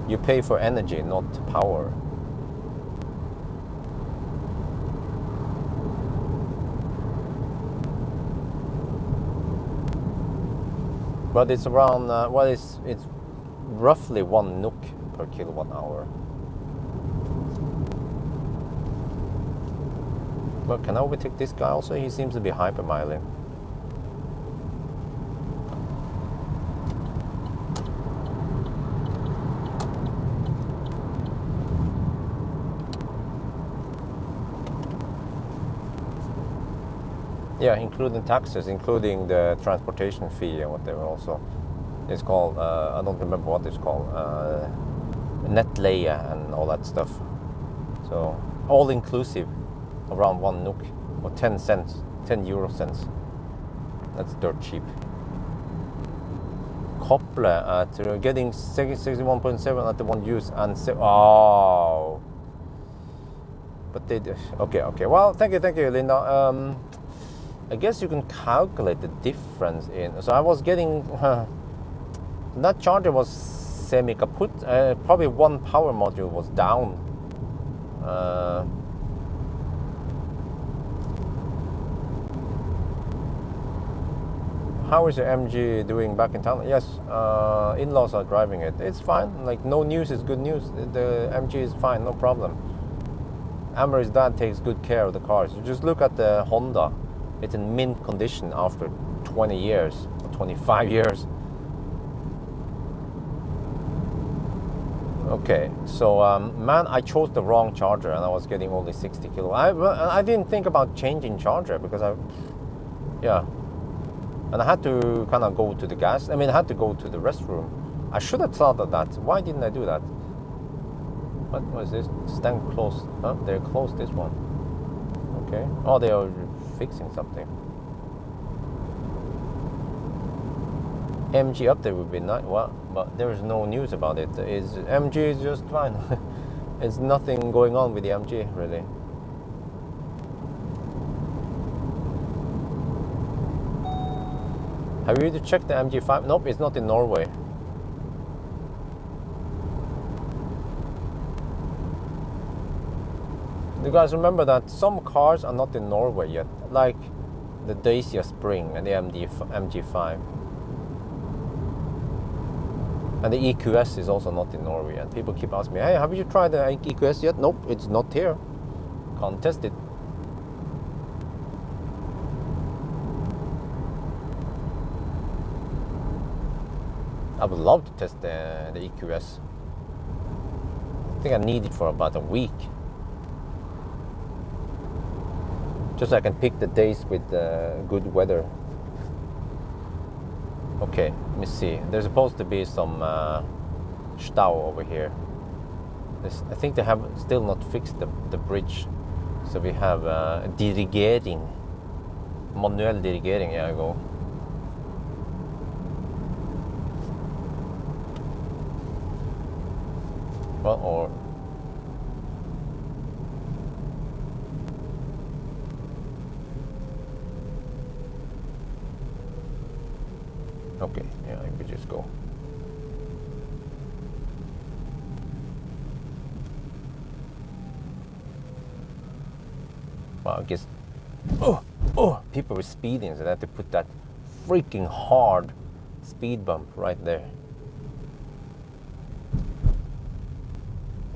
You pay for energy, not power. But it's around, well, it's roughly 1 NOK per kilowatt hour. But can I overtake this guy also? He seems to be hypermiling. Yeah, including taxes, including the transportation fee and whatever also. It's called, I don't remember what it's called, nettleie and all that stuff. So, all inclusive, around 1 NOK, or 10 cents, 10 euro cents. That's dirt cheap. Kople at getting 61.7 at the one use and oh. But they did, okay. Well, thank you, Linda. I guess you can calculate the difference in. So I was getting. That charger was semi-kaput. Probably one power module was down. How is your MG doing back in town? Yes, in-laws are driving it. It's fine. Like, no news is good news. The MG is fine, no problem. Amory's dad takes good care of the cars. You just look at the Honda. It's in mint condition after 20 years, or 25 years. Okay, so man, I chose the wrong charger and I was getting only 60 kilo. I didn't think about changing charger because Yeah. And I had to kind of go to the gas. I mean, I had to go to the restroom. I should have thought of that. Why didn't I do that? What was this? Stand closed. Huh? They closed this one. Okay. Oh, they are fixing something. MG update would be nice. Well, but there is no news about it. MG is just fine. There's nothing going on with the MG really. Have you checked the MG5? Nope, it's not in Norway. You guys remember that some cars are not in Norway yet, like the Dacia Spring and the MG5. And the EQS is also not in Norway yet. People keep asking me, hey, have you tried the EQS yet? Nope, it's not here. Can't test it. I would love to test the EQS. I think I need it for about a week. Just so I can pick the days with good weather. Okay, let me see. There's supposed to be some stau over here. I think they have still not fixed the bridge. So we have dirigering. Manuell dirigering, yeah, I go. Well, or... Okay, yeah, I could just go. Well, I guess... Oh, people were speeding, so they had to put that freaking hard speed bump right there.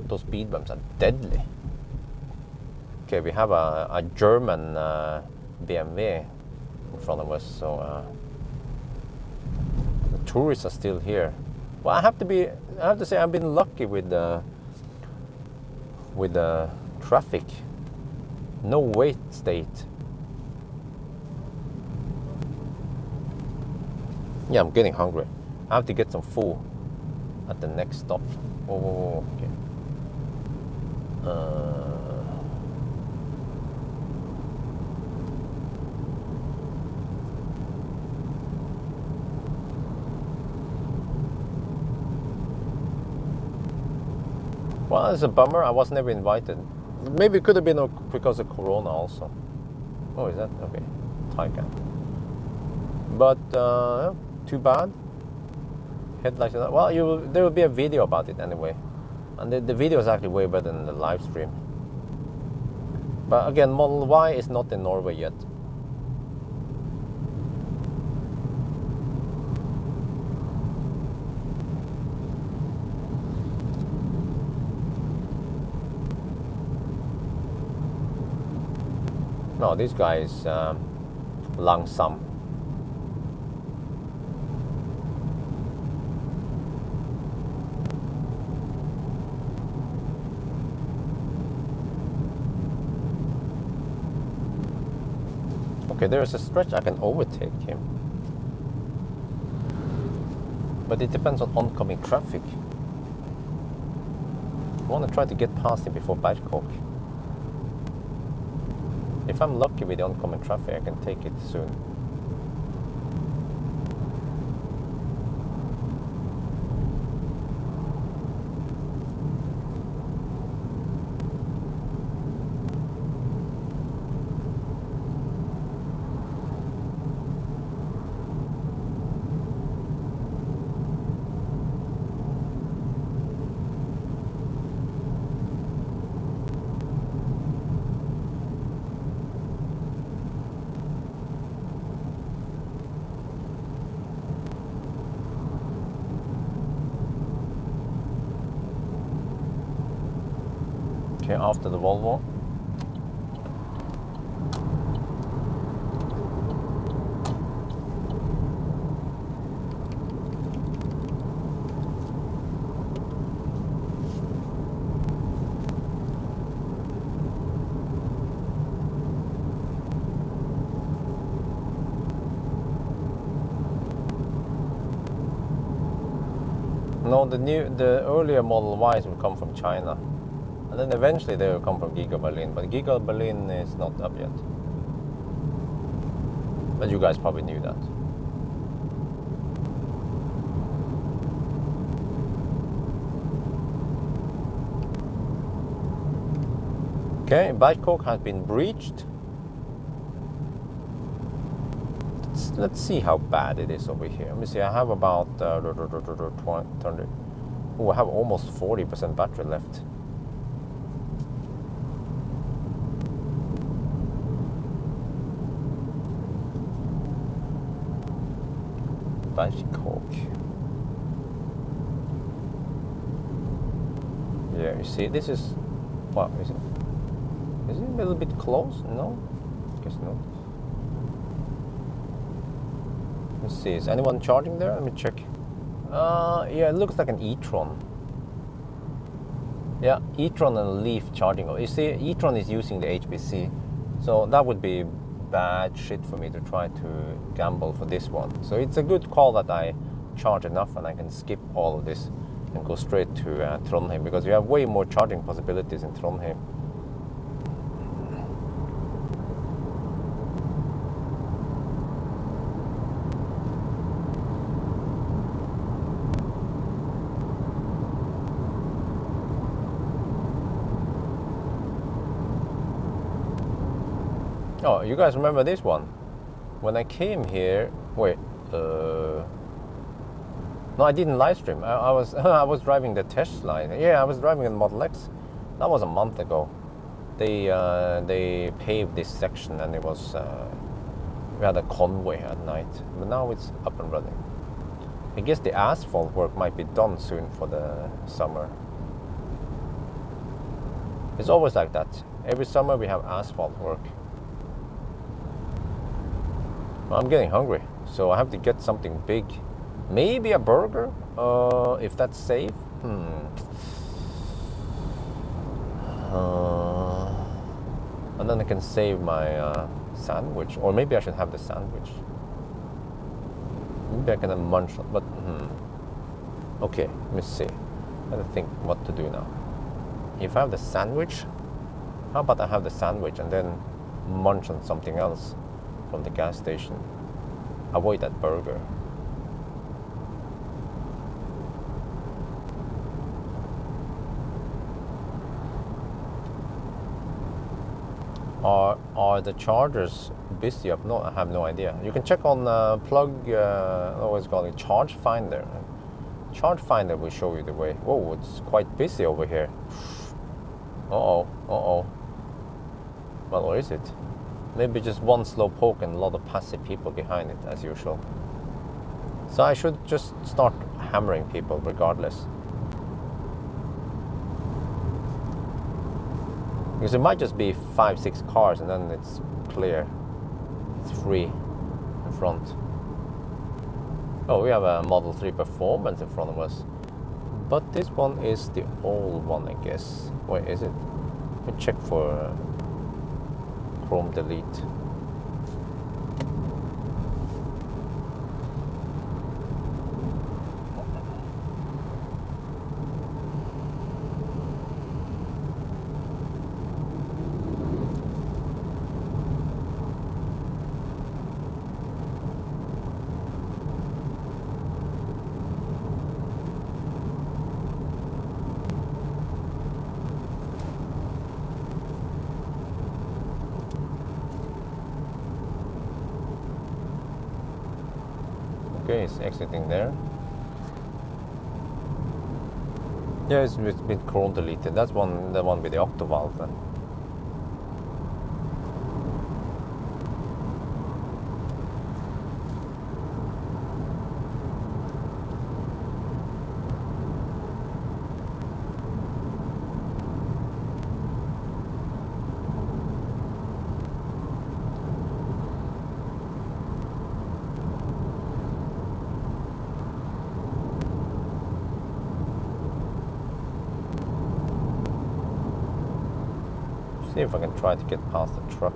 Those speed bumps are deadly. Okay, we have a German BMW in front of us, so the tourists are still here. Well, I have to say I've been lucky with the traffic. No wait state. Yeah, I'm getting hungry. I have to get some food at the next stop. Oh, okay. Well, it's a bummer. I was never invited. Maybe it could have been because of Corona also. Oh, is that? Okay. Taycan. But, too bad. Headlights. Well, there will be a video about it anyway. And the video is actually way better than the live stream. But again, Model Y is not in Norway yet. No, this guy is langsam. Okay, there is a stretch I can overtake him. But it depends on oncoming traffic. I want to try to get past him before Berkåk. If I'm lucky with the oncoming traffic, I can take it soon. Okay, after the Volvo. the earlier Model Ys will come from China, and then eventually they will come from Giga Berlin. But Giga Berlin is not up yet. But you guys probably knew that. Okay, Bangkok has been breached. Let's see how bad it is over here. Let me see, I have about 20. Oh, I have almost 40% battery left. Bangkok. Yeah, you see, this is, what is it? Is it a little bit close? No? Guess not. Let's see, is anyone charging there? Let me check. Yeah, it looks like an e-tron. Yeah, e-tron and Leaf charging. You see, e-tron is using the HPC. So that would be bad shit for me to try to gamble for this one. So it's a good call that I charge enough and I can skip all of this and go straight to Trondheim, because you have way more charging possibilities in Trondheim. Oh, you guys remember this one? When I came here, wait, no, I didn't live stream. I was I was driving the Tesla. Yeah, I was driving the Model X. That was a month ago. They paved this section, and it was we had a convoy at night. But now it's up and running. I guess the asphalt work might be done soon for the summer. It's always like that. Every summer we have asphalt work. I'm getting hungry, so I have to get something big. Maybe a burger, if that's safe. And then I can save my sandwich, or maybe I should have the sandwich. Maybe I can munch, but okay, let me see. I have to think what to do now. If I have the sandwich, how about I have the sandwich and then munch on something else from the gas station? Avoid that burger. Are the chargers busy up? No, I have no idea. You can check on plug. Always called it Charge Finder. Charge Finder will show you the way. Whoa, it's quite busy over here. Uh oh. Well, or is it? Maybe just one slow poke and a lot of passive people behind it, as usual. So I should just start hammering people regardless. Because it might just be 5-6 cars and then it's clear. It's free in front. Oh, we have a Model 3 Performance in front of us. But this one is the old one, I guess. Wait, is it? Let me check for Chrome delete. Okay, it's exiting there. Yeah, it's been Chrome deleted. That's the one with the octovalve then. See if I can try to get past the truck.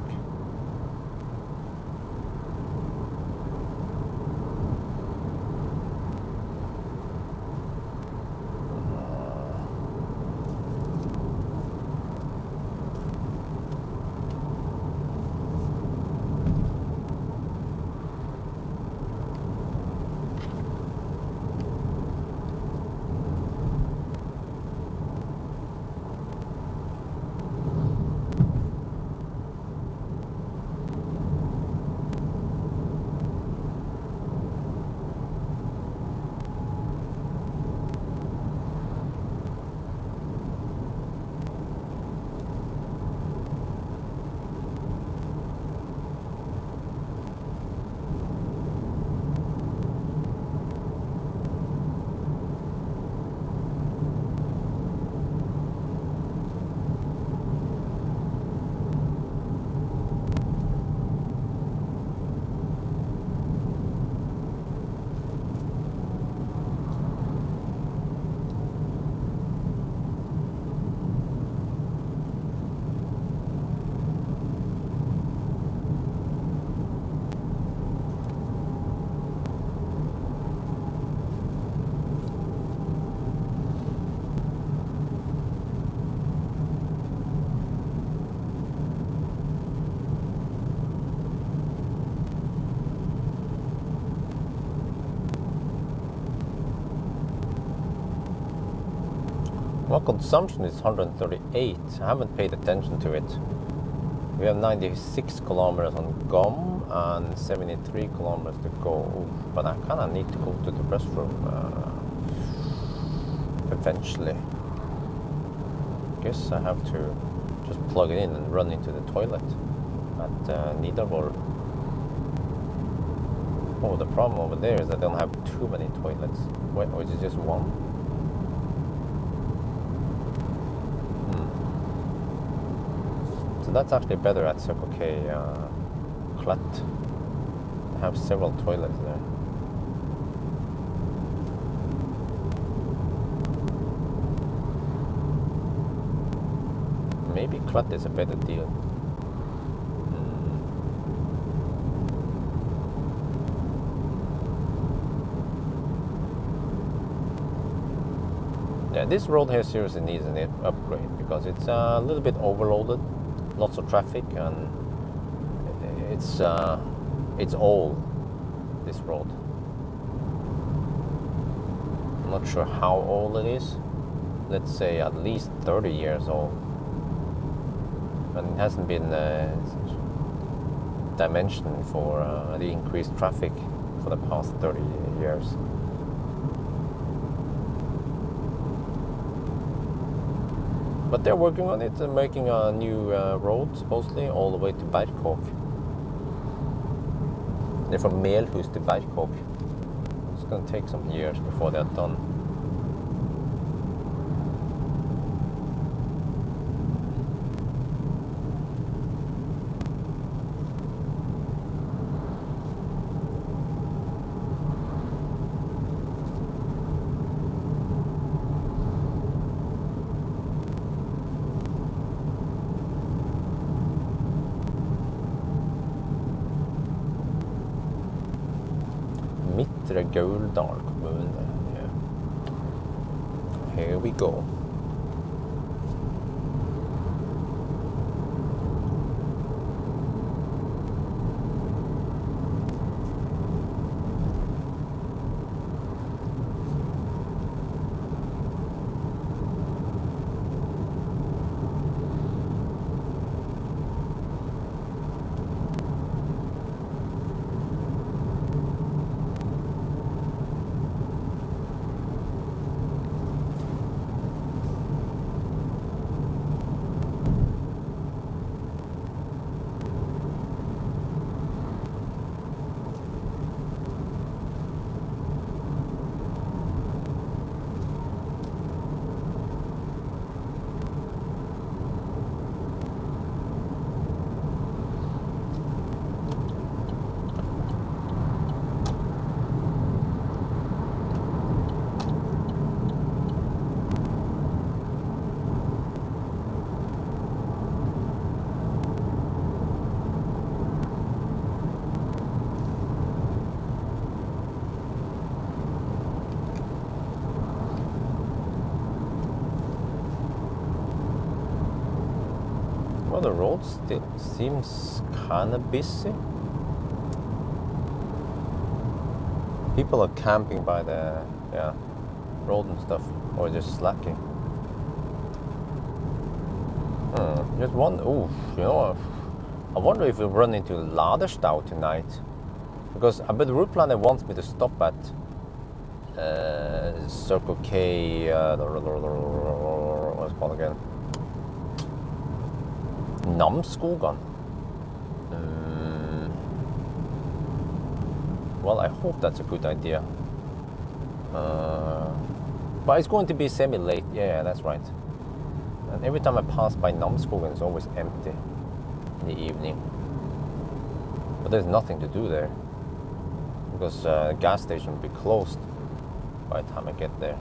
Well, consumption is 138. I haven't paid attention to it. We have 96 kilometers on GOM and 73 kilometers to go. Ooh, but I kind of need to go to the restroom eventually. Guess I have to just plug it in and run into the toilet at Nidarvoll. Oh, the problem over there is I don't have too many toilets. Wait, or is it just one? So that's actually better at Circle K Clut. I have several toilets there. Maybe Clut is a better deal. Yeah, this road here seriously needs an upgrade because it's a little bit overloaded, lots of traffic, and it's old, this road. I'm not sure how old it is. Let's say at least 30 years old. And it hasn't been dimensioned for the increased traffic for the past 30 years. But they're working on it and making a new road, supposedly, all the way to Berkåk. They're from Melhus to Berkåk. It's going to take some years before they're done. Midtre Gauldal kommune. Yeah. Here we go. Well, the road still seems kind of busy. People are camping by the road and stuff, or just slacking. Just one. Ooh, you know, I wonder if we'll run into Laderstad tonight, because I bet the route planner wants me to stop at Circle K. What's it called again? Namsskogan. Well, I hope that's a good idea. But it's going to be semi-late. Yeah, that's right. And every time I pass by Namsskogan, it's always empty in the evening. But there's nothing to do there, because the gas station will be closed by the time I get there.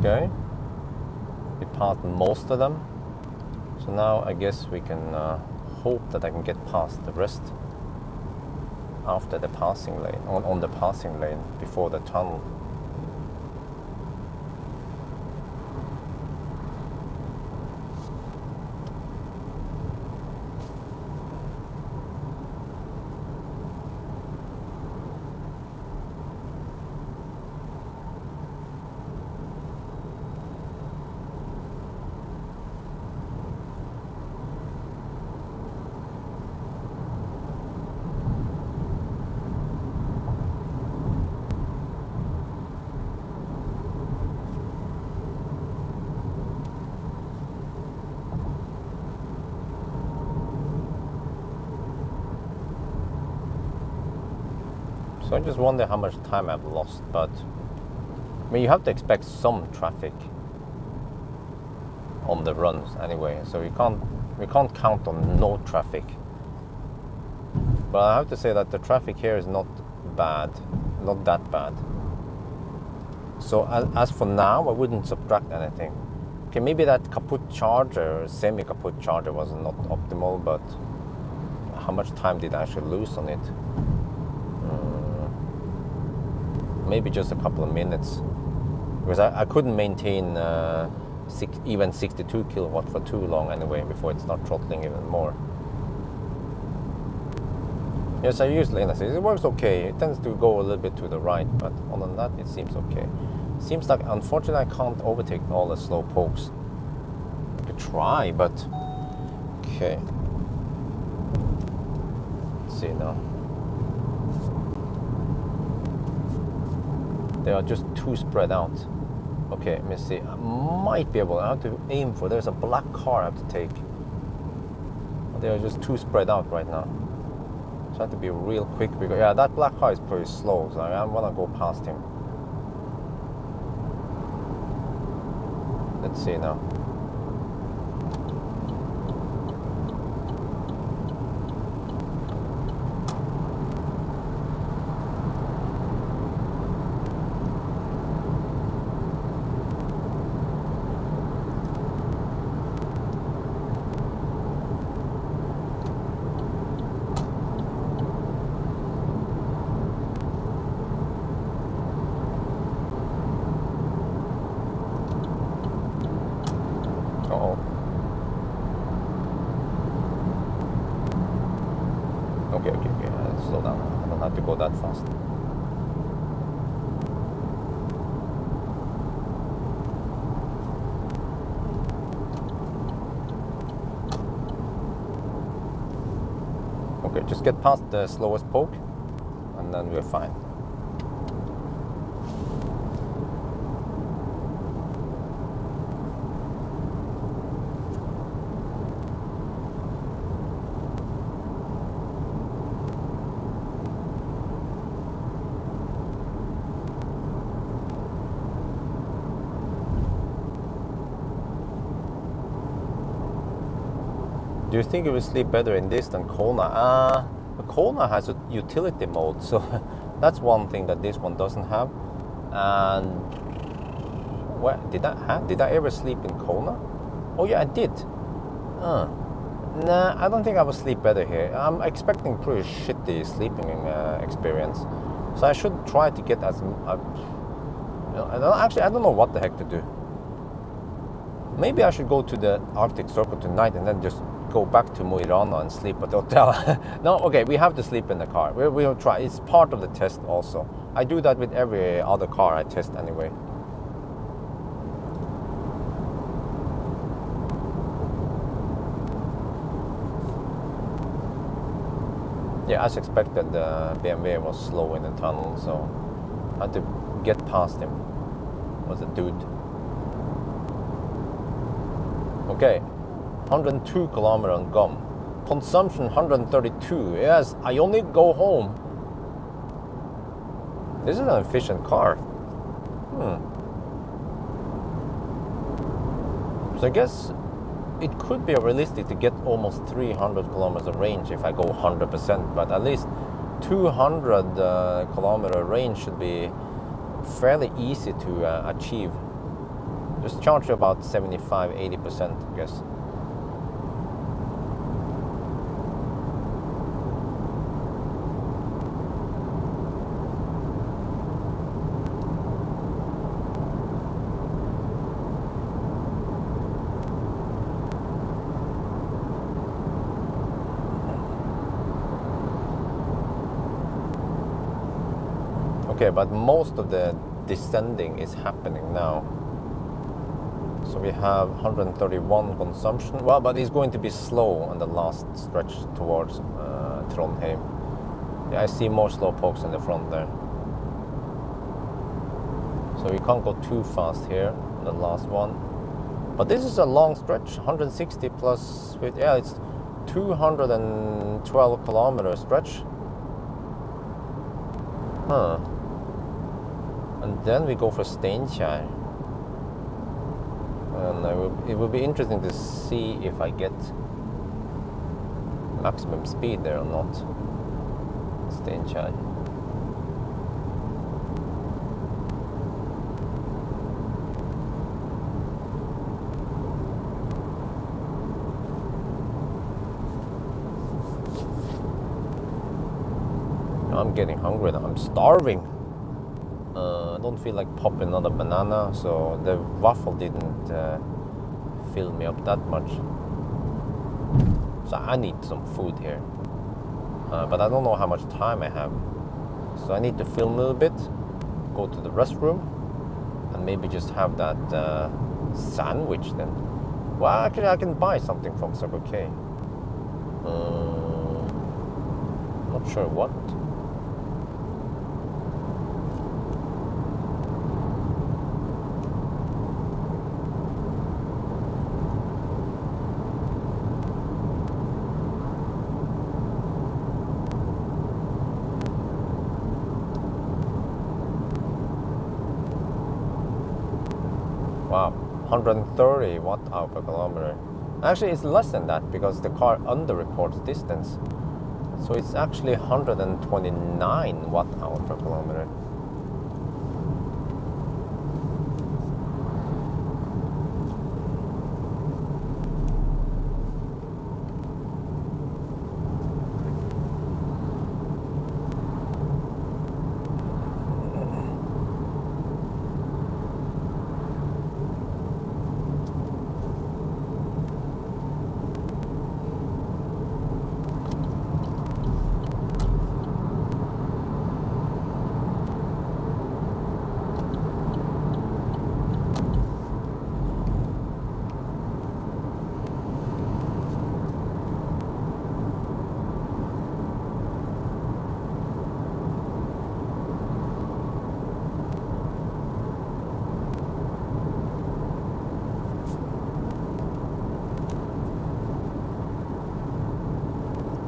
Okay. We passed most of them. So now I guess we can hope that I can get past the rest after the passing lane, on the passing lane before the tunnel. So I just wonder how much time I've lost, but I mean, you have to expect some traffic on the runs anyway, so we can't count on no traffic. But I have to say that the traffic here is not bad, not that bad. So as for now, I wouldn't subtract anything. Okay, maybe that kaput charger, semi-kaput charger was not optimal, but how much time did I actually lose on it? Maybe just a couple of minutes, because I couldn't maintain even 62 kilowatt for too long anyway before it starts throttling even more. Yes, I usually, it works okay. It tends to go a little bit to the right, but other than that, it seems okay. Seems like, unfortunately, I can't overtake all the slow pokes. I could try, but okay. Let's see now. They are just too spread out. Okay, let me see. I might be able. I have to aim for. There's a black car I have to take. They are just too spread out right now. So I have to be real quick because yeah, that black car is pretty slow. So I want to go past him. Let's see now. Okay, slow down. I don't have to go that fast. Okay, just get past the slowest poke and then we're fine. Do you think you will sleep better in this than Kona? Kona has a utility mode, so that's one thing that this one doesn't have. And what did I ever sleep in Kona? Oh yeah, I did. Nah, I don't think I will sleep better here. I'm expecting pretty shitty sleeping experience, so I should try to get as. I don't know what the heck to do. Maybe I should go to the Arctic Circle tonight and then just go back to Mo i Rana and sleep at the hotel. No, okay, we have to sleep in the car. We'll try. It's part of the test also. I do that with every other car I test anyway. Yeah, as expected, the BMW was slow in the tunnel, so I had to get past him. Was a dude. Okay, 102 kilometers on gum. Consumption 132. Yes, I only go home. This is an efficient car. So I guess it could be realistic to get almost 300 kilometers of range if I go 100%, but at least 200 kilometer range should be fairly easy to achieve. Just charge about 75-80%, I guess. Okay, but most of the descending is happening now. So we have 131 consumption. Well, but it's going to be slow on the last stretch towards Trondheim. Yeah, I see more slow pokes in the front there. So we can't go too fast here, the last one. But this is a long stretch, 160 plus 50. Yeah, it's 212 kilometer stretch. Huh. And then we go for Steinkjer. And it will be interesting to see if I get maximum speed there or not. Steinkjer. I'm getting hungry now. I'm starving. I don't feel like popping another banana, so the waffle didn't fill me up that much. So I need some food here. But I don't know how much time I have. So I need to film a little bit, go to the restroom, and maybe just have that sandwich then. Well, actually I can buy something from Circle K. Not sure what. Wow, 130 watt-hour per kilometer. Actually, it's less than that because the car under-reports distance. So it's actually 129 watt-hour per kilometer.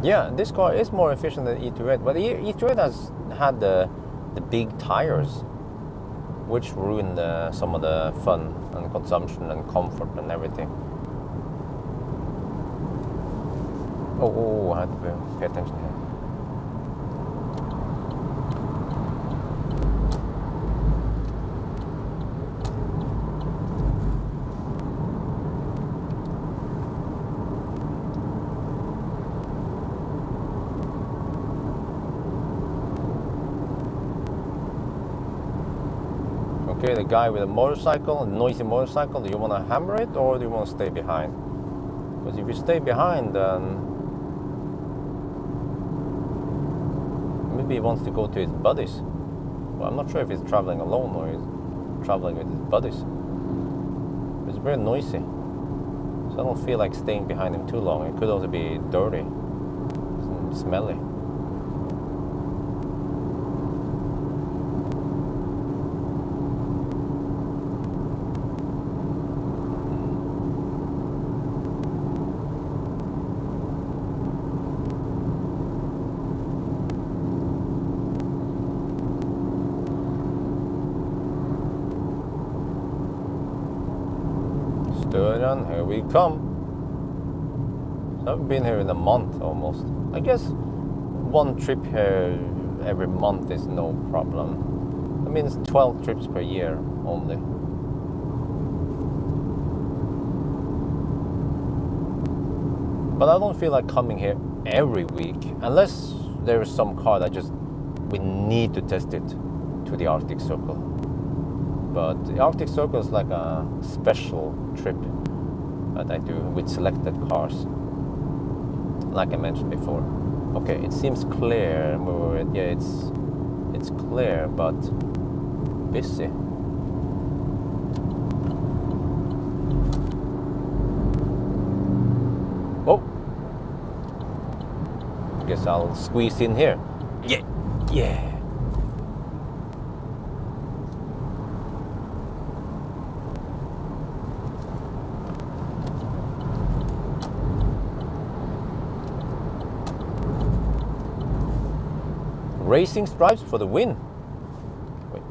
Yeah, this car is more efficient than E28, but E28 has had the big tires, which ruined some of the fun and consumption and comfort and everything. Oh, I had to pay attention here. Okay, the guy with a motorcycle, a noisy motorcycle, do you want to hammer it or do you want to stay behind? Because if you stay behind, then maybe he wants to go to his buddies. Well, I'm not sure if he's traveling alone or he's traveling with his buddies. It's very noisy, so I don't feel like staying behind him too long. It could also be dirty and smelly. Here we come. So I've been here in a month almost. I guess one trip here every month is no problem. That means 12 trips per year only. But I don't feel like coming here every week, unless there is some car that just we need to test it to the Arctic Circle. But the Arctic Circle is like a special trip that I do with selected cars, like I mentioned before. Okay, it seems clear. Yeah, it's clear, but busy. Oh, guess I'll squeeze in here. Yeah, yeah. Racing stripes for the win. Wait.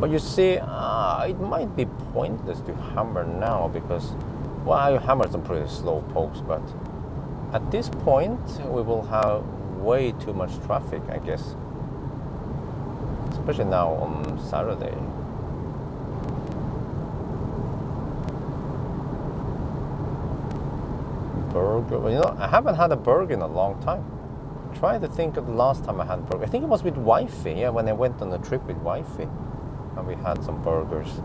But you see, it might be pointless to hammer now because, well, I hammered some pretty slow pokes, but at this point we will have way too much traffic, I guess. Especially now on Saturday. Burger. You know, I haven't had a burger in a long time. Try to think of the last time I had a burger. I think it was with wifey. Yeah, when I went on a trip with wifey, and we had some burgers.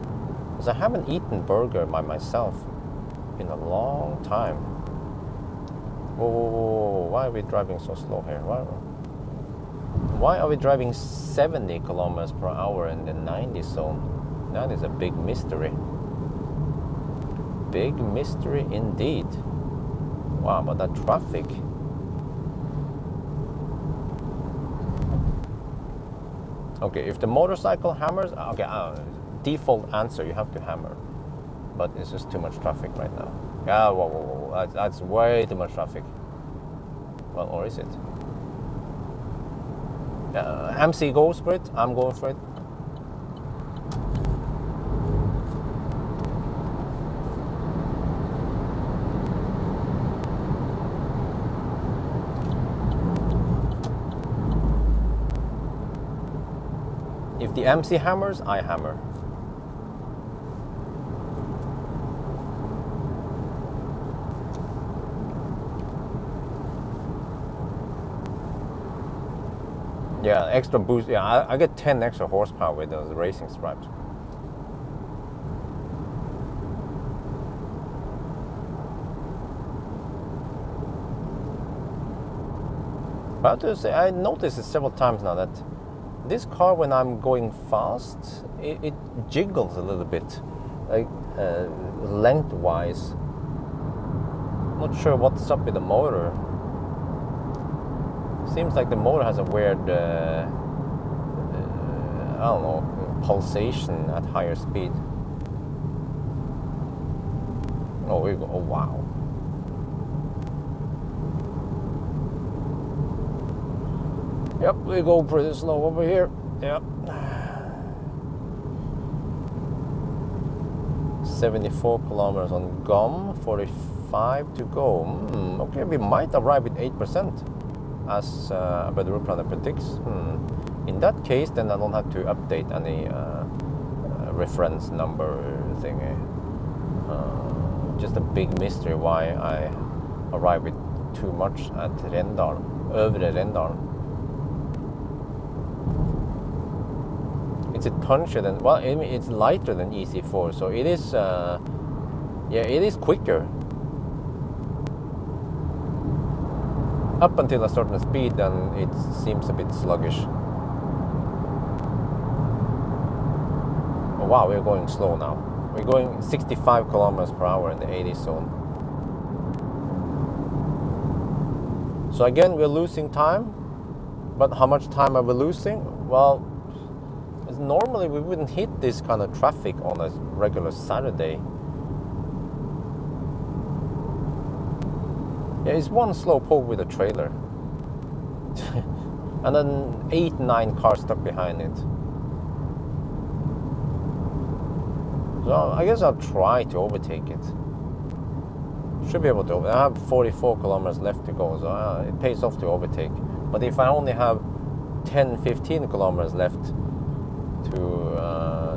Because I haven't eaten burger by myself in a long time. Whoa, why are we driving so slow here? Why are we driving 70 kilometers per hour in the 90 zone? That is a big mystery. Big mystery indeed. Wow, but that traffic. Okay, if the motorcycle hammers, okay, default answer, you have to hammer. But it's just too much traffic right now. Yeah, whoa. That's way too much traffic. Well, or is it? MC goes for it, I'm going for it. If the MC hammers, I hammer. Yeah, extra boost. Yeah, I get 10 extra horsepower with those racing stripes. But I have to say, I noticed it several times now that this car, when I'm going fast, it jiggles a little bit, like lengthwise. Not sure what's up with the motor. Seems like the motor has a weird, I don't know, pulsation at higher speed. Oh, we go! Oh, wow. Yep, we go pretty slow over here. Yep. 74 kilometers on gum, 45 to go. Okay, we might arrive with 8%, as but the route planner predicts. In that case, then I don't have to update any reference number thing. Just a big mystery why I arrive with too much at Rendal, Øvre Rendal. Is it punchier than, well, it's lighter than EC4, so it is, yeah, it is quicker. Up until a certain speed, then it seems a bit sluggish. Oh, wow, we're going slow now. We're going 65 kilometers per hour in the 80 zone. So again, we're losing time, but how much time are we losing? Well, normally we wouldn't hit this kind of traffic on a regular Saturday. Yeah, it's one slow poke with a trailer. And then 8-9 cars stuck behind it. So I guess I'll try to overtake it. Should be able to. I have 44 kilometers left to go, so it pays off to overtake. But if I only have 10-15 kilometers left to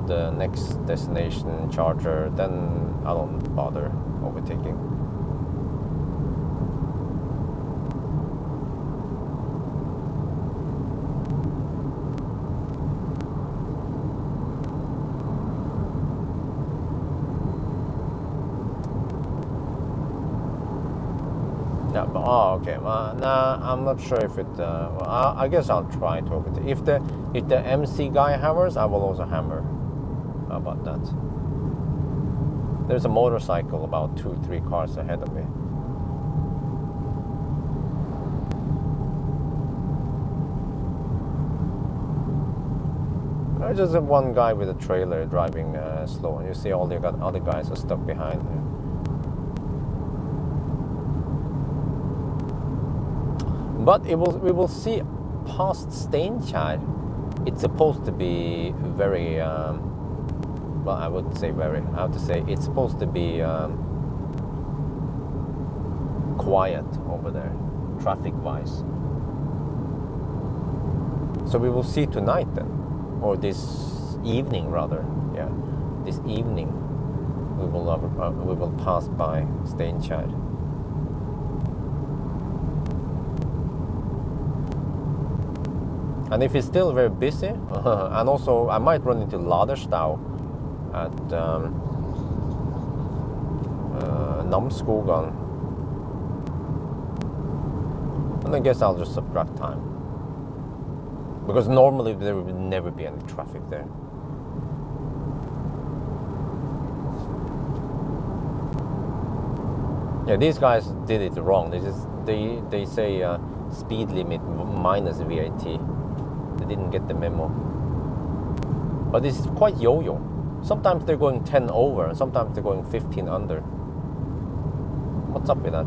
the next destination charger, then I don't bother overtaking. Yeah, but, oh, okay. Nah, I'm not sure if it. Well, I guess I'll try to overtake. If the MC guy hammers, I will also hammer. How about that? There's a motorcycle about 2-3 cars ahead of me. There's just one guy with a trailer driving slow, and you see all the other guys are stuck behind him. But we will see past Steinkjer. It's supposed to be very, well, I would say very, I have to say, it's supposed to be quiet over there, traffic-wise. So we will see tonight then, or this evening rather, yeah, this evening we will pass by Steinkjer. And if it's still very busy, and also I might run into Laderstad at Namsskogan, and I guess I'll just subtract time, because normally there would never be any traffic there. Yeah, these guys did it wrong. They say speed limit minus VAT. They didn't get the memo. But it's quite yo-yo. Sometimes they're going 10 over, and sometimes they're going 15 under. What's up with that?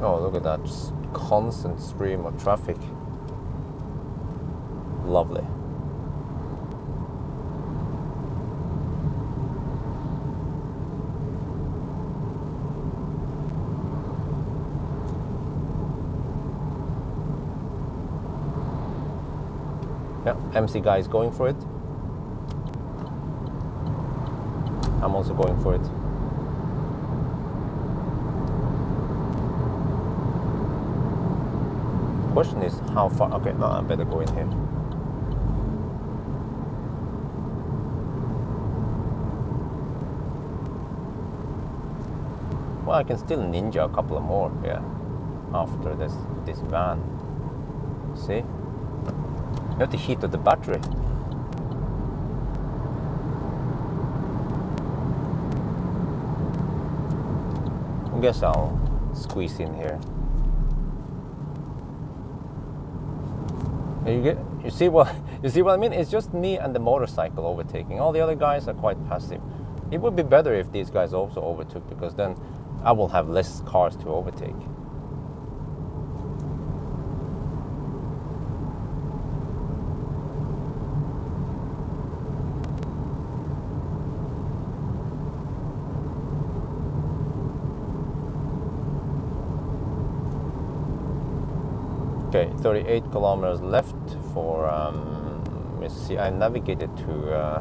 Oh, look at that constant stream of traffic. Lovely. Yeah, MC guy is going for it. I'm also going for it. Question is how far. Okay, no, I better go in here. Well, I can still ninja a couple of more, yeah, after this van. See, you have to heat up the battery. I guess I'll squeeze in here. You see what I mean? It's just me and the motorcycle overtaking. All the other guys are quite passive. It would be better if these guys also overtook, because then I will have less cars to overtake. Okay, 38 kilometers left for, let's see, I navigated to,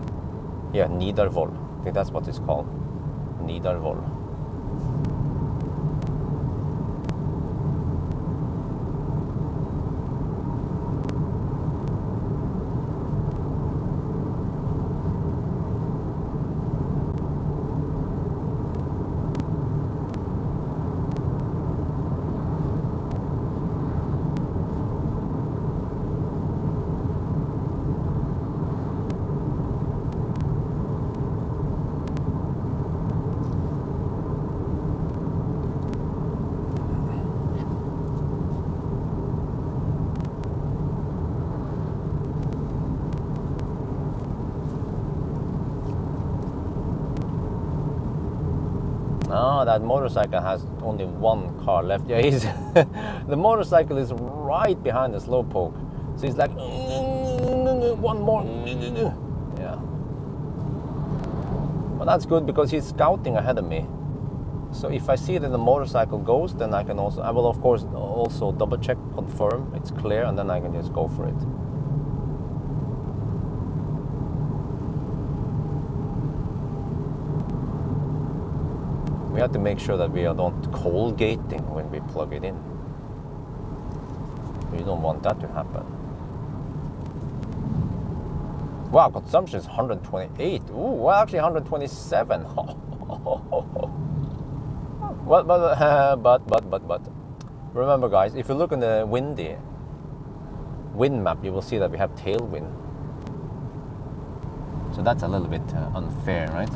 yeah, Nidarvoll. I think that's what it's called, Nidarvoll. ah, that motorcycle has only one car left. Yeah, he's the motorcycle is right behind the slowpoke, so he's like, one more. Yeah, but that's good because he's scouting ahead of me. So if I see that the motorcycle goes, then I will of course also double check, confirm it's clear, and then I can just go for it. We have to make sure that we are not cold gating when we plug it in. We don't want that to happen. Wow, consumption is 128. Ooh, well, actually 127. Well, but remember, guys, if you look in the wind map, you will see that we have tailwind. So that's a little bit unfair, right?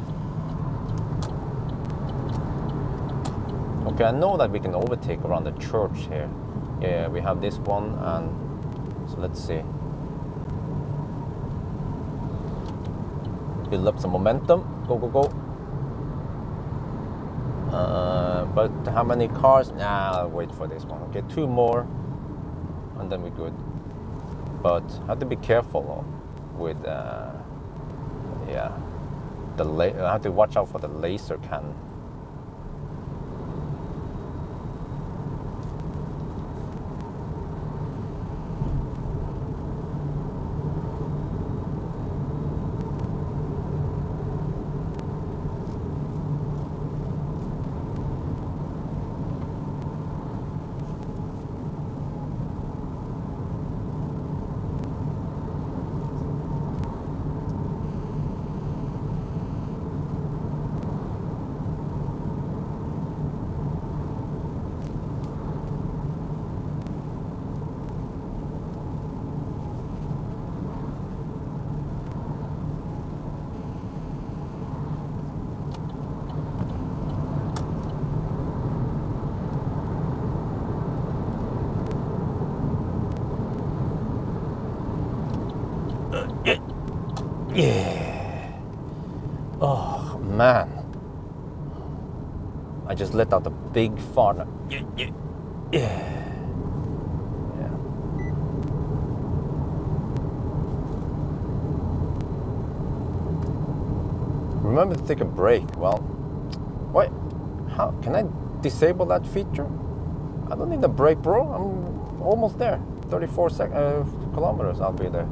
Okay, I know that we can overtake around the church here. Yeah, we have this one, and so let's see. Build up some momentum. Go, go, go. But how many cars? Nah, I'll wait for this one. Okay, 2 more, and then we're good. But have to be careful with, yeah, I have to watch out for the laser cannon. Yeah. Oh man, I just let out a big fart. Yeah. Remember to take a break. Well, wait, how can I disable that feature? I don't need a break, bro. I'm almost there. 34 kilometers, I'll be there.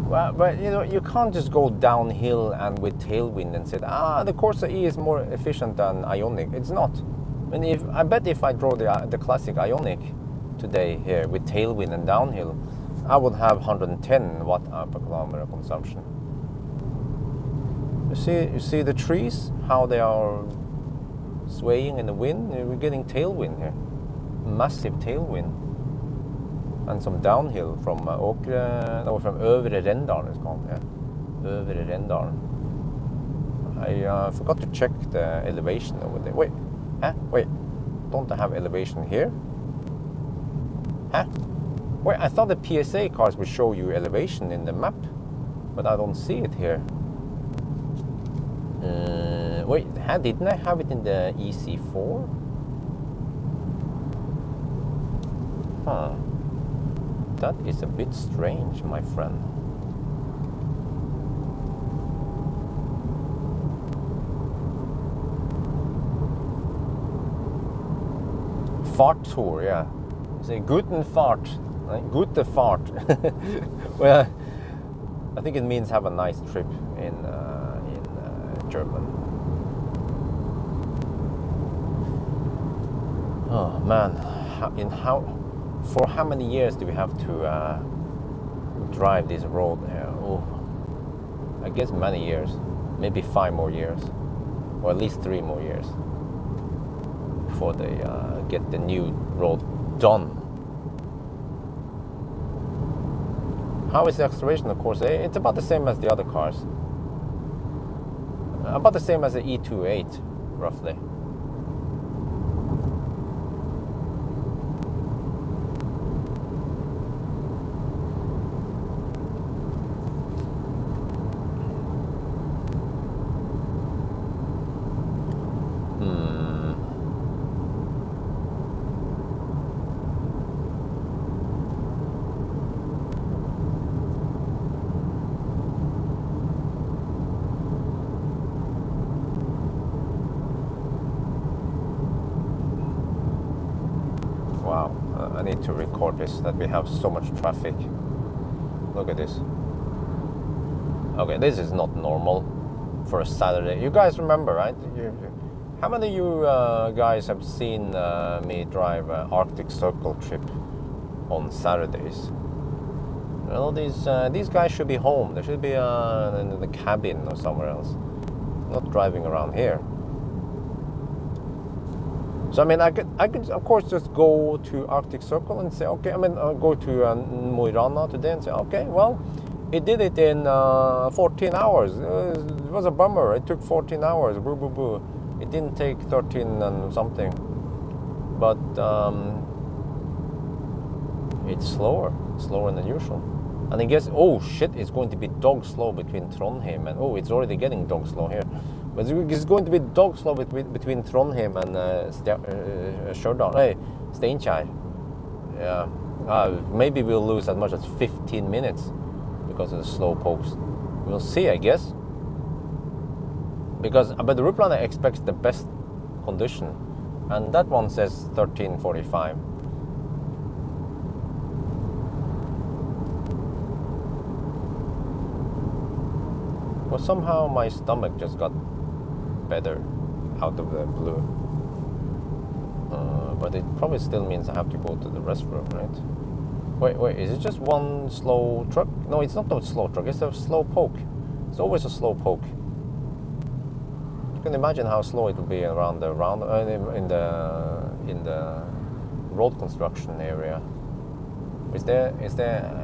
Well, but you know, you can't just go downhill and with tailwind and say, the Corsa-e is more efficient than Ioniq. It's not. I mean, I bet if I drove the classic Ioniq today here with tailwind and downhill, I would have 110 watt per kilometer consumption. You see the trees, how they are swaying in the wind? We're getting tailwind here, massive tailwind. And some downhill from from Øvre Rendalen, it's called. Yeah, Øvre Rendalen. I forgot to check the elevation over there. Wait, wait, don't I have elevation here? Wait, I thought the PSA cars would show you elevation in the map, but I don't see it here. Wait, didn't I have it in the EC4? Huh. That is a bit strange, my friend. Fart tour, yeah. Say guten Fahrt, right? Gute Fahrt. Well, I think it means have a nice trip in German. Oh man, for how many years do we have to drive this road here? Oh, I guess many years, maybe 5 more years, or at least 3 more years before they get the new road done. How is the acceleration of Corsa-e? It's about the same as the other cars. about the same as the E28, roughly. Wow, I need to record this, that we have so much traffic. Look at this. Okay, this is not normal for a Saturday. You guys remember, right? How many of you guys have seen me drive an Arctic Circle trip on Saturdays? Well, these guys should be home. They should be in the cabin or somewhere else, not driving around here. So I mean, I could of course just go to Arctic Circle and say, okay. I mean, go to Mo i Rana today and say, okay, well, it did it in 14 hours. It was a bummer. It took 14 hours. Boo boo boo. It didn't take 13 and something. But it's slower than usual. And I guess, oh shit, it's going to be dog slow between Trondheim and, oh, it's already getting dog slow here. But it's going to be dog slow between Trondheim and Stjørdal. Hey, Steinkjer. Yeah. Maybe we'll lose as much as 15 minutes because of the slow pokes. We'll see, I guess. But the Ruplana expects the best condition, and that one says 13:45. Well, somehow my stomach just got better out of the blue. But it probably still means I have to go to the restroom, right? Wait, is it just one slow truck? No, it's not a slow truck, it's a slow poke. It's always a slow poke. You can imagine how slow it will be around in the road construction area. Is the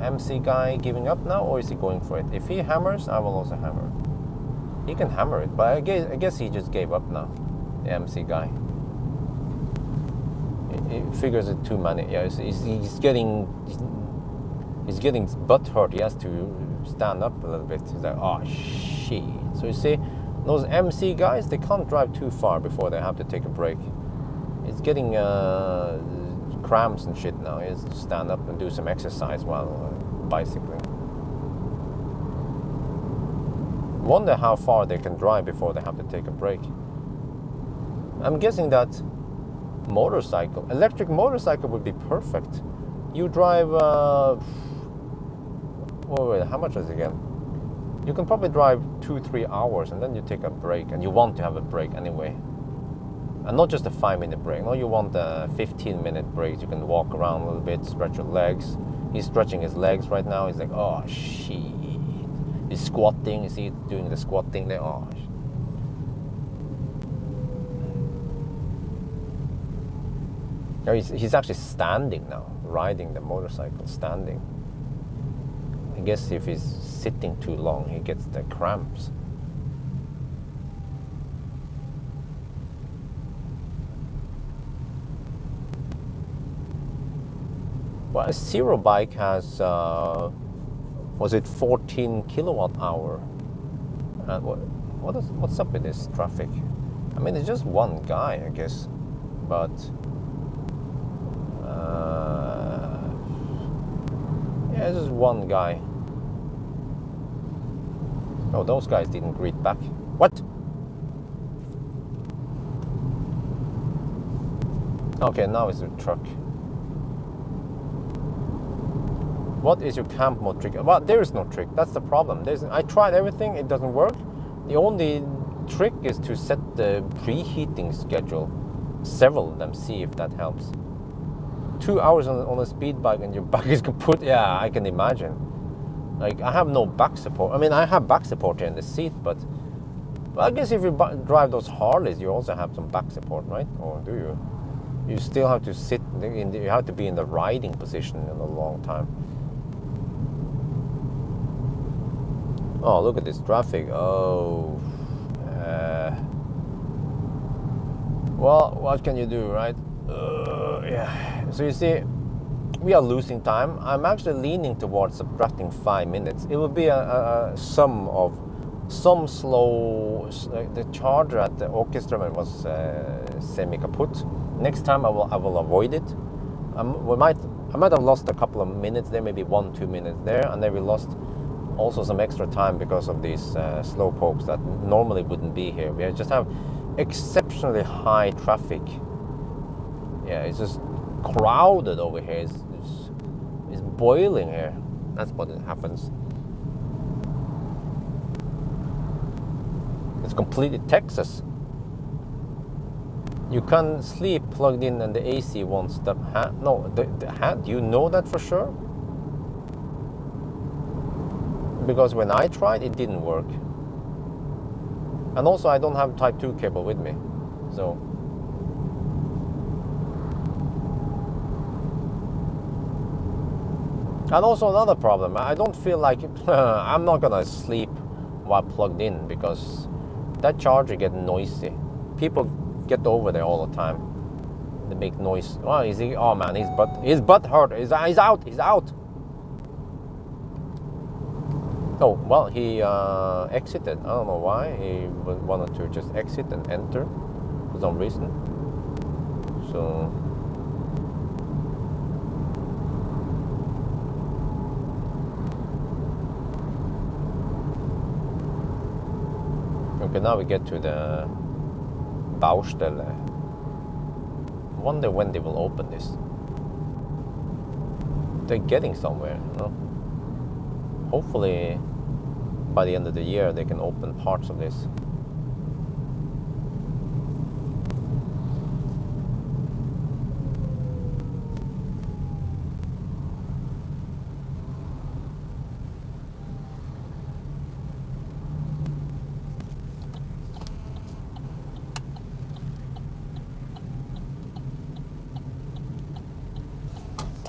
MC guy giving up now, or is he going for it? If he hammers, I will also hammer. He can hammer it, but I guess he just gave up now, the MC guy. He figures it too many. Yeah, he's getting butt hurt. He has to stand up a little bit. He's like, oh shit. So you see, those MC guys, they can't drive too far before they have to take a break. It's getting cramps and shit now. He has to stand up and do some exercise while bicycling. Wonder how far they can drive before they have to take a break. I'm guessing that electric motorcycle would be perfect. You drive, wait, how much is it again? You can probably drive 2-3 hours and then you take a break, and you want to have a break anyway. And not just a 5-minute break. No, you want a 15-minute break. You can walk around a little bit, stretch your legs. He's stretching his legs right now. He's like, oh shit. He's squatting. You see, doing the squatting there. Oh. No, he's actually standing now, riding the motorcycle, standing. I guess if he's sitting too long, he gets the cramps. Well, a Zero bike has, was it 14 kilowatt hour? And what's up with this traffic? I mean, it's just one guy, I guess, but yeah, it's just one guy. Oh, those guys didn't greet back. What? Okay, now it's a truck. What is your camp mode trick? Well, there is no trick. That's the problem. I tried everything. It doesn't work. The only trick is to set the preheating schedule. Several of them. See if that helps. 2 hours on a speed bike and your back is kaput. Yeah, I can imagine. Like, I have no back support. I mean, I have back support here in the seat, but well, I guess if you drive those Harleys, you also have some back support, right? Or do you? You still have to sit. You have to be in the riding position in a long time. Oh, look at this traffic. Oh, Well, what can you do, right? Yeah. So you see, we are losing time. I'm actually leaning towards subtracting 5 minutes. It will be a sum of some slow. The charger at the orchestra was semi kaput. Next time I will avoid it. I might have lost a couple of minutes there, maybe 1-2 minutes there, and then we lost also some extra time because of these slow pokes that normally wouldn't be here. We just have exceptionally high traffic. Yeah, it's just crowded over here. It's boiling here. That's what happens. It's completely Texas. You can sleep plugged in and the AC won't stop. No, do you know that for sure? Because when I tried, it didn't work. And also, I don't have Type 2 cable with me. So. And also another problem, I don't feel like I'm not gonna sleep while plugged in because that charger gets noisy. People get over there all the time. They make noise. Oh, is he? Oh man, his butt hurt. He's out. He's out. Oh well, he exited. I don't know why. He wanted to just exit and enter for some reason. So. Okay, now we get to the Baustelle. Wonder when they will open this. They're getting somewhere, you know. Hopefully, by the end of the year, they can open parts of this.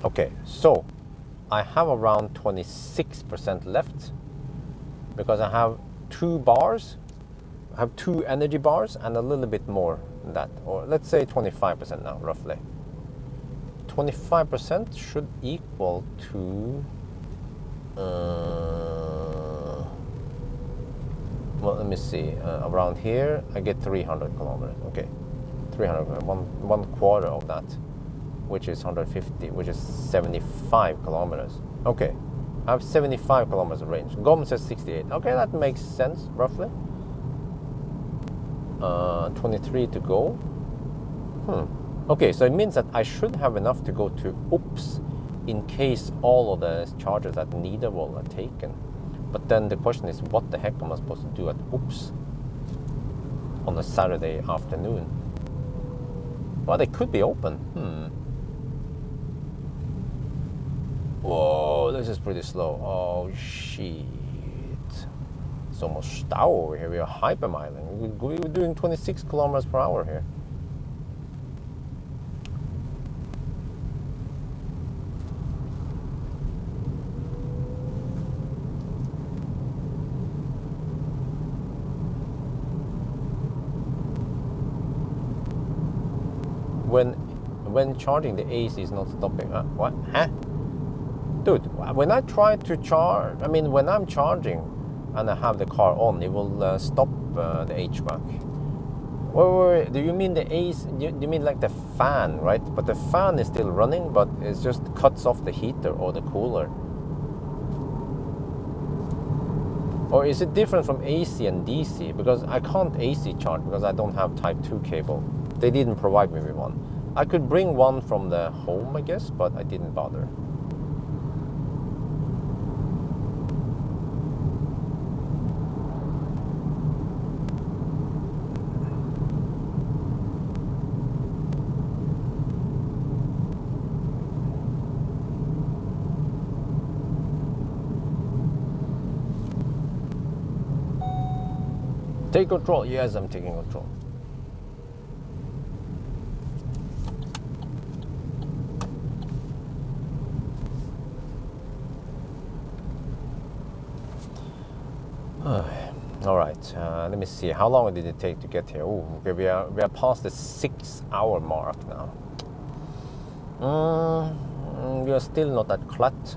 Okay, so I have around 26% left because I have 2 bars. I have 2 energy bars and a little bit more than that, or let's say 25% now, roughly. 25% should equal to well, let me see. Around here, I get 300 kilometers. Okay, 300. One quarter of that, which is 150, which is 75 kilometers. Okay, I have 75 kilometers of range. GOM says 68. Okay, that makes sense, roughly. 23 to go. Okay, so it means that I should have enough to go to Ops in case all of the chargers at Nidarvoll are taken. But then the question is, what the heck am I supposed to do at Ops on a Saturday afternoon? Well, they could be open. Whoa, this is pretty slow. Oh, shit. It's almost stau over here. We are hypermiling. We're doing 26 kilometers per hour here. When charging, the AC is not stopping. What? Huh? Dude, when I try to charge, I mean, when I'm charging and I have the car on, it will stop the HVAC. Wait, do you mean the AC? Do you mean like the fan, right? But the fan is still running, but it just cuts off the heater or the cooler. Or is it different from AC and DC? Because I can't AC charge because I don't have Type 2 cable. They didn't provide me with one. I could bring one from the home, I guess, but I didn't bother. Take control. Yes, I'm taking control. All right, let me see. How long did it take to get here? Oh, okay, we are past the 6-hour mark now. We are still not at Klat,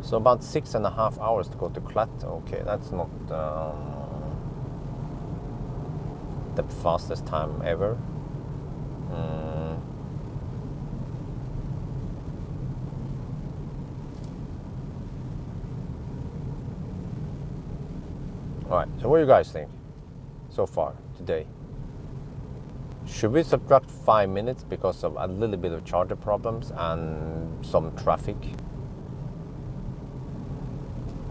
so about 6.5 hours to go to Klat. Okay, that's not the fastest time ever. All right, so what do you guys think so far today? Should we subtract 5 minutes because of a little bit of charger problems and some traffic?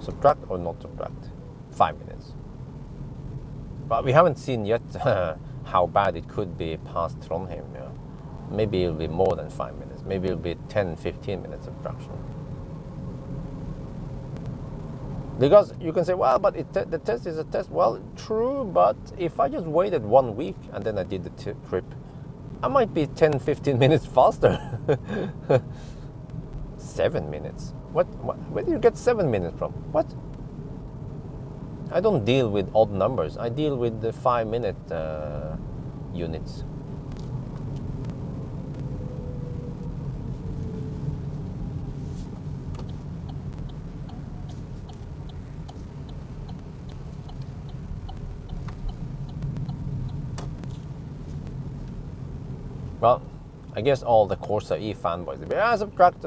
Subtract or not subtract? 5 minutes. But we haven't seen yet how bad it could be past Trondheim. Yeah? Maybe it'll be more than 5 minutes. Maybe it'll be 10-15 minutes subtraction. Because you can say, well, but the test is a test. Well, true, but if I just waited 1 week and then I did the trip, I might be 10-15 minutes faster. 7 minutes? What? Where do you get 7 minutes from? What? I don't deal with odd numbers. I deal with the 5-minute units. Well, I guess all the Corsa-e fanboys will be, subtract.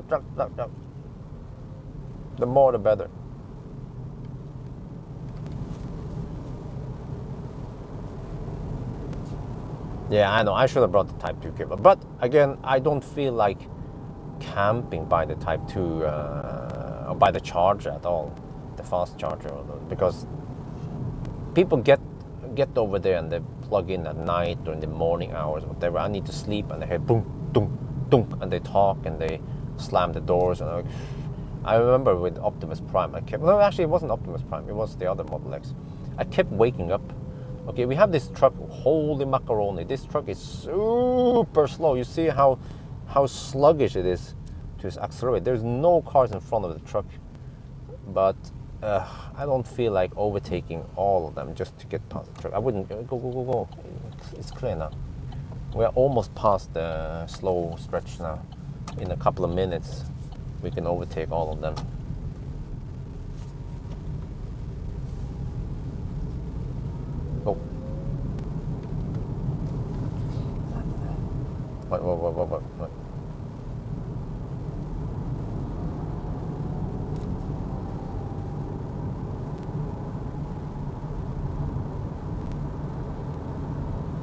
The more the better. Yeah, I know, I should have brought the Type 2 cable. But again, I don't feel like camping by the Type 2, or by the charger at all, the fast charger, because people get over there and they plug in at night or in the morning hours, whatever. I need to sleep and they hear boom, dunk, dunk, and they talk and they slam the doors. And I remember with Optimus Prime, well, actually it wasn't Optimus Prime, it was the other Model X. I kept waking up. Okay, we have this truck, holy macaroni, this truck is super slow. You see how sluggish it is to accelerate. There's no cars in front of the truck, but I don't feel like overtaking all of them just to get past the truck. I wouldn't go. It's clear now. We are almost past the slow stretch now. In a couple of minutes, we can overtake all of them. Oh. What?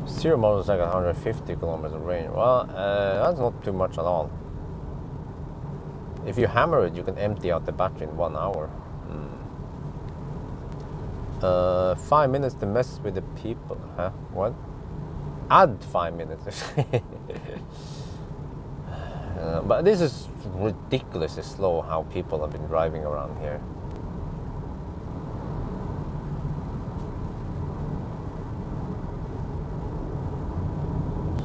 Zero motorcycle 150 kilometers of range. Well, that's not too much at all. If you hammer it, you can empty out the battery in 1 hour. 5 minutes to mess with the people. Huh? What? Add 5 minutes. But this is ridiculously slow how people have been driving around here.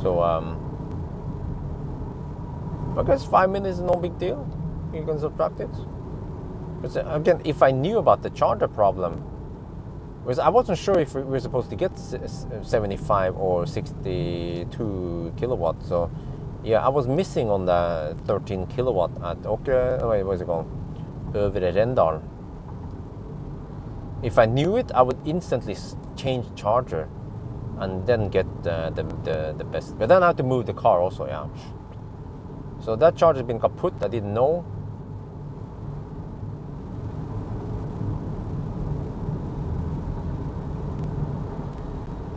So, I guess 5 minutes is no big deal. You can subtract it. Because again, if I knew about the charger problem, because I wasn't sure if we were supposed to get 75 or 62 kilowatts. So, yeah, I was missing on the 13 kilowatt at what is it called? Øvre Rendalen. If I knew it, I would instantly change charger and then get the best. But then I have to move the car also, yeah. So that charger has been kaput, I didn't know.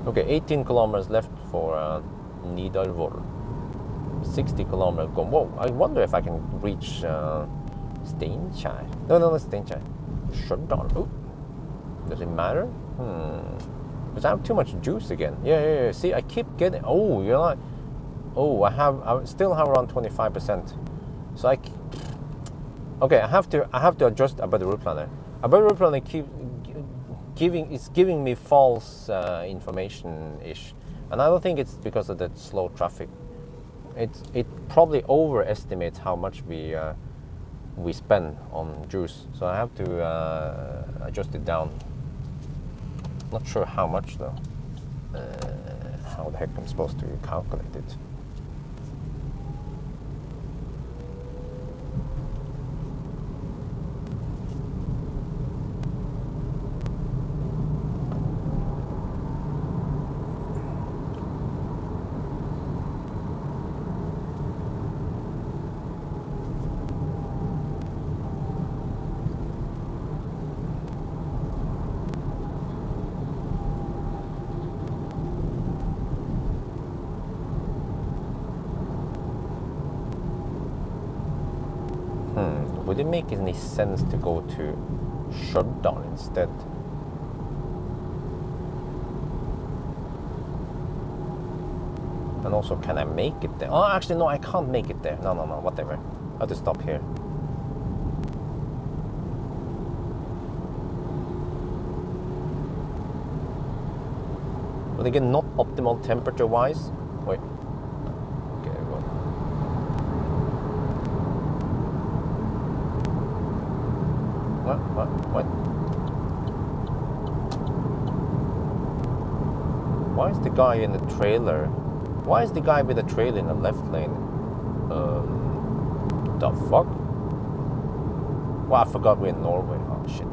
Okay, 18 kilometers left for Nidarvoll. 60 kilometers gone. Whoa, I wonder if I can reach Steinkjer. No, not Steinkjer. Stjørdal. Oh, does it matter? Because I have too much juice again. Yeah. See, I keep getting. Oh, you're not. Oh, I still have around 25%. So okay, I have to adjust about the route planner. About the route planner giving me false information ish, and I don't think it's because of the slow traffic. It probably overestimates how much we spend on juice. So I have to adjust it down. Not sure how much though. How the heck I'm supposed to calculate it? Would it make any sense to go to shutdown instead? And also, can I make it there? Oh, actually, no, I can't make it there. No, whatever. I have to stop here. But again, not optimal temperature-wise. Wait. Okay, well. What? Why is the guy in the trailer? Why is the guy with the trailer in the left lane? The fuck? Well, I forgot we're in Norway. Oh, shit.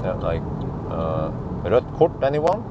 Yeah, like, rødt kort, anyone?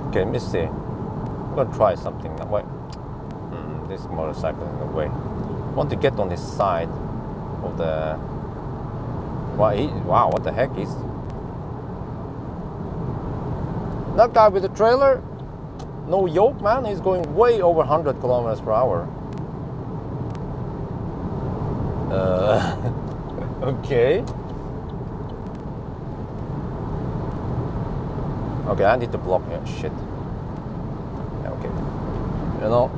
Okay, let me see. I'm gonna try something. Wait, this motorcycle in the way. I want to get on this side of the. Wow, what the heck is that guy with the trailer? No yoke, man. He's going way over 100 kilometers per hour. Okay. Okay, I need to block here. Shit. Okay. You know.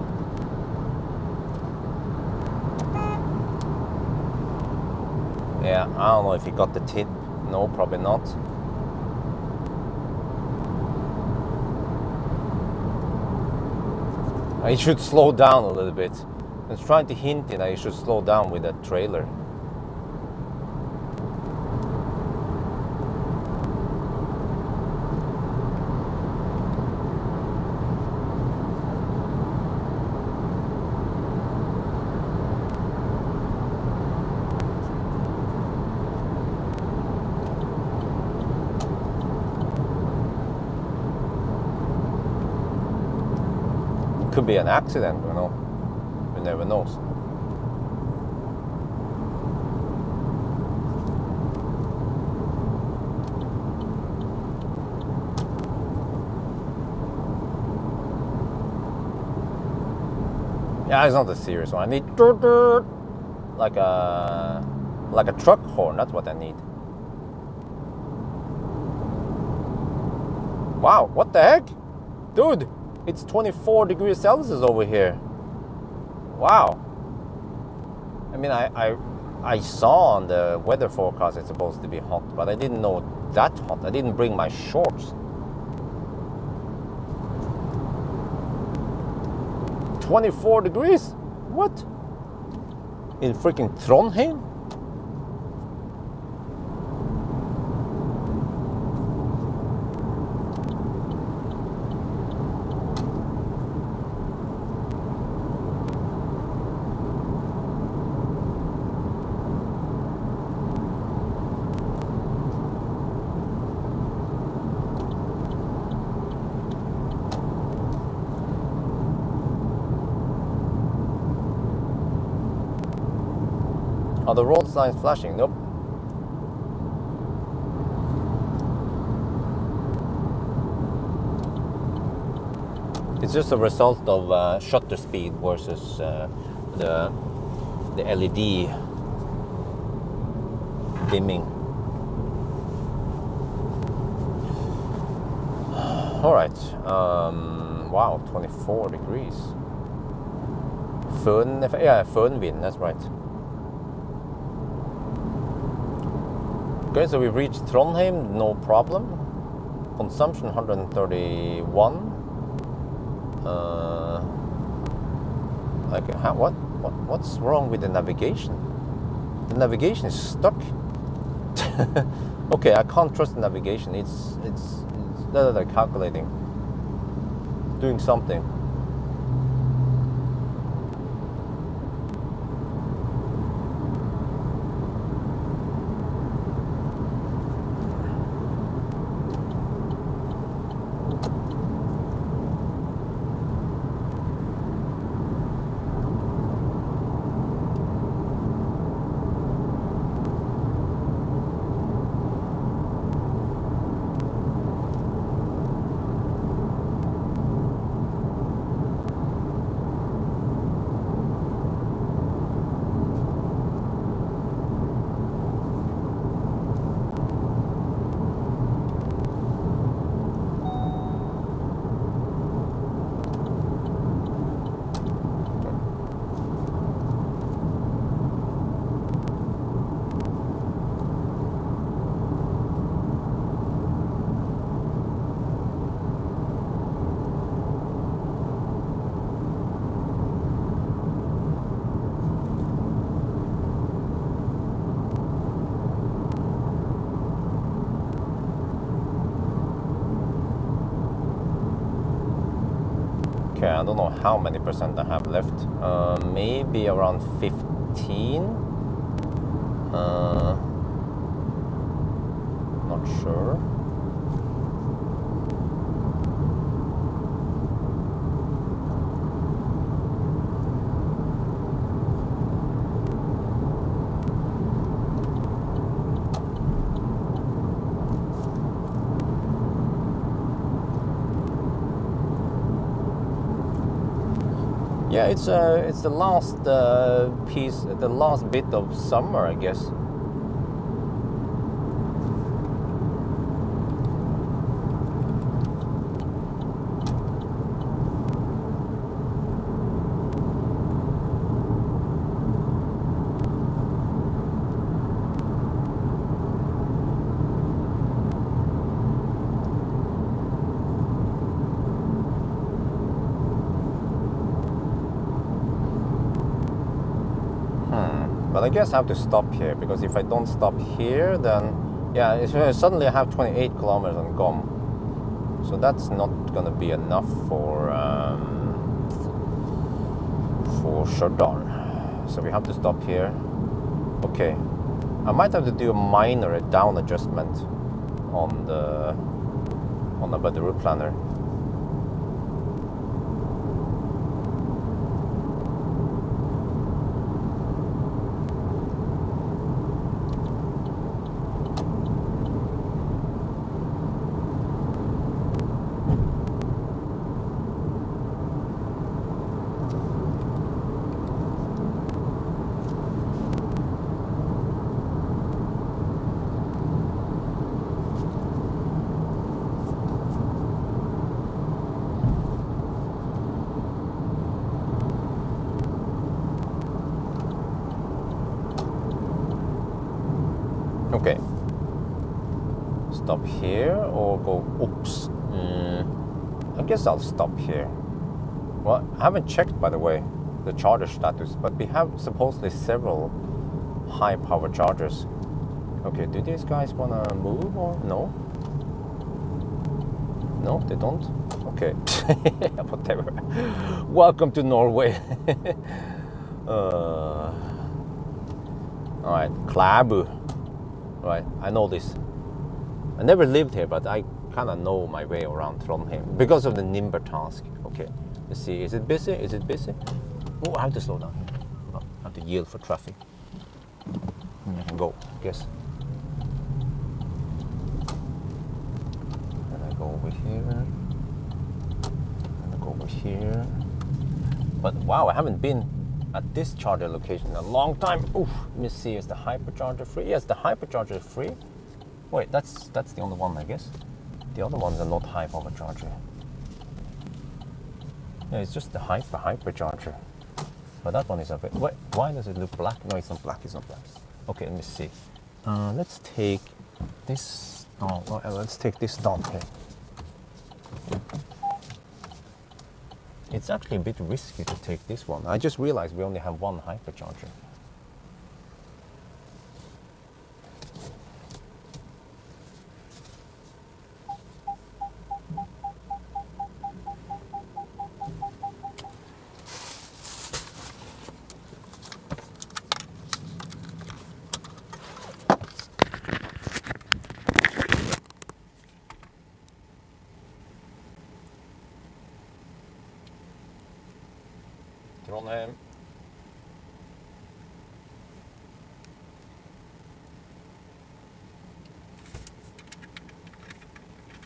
Yeah, I don't know if he got the tip. No, probably not. He should slow down a little bit. I was trying to hint that he should slow down with that trailer. Could be an accident, you know. You never know. Yeah, it's not a serious one. I need like a truck horn. That's what I need. Wow, what the heck, dude? It's 24 degrees Celsius over here. Wow. I mean, I saw on the weather forecast it's supposed to be hot, but I didn't know that hot. I didn't bring my shorts. 24 degrees? What? In freaking Trondheim? Are the road signs flashing? Nope. It's just a result of shutter speed versus the LED dimming. All right. Wow, 24 degrees. Föhnwind, that's right. Okay, so we reached Trondheim, no problem. Consumption 131. Okay, what's wrong with the navigation? The navigation is stuck. Okay, I can't trust the navigation. It's calculating, doing something. Okay, I don't know how many percent I have left. Maybe around 15. Not sure. Yeah, it's the last piece, the last bit of summer, I guess. But I guess I have to stop here, because if I don't stop here, then yeah, suddenly I have 28 kilometers on GOM. So that's not gonna be enough for Stjørdal. So we have to stop here. Okay, I might have to do a minor down adjustment on the weather route planner. Okay, stop here or go oops. I guess I'll stop here. Well, I haven't checked, by the way, the charger status, but we have supposedly several high power chargers. Okay, do these guys want to move or no? No, they don't? Okay, whatever. Welcome to Norway. Alright, Klæbu. Right, I know this. I never lived here, but I kind of know my way around Trondheim because of the Nimber task. Okay, let's see. Is it busy? Is it busy? Oh, I have to slow down here. Oh, I have to yield for traffic. I can go, I guess. And I go over here. And I go over here. But wow, I haven't been at this charger location in a long time. Oof, let me see, is the hypercharger free? Yes, the hypercharger is free. Wait, that's the only one, I guess. The other ones are not high power charger. Yeah, it's just the hypercharger. But that one is a bit. Wait, why does it look black? No, it's not black. It's not black. Okay, let me see. Let's take this. Oh, well, let's take this down here. It's actually a bit risky to take this one. I just realized we only have one hypercharger. Trondheim.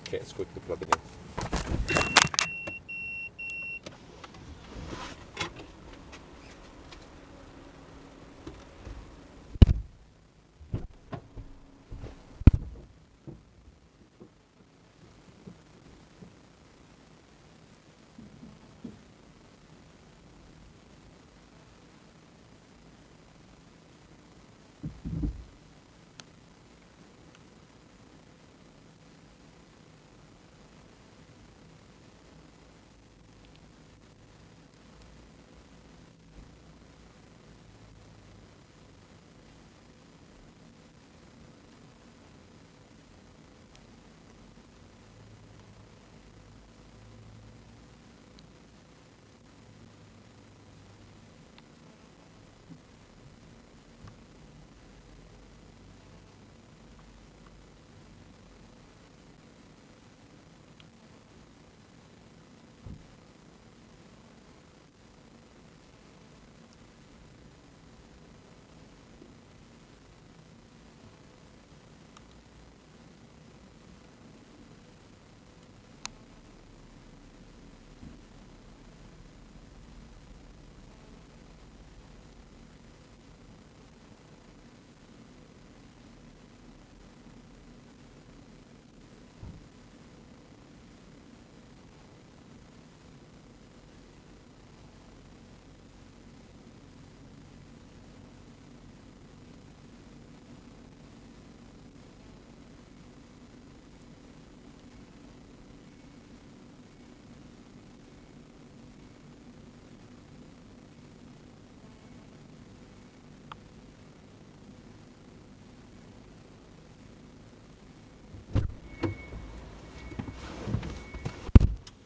Okay, let's quickly plug it in.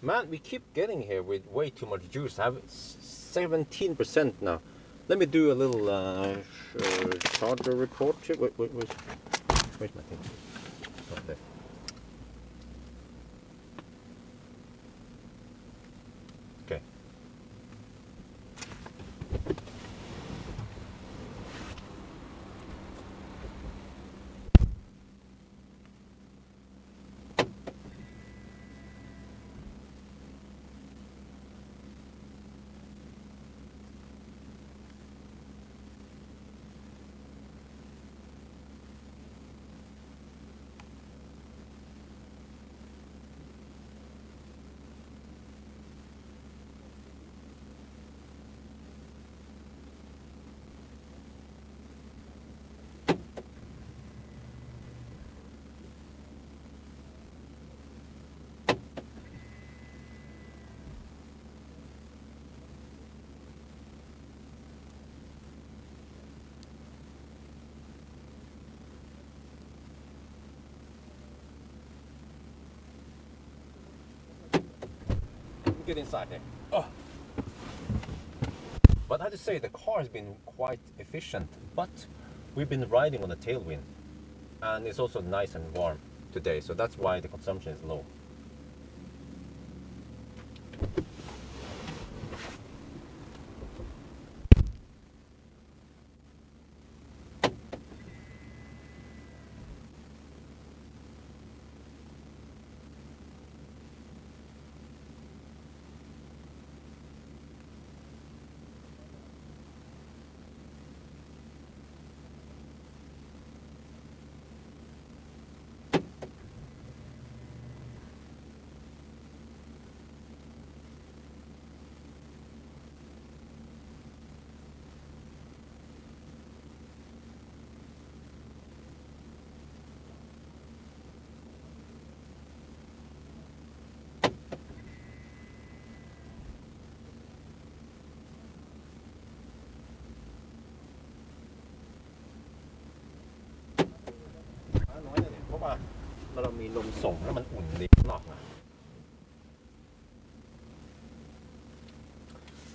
Man, we keep getting here with way too much juice. I have 17% now. Let me do a little charger report. Where's my thing? Right there. Okay. get inside here. Oh. But I have to say, the car has been quite efficient, but we've been riding on the tailwind, and it's also nice and warm today, so that's why the consumption is low.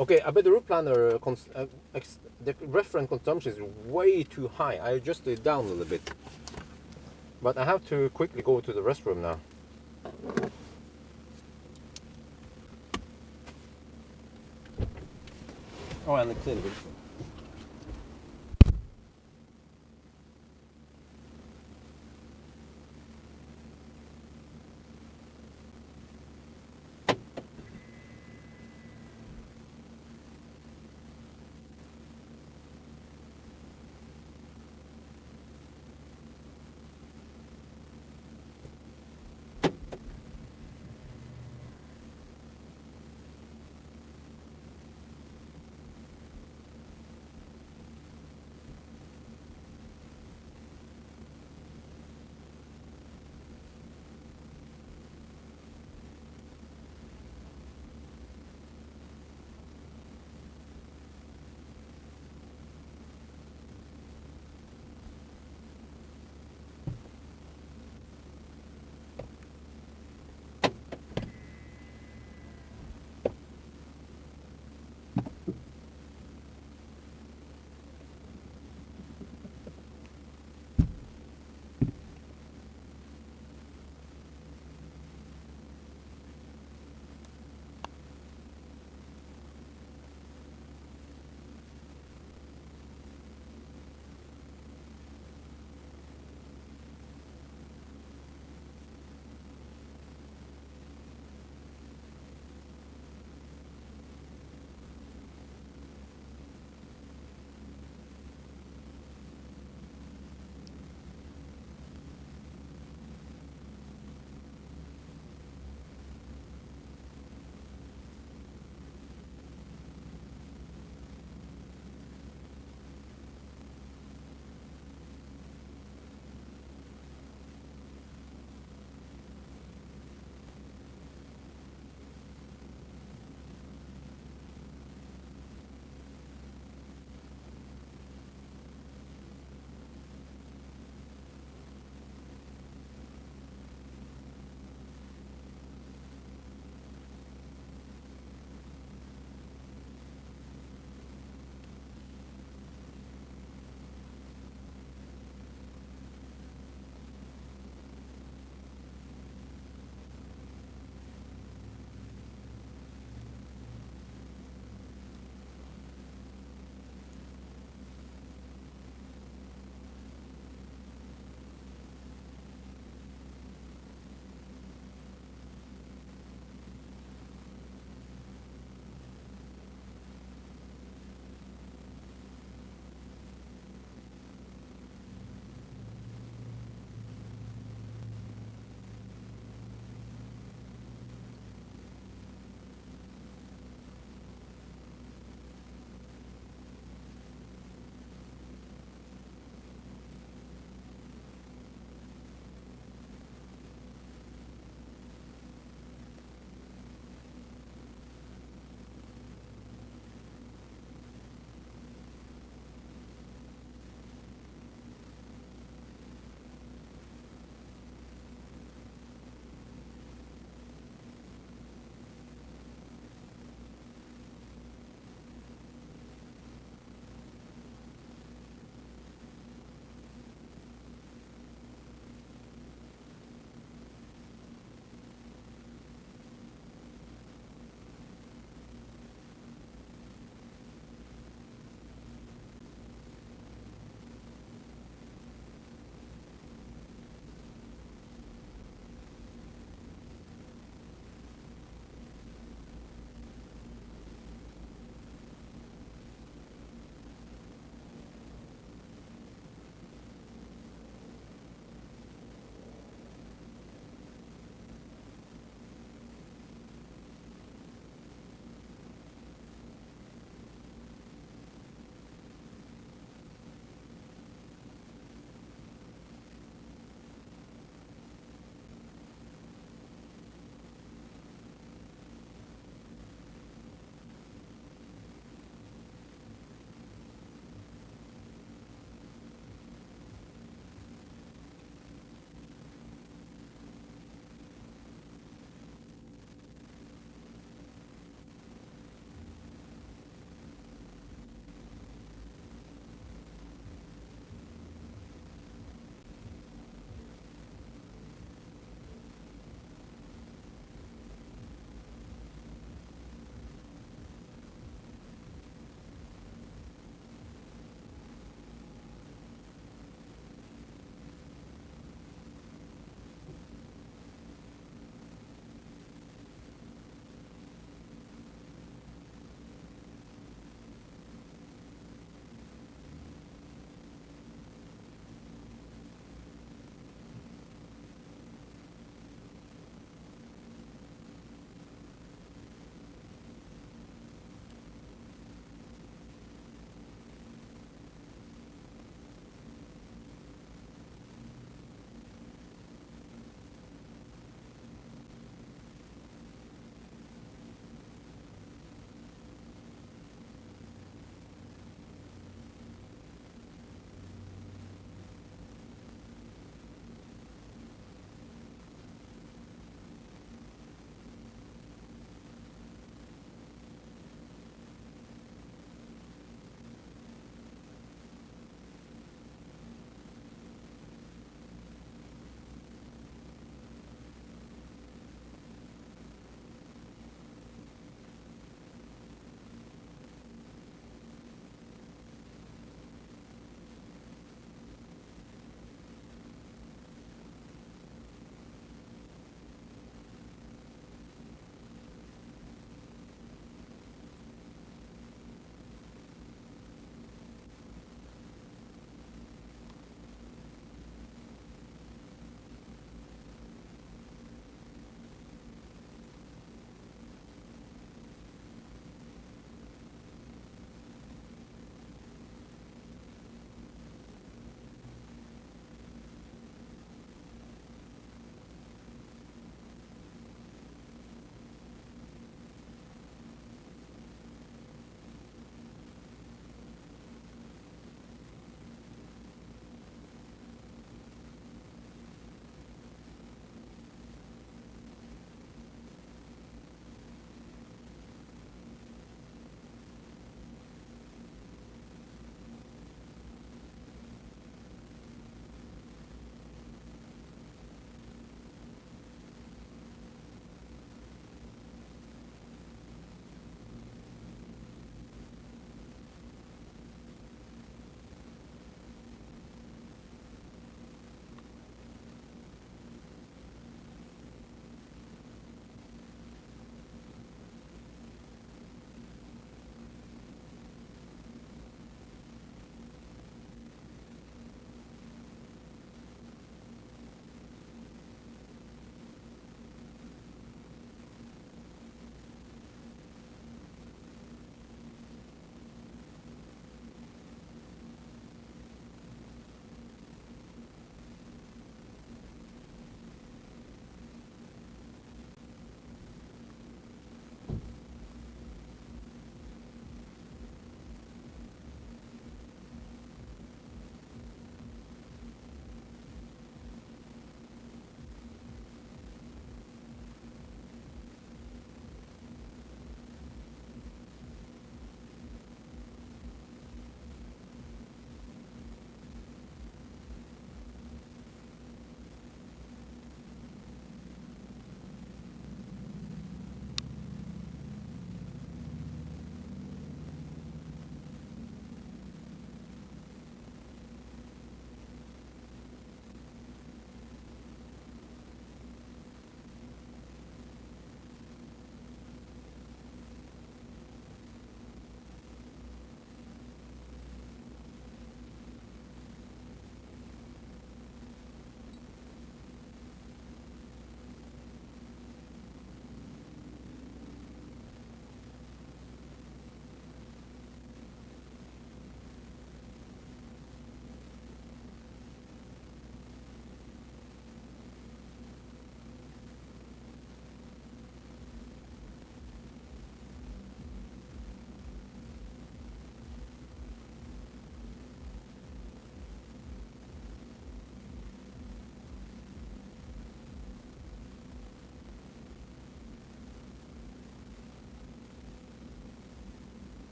Okay, I bet the route planner, the reference consumption is way too high. I adjusted it down a little bit. But I have to quickly go to the restroom now. Oh, and clean it.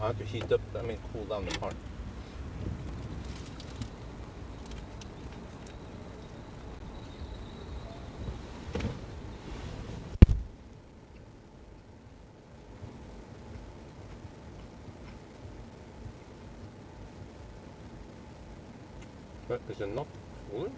I have to heat up, I mean cool down the car. But is it not cooler?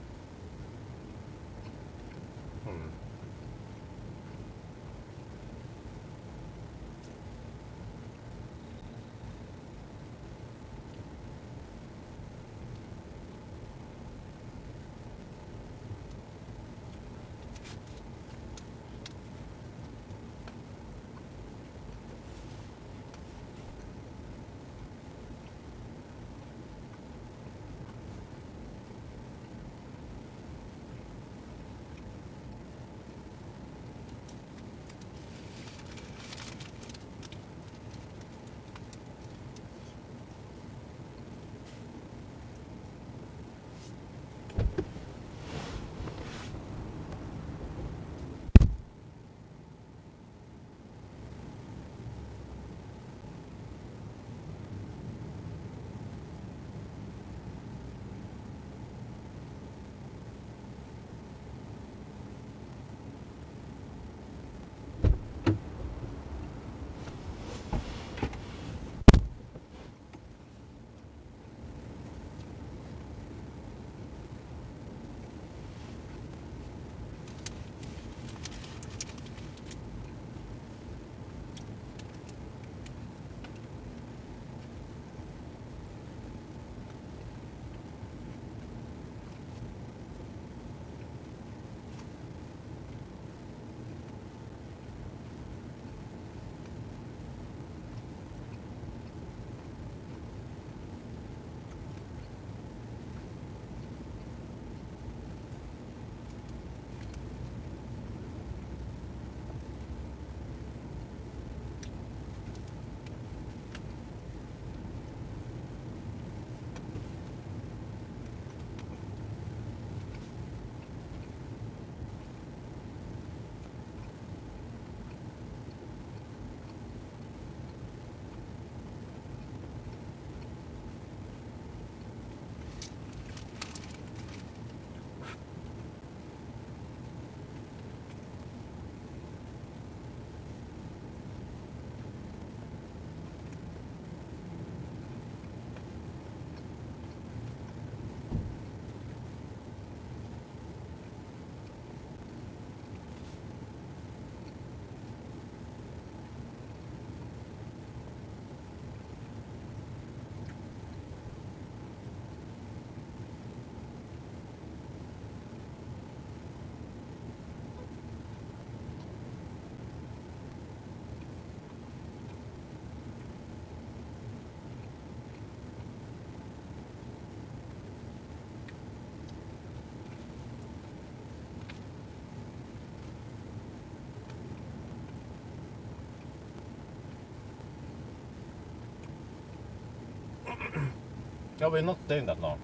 No, we're not staying that long.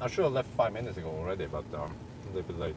I should have left 5 minutes ago already, but a little bit late.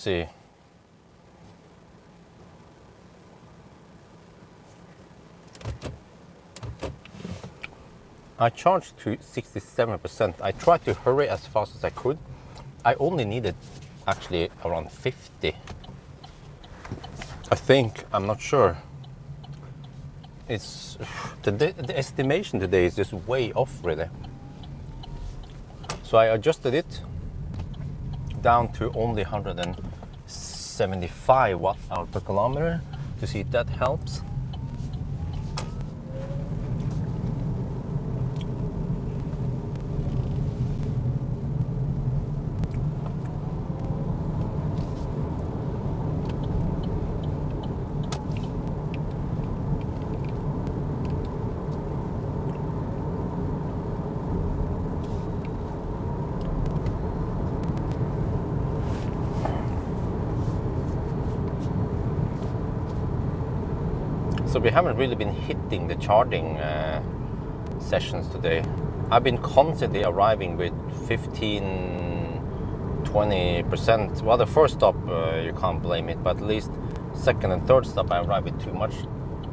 see. I charged to 67%. I tried to hurry as fast as I could. I only needed actually around 50. I think, I'm not sure. It's the estimation today is just way off really. So I adjusted it down to only 175 watt-hour per kilometer to see if that helps. So we haven't really been hitting the charging sessions today. I've been constantly arriving with 15-20%. Well, the first stop you can't blame it, but at least second and third stop I arrived with too much.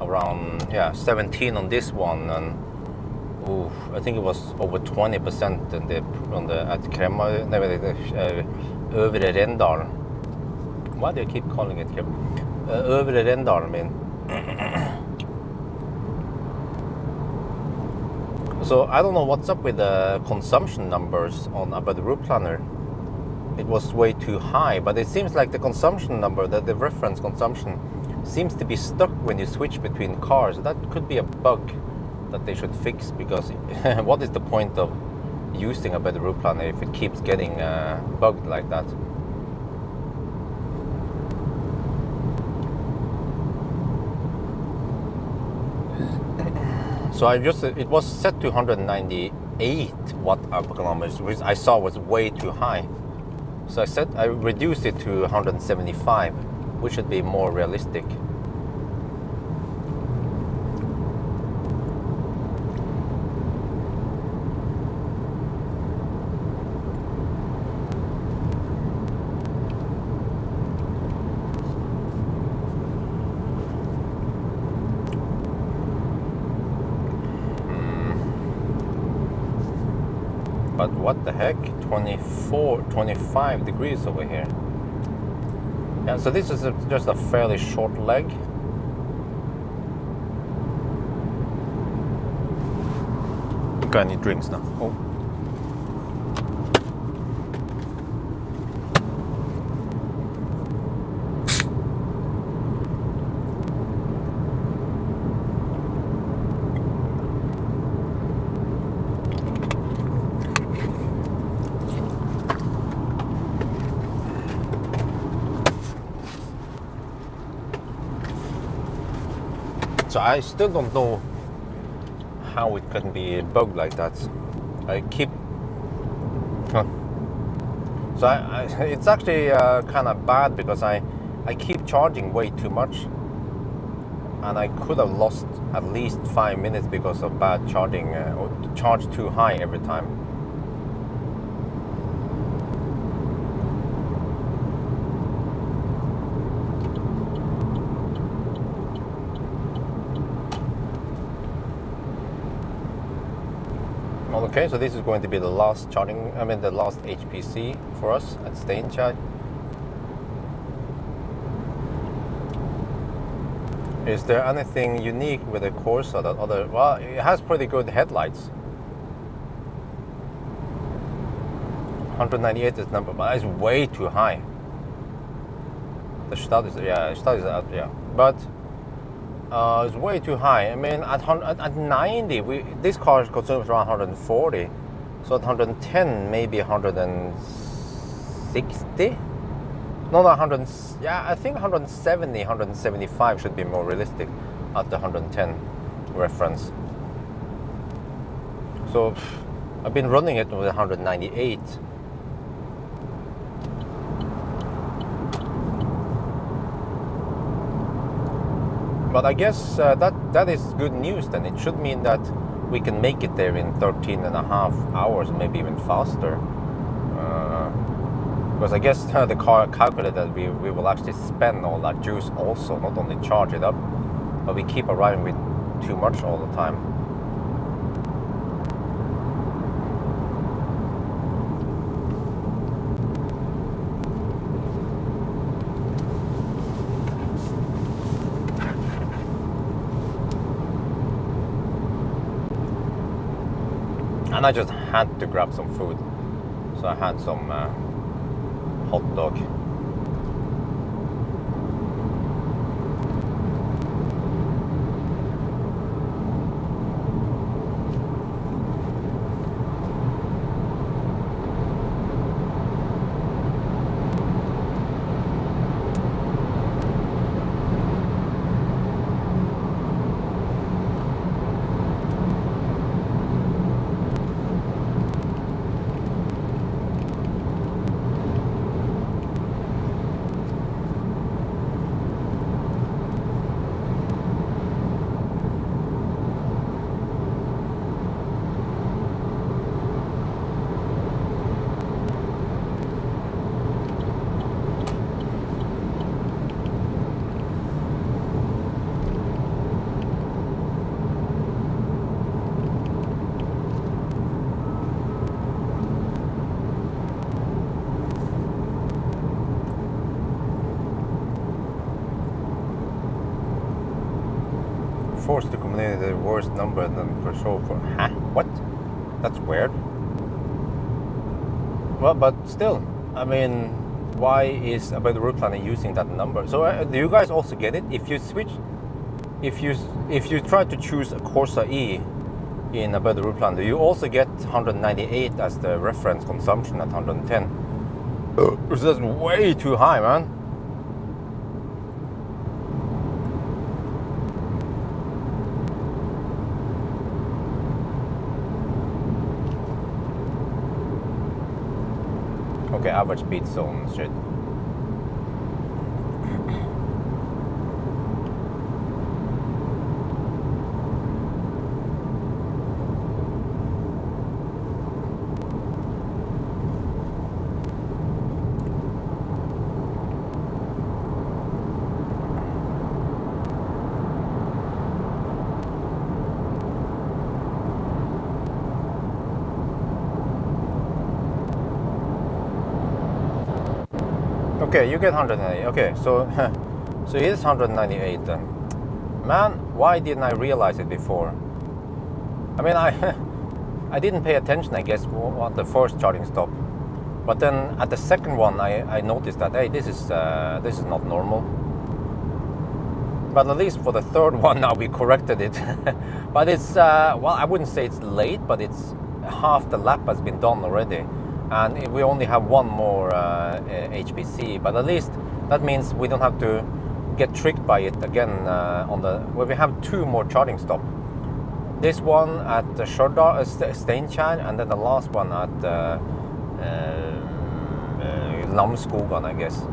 Around 17 on this one, and I think it was over 20% at Kremma, Øvre Rendal. Why do you keep calling it Kremma? Øvre Rendal, I mean. So I don't know what's up with the consumption numbers on about the route planner. It was way too high, but it seems like the consumption number, the reference consumption, seems to be stuck when you switch between cars. That could be a bug that they should fix, because what is the point of using a better route planner if it keeps getting bugged like that? So it was set to 198 watt-hour per kilometer, which I saw was way too high. So I reduced it to 175, which should be more realistic. But what the heck, 25 degrees over here. Yeah, so this is just a fairly short leg. Okay, I need drinks now. Oh. So I still don't know how it can be bugged like that. I keep... So it's actually kind of bad, because I keep charging way too much. And I could have lost at least 5 minutes because of bad charging, or charge too high every time. Okay, so this is going to be the last the last HPC for us at Steinkjer. Is there anything unique with the Corsa that well, it has pretty good headlights. 198 is number, but it's way too high. The start is, but it's way too high. I mean, at 90, this car consumes around 140. So at 110, maybe 160. No, 100. Yeah, I think 170, 175 should be more realistic at the 110 reference. So I've been running it with 198. But I guess that is good news then. It should mean that we can make it there in 13.5 hours, maybe even faster. Because I guess the car calculated that we will actually spend all that juice also, not only charge it up, but we keep arriving with too much all the time. And I just had to grab some food, so I had some hot dog. Forced to communicate the worst number than for show for. Huh? What? That's weird. Well, but still, I mean, why is About the Route Planner using that number? So do you guys also get it? If you switch, if you try to choose a Corsa-e in About the Route Planner, do you also get 198 as the reference consumption at 110? Which is way too high, man. Okay, average speed zone shit. Okay, you get 198. Okay, so so it is 198 then. Man, why didn't I realize it before? I mean, I didn't pay attention, I guess, at the first charging stop. But then at the second one, I noticed that, hey, this is not normal. But at least for the third one now we corrected it. But it's well, I wouldn't say it's late, but it's half the lap has been done already. And we only have one more HPC, but at least that means we don't have to get tricked by it again on the. Well, we have two more charging stops. This one at Steinkjer, and then the last one at Namsskogan, I guess.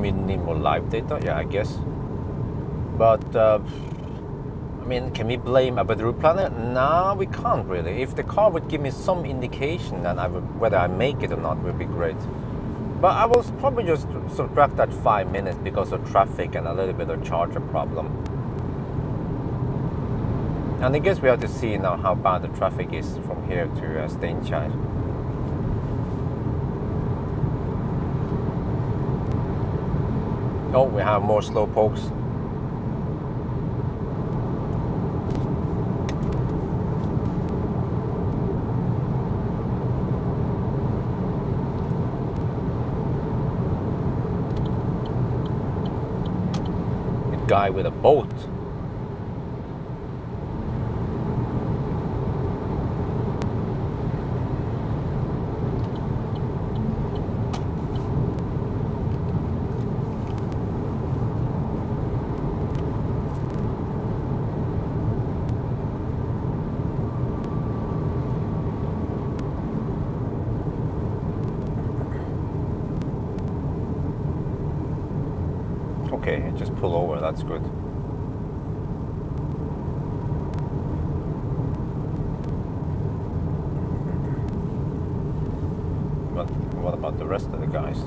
Minimal live data, yeah, I guess. But I mean, can we blame About the Route Planner? No, we can't really. If the car would give me some indication that whether I make it or not, would be great. But I will probably just subtract that 5 minutes because of traffic and a little bit of charger problem. And I guess we have to see now how bad the traffic is from here to Steinkjer. Oh, we have more slow pokes. A guy with a boat. Okay, just pull over, that's good. what about the rest of the guys?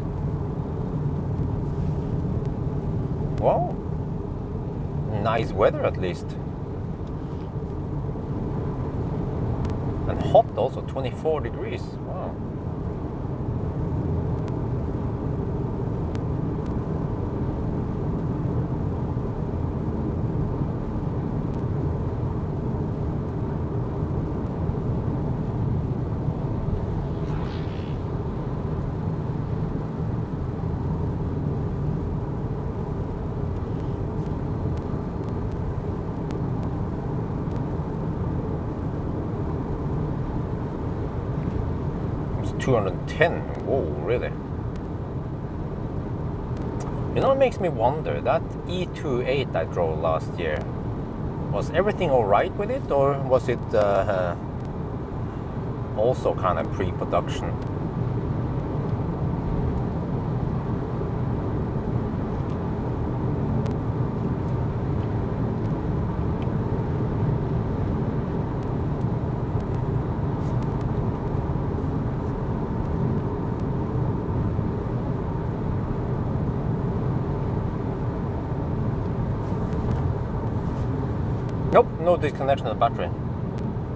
Well, nice weather at least. And hot also, 24 degrees. Wow. It's 210. Whoa, really? You know, it makes me wonder, that E28 I drove last year, was everything alright with it, or was it also kind of pre-production? Nope, no disconnection of the battery.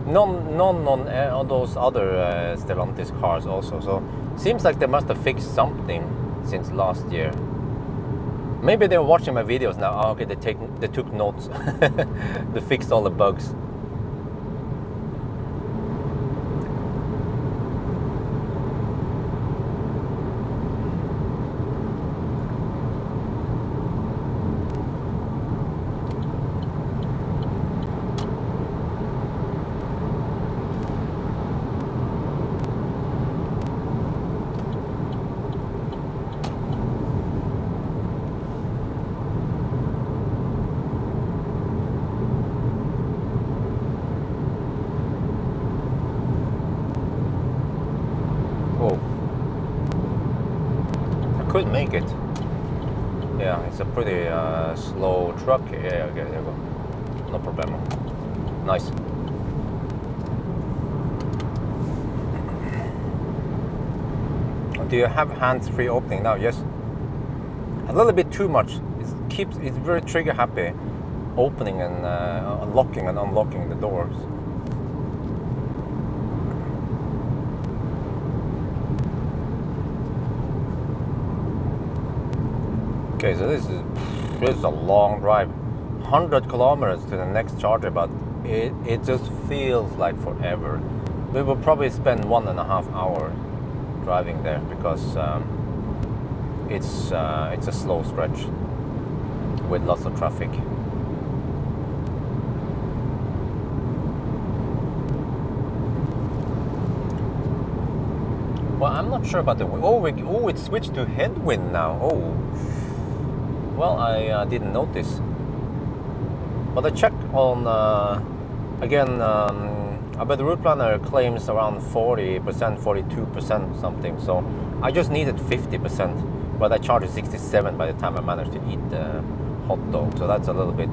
None on those other Stellantis cars also. So seems like they must have fixed something since last year. Maybe they're watching my videos now. Oh, okay, they took notes. They fixed all the bugs. Could make it. Yeah, it's a pretty slow truck. Yeah, okay, there you go. No problem. Nice. Do you have hands-free opening now? Yes. A little bit too much. It's very trigger happy, opening and unlocking and unlocking the doors. Okay, so this is a long drive, 100 kilometers to the next charger, but it just feels like forever. We will probably spend 1.5 hours driving there because it's a slow stretch with lots of traffic. Well, I'm not sure about the it switched to headwind now. Oh. Well, I didn't notice. But I checked on, again, but the route planner claims around 40%, 42% something. So I just needed 50%, but I charged 67 by the time I managed to eat the hot dog. So that's a little bit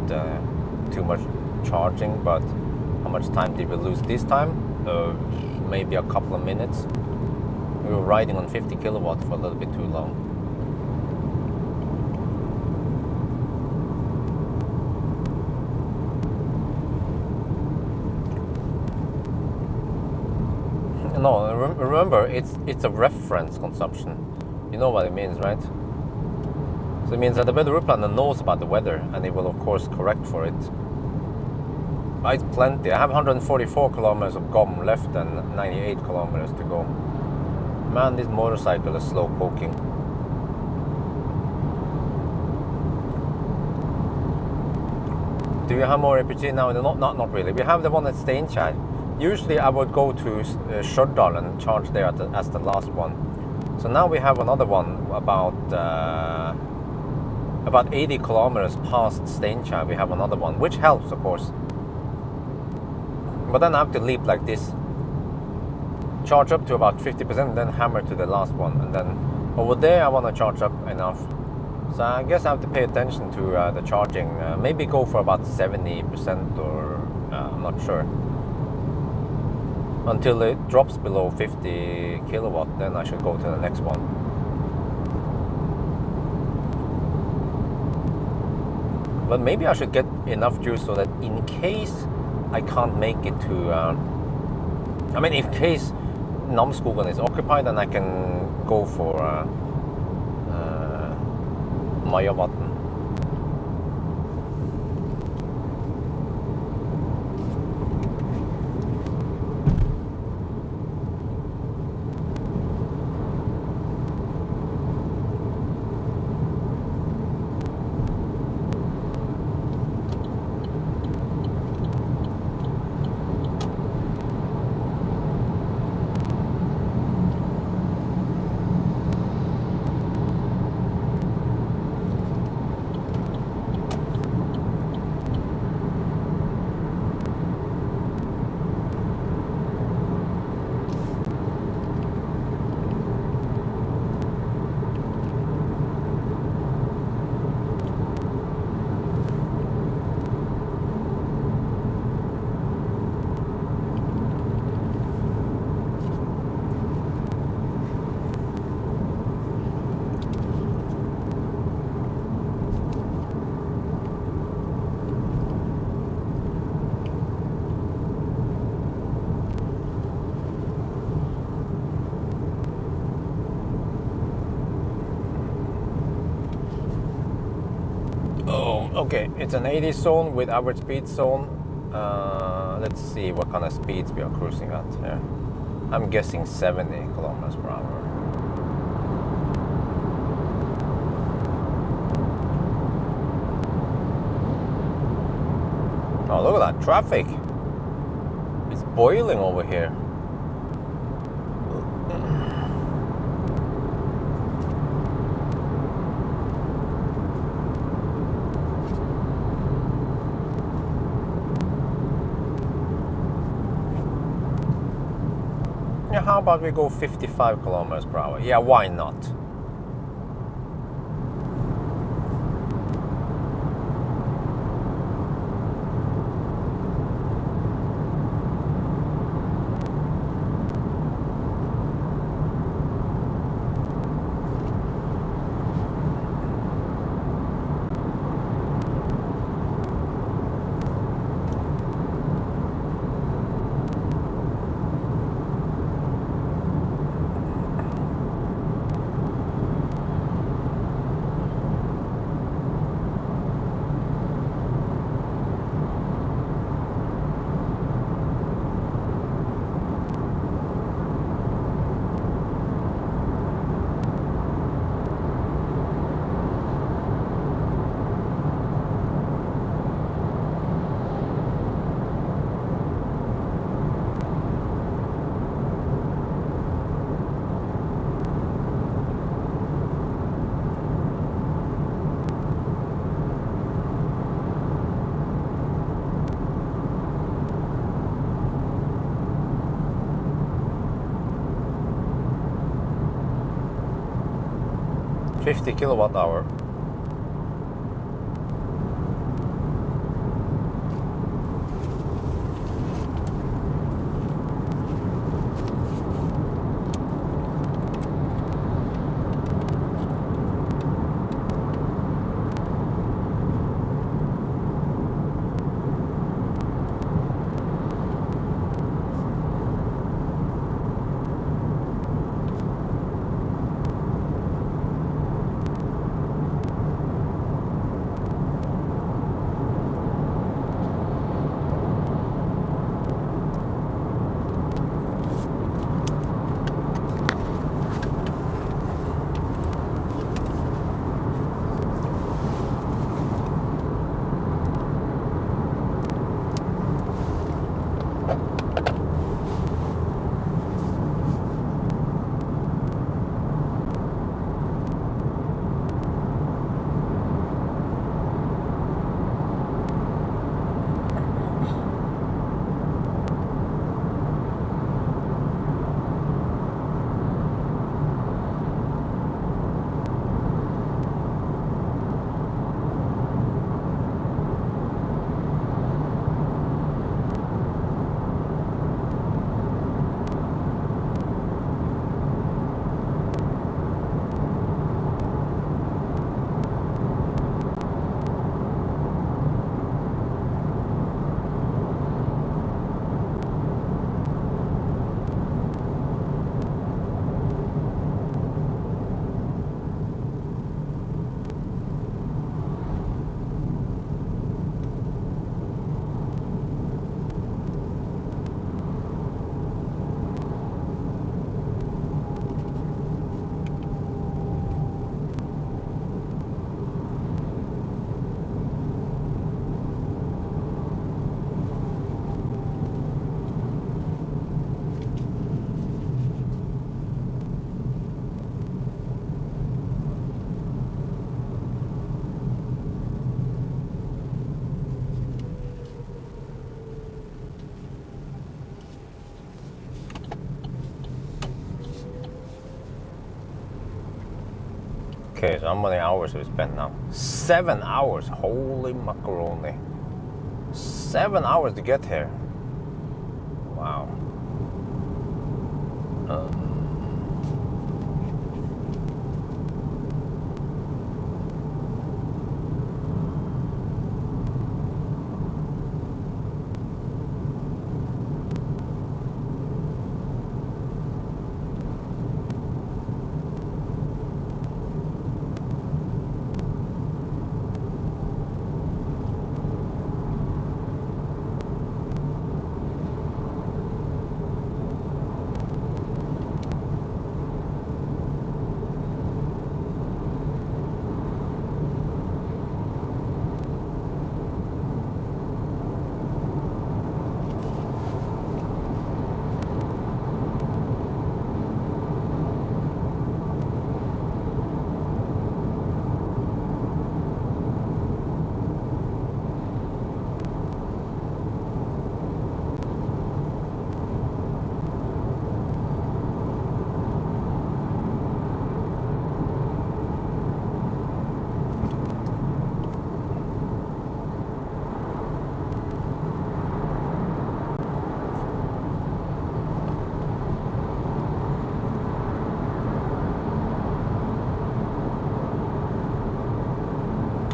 too much charging, but how much time did we lose this time? Maybe a couple of minutes. We were riding on 50 kilowatts for a little bit too long. No, remember, it's a reference consumption. You know what it means, right? So it means that the weather route planner knows about the weather, and it will of course correct for it. But it's plenty. I have 144 kilometers of GOM left and 98 kilometers to go. Man, this motorcycle is slow poking. Do you have more APG now? Not really. We have the one at Steinkjer. Usually I would go to Stjørdal and charge there as the last one. So now we have another one about 80 kilometers past Steinkjer. We have another one, which helps, of course. But then I have to leap like this. Charge up to about 50%, then hammer to the last one. And then over there I want to charge up enough. So I guess I have to pay attention to the charging. Maybe go for about 70% or I'm not sure. until it drops below 50 kilowatt, then I should go to the next one. But maybe I should get enough juice so that in case I can't make it to, I mean, in case Namsskogan is occupied, then I can go for Majavatn. Okay, it's an 80 zone with average speed zone. Let's see what kind of speeds we are cruising at here. I'm guessing 70 kilometers per hour. Oh, look at that traffic. It's boiling over here. Yeah, how about we go 55 kilometers per hour? Yeah, why not? $50 kilowatt hour. Okay, so how many hours we spent now? 7 hours. Holy macaroni. 7 hours to get here. Wow.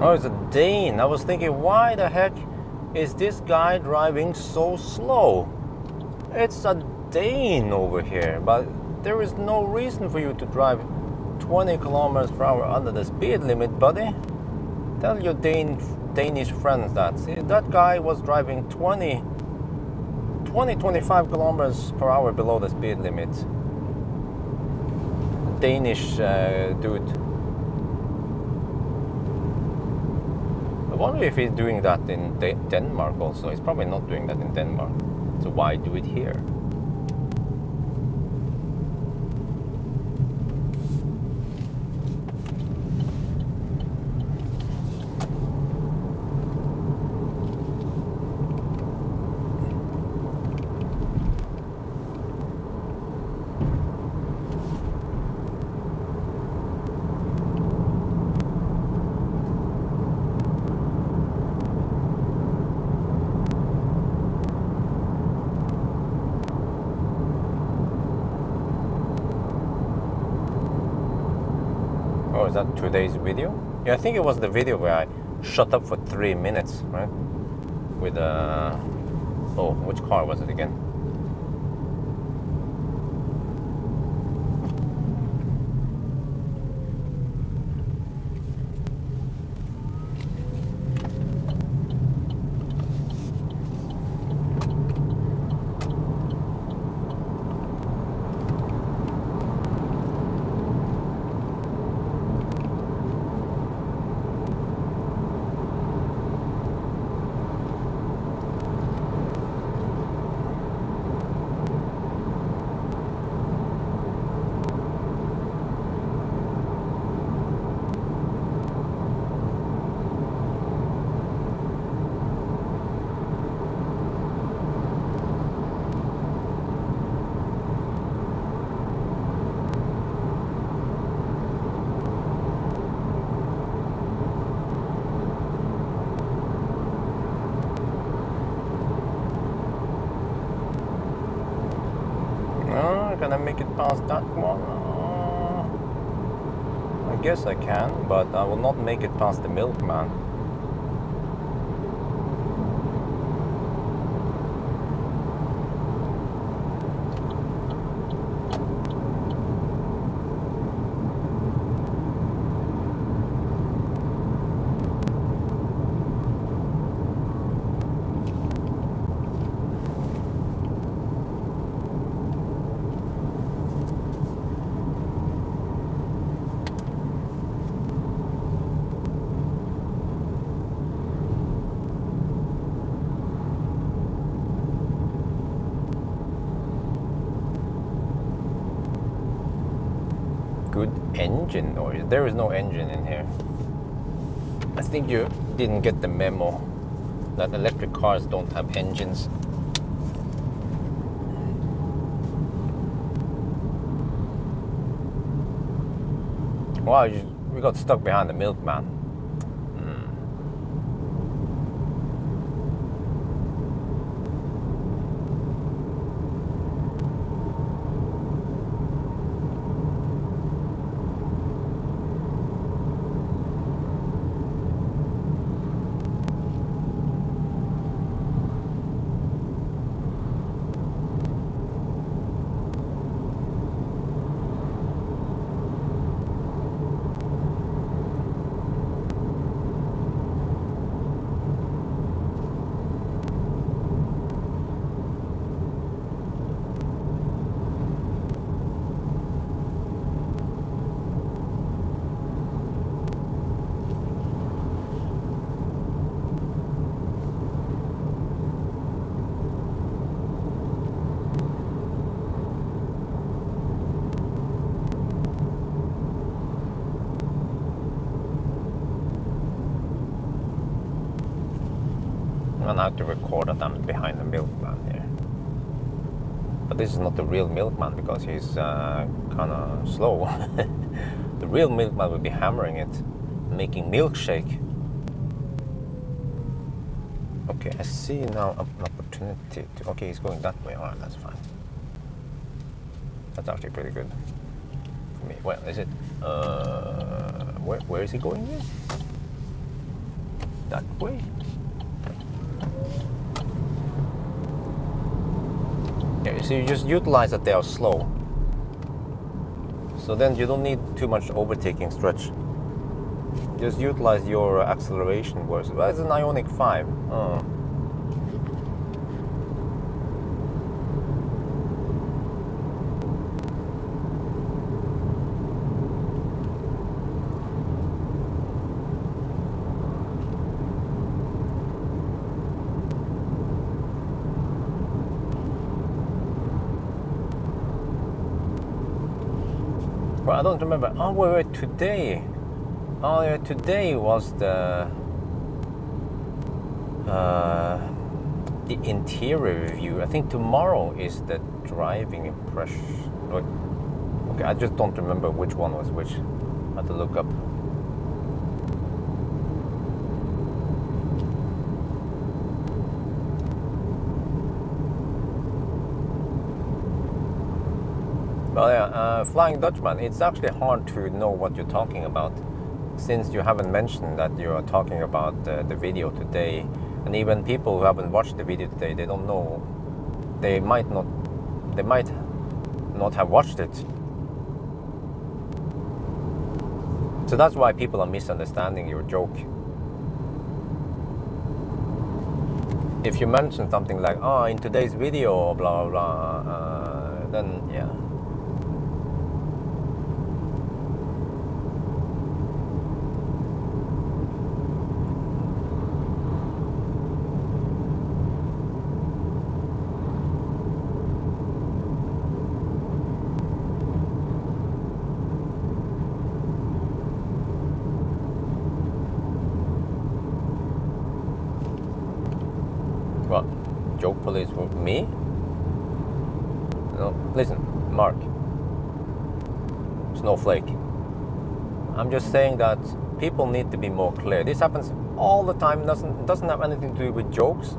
Oh, it's a Dane. I was thinking, why the heck is this guy driving so slow? It's a Dane over here, but there is no reason for you to drive 20 kilometers per hour under the speed limit, buddy. Tell your Danish friends that. See, that guy was driving 25 kilometers per hour below the speed limit. Danish dude. I wonder if he's doing that in Denmark also. He's probably not doing that in Denmark. So why do it here? Oh, is that today's video? Yeah, I think it was the video where I shut up for 3 minutes, right? With oh, which car was it again? Can I make it past that one? I guess I can, but I will not make it past the milkman. Good engine noise. There is no engine in here. I think you didn't get the memo that electric cars don't have engines. Wow, we We got stuck behind the milkman. And I have to record that I'm behind the milkman here. But this is not the real milkman because he's kind of slow. The real milkman would be hammering it, making milkshake. Okay, I see now an opportunity to... Okay, he's going that way. Alright, that's fine. That's actually pretty good for me. Well, is it... where is he going here? That way? Yeah, so you just utilize that they are slow. So then you don't need too much overtaking stretch. Just utilize your acceleration versus... Well, it's an Ioniq 5. Oh. Well, I don't remember. Oh, wait, today. Oh, yeah, today was the interior review. I think tomorrow is the driving impression. Okay, I just don't remember which one was which. I have to look up. Well, yeah, Flying Dutchman, it's actually hard to know what you're talking about since you haven't mentioned that you are talking about the video today. And even people who haven't watched the video today, they don't know. They might not have watched it. So that's why people are misunderstanding your joke. If you mention something like, oh, in today's video, blah, blah, blah, then, yeah. What? Joke police with me? No, listen, Mark. Snowflake. I'm just saying that people need to be more clear. This happens all the time. Doesn't have anything to do with jokes.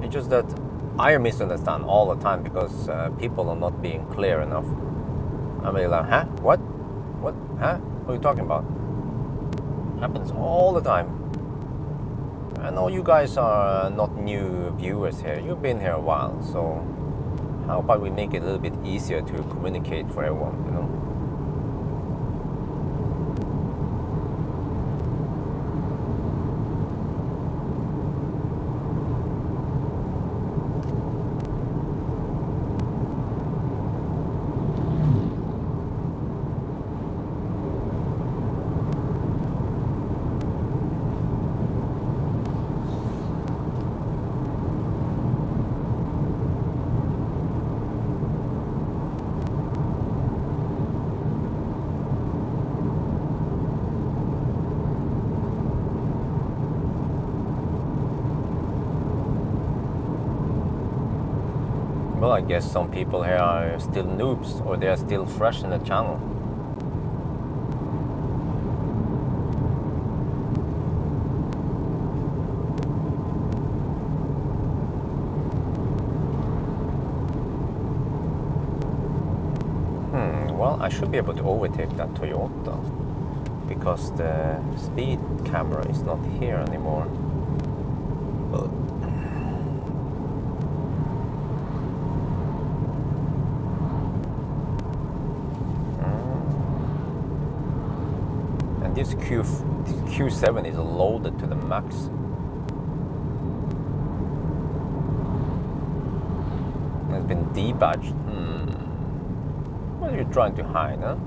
It's just that I misunderstand all the time because people are not being clear enough. I'm really like, huh? What? What? Huh? What are you talking about? Happens all the time. I know you guys are not new viewers here. You've been here a while, so how about we make it a little bit easier to communicate for everyone, you know? Well, I guess some people here are still noobs or they are still fresh in the channel. I should be able to overtake that Toyota because the speed camera is not here anymore. But and this Q7 is loaded to the max. It's been debadged. What are you trying to hide, huh?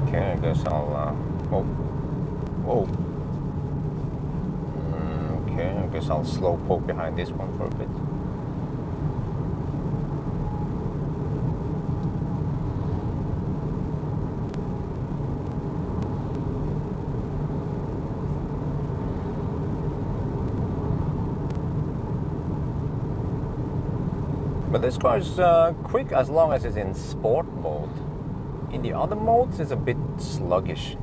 Okay, I guess I'll, okay, I guess I'll slow poke behind this one for a bit. But this car is quick as long as it's in sport mode. In the other modes, it's a bit sluggish.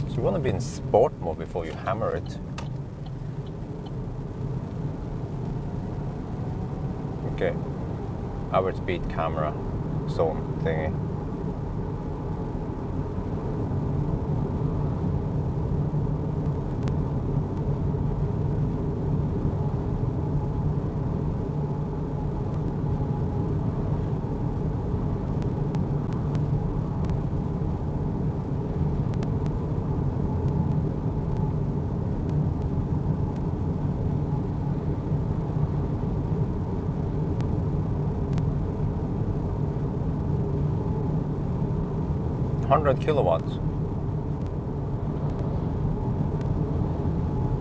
So you want to be in sport mode before you hammer it. Okay, average speed camera zone thingy. Kilowatts,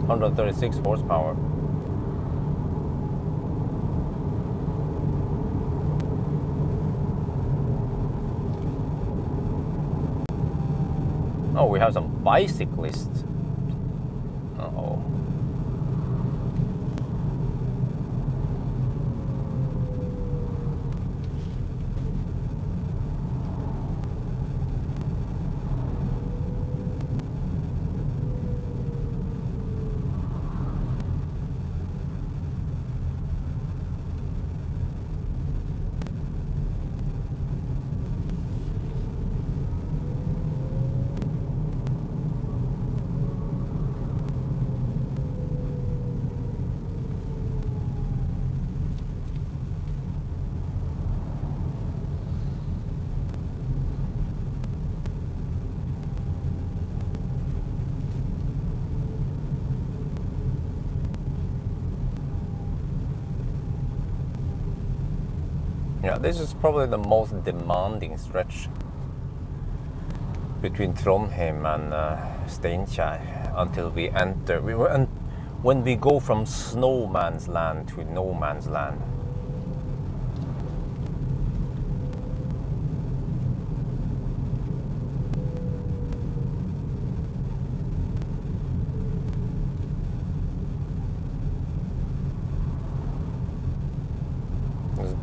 136 horsepower. Oh, we have some bicyclists. Uh-oh. Yeah, this is probably the most demanding stretch between Trondheim and Steinkjer until we enter. When we go from snowman's land to no man's land.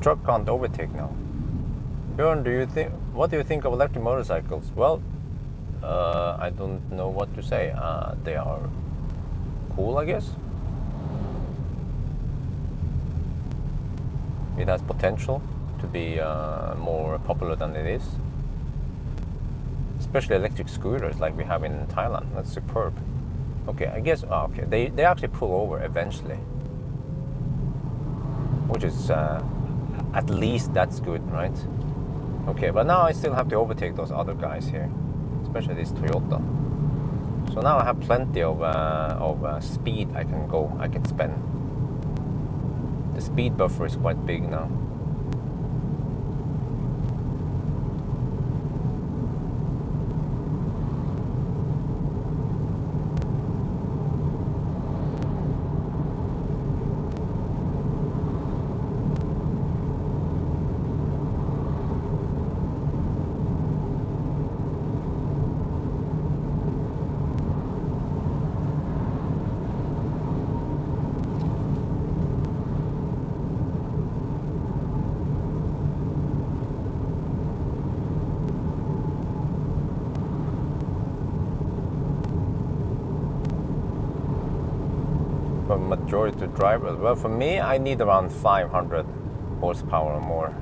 Truck can't overtake now. Bjørn, what do you think of electric motorcycles? Well, I don't know what to say. They are cool, I guess. It has potential to be more popular than it is. Especially electric scooters like we have in Thailand. That's superb. Okay, I guess, okay, they actually pull over eventually. Which is at least that's good, right? Okay, but now I still have to overtake those other guys here, especially this Toyota. So now I have plenty of speed I can spend. The speed buffer is quite big now. majority drivers. Well, for me, I need around 500 horsepower or more.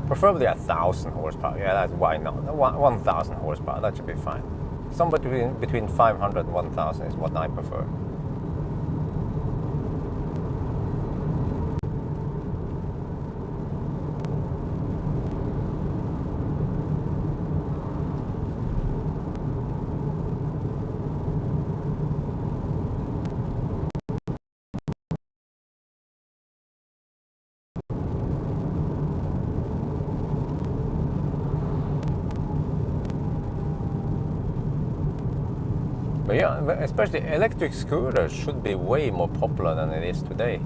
Preferably 1,000 horsepower. Yeah, that's why not. 1,000 horsepower, that should be fine. Somewhere between 500 and 1,000 is what I prefer. But yeah, especially electric scooters should be way more popular than it is today.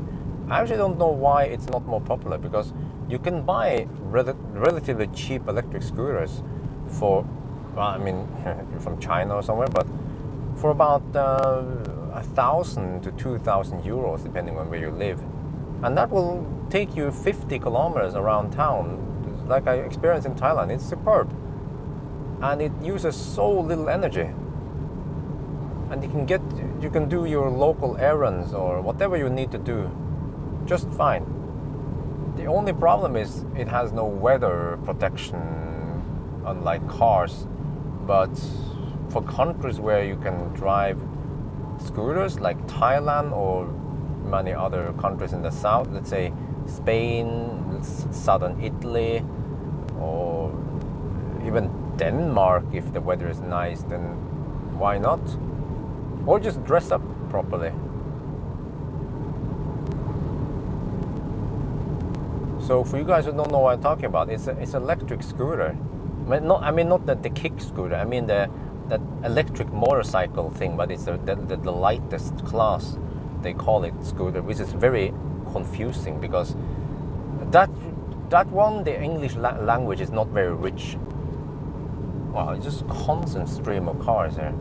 I actually don't know why it's not more popular, because you can buy relatively cheap electric scooters for, well, I mean, from China or somewhere, but for about 1,000 to 2,000 euros, depending on where you live. And that will take you 50 kilometers around town, like I experienced in Thailand. It's superb. And it uses so little energy. And you can do your local errands or whatever you need to do just fine. The only problem is it has no weather protection, unlike cars. But for countries where you can drive scooters, like Thailand or many other countries in the south, let's say Spain, southern Italy, or even Denmark, if the weather is nice, then why not? Or just dress up properly. So for you guys who don't know what I'm talking about, it's an electric scooter. I mean not the kick scooter. I mean that electric motorcycle thing, but it's the lightest class. They call it scooter, which is very confusing, because that one, the English language is not very rich. Wow, it's just constant stream of cars here.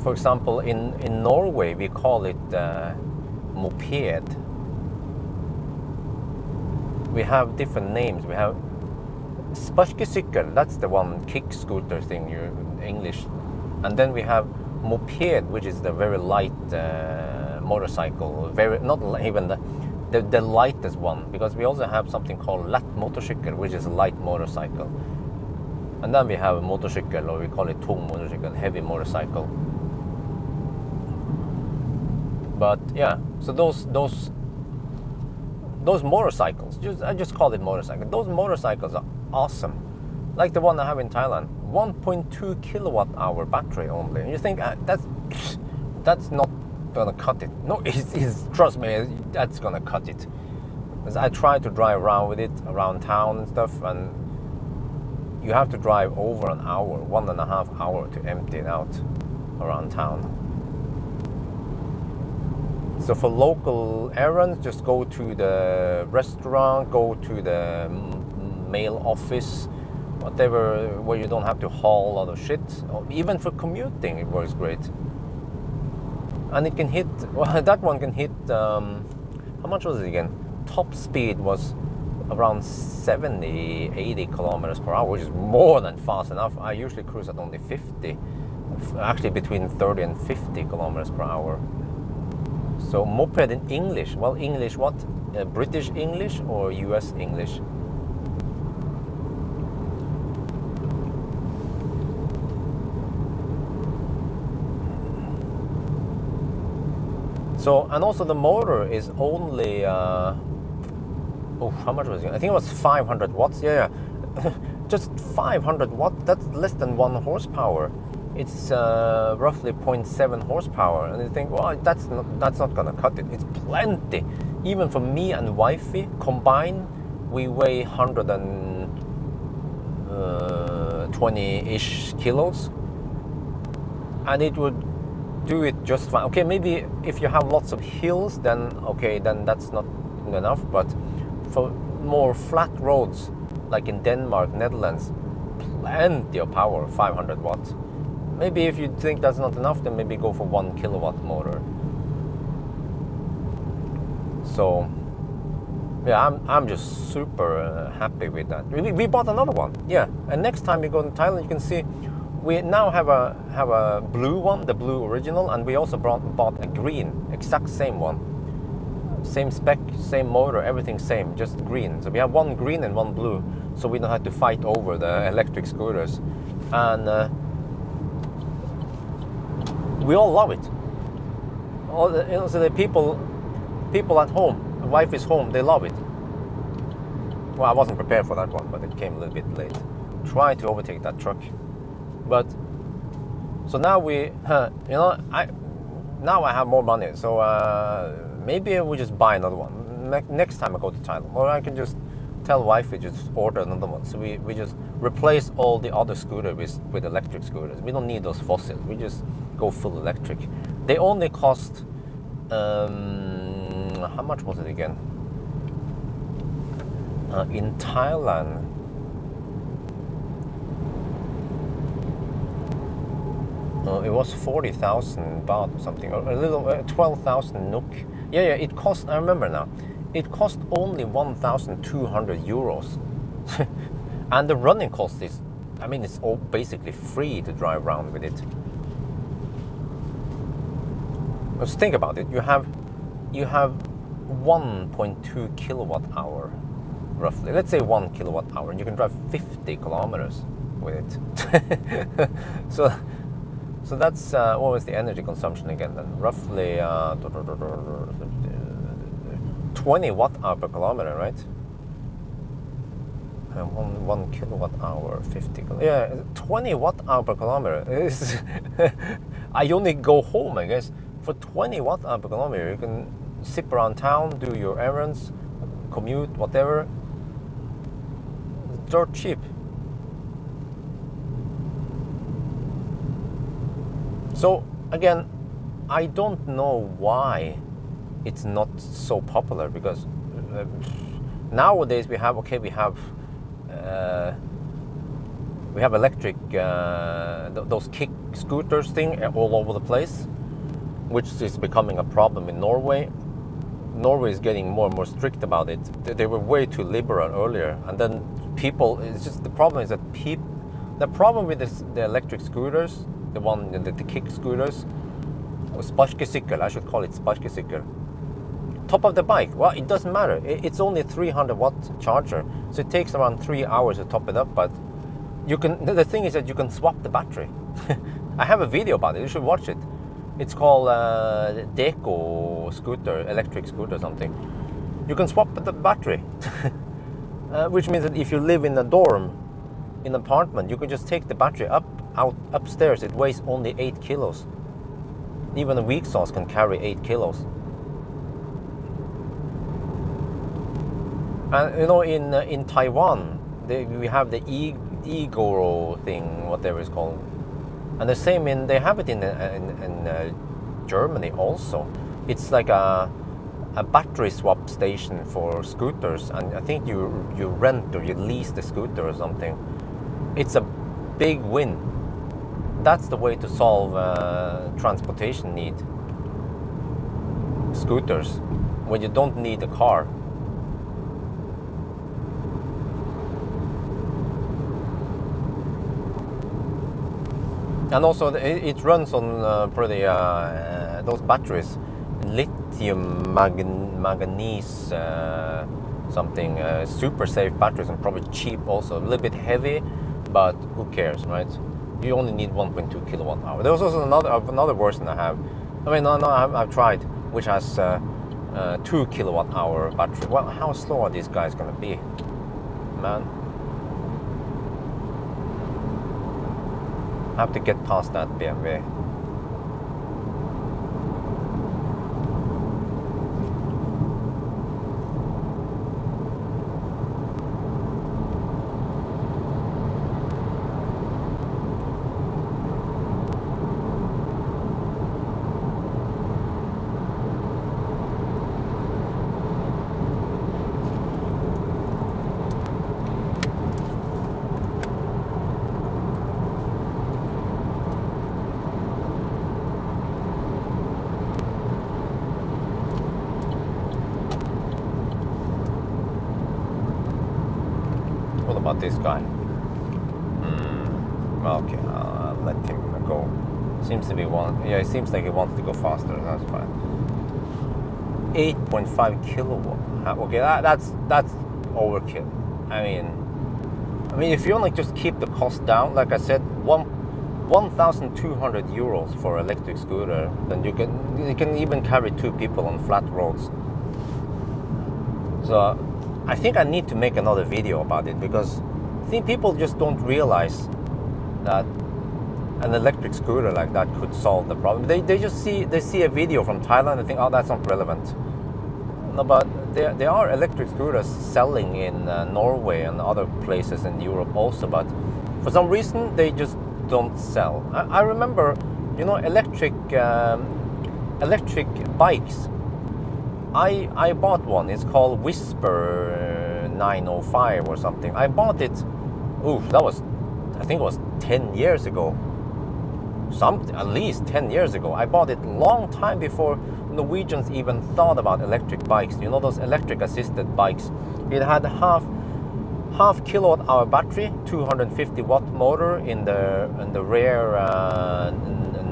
For example, in Norway we call it moped. We have different names. We have sparkesykkel, that's the one kick scooter thing in English, and then we have moped, which is the very light motorcycle, not even the lightest one, because we also have something called lett motorcycle, which is a light motorcycle. And then we have a motorcycle, or we call it tung motorcycle, heavy motorcycle. But yeah, so those motorcycles, I just call it motorcycle. Those motorcycles are awesome. Like the one I have in Thailand, 1.2 kilowatt hour battery only. And you think that's not gonna cut it. No, trust me, that's gonna cut it. Because I tried to drive around with it around town and stuff, and you have to drive over an hour, 1.5 hours to empty it out around town. So for local errands, just go to the restaurant, go to the mail office, whatever, where you don't have to haul a lot of shit. Or even for commuting, it works great. And it can hit, well, that one can hit, how much was it again? Top speed was around 70, 80 kilometers per hour, which is more than fast enough. I usually cruise at only 50, actually between 30 and 50 kilometers per hour. So moped in English, well, English what? British English or US English? So, and also the motor is only, how much was it? I think it was 500 watts. Yeah. Just 500 watts. That's less than 1 horsepower. It's roughly 0.7 horsepower. And you think, well, that's not gonna cut it. It's plenty. Even for me and wifey combined, we weigh 120-ish kilos. And it would do it just fine. Okay, maybe if you have lots of hills, then that's not enough. But for more flat roads, like in Denmark, Netherlands, plenty of power, 500 watts. Maybe if you think that's not enough, then maybe go for 1 kilowatt motor. So yeah, I'm just super happy with that. We bought another one. Yeah, and next time you go to Thailand, you can see we now have a blue one, the blue original, and we also bought a green, exact same one. Same spec, same motor, everything same, just green. So we have one green and one blue, so we don't have to fight over the electric scooters. And we all love it. All the, you know, so the people at home, the wife is home, they love it. Well, I wasn't prepared for that one, but it came a little bit late. Trying to overtake that truck. But so now we, now I have more money, so maybe we just buy another one next time I go to Thailand, or I can just tell wife we just order another one. So we just replace all the other scooters with electric scooters. We don't need those fossils. We just go full electric. They only cost how much was it again? In Thailand. It was 40,000 baht or something, or a little 12,000 NOK. Yeah, it cost. I remember now. It cost only 1,200 euros, and the running cost is. I mean, it's all basically free to drive around with it. Let's think about it. You have 1.2 kilowatt hour, roughly. Let's say 1 kilowatt hour, and you can drive 50 kilometers with it. So that's what was the energy consumption again? Then roughly 20 watt hour per kilometer, right? One kilowatt hour, 50. Yeah, 20 watt hour per kilometer. I only go home, I guess. For 20 watt hour per kilometer, you can zip around town, do your errands, commute, whatever. It's dirt cheap. So again, I don't know why it's not so popular, because nowadays we have electric those kick scooters thing all over the place, which is becoming a problem in Norway. Norway is getting more and more strict about it. They were way too liberal earlier, and then people. It's just the problem is that the problem with the electric scooters. The kick scooters, or sparkesykkel, I should call it sparkesykkel. Top of the bike, well, it doesn't matter. It's only a 300 watt charger, so it takes around 3 hours to top it up. But you can. The thing is that you can swap the battery. I have a video about it. You should watch it. It's called Deco scooter, electric scooter, something. You can swap the battery, which means that if you live in a dorm, in an apartment, you can just take the battery out upstairs. It weighs only 8 kilos. Even a weak sauce can carry 8 kilos. And you know, in Taiwan, we have the e-goro thing, whatever it's called, and the same they have it in Germany also. It's like a battery swap station for scooters, and I think you rent or you lease the scooter or something. It's a big win. That's the way to solve transportation need. Scooters, when you don't need a car. And also it runs on those batteries, lithium manganese something, super safe batteries, and probably cheap also. A little bit heavy, but who cares, right? You only need 1.2 kilowatt hour. There was also another version I have. I mean, I've tried, which has 2 kilowatt hour battery. Well, how slow are these guys gonna be, man? I have to get past that BMW. What about this guy? Okay, let him go. Seems to be yeah, it seems like he wants to go faster. That's fine. 8.5 kilowatt. Okay, that's overkill. I mean, if you only just keep the cost down, like I said, 1,200 euros for electric scooter, then you can even carry 2 people on flat roads. So I think I need to make another video about it, because I think people just don't realize that an electric scooter like that could solve the problem. They just see a video from Thailand and think, oh, that's not relevant. No, but there are electric scooters selling in Norway and other places in Europe also, but for some reason they just don't sell. I remember, you know, electric bikes. I bought one. It's called Whisper 905 or something. I bought it. Ooh, that was, I think it was 10 years ago. At least 10 years ago. I bought it long time before Norwegians even thought about electric bikes. You know, those electric assisted bikes. It had half kilowatt hour battery, 250 watt motor in the rear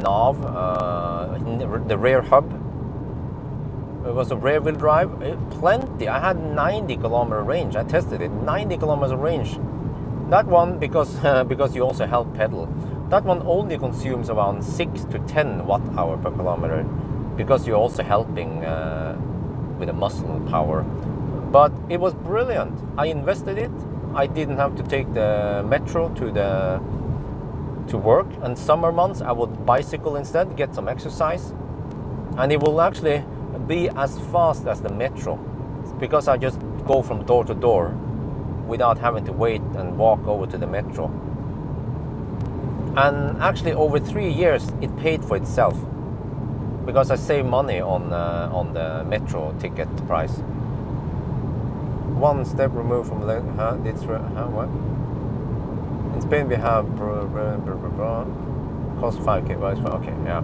nav, the rear hub. It was a rear wheel drive. Plenty. I had 90 kilometer range. I tested it. 90 kilometers range. That one, because you also help pedal. That one only consumes around 6 to 10 watt hour per kilometer, because you're also helping with the muscle power. But it was brilliant. I invested it. I didn't have to take the metro to work. And summer months I would bicycle instead, get some exercise, and it will actually be as fast as the metro, because I just go from door to door without having to wait and walk over to the metro. And actually over 3 years it paid for itself, because I save money on the metro ticket price. One step removed from the what? In Spain we have cost 5k, right? Okay, yeah,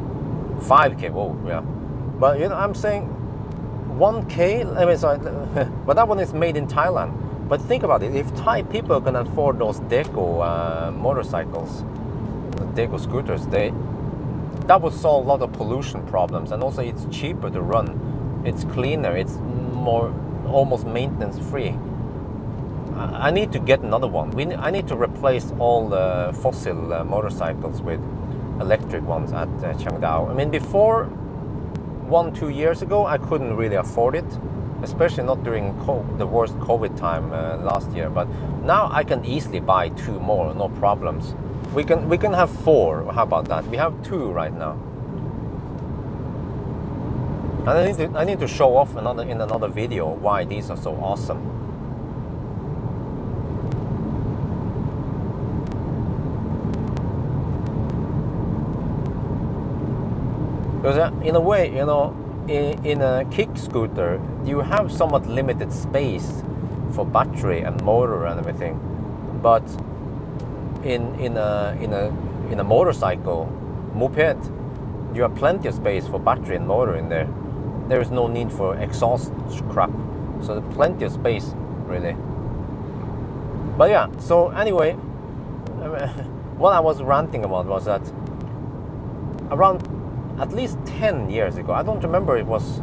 5k. Oh, yeah. But you know, I'm saying 1k. I mean, sorry, but that one is made in Thailand. But think about it: if Thai people can afford those Deco motorcycles, Deco scooters, that would solve a lot of pollution problems, and also it's cheaper to run, it's cleaner, it's more almost maintenance free. I need to get another one. I need to replace all the fossil motorcycles with electric ones at Changdao. I mean, before 1-2 years ago, I couldn't really afford it, especially not during the worst COVID time last year. But now I can easily buy 2 more, no problems. We can have 4. How about that? We have 2 right now. And I need to show off in another video why these are so awesome. Because in a way, you know, in a kick scooter, you have somewhat limited space for battery and motor and everything, but in a motorcycle, moped, you have plenty of space for battery and motor in there. There is no need for exhaust crap, so there's plenty of space, really. But yeah, so anyway, what I was ranting about was that around at least 10 years ago, I don't remember, it was,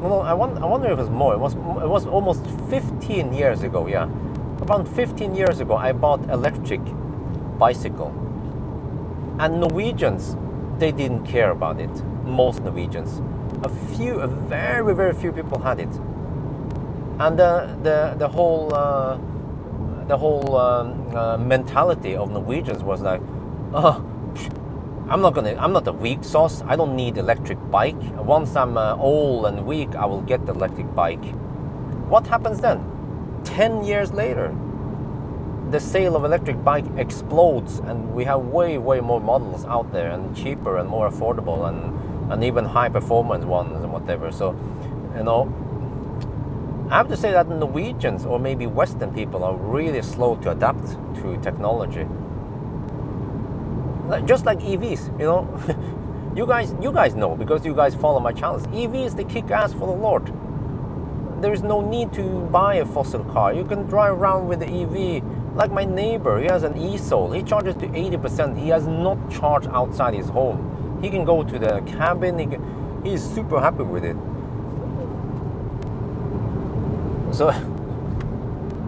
no, I wonder if it was more, it was almost 15 years ago, yeah. Around 15 years ago, I bought electric bicycle. And Norwegians, they didn't care about it. Most Norwegians. A very, very few people had it. And the whole mentality of Norwegians was like, oh, I'm not a weak sauce. I don't need electric bike. Once I'm old and weak, I will get the electric bike. What happens then? 10 years later, the sale of electric bike explodes, and we have way more models out there, and cheaper and more affordable, and even high performance ones and whatever. So, you know, I have to say that Norwegians, or maybe Western people, are really slow to adapt to technology. Just like EVs, you know. you guys know, because you guys follow my channels. EVs, they kick ass for the Lord. There is no need to buy a fossil car. You can drive around with the EV Like my neighbor, he has an e-Soul. He charges to 80%. He has not charged outside his home. He can go to the cabin. He's super happy with it. So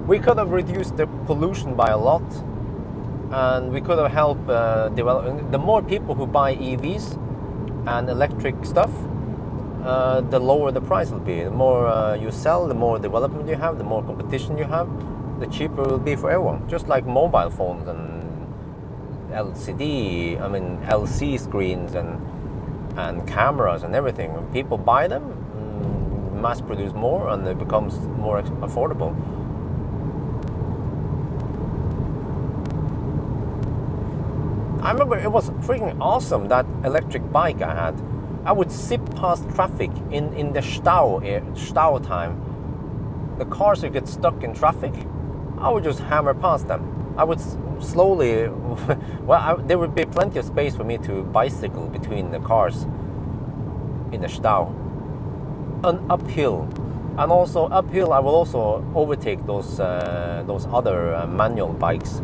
we could have reduced the pollution by a lot, and we could have helped develop. The more people who buy EVs and electric stuff, the lower the price will be. The more you sell, the more development you have, the more competition you have, the cheaper it will be for everyone. Just like mobile phones and LC screens and cameras and everything. When people buy them, mass produce more, and it becomes more affordable. I remember it was freaking awesome, that electric bike I had. I would zip past traffic in the Stau time. The cars would get stuck in traffic. I would just hammer past them. I would slowly, there would be plenty of space for me to bicycle between the cars in the Stau. And uphill. And also uphill, I will also overtake those other manual bikes.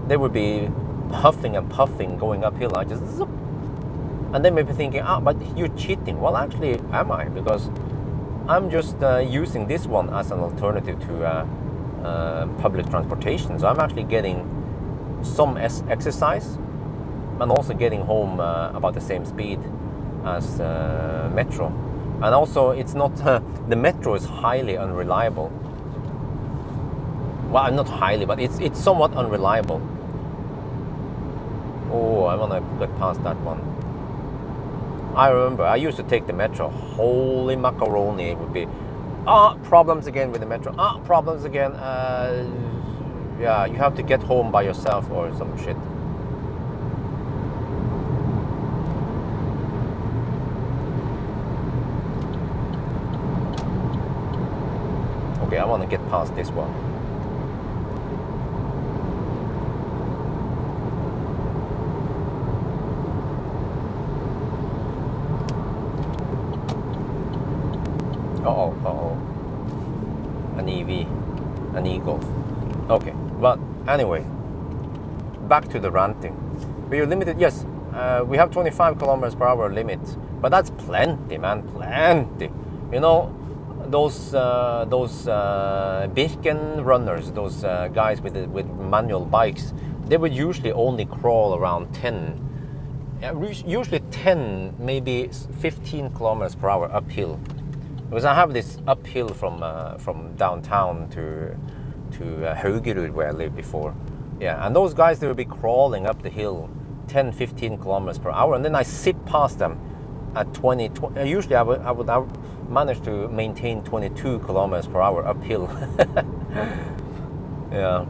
They would be huffing and puffing going uphill. I just zip. And they may be thinking, but you're cheating. Well, actually, am I? Because I'm just using this one as an alternative to public transportation. So I'm actually getting some exercise and also getting home about the same speed as metro. And also, it's not the metro is highly unreliable. Well, not highly, but it's somewhat unreliable. Oh, I want to get past that one. I remember I used to take the metro. Holy macaroni, it would be problems again with the metro. Problems again. Yeah, you have to get home by yourself or some shit. Okay, I want to get past this one. Uh-oh. An EV, an e-Golf. Okay, but anyway, back to the ranting. We are limited, yes, we have 25 kilometers per hour limit, but that's plenty, man, plenty. You know, those Birken runners, those guys with manual bikes, they would usually only crawl around 10, usually 10, maybe 15 kilometers per hour uphill. Because I have this uphill from downtown to Haugerud, where I lived before. Yeah, and those guys, they would be crawling up the hill 10, 15 kilometers per hour, and then I zip past them at 20. Usually I would manage to maintain 22 kilometers per hour uphill. Yeah.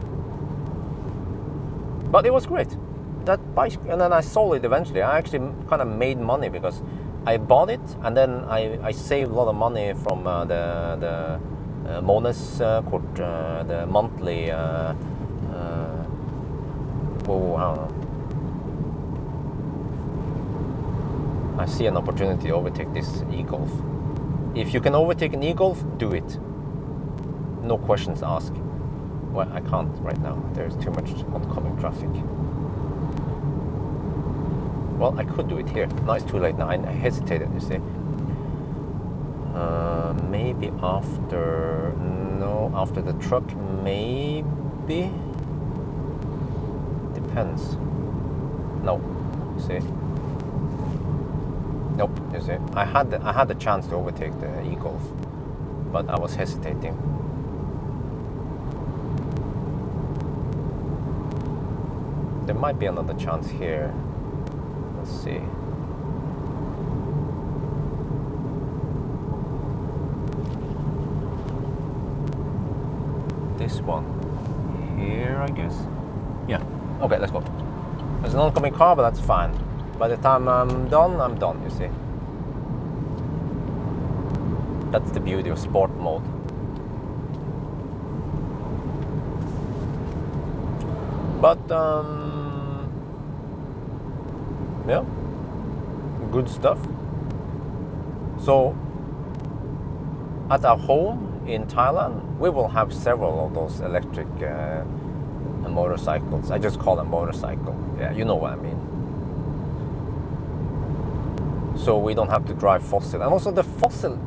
But it was great. That bike, and then I sold it eventually. I actually kind of made money because I bought it, and then I saved a lot of money from the månedskort, the monthly. I don't know. I see an opportunity to overtake this e-Golf. If you can overtake an e-Golf, do it. No questions asked. Well, I can't right now. There's too much oncoming traffic. Well, I could do it here. No, it's too late now. I hesitated, you see. Maybe after... No, after the truck, maybe? Depends. No, you see. Nope, you see. I had the chance to overtake the e-Golf, but I was hesitating. There might be another chance here. Let's see. This one here, I guess. Yeah. Okay, let's go. There's an oncoming car, but that's fine. By the time I'm done, you see. That's the beauty of sport mode. But yeah, good stuff. So at our home in Thailand, we will have several of those electric motorcycles. I just call them motorcycle. Yeah, you know what I mean. So we don't have to drive fossil. And also the fossil,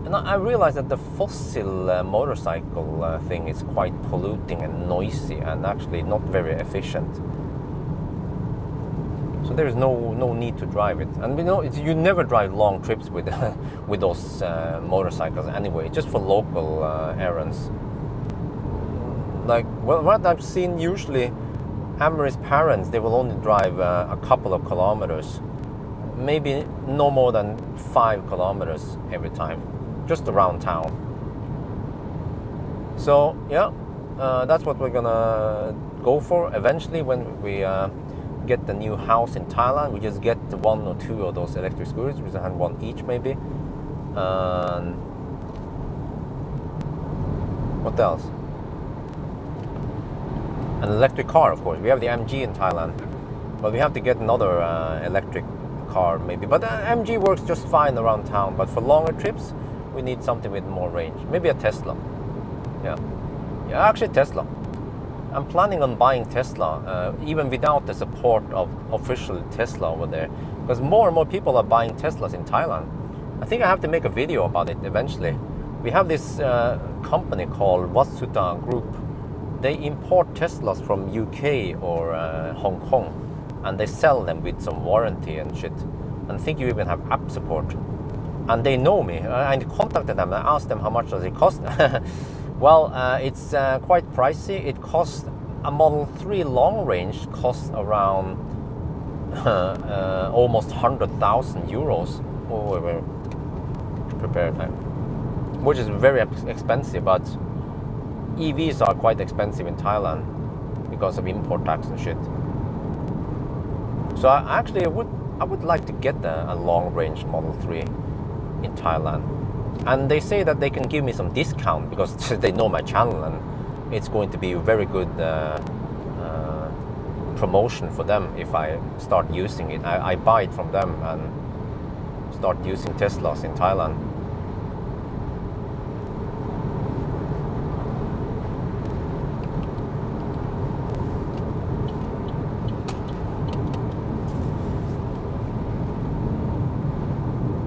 and I realize that the fossil motorcycle thing is quite polluting and noisy and actually not very efficient. So there is no need to drive it. And you know, you never drive long trips with with those motorcycles anyway, just for local errands. Like, well, what I've seen usually, Ameri's parents, they will only drive a couple of kilometers, maybe no more than 5 kilometers every time, just around town. So yeah, that's what we're gonna go for eventually when we get the new house in Thailand. We just get 1 or 2 of those electric scooters. We just have 1 each maybe. And what else? An electric car, of course. We have the MG in Thailand, but we have to get another electric car maybe. But the MG works just fine around town, but for longer trips we need something with more range. Maybe a Tesla. Yeah, actually Tesla. I'm planning on buying Tesla, even without the support of official Tesla over there, because more and more people are buying Teslas in Thailand. I think I have to make a video about it eventually. We have this company called Vasuta Group. They import Teslas from UK or Hong Kong, and they sell them with some warranty and shit. And I think you even have app support. And they know me. I contacted them and asked them how much does it cost. Well, it's quite pricey. It costs, a Model 3 long range costs around almost 100,000 euros. Oh, wait, prepare time. Which is very expensive, but EVs are quite expensive in Thailand because of import tax and shit. So I would like to get a long range Model 3 in Thailand. And they say that they can give me some discount because they know my channel, and it's going to be a very good promotion for them if I start using it. I buy it from them and start using Teslas in Thailand.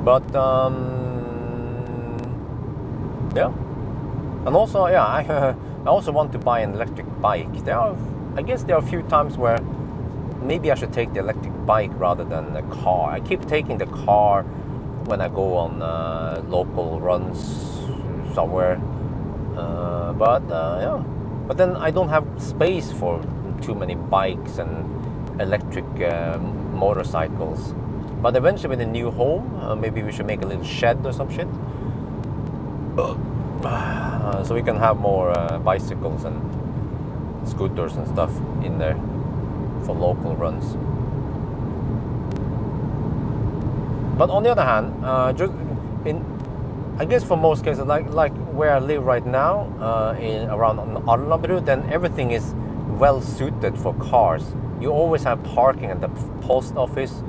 But yeah, and also yeah, I also want to buy an electric bike. I guess there are a few times where maybe I should take the electric bike rather than the car. I keep taking the car when I go on local runs somewhere, yeah. But then I don't have space for too many bikes and electric motorcycles. But eventually with a new home, maybe we should make a little shed or some shit. So we can have more bicycles and scooters and stuff in there for local runs. But on the other hand, I guess for most cases, like where I live right now, around Alnabru, then everything is well suited for cars. You always have parking at the post office,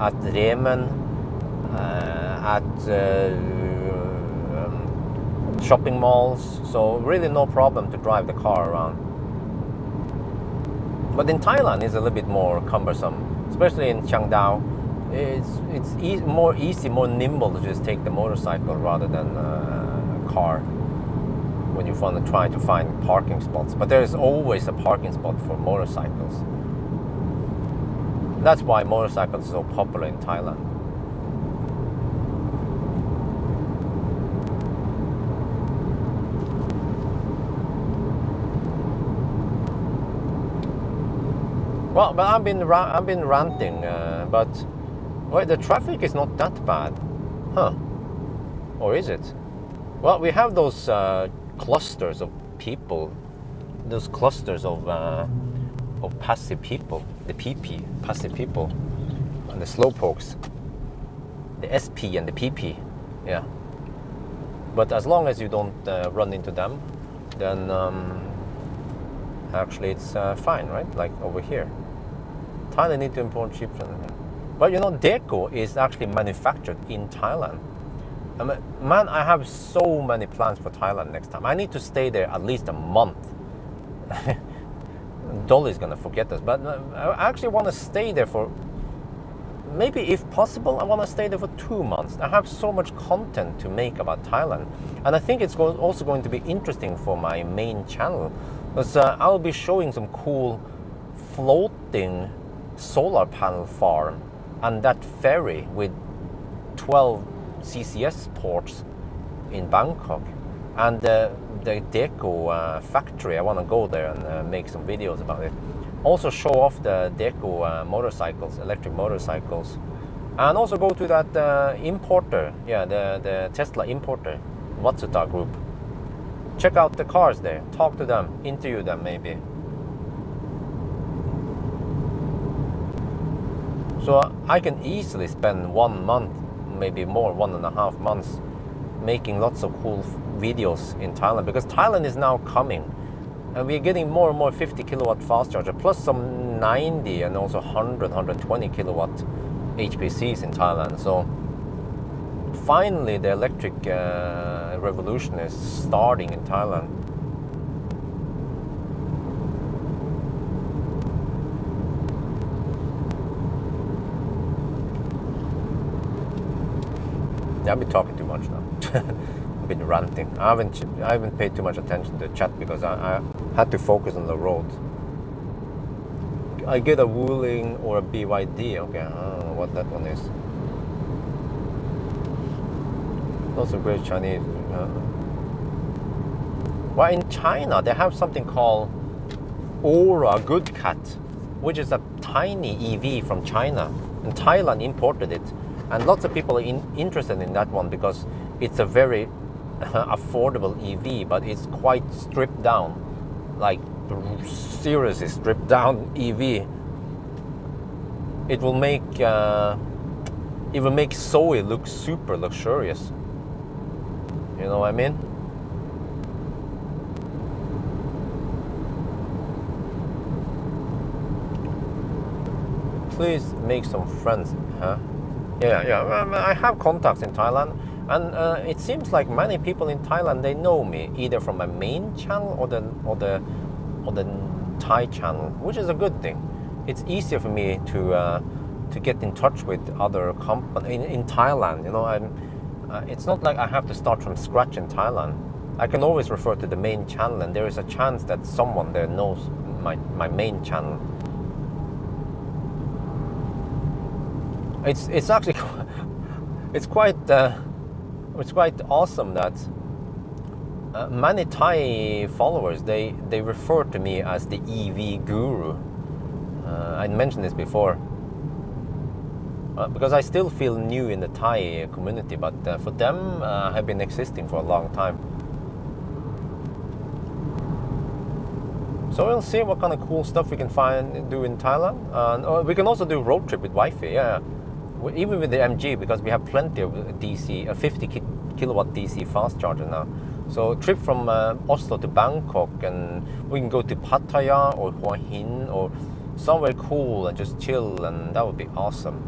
at Remen, at shopping malls, so really no problem to drive the car around. But in Thailand it's a little bit more cumbersome, especially in Chiang Dao. It's more easy, more nimble to just take the motorcycle rather than a car when you want to try to find parking spots. But there is always a parking spot for motorcycles. That's why motorcycles are so popular in Thailand. Well, but I've been ranting, but wait, the traffic is not that bad, huh? Or is it? Well, we have those clusters of people, those clusters of passive people, the PP, passive people, and the slowpokes, the SP and the PP, yeah. But as long as you don't run into them, then actually it's fine, right? Like over here. Thailand need to import chips. But you know, Deco is actually manufactured in Thailand. I mean, man, I have so many plans for Thailand next time. I need to stay there at least a month. Dolly's gonna forget us. But I actually want to stay there for, maybe if possible, I want to stay there for 2 months. I have so much content to make about Thailand, and I think it's also going to be interesting for my main channel, because I'll be showing some cool floating solar panel farm and that ferry with 12 CCS ports in Bangkok, and the Deco factory. I want to go there and make some videos about it. Also show off the Deco motorcycles, electric motorcycles, and also go to that importer, yeah, the Tesla importer, Matsuda Group. Check out the cars there, talk to them, interview them maybe. So I can easily spend 1 month, maybe more, 1.5 months, making lots of cool videos in Thailand, because Thailand is now coming. And we're getting more and more 50 kilowatt fast charger, plus some 90 and also 100, 120 kilowatt HPCs in Thailand. So finally the electric revolution is starting in Thailand. Yeah, I've been talking too much now. I've been ranting. I haven't paid too much attention to the chat because I had to focus on the road. I get a Wuling or a BYD. Okay, I don't know what that one is. Lots of great Chinese. Well, in China they have something called Aura Good Cat, which is a tiny EV from China, and Thailand imported it. And lots of people are interested in that one because it's a very affordable EV, but it's quite stripped down, like seriously stripped down EV. It will make Zoe look super luxurious. You know what I mean? Please make some friends, huh? Yeah. I have contacts in Thailand, and it seems like many people in Thailand, they know me either from my main channel or the Thai channel, which is a good thing. It's easier for me to get in touch with other companies in Thailand. You know, it's not like I have to start from scratch in Thailand. I can always refer to the main channel, and there is a chance that someone there knows my main channel. It's actually it's quite awesome that many Thai followers they refer to me as the EV guru. I mentioned this before because I still feel new in the Thai community, but for them I have been existing for a long time. So we'll see what kind of cool stuff we can do in Thailand. We can also do road trip with Wi-Fi. Yeah. Even with the MG, because we have plenty of DC, 50 kilowatt DC fast charger now. So trip from Oslo to Bangkok, and we can go to Pattaya or Hua Hin or somewhere cool and just chill, and that would be awesome.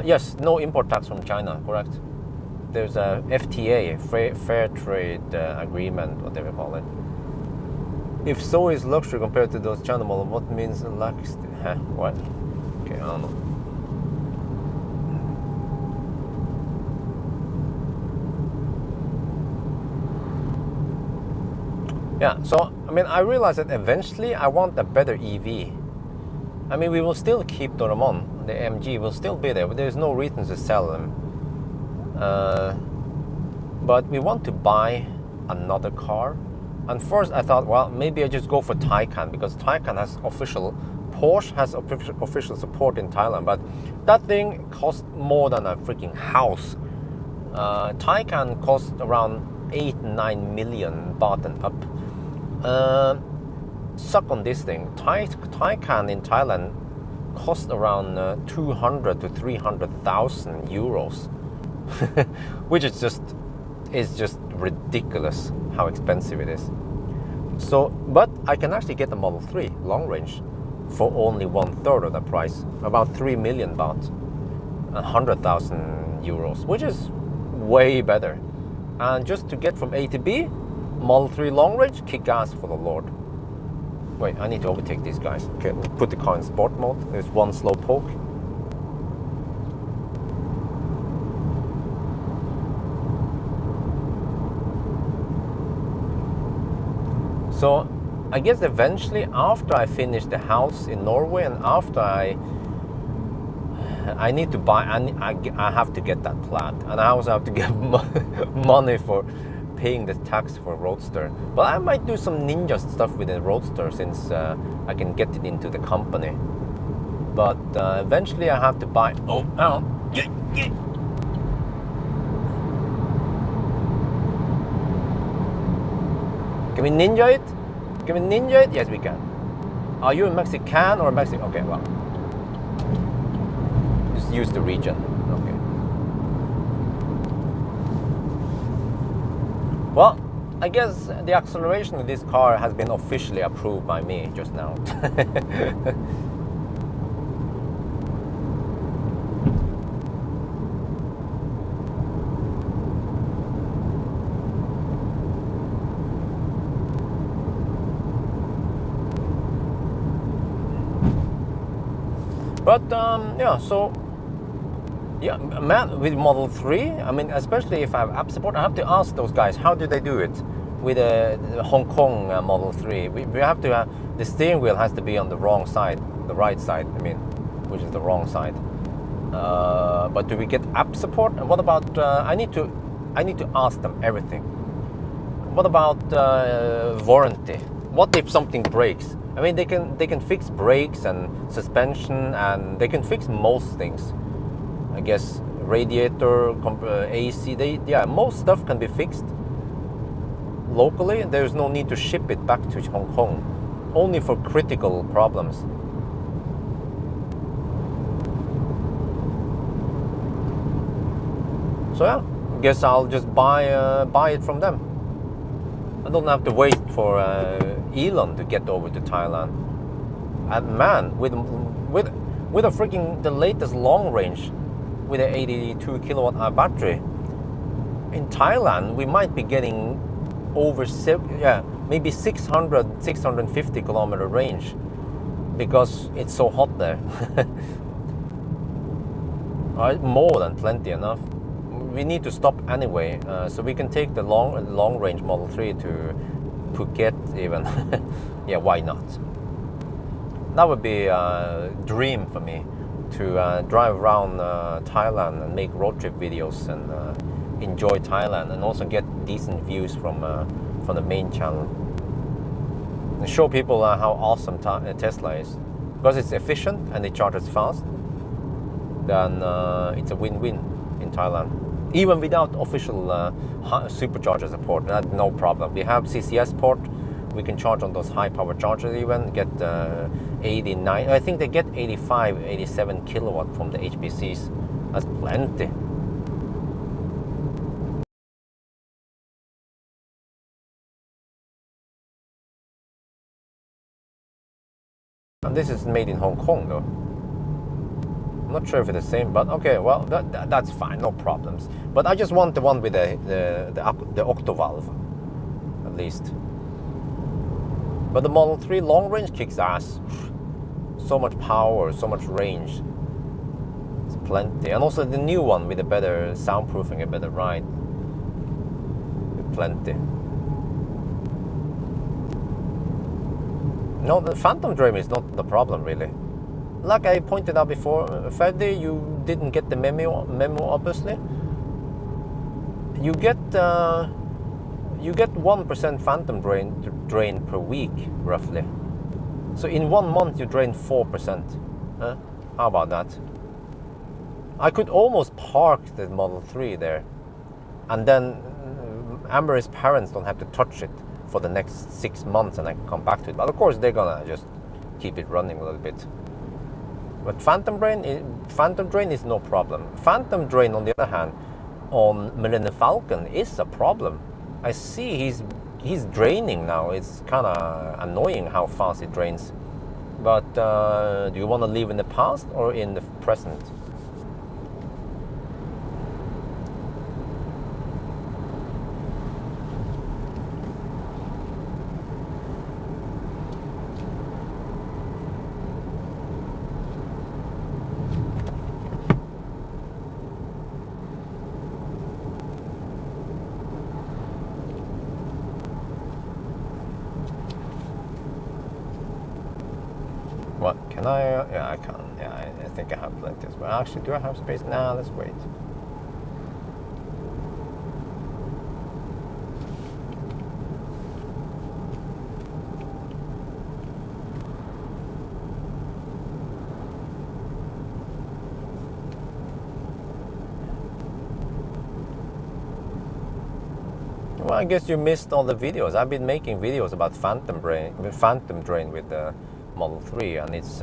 Yes, no import tax from China, correct? There's a FTA, fair trade agreement, whatever you call it. If so is luxury compared to those China models, what means luxury? Huh? What? Okay, I don't know. Yeah, so I mean, I realize that eventually I want a better EV. I mean, we will still keep Doraemon, the MG will still be there, but there's no reason to sell them. But we want to buy another car. And first I thought, well, maybe I just go for Taycan, because Taycan has Porsche has official support in Thailand, but that thing costs more than a freaking house. Taycan costs around 8-9 million baht and up. Suck on this thing. Taycan in Thailand costs around 200 to 300,000 euros, which is just ridiculous how expensive it is. So, but I can actually get the Model 3 long range for only 1/3 of the price, about 3 million baht, 100,000 euros, which is way better. And just to get from A to B, Model 3 long range, kick ass for the Lord. Wait, I need to overtake these guys. Okay, put the car in sport mode. There's one slow poke. So I guess eventually, after I finish the house in Norway and after I need to buy, I have to get that Plaid, and I also have to get money for paying the tax for Roadster. But I might do some ninja stuff with the Roadster since I can get it into the company. But eventually I have to buy. Oh, yeah. Can we ninja it? Can we ninja it? Yes, we can. Are you a Mexican or a Mexican? Okay, well. Just use the region. Okay. Well, I guess the acceleration of this car has been officially approved by me just now. But yeah, so yeah, man, with Model 3, I mean, especially if I have app support, I have to ask those guys, how do they do it with the Hong Kong Model 3? We have to, the steering wheel has to be on the wrong side, the right side, I mean, which is the wrong side. But do we get app support? And what about, I need to ask them everything. What about warranty? What if something breaks? I mean, they can fix brakes and suspension, and they can fix most things. I guess radiator, AC. Yeah, most stuff can be fixed locally. There's no need to ship it back to Hong Kong, only for critical problems. So yeah, I guess I'll just buy it from them. I don't have to wait for Elon to get over to Thailand. And man, with a freaking the latest long range, with an 82 kilowatt hour battery, in Thailand we might be getting over maybe 650 kilometer range, because it's so hot there. More than plenty enough. We need to stop anyway, so we can take the long range Model 3 to Phuket even. Yeah, why not? That would be a dream for me, to drive around Thailand and make road trip videos and enjoy Thailand, and also get decent views from the main channel and show people how awesome Tesla is, because it's efficient and it charges fast. Then it's a win-win in Thailand. Even without official supercharger support, that's no problem. We have CCS port. We can charge on those high power chargers, even get 89, I think they get 85, 87 kilowatt from the HPCs. That's plenty. And this is made in Hong Kong though. I'm not sure if it's the same, but okay, well, that's fine, no problems. But I just want the one with the octovalve, at least. But the Model 3 long range kicks ass. So much power, so much range. It's plenty. And also the new one with a better soundproofing, a better ride. Plenty. No, the Phantom Dream is not the problem, really. Like I pointed out before, Freddy, you didn't get the memo obviously. You get 1% phantom drain per week, roughly. So in 1 month you drain 4%. How about that? I could almost park the Model 3 there, and then Amber's parents don't have to touch it for the next 6 months, and I can come back to it. But of course they're gonna just keep it running a little bit. But phantom drain is no problem. Phantom drain, on the other hand, on Millennium Falcon is a problem. I see he's draining now. It's kind of annoying how fast it drains. But do you want to live in the past or in the present? What can I? Yeah, I can. Yeah, I think I have plenty as well. Actually, do I have space? Nah, let's wait. Well, I guess you missed all the videos. I've been making videos about phantom drain with the Model 3, and it's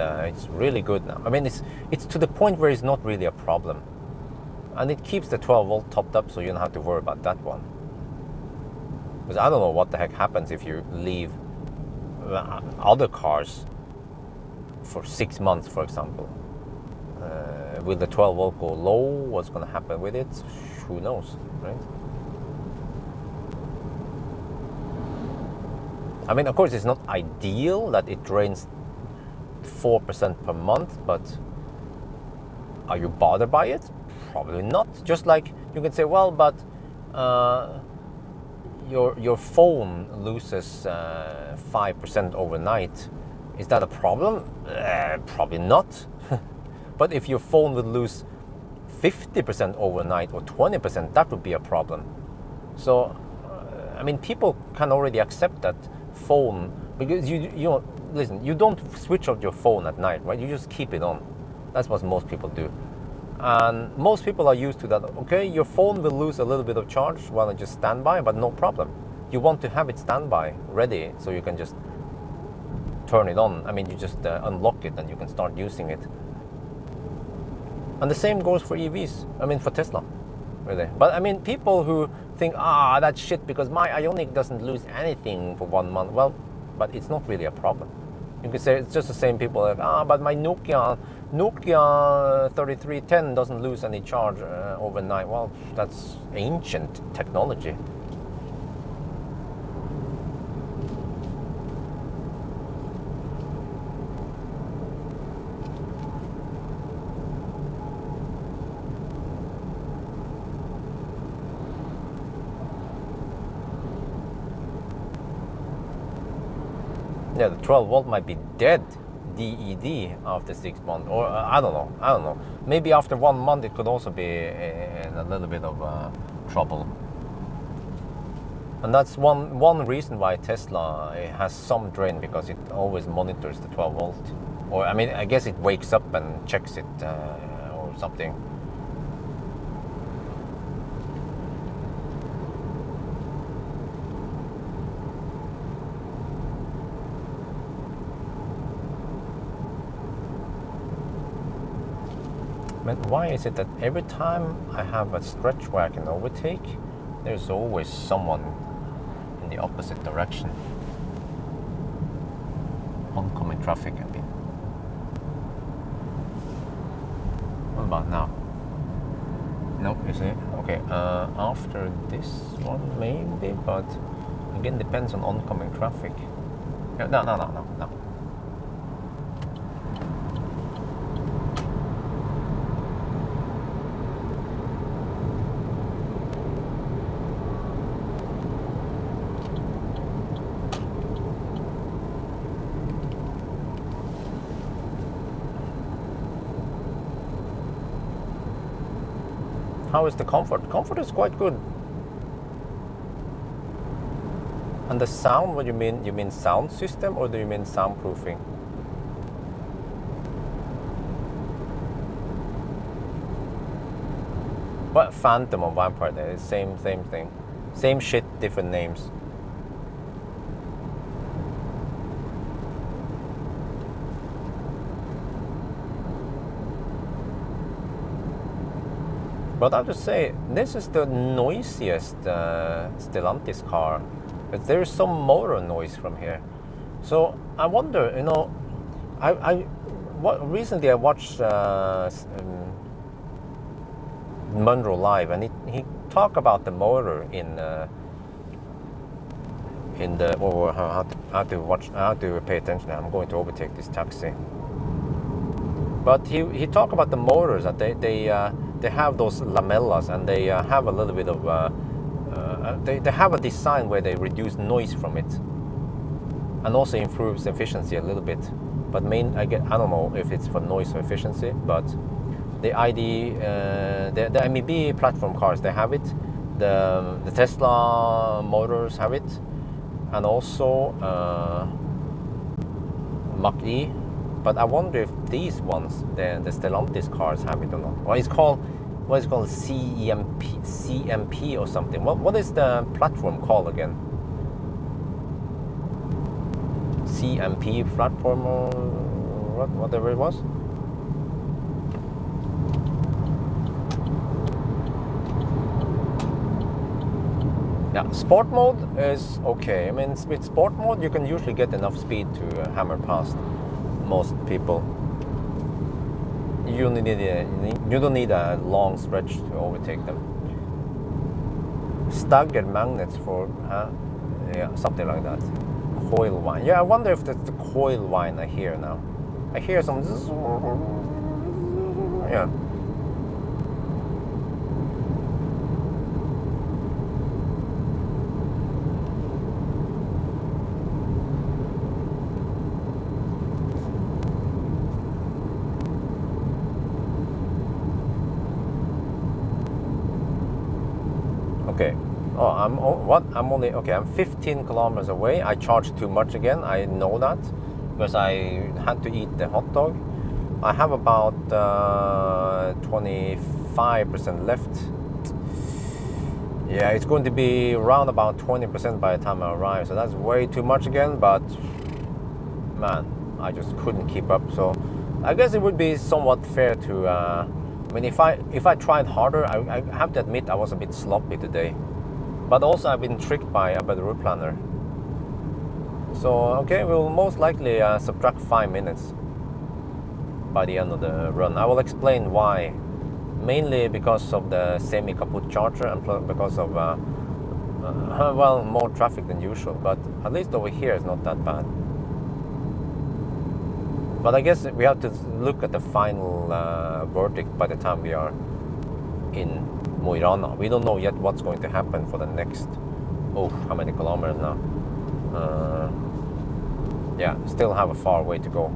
really good now. I mean, it's to the point where it's not really a problem, and it keeps the 12 volt topped up, so you don't have to worry about that one. Because I don't know what the heck happens if you leave other cars for 6 months, for example. Will the 12 volt go low? What's going to happen with it? Who knows, right? I mean, of course, it's not ideal that it drains 4% per month, but are you bothered by it? Probably not. Just like you can say, well, but your phone loses 5% overnight. Is that a problem? Probably not. But if your phone would lose 50% overnight or 20%, that would be a problem. So, I mean, people can already accept that phone, because you know, listen, you don't switch off your phone at night, right? You just keep it on. That's what most people do. And most people are used to that. Okay, your phone will lose a little bit of charge while it just standby, but no problem. You want to have it standby ready so you can just turn it on. I mean, you just unlock it and you can start using it. And the same goes for EVs. I mean, for Tesla, really. But I mean, people who think, that's shit because my Ioniq doesn't lose anything for 1 month. Well, but it's not really a problem. You could say it's just the same people like, but my Nokia 3310 doesn't lose any charge overnight. Well, that's ancient technology. Yeah, the 12 volt might be dead, DED, after 6 months, or I don't know. Maybe after 1 month it could also be in a little bit of trouble. And that's one reason why Tesla has some drain, because it always monitors the 12 volt. Or I mean, I guess it wakes up and checks it or something. But why is it that every time I have a stretch where I can overtake, there's always someone in the opposite direction? Oncoming traffic, I mean. What about now? Nope, you see? Okay, after this one maybe, but again, depends on oncoming traffic. No. How is the comfort? Comfort is quite good. And the sound, what do you mean? You mean sound system, or do you mean soundproofing? What, Phantom or Vampire? They're same thing. Same shit, different names. But I have to say, this is the noisiest Stellantis car. But there is some motor noise from here. So I wonder, you know, recently I watched Munro live, and he talked about the motor in the how to pay attention. I'm going to overtake this taxi. But he talked about the motors, that they have those lamellas, and they have a little bit of they have a design where they reduce noise from it, and also improves efficiency a little bit. but I don't know if it's for noise or efficiency, but the the MEB platform cars, they have it. The Tesla motors have it, and also Mach-E. But I wonder if these ones, the Stellantis cars, have it or not. What is called CMP or something. What is the platform called again? CMP platform or whatever it was. Yeah, sport mode is okay. I mean, with sport mode, you can usually get enough speed to hammer past most people. You don't need a long stretch to overtake them. Staggered magnets for, yeah, something like that. Coil whine. Yeah, I wonder if that's the coil whine I hear now. I hear some. Yeah. Okay. Oh, I'm only okay. I'm 15 kilometers away. I charged too much again. I know that because I had to eat the hot dog. I have about 25% left. Yeah, it's going to be around about 20% by the time I arrive. So that's way too much again. But man, I just couldn't keep up. So I guess it would be somewhat fair to. I mean, if I tried harder, I have to admit I was a bit sloppy today. But also I've been tricked by a better route planner. So okay, we'll most likely subtract 5 minutes by the end of the run. I will explain why. Mainly because of the semi-kaput charger and because of well, more traffic than usual. But at least over here it's not that bad. But I guess we have to look at the final verdict by the time we are in Mo i Rana. We don't know yet what's going to happen for the next, how many kilometers now? Yeah, still have a far way to go.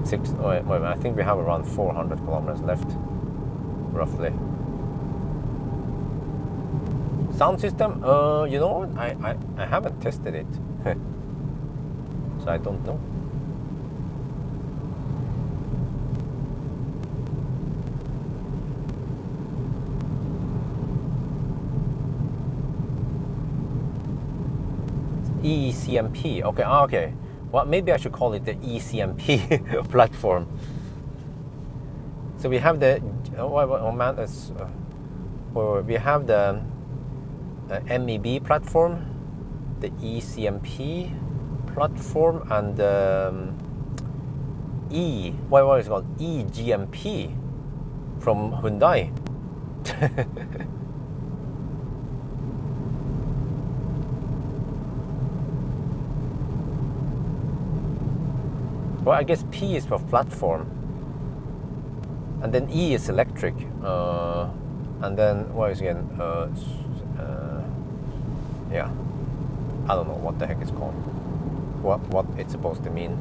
I think we have around 400 kilometers left, roughly. Sound system? You know what? I haven't tested it. So I don't know. ECMP. Okay, okay. Well, maybe I should call it the ECMP platform. So we have the we have the MEB platform, the ECMP platform, and what is it called? EGMP from Hyundai. Well, I guess P is for platform, and then E is electric, and then what is it again? Yeah, I don't know what the heck it's called. What it's supposed to mean.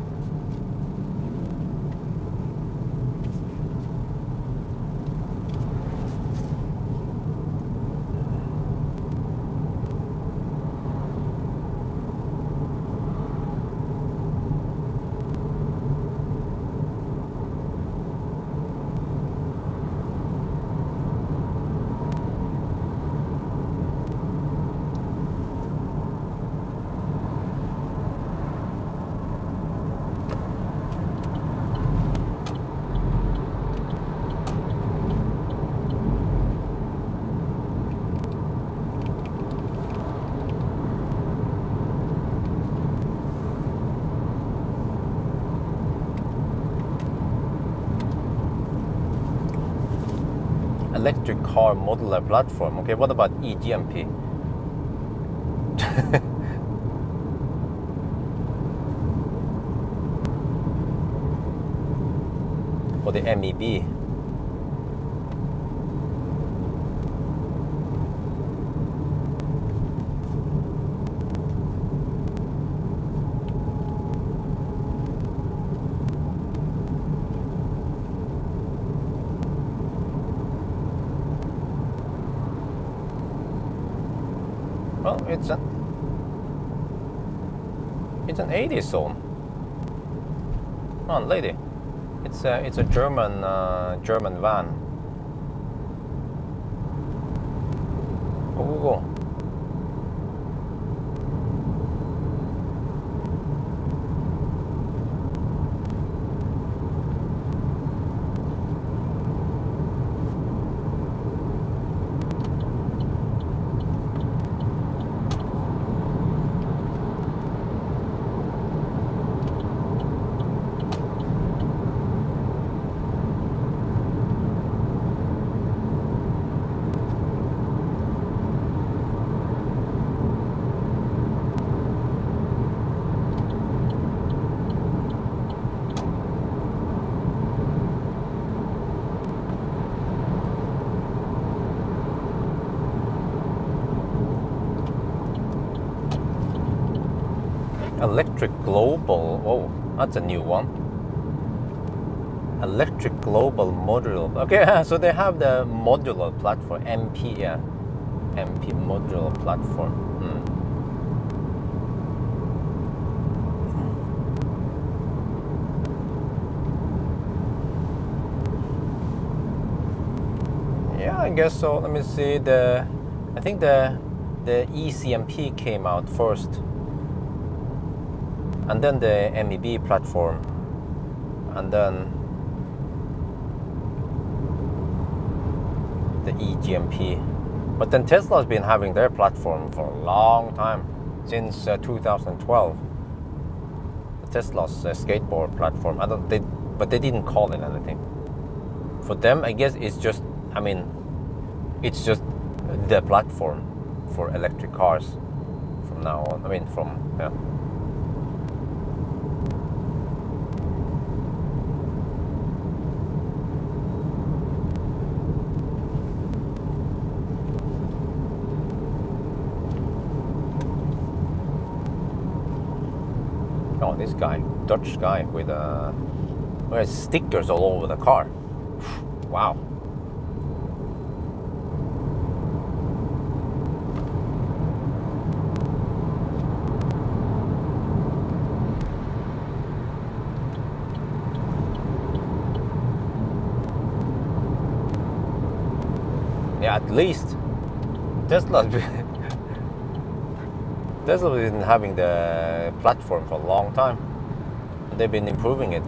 Electric car modular platform. Okay, what about EGMP? Or the MEB? Well, it's an 80 zone. Oh, lady, it's a German van. Go, go, go. Electric Global. Oh, that's a new one. Electric Global Modular. Okay, so they have the modular platform. MP, yeah. MP modular platform. Yeah, I guess so. Let me see. I think the ECMP came out first. And then the MEB platform, and then the EGMP. But then Tesla's been having their platform for a long time, since 2012. Tesla's skateboard platform. But they didn't call it anything. For them, I guess it's just, it's just the platform for electric cars from now on. Yeah. Oh, this guy, Dutch guy with stickers all over the car. Wow. Yeah, at least Tesla's been having the platform for a long time. They've been improving it.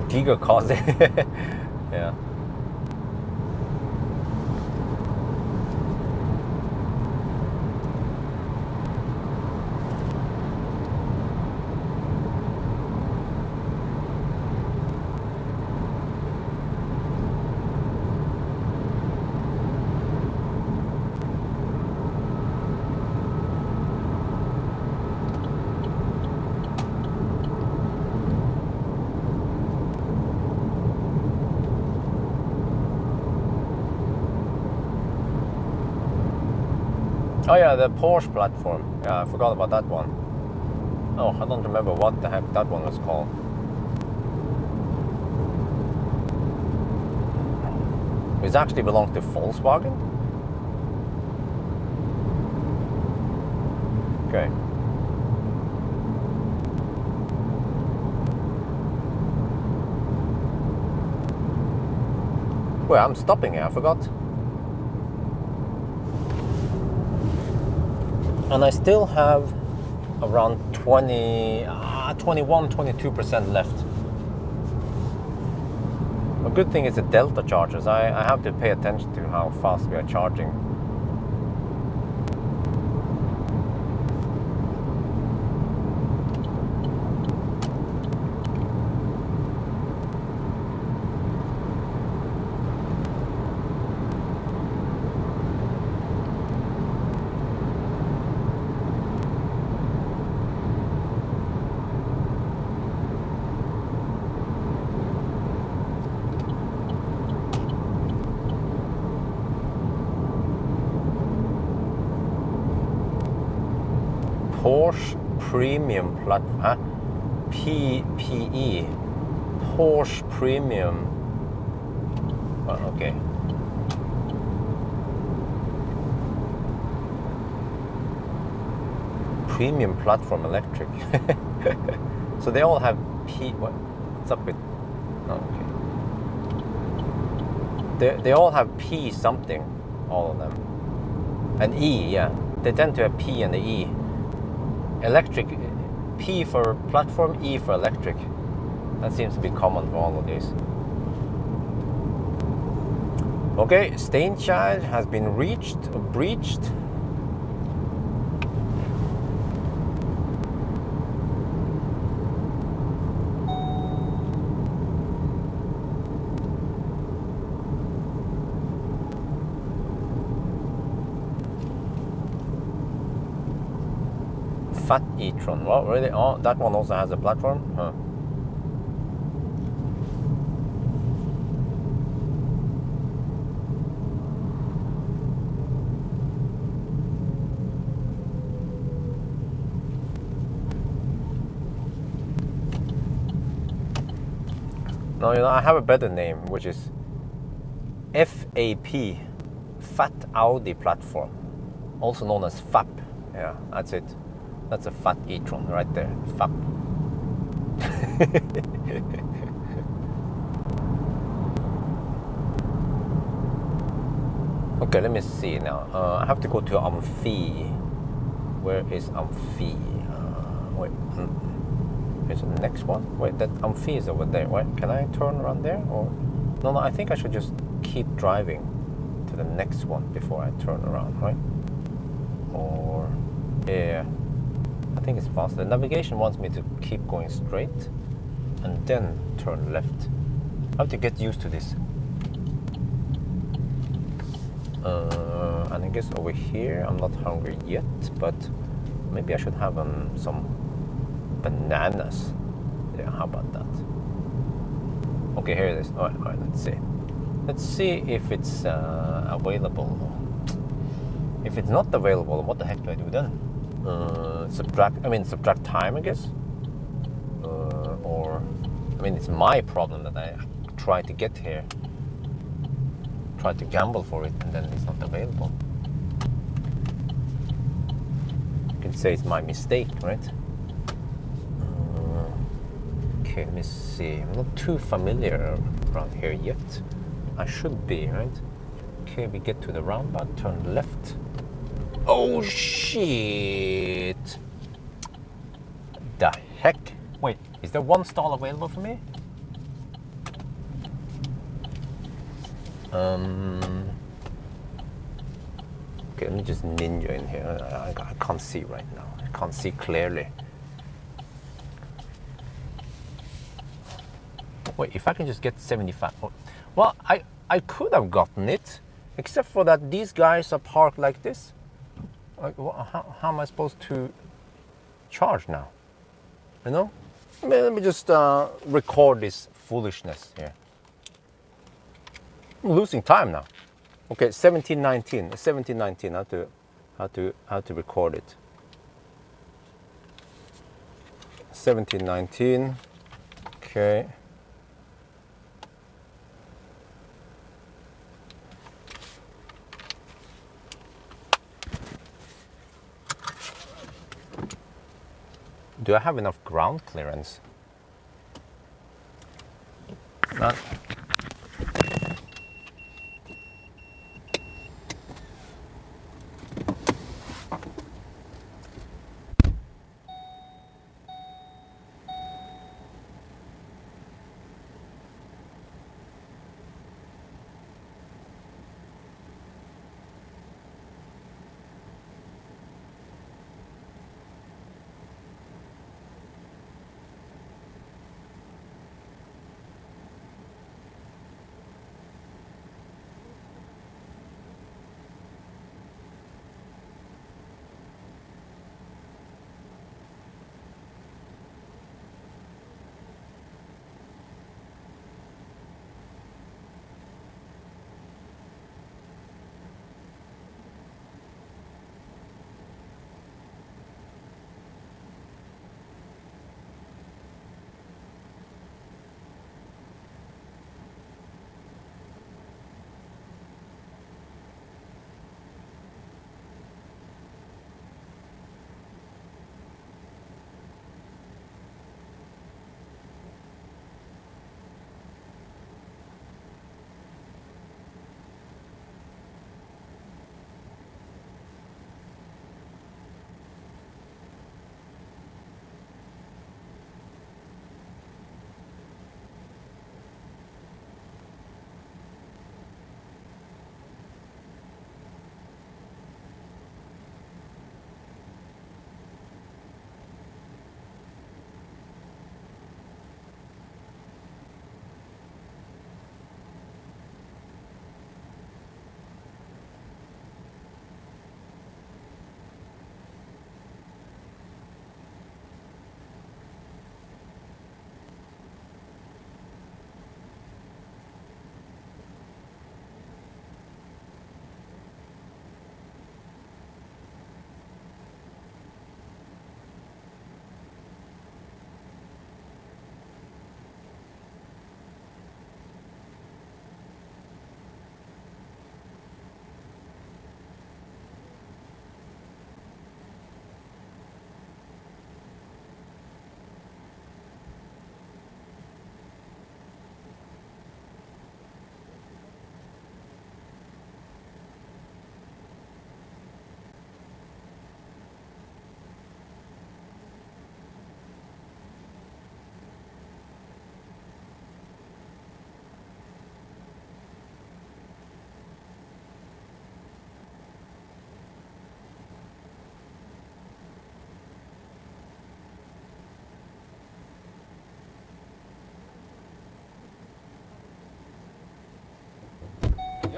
Giga cars. Yeah. Oh yeah, the Porsche platform. Yeah, I forgot about that one. Oh, I don't remember what the heck that one was called. It actually belongs to Volkswagen? Okay. Well, I'm stopping here, I forgot. And I still have around 22% left. A good thing is the Delta chargers. I have to pay attention to how fast we are charging. Porsche Premium Platform, PPE, Porsche Premium Okay. Premium platform electric. So they all have P. What's up with? Oh, okay. They all have P something. All of them. And E, yeah. They tend to have P and the E. Electric, P for platform, E for electric. That seems to be common for all of these. Okay, Steinchild has been breached. Fat e-tron. Well, really? Oh, that one also has a platform? Huh. No, you know, I have a better name, which is FAP, Fat Audi Platform, also known as FAP. Yeah, that's it. That's a fat e-tron right there. FAP. Okay, let me see now. I have to go to Amphi. Where is Amphi? Wait. Here's the next one. Wait, that Amphi is over there. Wait, can I turn around there? Or no, I think I should just keep driving to the next one before I turn around, right? Or yeah, I think it's faster. The navigation wants me to keep going straight and then turn left. I have to get used to this. And I guess over here I'm not hungry yet, but maybe I should have some bananas. Yeah, how about that? Okay, here it is. All right, let's see. Let's see if it's available. If it's not available, what the heck do I do then? Subtract time, I guess. Or, I mean, it's my problem that I try to get here. Try to gamble for it, and then it's not available. You can say it's my mistake, right? Okay, let me see. I'm not too familiar around here yet. I should be, right? Okay, we get to the roundabout, turn left. Oh, shit! The heck? Wait, is there one stall available for me? Okay, let me just ninja in here. I can't see right now. I can't see clearly. Wait, if I can just get 75. Well, I could have gotten it, except for that these guys are parked like this. Like, how am I supposed to charge now? You know? Let me just record this foolishness here. I'm losing time now. Okay, 1719. 1719. How to record it. 1719. Okay. Do I have enough ground clearance? Not.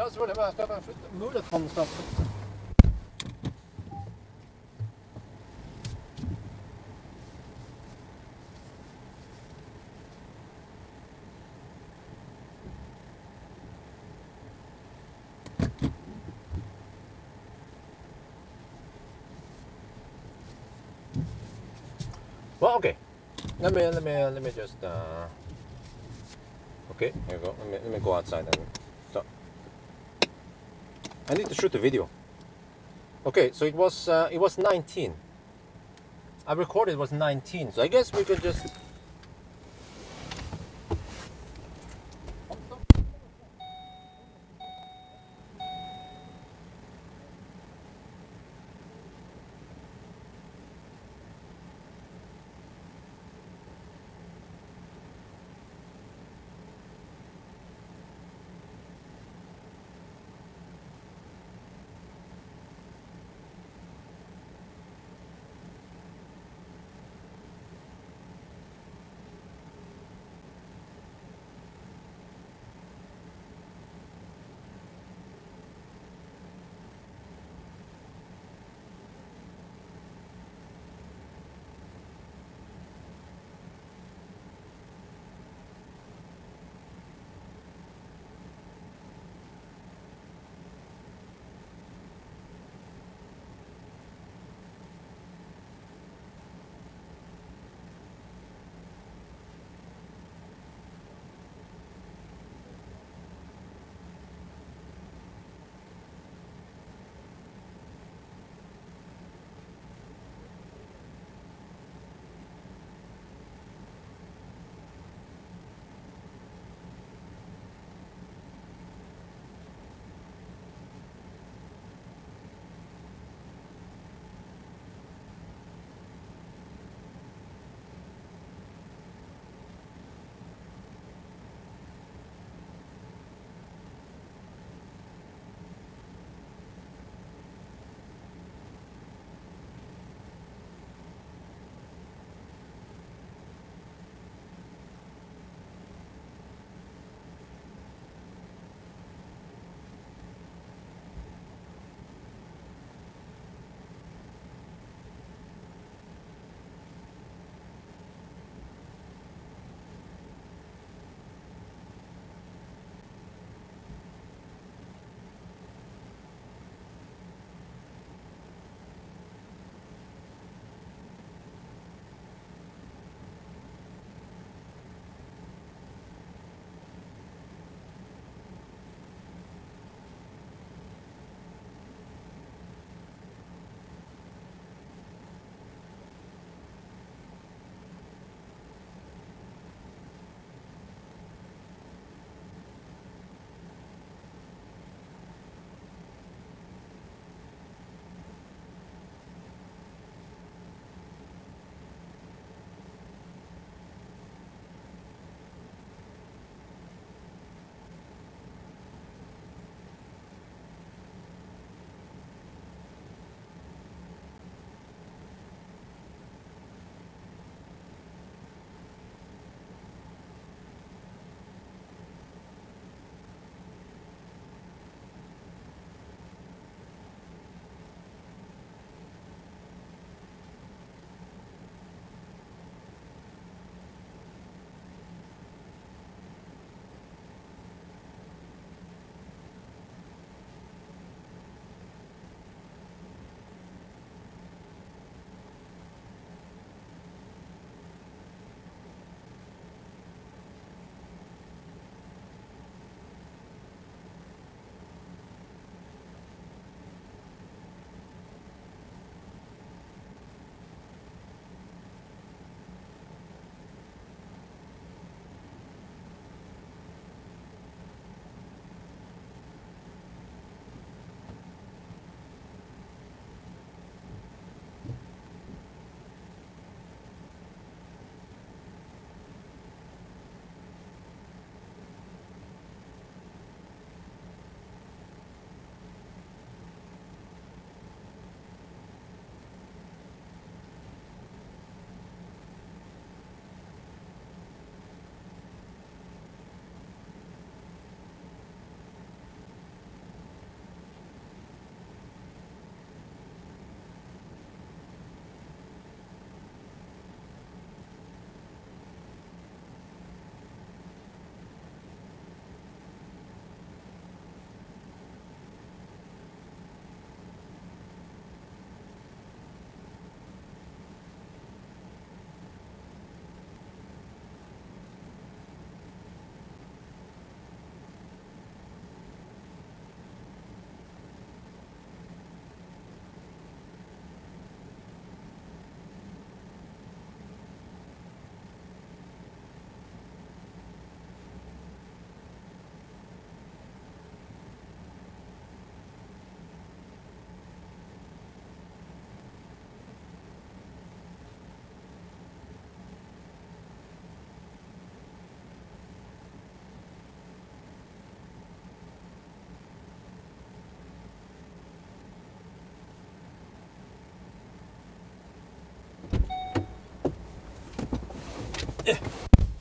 Ja, selvfølgelig. Men jeg skal kanskje mulig at han skal... Well, okay. Let me just okay, here you go. Let me go outside and so I need to shoot a video. Okay, so it was 19. I recorded it was 19, so I guess we could just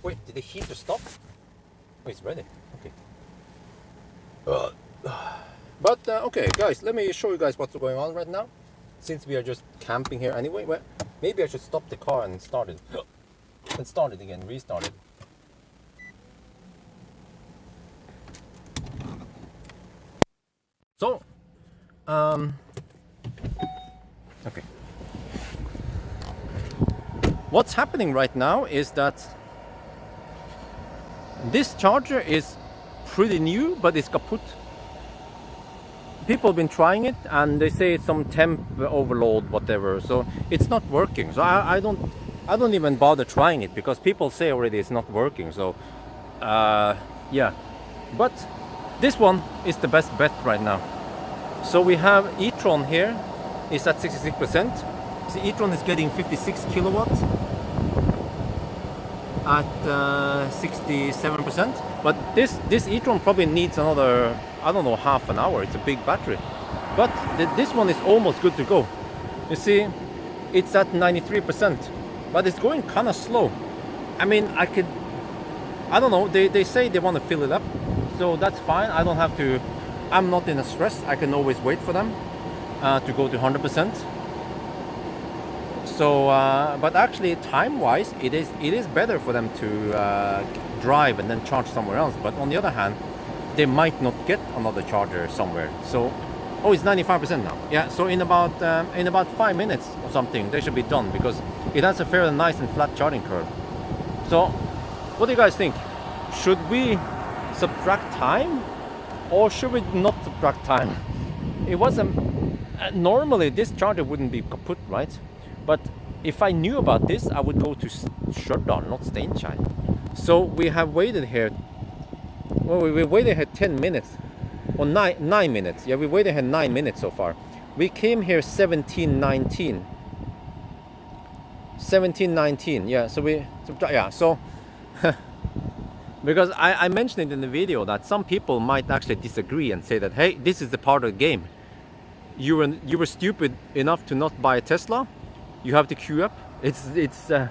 Wait, did the heater stop? Oh, it's ready. Okay. But okay, guys, let me show you guys what's going on right now. Since we are just camping here anyway, well, maybe I should stop the car and start it. And start it again, restart it. So, okay. What's happening right now is that this charger is pretty new, but it's kaput. People have been trying it and they say it's some temp overload, whatever, so it's not working. So I don't even bother trying it because people say already it's not working. So yeah, but this one is the best bet right now. So we have e-tron here is at 66%. So e-tron is getting 56 kilowatts at 67%. But this e-tron probably needs another, I don't know, half an hour. It's a big battery. But this one is almost good to go. You see, it's at 93%, but it's going kind of slow. I mean, I don't know, they say they want to fill it up, so that's fine. I don't have to, I'm not in a stress. I can always wait for them to go to 100%. So, but actually time-wise, it is better for them to drive and then charge somewhere else. But on the other hand, they might not get another charger somewhere. So, oh, it's 95% now. Yeah, so in about 5 minutes or something, they should be done because it has a fairly nice and flat charging curve. So, what do you guys think? Should we subtract time, or should we not subtract time? It wasn't. Normally, this charger wouldn't be kaput, right? But if I knew about this, I would go to Stjørdal, not Steinkjer. So we have waited here. Well, we waited here 10 minutes, or 9 minutes. Yeah, we waited here 9 minutes so far. We came here 17:19. 17:19. Yeah. So yeah. So because I mentioned it in the video that some people might actually disagree and say that, hey, this is the part of the game. You were stupid enough to not buy a Tesla. You have to queue up. It's the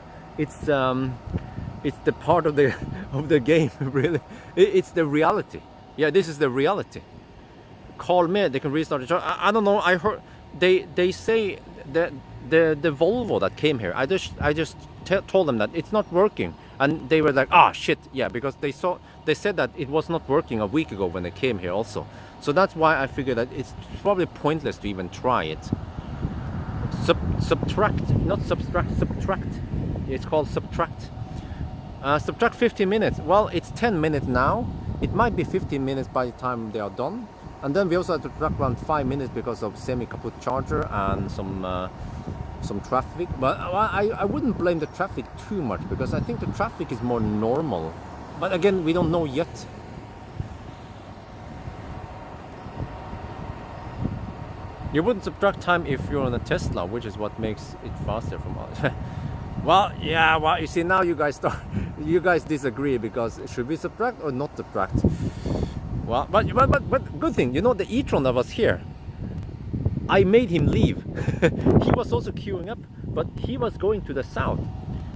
part of the game, really. It's the reality. Yeah, this is the reality. Call me. They can restart the charger. I don't know. I heard they say that the Volvo that came here. I just told them that it's not working, and they were like, ah, shit, yeah, because they said that it was not working a week ago when they came here also. So that's why I figured that it's probably pointless to even try it. Subtract, not subtract, subtract. It's called subtract. Subtract 15 minutes. Well, it's 10 minutes now. It might be 15 minutes by the time they are done. And then we also have to subtract around 5 minutes because of semi-kaput charger and some traffic. But I wouldn't blame the traffic too much because I think the traffic is more normal. But again, we don't know yet. You wouldn't subtract time if you're on a Tesla, which is what makes it faster from us. Well, yeah, well, you see, now you guys disagree because should we subtract or not subtract? Well, but good thing, you know, the e-tron that was here, I made him leave. He was also queuing up, but he was going to the south.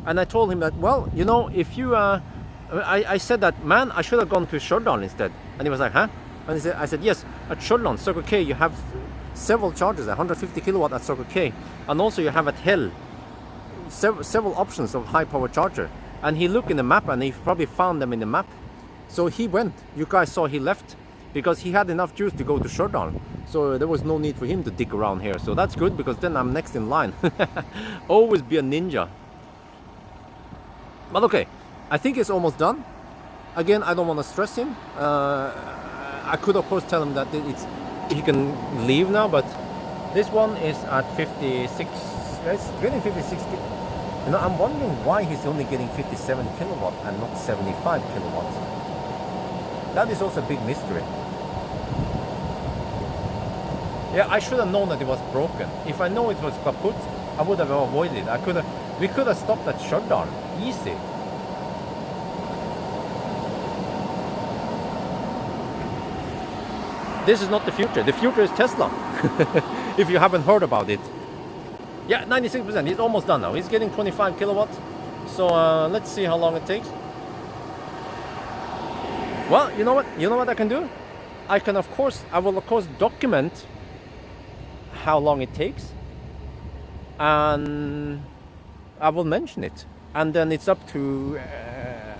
And I told him that, well, you know, if you, I said that, man, I should have gone to Stjørdal instead. And he was like, huh? And I said, yes, at Stjørdal, Circle K, you have several chargers, 150 kilowatt at Circle K, and also you have at Hell several options of high power charger. And he looked in the map and he probably found them in the map. So he went. You guys saw he left because he had enough juice to go to Stjørdal. So there was no need for him to dig around here. So that's good because then I'm next in line. Always be a ninja. But okay, I think it's almost done. Again, I don't want to stress him. I could of course tell him that he can leave now, but this one is at 56. It's getting 56. You know, I'm wondering why he's only getting 57 kilowatt and not 75 kilowatts. That is also a big mystery. Yeah, I should have known that it was broken. If I know it was kaput, I would have avoided it. We could have stopped at Stjørdal. Easy. This is not the future. The future is Tesla. If you haven't heard about it. Yeah, 96%. He's almost done now. He's getting 25 kilowatts. So let's see how long it takes. Well, you know what? You know what I can do? I will of course document how long it takes, and I will mention it. And then it's up to,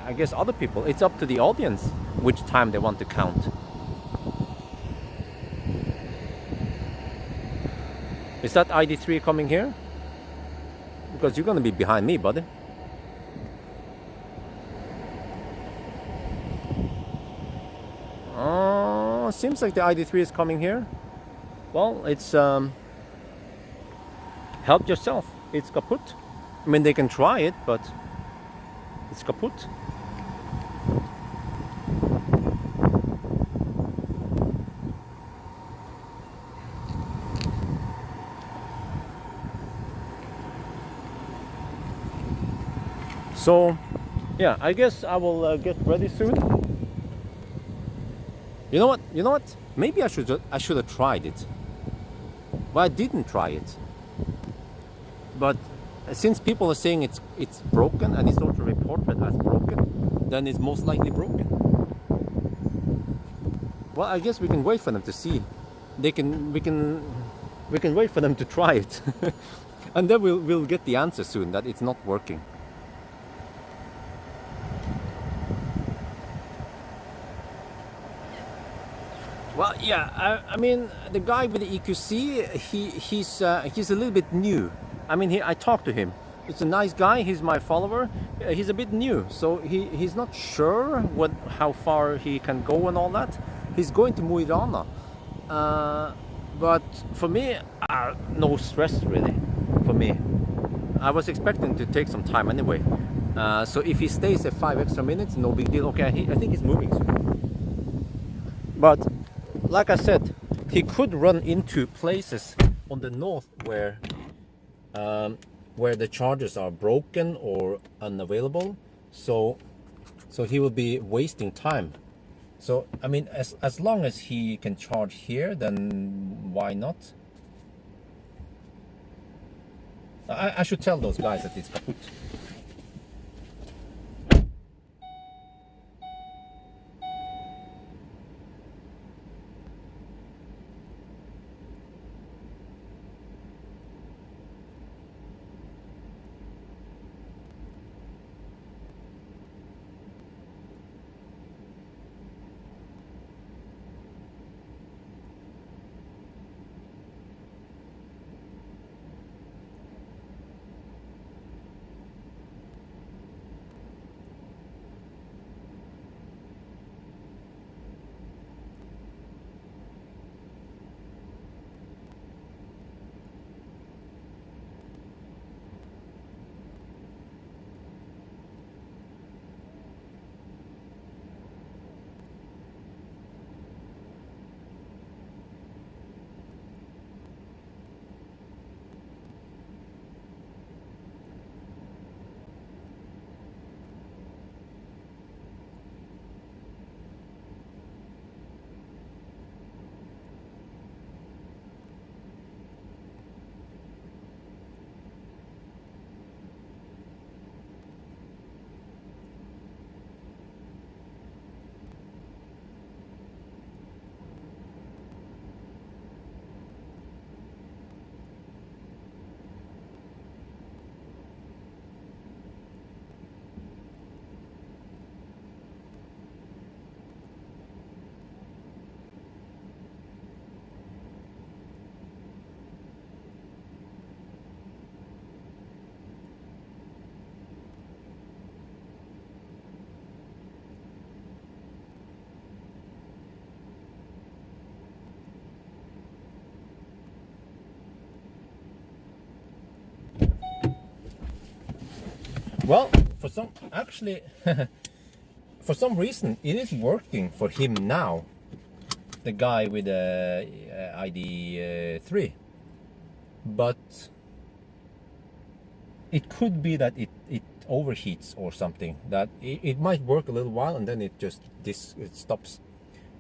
I guess, other people. It's up to the audience which time they want to count. Is that ID3 coming here? Because you're gonna be behind me, buddy. Oh, seems like the ID3 is coming here. Well, it's help yourself. It's kaput. I mean, they can try it, but it's kaput. So, yeah, I guess I will get ready soon. You know what? You know what? Maybe I should have tried it. Well, I didn't try it. But since people are saying it's broken and it's not reported as broken, then it's most likely broken. Well, I guess we can wait for them to see. We can wait for them to try it, and then we'll get the answer soon that it's not working. Well, yeah, I mean, the guy with the EQC, he's a little bit new. I mean, I talked to him. He's a nice guy. He's my follower. He's a bit new, so he's not sure how far he can go and all that. He's going to Mo i Rana, but for me, no stress really. For me, I was expecting to take some time anyway. So if he stays at 5 extra minutes, no big deal. Okay, I think he's moving soon. But like I said, he could run into places on the north where the chargers are broken or unavailable, so he will be wasting time. So I mean, as long as he can charge here, then why not? I should tell those guys that it's kaput. Well, for some reason it is working for him now. The guy with the ID3, but it could be that it overheats or something. That it might work a little while and then it stops.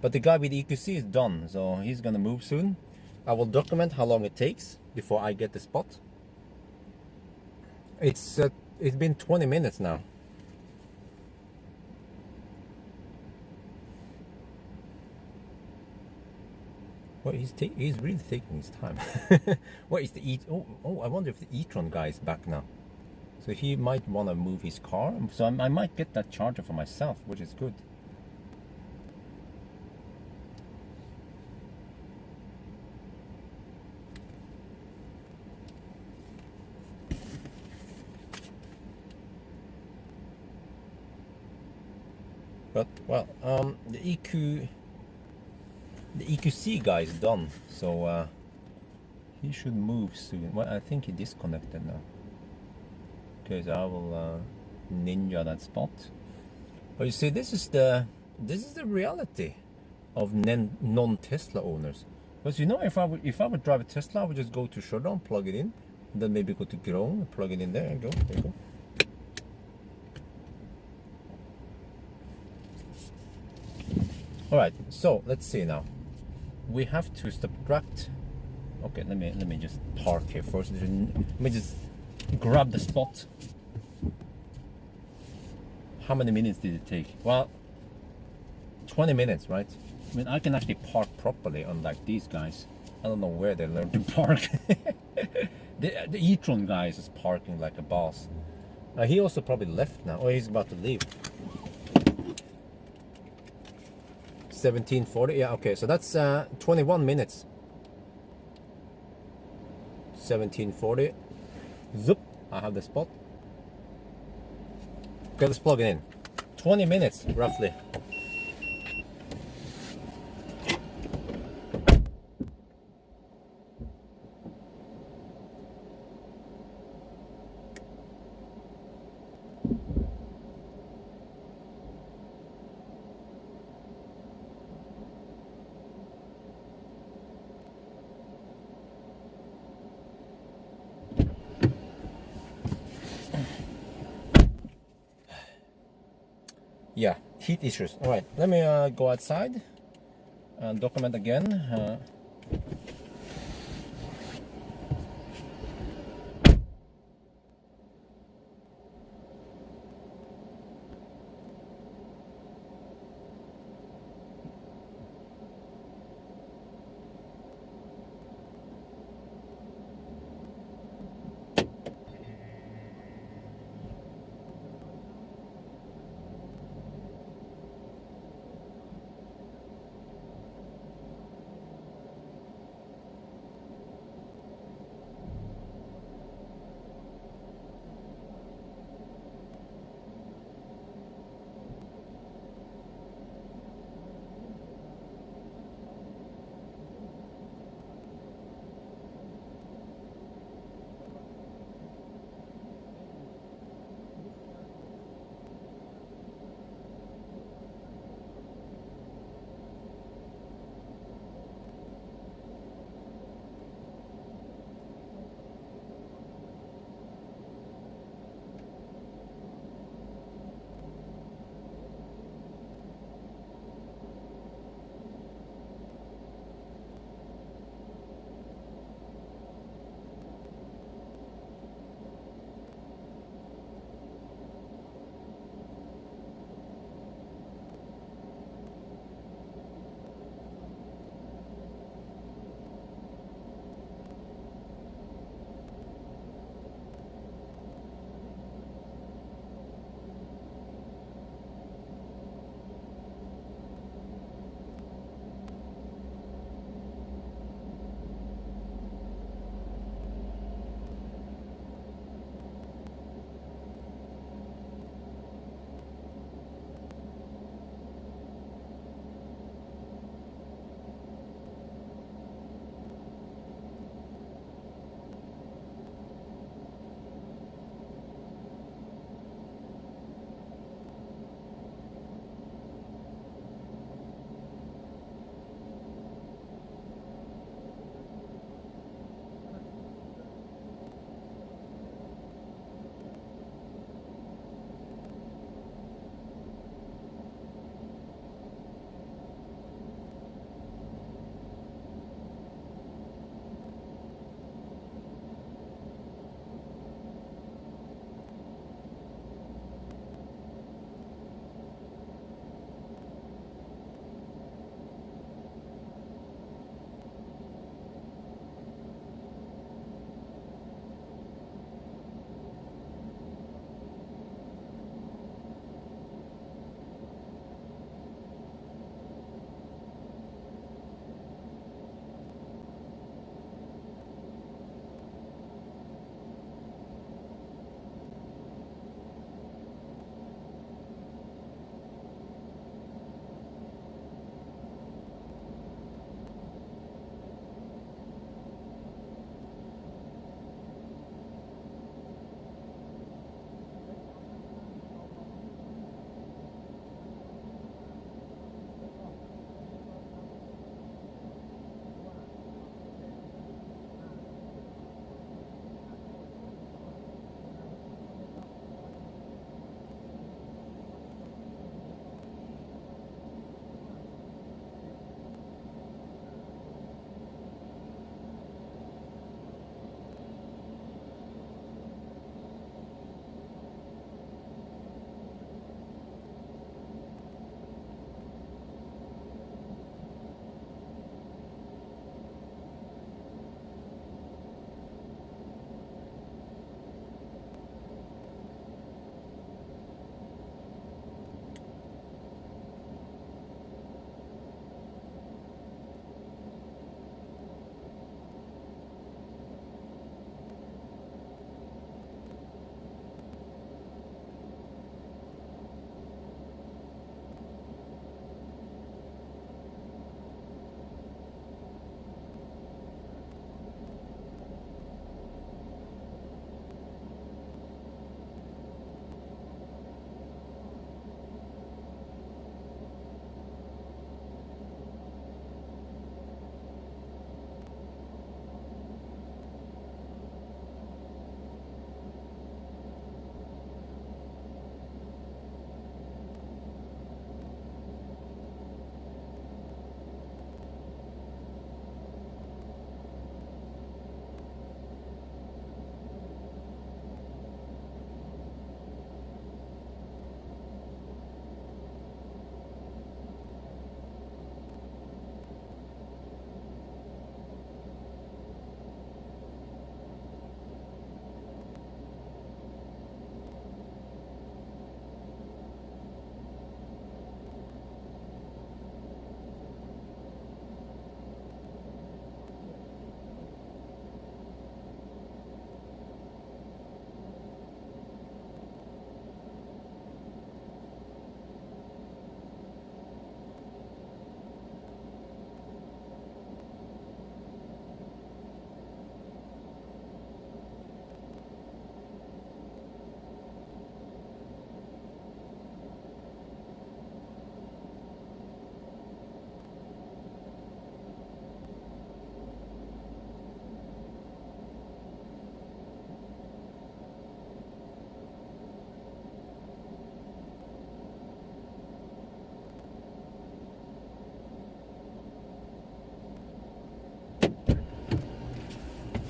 But the guy with the EQC is done, so he's gonna move soon. I will document how long it takes before I get the spot. It's It's been 20 minutes now. Well, he's really taking his time. What is the I wonder if the e-tron guy is back now. So he might want to move his car. So I might get that charger for myself, which is good. But well, the EQC guy is done, so he should move soon. Well, I think he disconnected now. Okay, so I will ninja that spot. But you see, this is the reality of non-Tesla owners. Because you know, if I would drive a Tesla, I would just go to shutdown, plug it in, and then maybe go to ground, plug it in there, and go. There you go. All right, so let's see now. We have to subtract. Okay, let me just park here first. Let me just grab the spot. How many minutes did it take? Well, 20 minutes, right? I mean, I can actually park properly, unlike these guys. I don't know where they learned to park. The e-tron guy is just parking like a boss. He also probably left now. Oh, he's about to leave. 1740. Yeah, okay, so that's 21 minutes. 1740. Zoop, I have the spot. Okay, let's plug it in. 20 minutes roughly. Yeah, heat issues. All right, let me go outside and document again.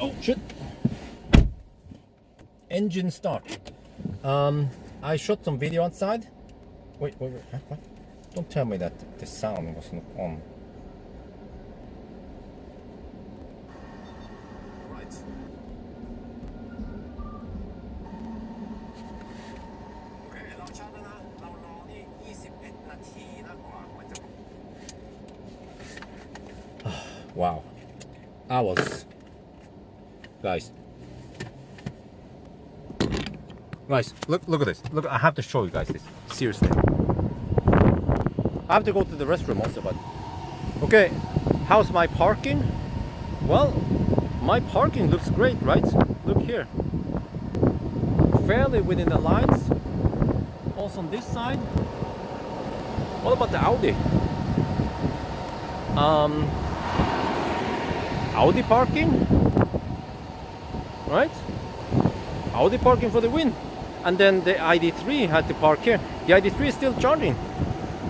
Oh shit! Engine start. I shot some video outside. Wait, huh? What? Don't tell me that the sound was not on. Right. Wow. I was... Guys, look at this. Look, I have to show you guys this. Seriously. I have to go to the restroom also, but... Okay, how's my parking? Well, my parking looks great, right? Look here. Fairly within the lines. Also on this side. What about the Audi? Audi parking? Right? Audi parking for the win. And then the ID3 had to park here. The ID3 is still charging.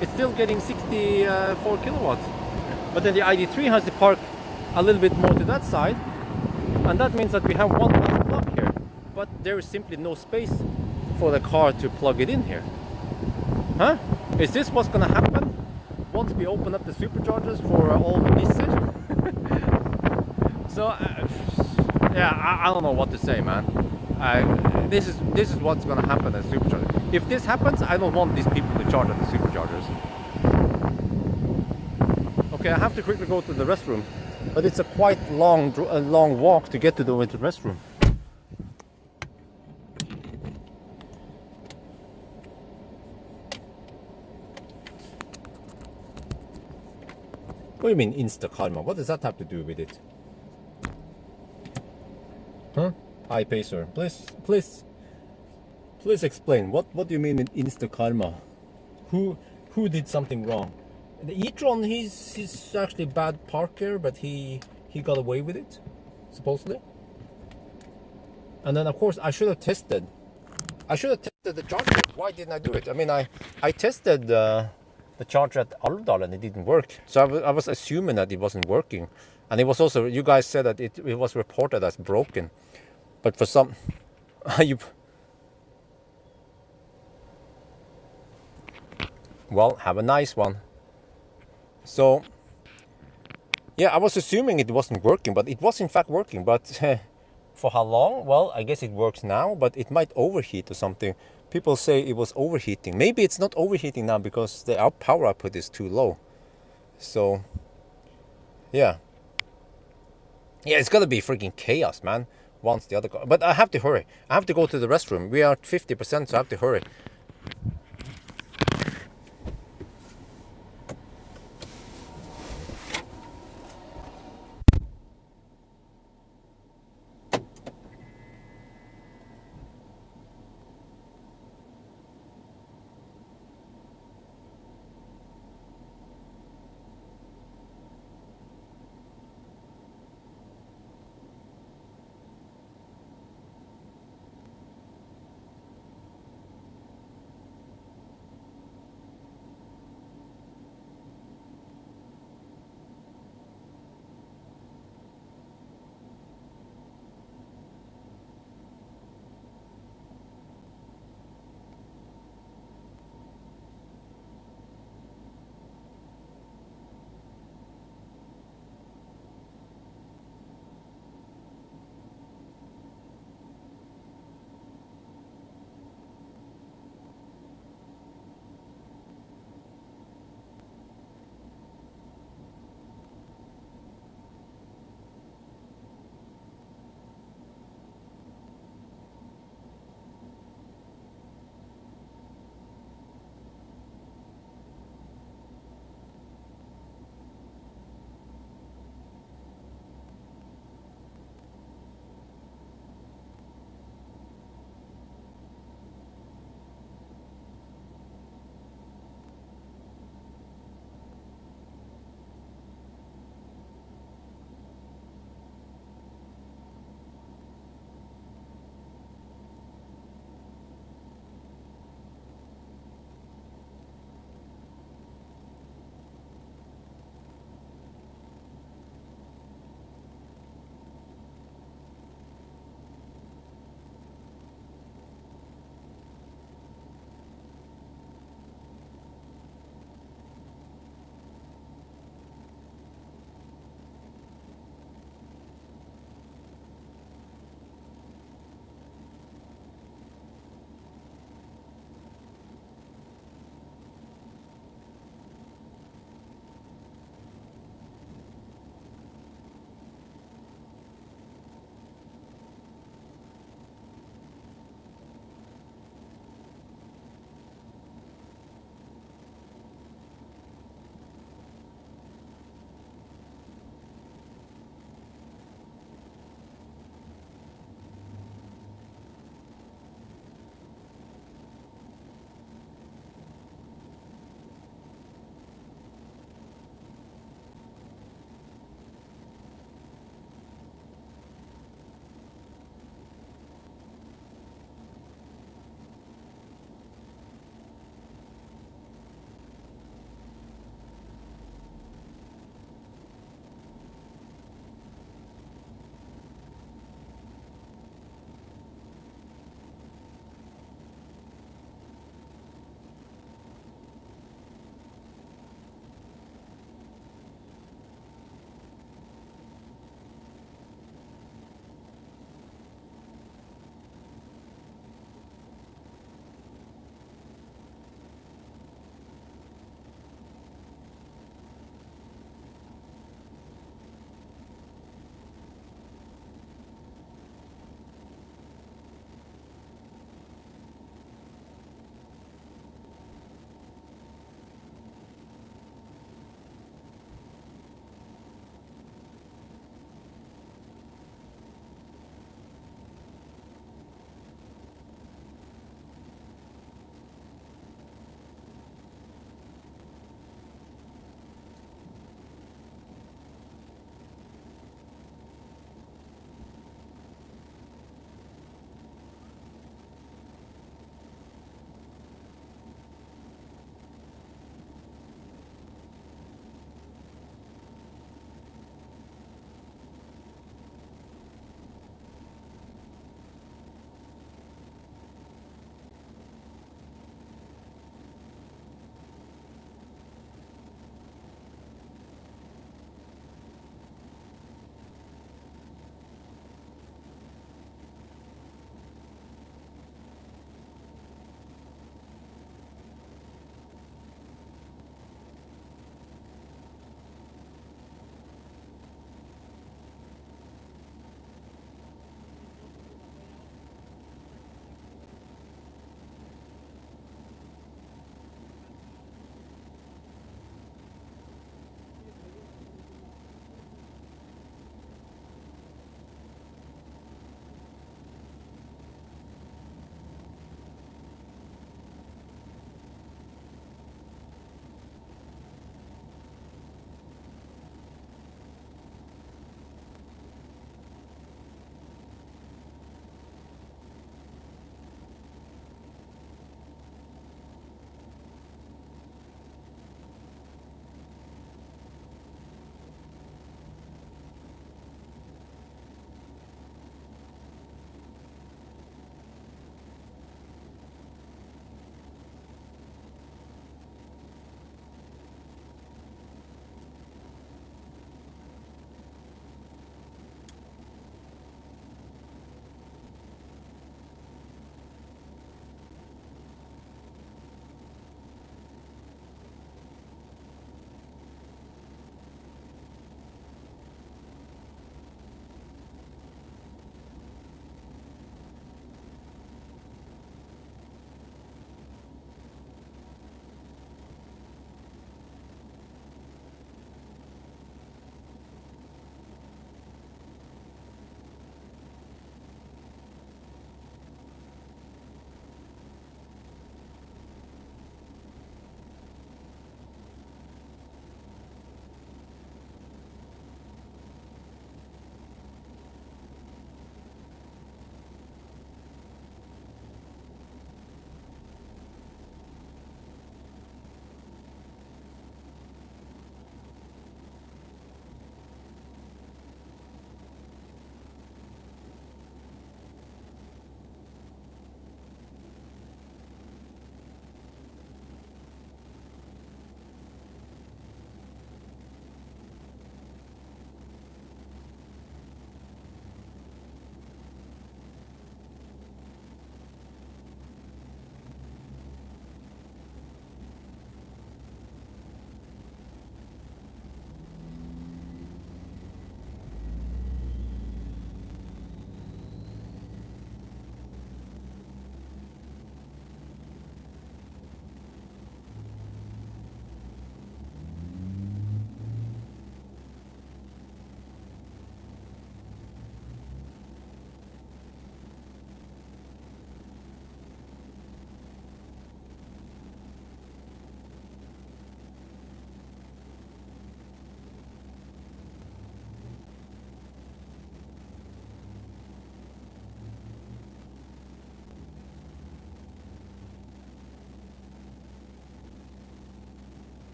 It's still getting 64 kilowatts. But then the ID3 has to park a little bit more to that side. And that means that we have one last plug here. But there is simply no space for the car to plug it in here. Huh? Is this what's gonna happen once we open up the superchargers for all the Nissan? So, yeah, I don't know what to say, man. This is what's gonna happen at superchargers. If this happens, I don't want these people to charge at the superchargers. Okay, I have to quickly go to the restroom, but it's a quite long walk to get to the restroom. What do you mean Insta Karma? What does that have to do with it? Huh? Hi Pacer, please explain. What do you mean with Insta Karma? Who did something wrong? The e-tron, he's actually a bad parker, but he got away with it, supposedly. And then of course I should have tested the charger. Why didn't I do it? I mean, I tested the charger at Alvdal and it didn't work. So I was assuming that it wasn't working. And it was also, you guys said that it was reported as broken. But for some, well, have a nice one. So, yeah, I was assuming it wasn't working, but it was in fact working. But for how long? Well, I guess it works now, but it might overheat or something. People say it was overheating. Maybe it's not overheating now because the power output is too low. So, yeah. Yeah, it's gonna be freaking chaos, man. Once the other car. But I have to hurry. I have to go to the restroom. We are at 50%, so I have to hurry.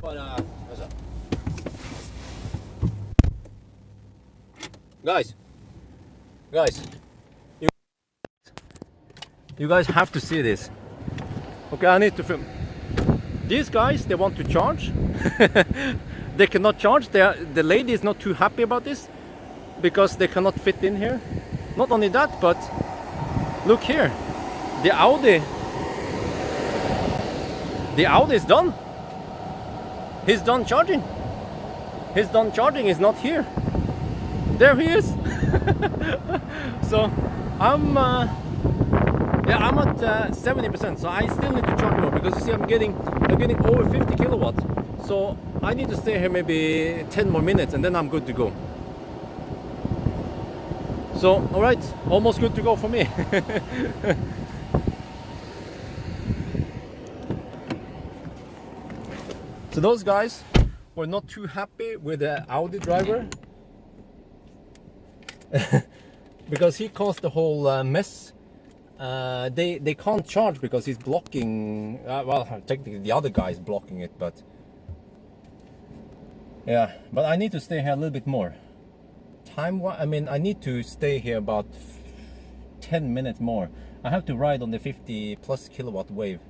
But what's up? Guys, you guys have to see this. Okay, I need to film. These guys, they want to charge. They cannot charge. The lady is not too happy about this because they cannot fit in here. Not only that, but look here, the Audi is done. He's done charging. He's done charging. He's not here. There he is. So I'm at 70%. So I still need to charge more because you see I'm getting over 50 kilowatts. So I need to stay here maybe 10 more minutes and then I'm good to go. So all right, almost good to go for me. So those guys were not too happy with the Audi driver because he caused the whole mess. They can't charge because he's blocking. Well, technically the other guy is blocking it, but yeah. But I need to stay here a little bit more. I mean, I need to stay here about 10 minutes more. I have to ride on the 50 plus kilowatt wave.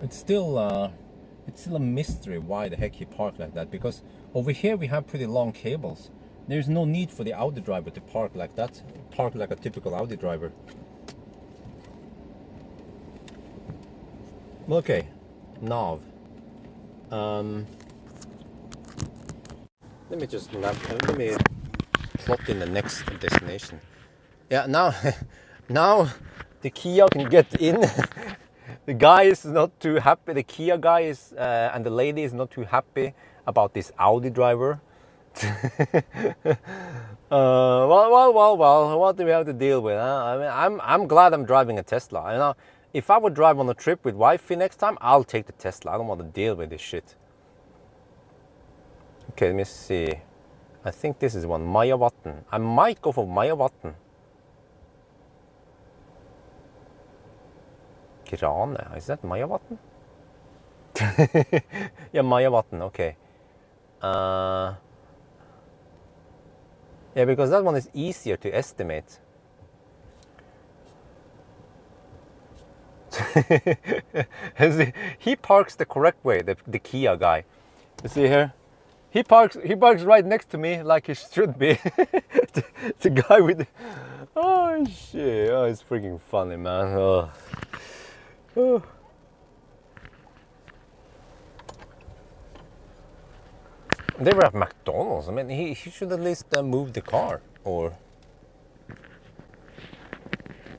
It's still a mystery why the heck he parked like that, because over here we have pretty long cables. There's no need for the Audi driver to park like that, park like a typical Audi driver. Okay, nav. Let me plot in the next destination. Yeah, now the Kia can get in. The guy is not too happy. The Kia guy is, and the lady is not too happy about this Audi driver. Well, what do we have to deal with? Huh? I mean, I'm glad I'm driving a Tesla. You know, if I would drive on a trip with wifey next time, I'll take the Tesla. I don't want to deal with this shit. Okay, let me see. I think this is one, Majavatn. I might go for Majavatn. Grane, is that Majavatn? Yeah, Majavatn, okay. Yeah, because that one is easier to estimate. He parks the correct way, the Kia guy. You see here? He parks right next to me like he should be. The guy with the, oh shit, oh, it's freaking funny, man. Oh. Oh. They were at McDonald's. I mean, he should at least move the car, or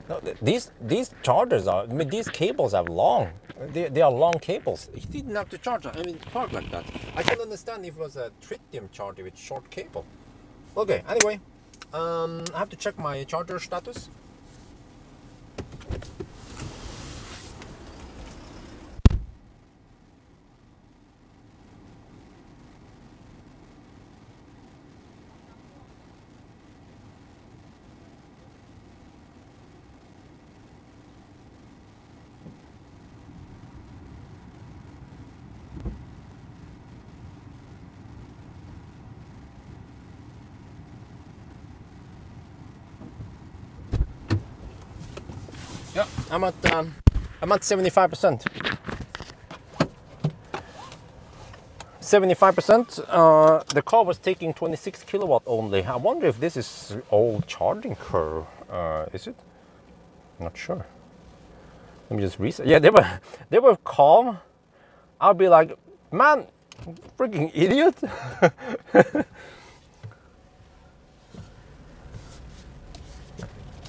no, these chargers are. I mean, these cables are long. They are long cables. He didn't have to charge. I mean, park like that. I can understand if it was a tritium charger with short cable. Okay. Anyway, I have to check my charger status. Yeah, I'm at 75%. 75%. The car was taking 26 kilowatt only. I wonder if this is old charging curve. Is it? Not sure. Let me just reset. Yeah, they were calm. I'll be like, man, freaking idiot.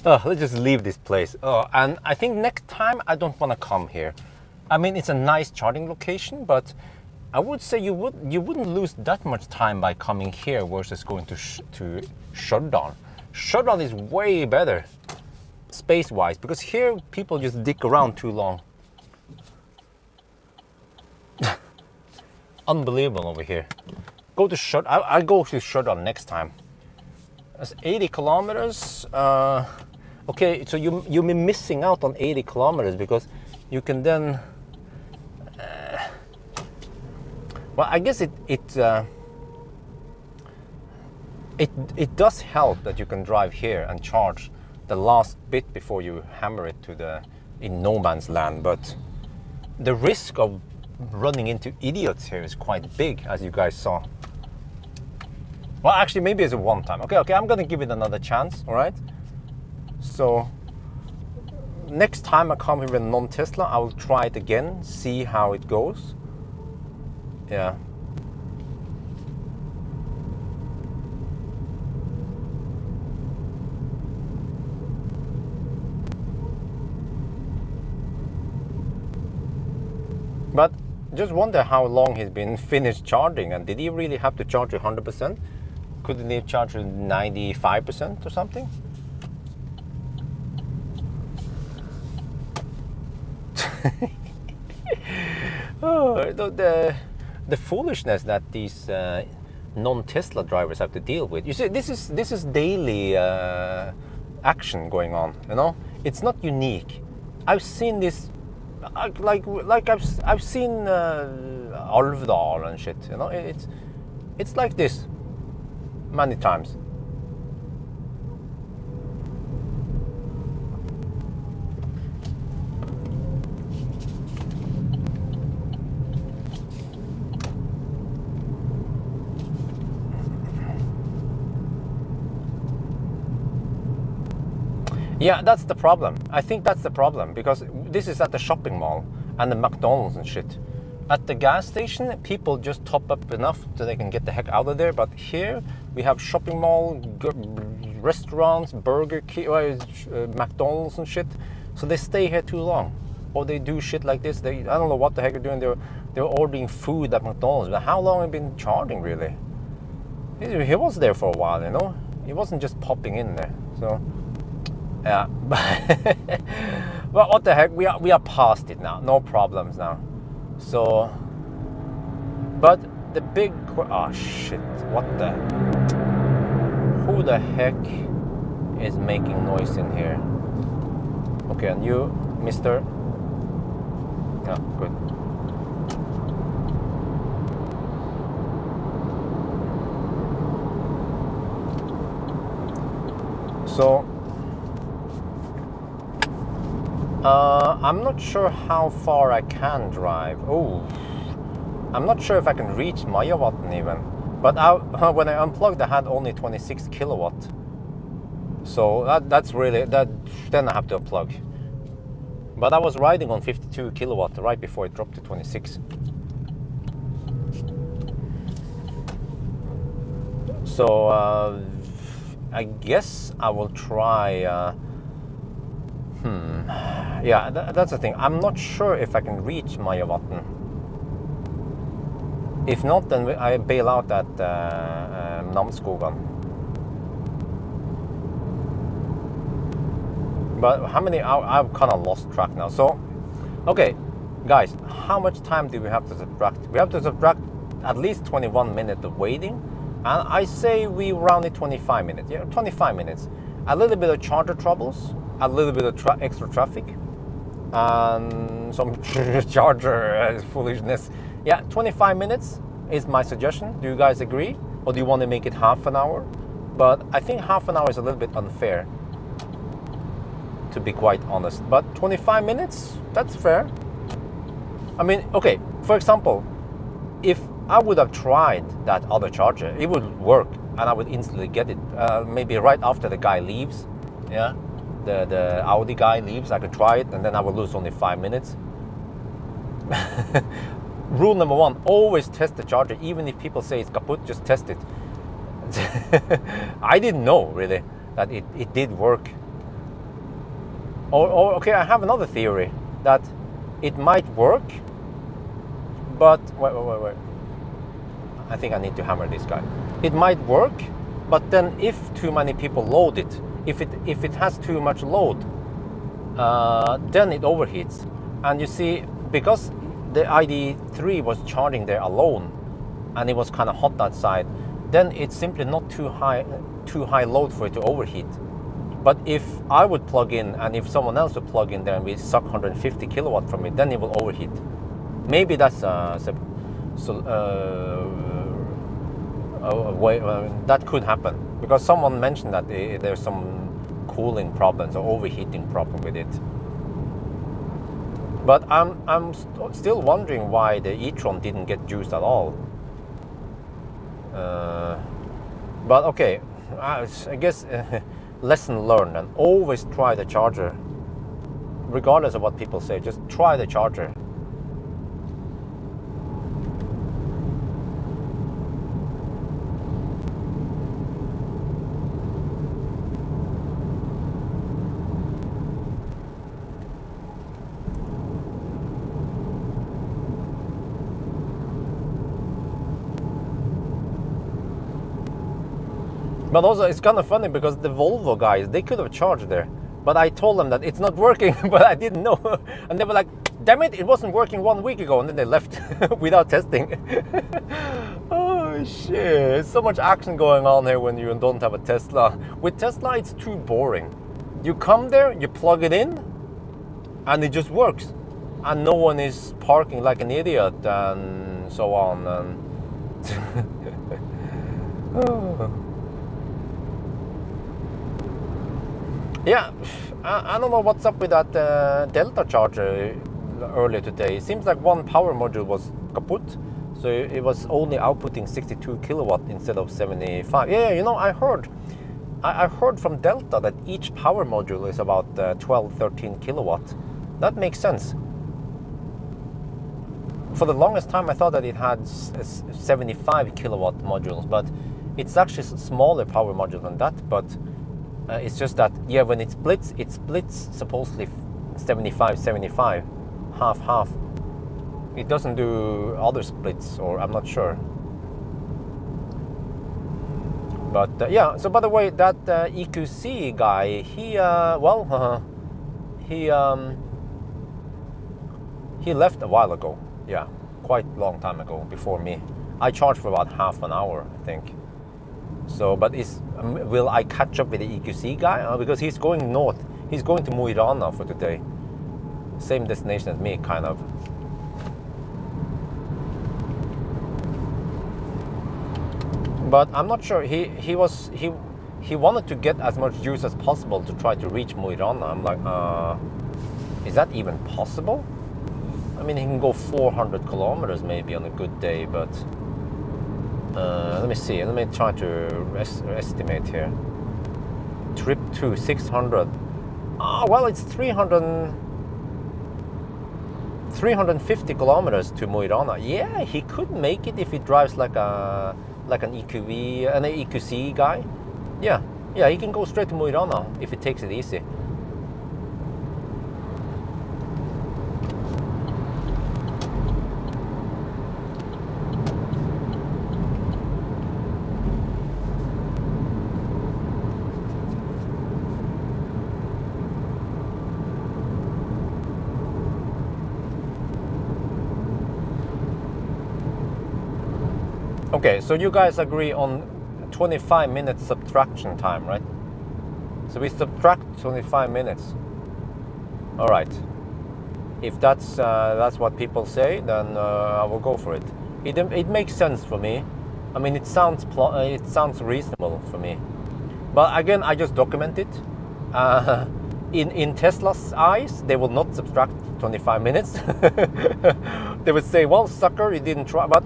Oh, let's just leave this place. Oh, and I think next time I don't want to come here. I mean, it's a nice charging location, but I would say you wouldn't lose that much time by coming here versus going to Stjørdal. Stjørdal is way better space-wise, because here people just dick around too long. Unbelievable over here. Go to Stjørdal. I'll go to Stjørdal next time. That's 80 kilometers. Okay, so you'll be missing out on 80 kilometers because you can then. Well, I guess it does help that you can drive here and charge the last bit before you hammer it to the in no man's land. But the risk of running into idiots here is quite big, as you guys saw. Well, actually, maybe it's a one time. Okay, I'm gonna give it another chance. All right. So next time I come here with a non-Tesla, I will try it again, see how it goes. Yeah. But just wonder how long he's been finished charging, and did he really have to charge 100%? Couldn't he charge 95% or something? Oh, the foolishness that these non-Tesla drivers have to deal with. You see, this is daily action going on. You know, it's not unique. I've seen this, like I've seen Alvdal and shit. You know, it's like this many times. Yeah, that's the problem. I think that's the problem, because this is at the shopping mall and the McDonald's and shit. At the gas station, people just top up enough so they can get the heck out of there. But here we have shopping mall, restaurants, Burger King, McDonald's and shit. So they stay here too long, or they do shit like this. I don't know what the heck they're doing. They're ordering food at McDonald's. But how long have they been charging really? He was there for a while, you know. He wasn't just popping in there. So. Yeah, well, what the heck? We are past it now. No problems now. So, but the big oh shit! What the? Who the heck is making noise in here? Okay, and you, Mister. Yeah, good. So. I'm not sure how far I can drive. Oh, I'm not sure if I can reach Majavatn even. But when I unplugged, I had only 26 kilowatt. So that's really that. Then I have to unplug. But I was riding on 52 kilowatt right before it dropped to 26. So I guess I will try. Yeah, that's the thing. I'm not sure if I can reach Majavatn. If not, then I bail out at Namsskogan. But how many? I've kind of lost track now. So, okay, guys, how much time do we have to subtract? We have to subtract at least 21 minutes of waiting, and I say we round it 25 minutes. Yeah, 25 minutes. A little bit of charger troubles, a little bit of extra traffic, and some charger foolishness. Yeah, 25 minutes is my suggestion. Do you guys agree? Or do you want to make it half an hour? But I think half an hour is a little bit unfair, to be quite honest. But 25 minutes, that's fair. I mean, okay, for example, if I would have tried that other charger, it would work and I would instantly get it. Maybe right after the guy leaves, yeah, the Audi guy leaves, I could try it and then I would lose only 5 minutes. Rule number one, always test the charger. Even if people say it's kaput, just test it. I didn't know really that it did work. Or okay, I have another theory that it might work, but wait. I think I need to hammer this guy. It might work, but then if too many people load it, if it has too much load, then it overheats. And you see, because the ID3 was charging there alone, and it was kind of hot outside, then it's simply not too too high load for it to overheat. But if I would plug in and if someone else would plug in there and we suck 150 kilowatt from it, then it will overheat. Maybe that's that could happen, because someone mentioned that there's some cooling problems or overheating problem with it. But I'm still wondering why the e-tron didn't get juiced at all. But okay, I guess lesson learned, and always try the charger. Regardless of what people say, just try the charger. But also, it's kind of funny because the Volvo guys, they could have charged there. But I told them that it's not working, but I didn't know. And they were like, damn it, it wasn't working 1 week ago. And then they left without testing. Oh, shit. So much action going on here when you don't have a Tesla. With Tesla, it's too boring. You come there, you plug it in, and it just works. And no one is parking like an idiot and so on. And oh. Yeah, I don't know what's up with that Delta charger earlier today. It seems like one power module was kaput, so it was only outputting 62 kilowatt instead of 75. Yeah, you know, I heard from Delta that each power module is about 12-13 kilowatt. That makes sense. For the longest time, I thought that it had 75 kilowatt modules, but it's actually a smaller power module than that. But it's just that, yeah, when it splits supposedly 75-75, half. It doesn't do other splits, or I'm not sure. But yeah, so by the way, that EQC guy, he left a while ago. Yeah, quite a long time ago, before me. I charged for about half an hour, I think. So, but will I catch up with the EQC guy? Because he's going north. He's going to Mo i Rana for today. Same destination as me, kind of. But I'm not sure. He wanted to get as much juice as possible to try to reach Mo i Rana. I'm like, is that even possible? I mean, he can go 400 kilometers maybe on a good day, but let me see. Let me try to estimate here. Trip to 600. Oh, well, it's 350 kilometers to Mo i Rana. Yeah, he could make it if he drives like an EQC guy. Yeah, he can go straight to Mo i Rana if he takes it easy. Okay, so you guys agree on 25 minutes subtraction time, right? So we subtract 25 minutes. All right. If that's what people say, then I will go for it. It makes sense for me. I mean, it sounds reasonable for me. But again, I just document it. In Tesla's eyes, they will not subtract 25 minutes. They would say, well, sucker, you didn't try. But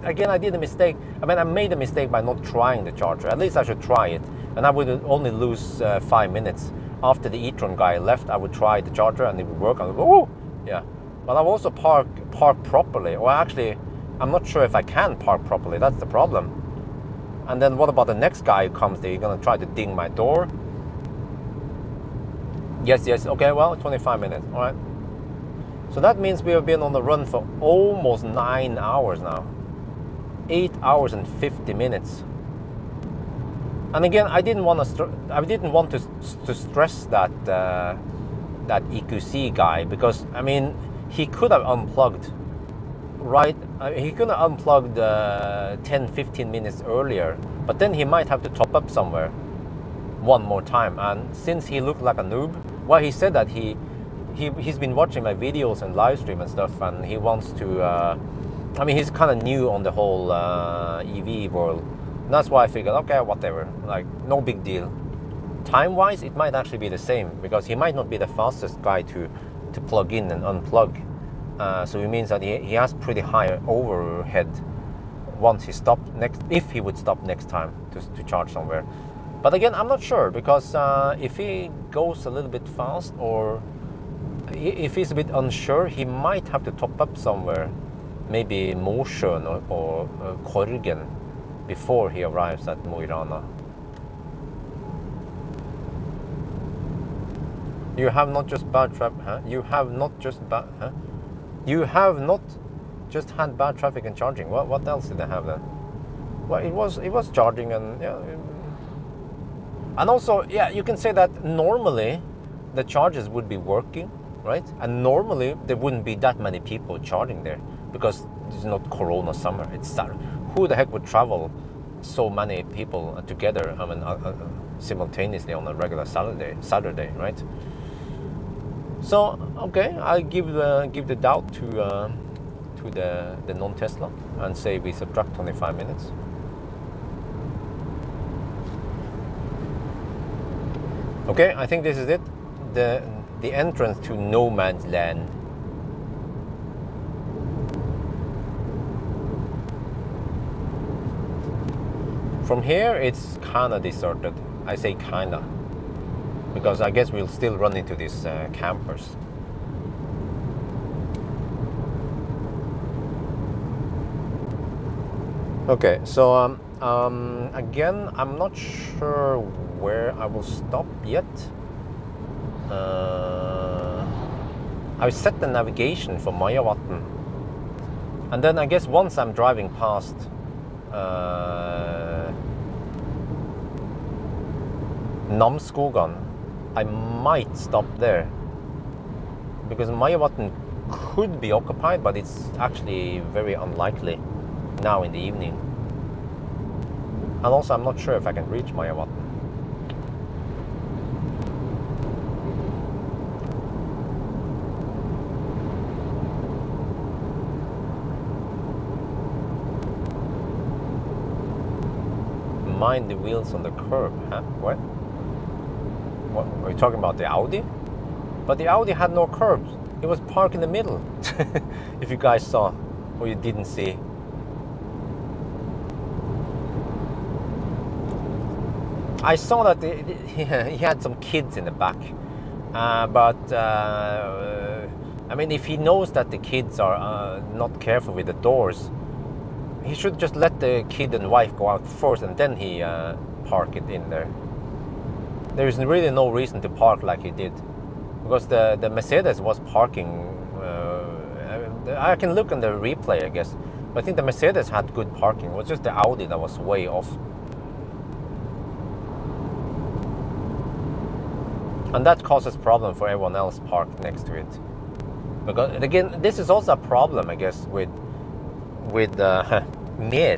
again, I did a mistake. I mean, I made a mistake by not trying the charger. At least I should try it. And I would only lose 5 minutes. After the e-tron guy left, I would try the charger and it would work. I would go, oh, yeah. But I've also park properly. Or actually, I'm not sure if I can park properly. That's the problem. And then what about the next guy who comes there? You're going to try to ding my door? Yes. Okay, well, 25 minutes. All right. So that means we have been on the run for almost 9 hours now. 8 hours and 50 minutes. And again, I didn't want to stress that EQC guy, because I mean, he could have unplugged right he could have unplugged 10-15 minutes earlier, but then he might have to top up somewhere one more time. And since he looked like a noob, well, he said that he's been watching my videos and live stream and stuff, and he wants to I mean, he's kind of new on the whole EV world. And that's why I figured, okay, whatever, like, no big deal. Time wise, it might actually be the same, because he might not be the fastest guy to plug in and unplug. So it means that he has pretty high overhead once he stopped if he would stop next time to charge somewhere. But again, I'm not sure, because if he goes a little bit fast, or if he's a bit unsure, he might have to top up somewhere, maybe Mosjøen or Korgen, before he arrives at Mo i Rana. You have not just bad traffic, huh? You have not just bad, huh? You have not just had bad traffic and charging. What else did they have then? Well, it was charging, and yeah, and also, yeah, you can say that normally the chargers would be working, right? And normally there wouldn't be that many people charging there, because it's not Corona summer. It's who the heck would travel so many people together? I mean, simultaneously on a regular Saturday, right? So okay, I give the doubt to the non-Tesla and say we subtract 25 minutes. Okay, I think this is it. The entrance to no man's land. From here, it's kinda deserted. I say kinda, because I guess we'll still run into these campers. Okay, so again, I'm not sure where I will stop yet. I set the navigation for Majavatn, and then I guess once I'm driving past Namsskogan, I might stop there, because Majavatn could be occupied, but it's actually very unlikely now in the evening. And also, I'm not sure if I can reach Majavatn. Mind the wheels on the curb, huh? What are you talking about? The Audi? But the Audi had no curbs. It was parked in the middle. If you guys saw, or you didn't see. I saw that he had some kids in the back, but I mean, if he knows that the kids are not careful with the doors, he should just let the kid and wife go out first, and then he park it in there. There is really no reason to park like he did, because the Mercedes was parking. I can look on the replay, I guess, but I think the Mercedes had good parking. It was just the Audi that was way off. And that causes problem for everyone else parked next to it. Because again, this is also a problem, I guess, with Mer.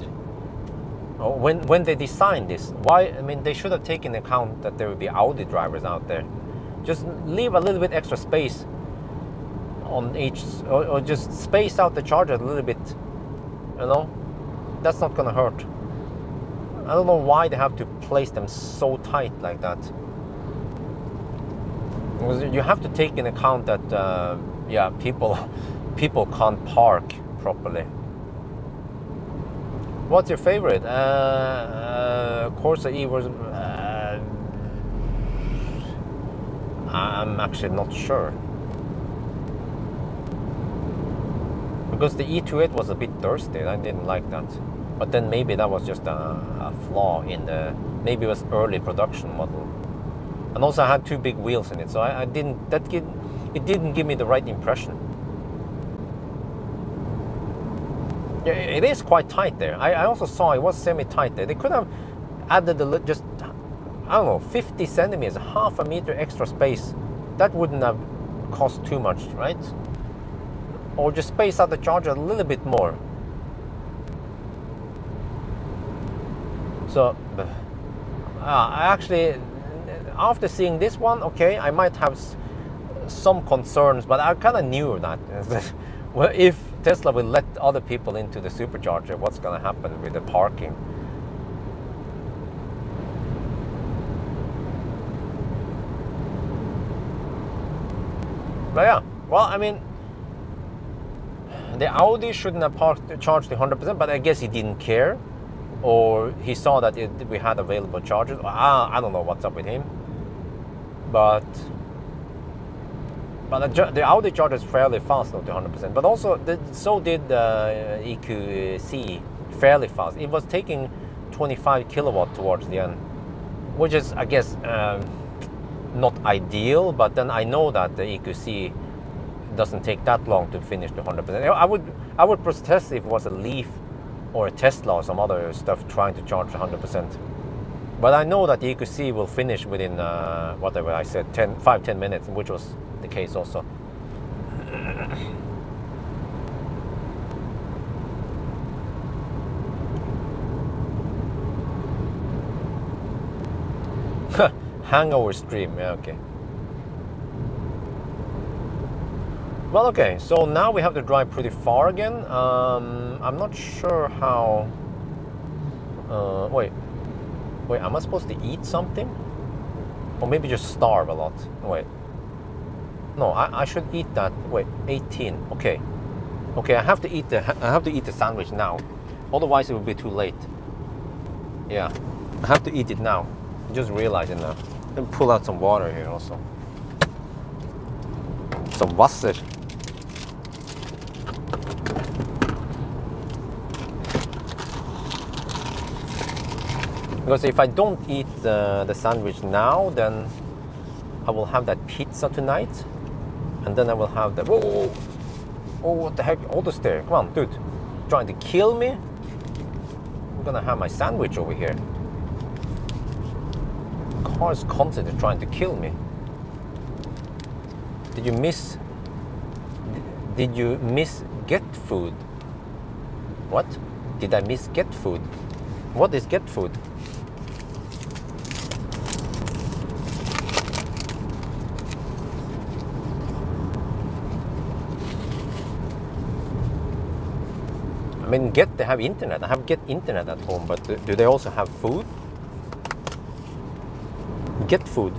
When they designed this, why? I mean, they should have taken into account that there would be Audi drivers out there. Just leave a little bit extra space on each, or just space out the charger a little bit. You know, that's not gonna hurt. I don't know why they have to place them so tight like that. Because you have to take into account that yeah, people can't park properly. What's your favorite? Corsa-e was. I'm actually not sure, because the E28 was a bit thirsty. I didn't like that, but then maybe that was just a flaw in the. Maybe it was early production model, and also I had two big wheels in it, so I didn't. It didn't give me the right impression. It is quite tight there. I also saw it was semi-tight there. They could have added just, I don't know, 50 centimeters, half a meter extra space. That wouldn't have cost too much, right? Or just space out the charger a little bit more. So I actually, after seeing this one, okay, I might have some concerns, but I kind of knew that. Well, if Tesla will let other people into the supercharger, what's going to happen with the parking? But yeah, well, I mean, the Audi shouldn't have charged the 100%, but I guess he didn't care, or he saw that we had available chargers. I don't know what's up with him, but the Audi charges fairly fast, not the 100%. But also, so did the EQC fairly fast. It was taking 25 kilowatt towards the end, which is, I guess, not ideal. But then I know that the EQC doesn't take that long to finish the 100%. I would protest if it was a Leaf or a Tesla or some other stuff trying to charge 100%. But I know that the EQC will finish within whatever I said, 5-10 minutes, which was the case also. Hangover stream, yeah, okay. Well, okay, so now we have to drive pretty far again. I'm not sure how... wait, am I supposed to eat something? Or maybe just starve a lot? Wait. No, I should eat that. Wait, 18, okay. Okay, I have to eat the sandwich now. Otherwise it will be too late. Yeah, I have to eat it now. Just realize it now. And pull out some water here also. Some Wasser. Because if I don't eat the sandwich now, then I will have that pizza tonight, and then I will have the... Whoa, oh, what the heck? Auto steer, come on, dude. Trying to kill me? I'm gonna have my sandwich over here. Car is constantly trying to kill me. Did you miss get food? What? Did I miss get food? What is get food? I mean, they have internet. I have get internet at home, but do they also have food? Get food.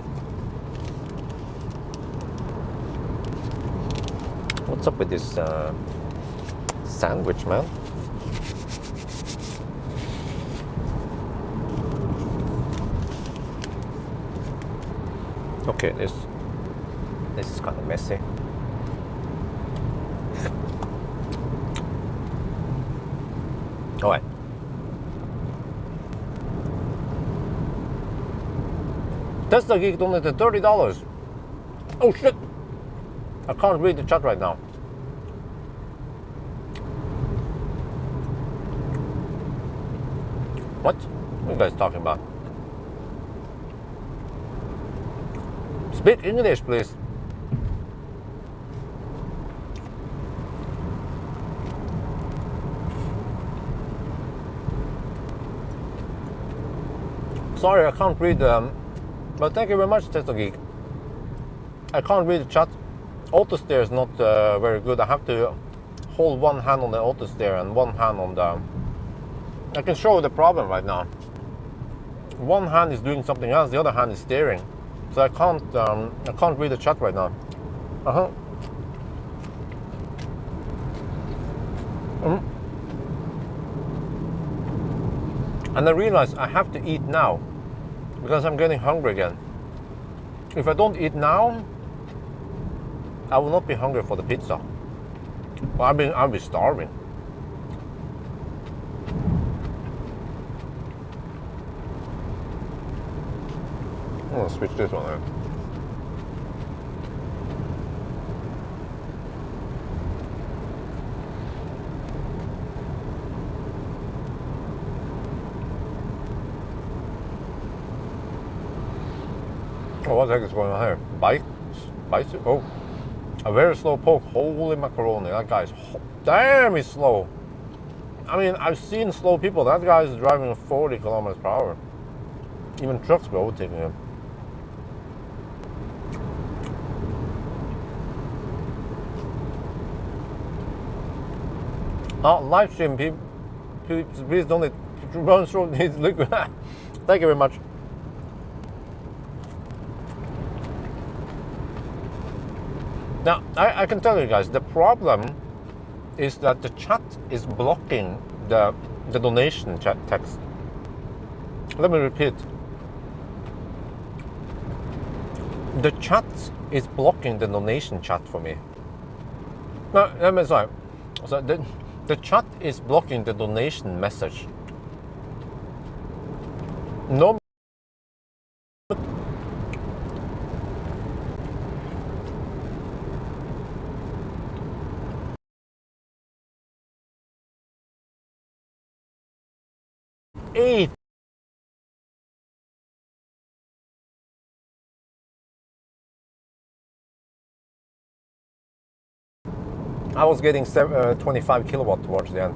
What's up with this sandwich, man? Okay, this is kind of messy. All right. Tesla Geek donated $30. Oh shit! I can't read the chat right now. What? What are you guys talking about? Speak English, please. Sorry, I can't read but thank you very much, Tesla Geek. I can't read the chat. Auto steer is not very good. I have to hold one hand on the auto steer and one hand on the... I can show you the problem right now. One hand is doing something else, the other hand is steering. So I can't read the chat right now. And I realize I have to eat now because I'm getting hungry again. If I don't eat now, I will not be hungry for the pizza. Well, I'll be starving. I'm gonna switch this one out. Oh, what the heck is going on here? Bite? Oh, a very slow poke. Holy macaroni. That guy's... Damn, he's slow. I mean, I've seen slow people. That guy is driving 40 kilometers per hour. Even trucks were overtaking him. Live stream, please don't run through these liquid. Thank you very much. Now, I can tell you guys, the problem is that the chat is blocking the donation chat text. Let me repeat. The chat is blocking the donation chat for me. No, let me sorry. So the chat is blocking the donation message. No. Eight. I was getting 25 kilowatt towards the end.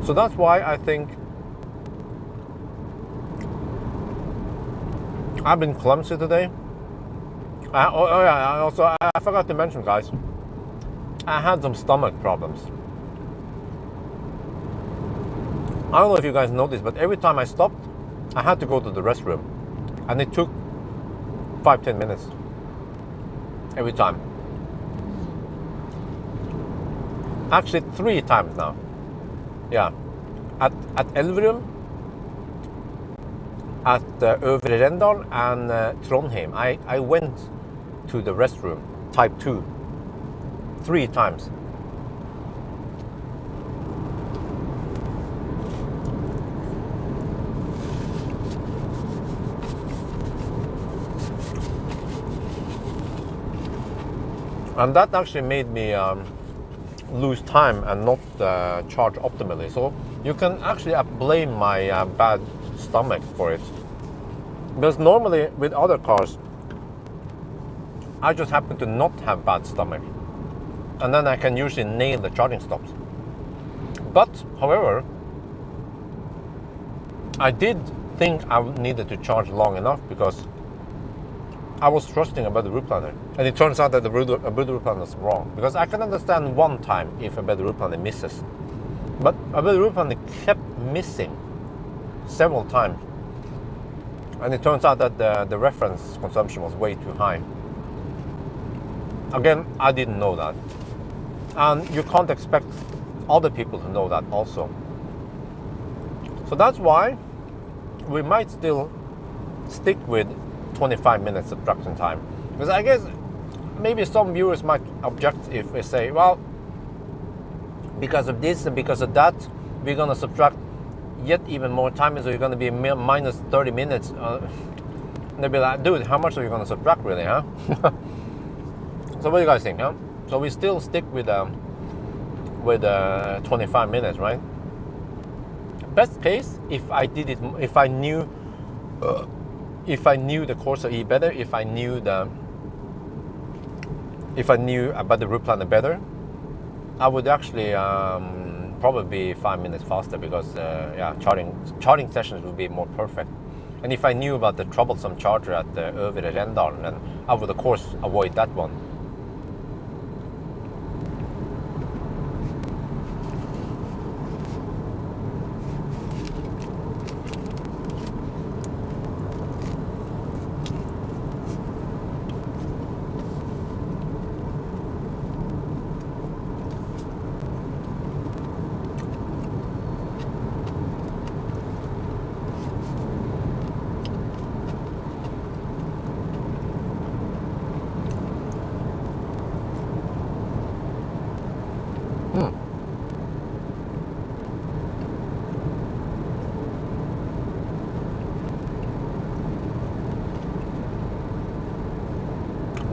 So that's why I think I've been clumsy today. I forgot to mention, guys, I had some stomach problems. I don't know if you guys noticed, but every time I stopped, I had to go to the restroom. And it took 5-10 minutes. Every time. Actually, 3 times now. Yeah. At Elverum, at Øvre Rendal and Trondheim, I went to the restroom, type 2, 3 times. And that actually made me lose time and not charge optimally. So you can actually blame my bad stomach for it. Because normally with other cars, I just happen to not have bad stomach. And then I can usually nail the charging stops. But, however, I did think I needed to charge long enough because I was trusting about the route planner. And it turns out that the route planner is wrong. Because I can understand one time if a better route planner misses. But a better route planner kept missing several times. And it turns out that the reference consumption was way too high. Again, I didn't know that. And you can't expect other people to know that also. So that's why we might still stick with 25 minutes subtraction time. Because I guess maybe some viewers might object if we say, well, because of this and because of that, we're going to subtract yet even more time, so you're going to be minus 30 minutes. And they'll be like, dude, how much are you going to subtract really, huh? So what do you guys think, huh? So we still stick with 25 minutes, right? Best case, if I did it, if I knew the Corsa-e better, if I knew about the route planner better, I would actually probably be 5 minutes faster because yeah, charging sessions would be more perfect. And if I knew about the troublesome charger at the Øvre Rendal, then I would of course avoid that one.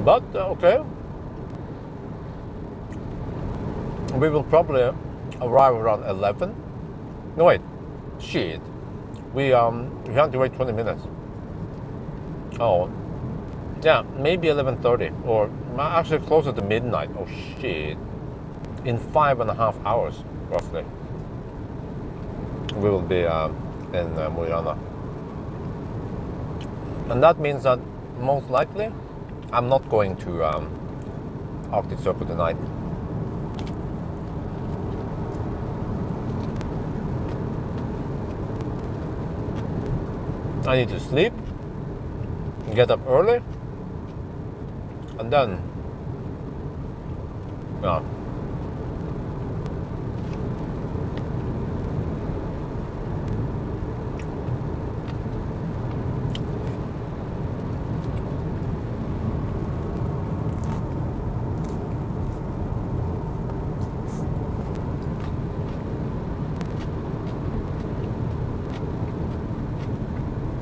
But okay, We will probably arrive around 11. No wait, shit. We have to wait 20 minutes. Oh, yeah, maybe 11:30 or actually closer to midnight. Oh shit! In 5.5 hours, roughly, we will be in Mo i Rana, and that means that most likely I'm not going to Arctic Circle tonight. I need to sleep, get up early, and then, yeah.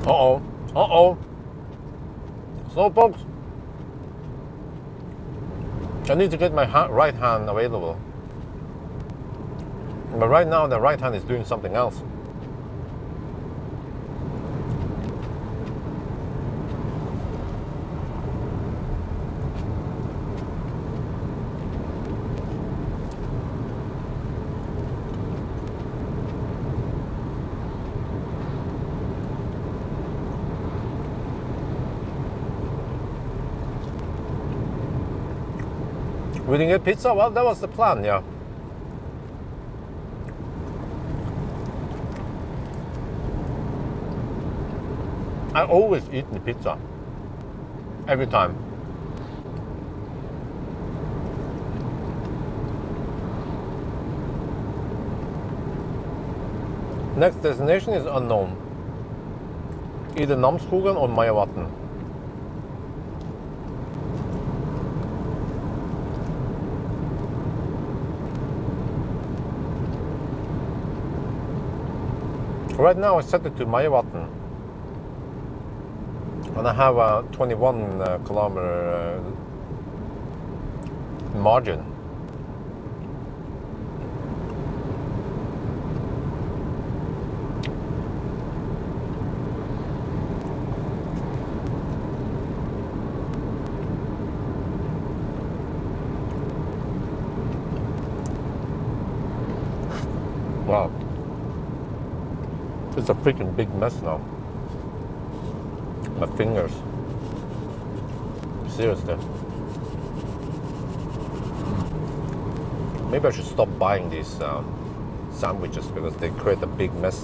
Uh-oh. Uh-oh. Slow, folks. I need to get my right hand available. But right now, the right hand is doing something else. We didn't get pizza? Well, that was the plan, yeah. I always eat the pizza. Every time. Next destination is unknown. Either Namsskogan or Majavatn. Right now I set it to Majavatn, and I have a 21 kilometer margin. Wow. It's a freaking big mess now. My fingers. Seriously. Maybe I should stop buying these sandwiches because they create a big mess.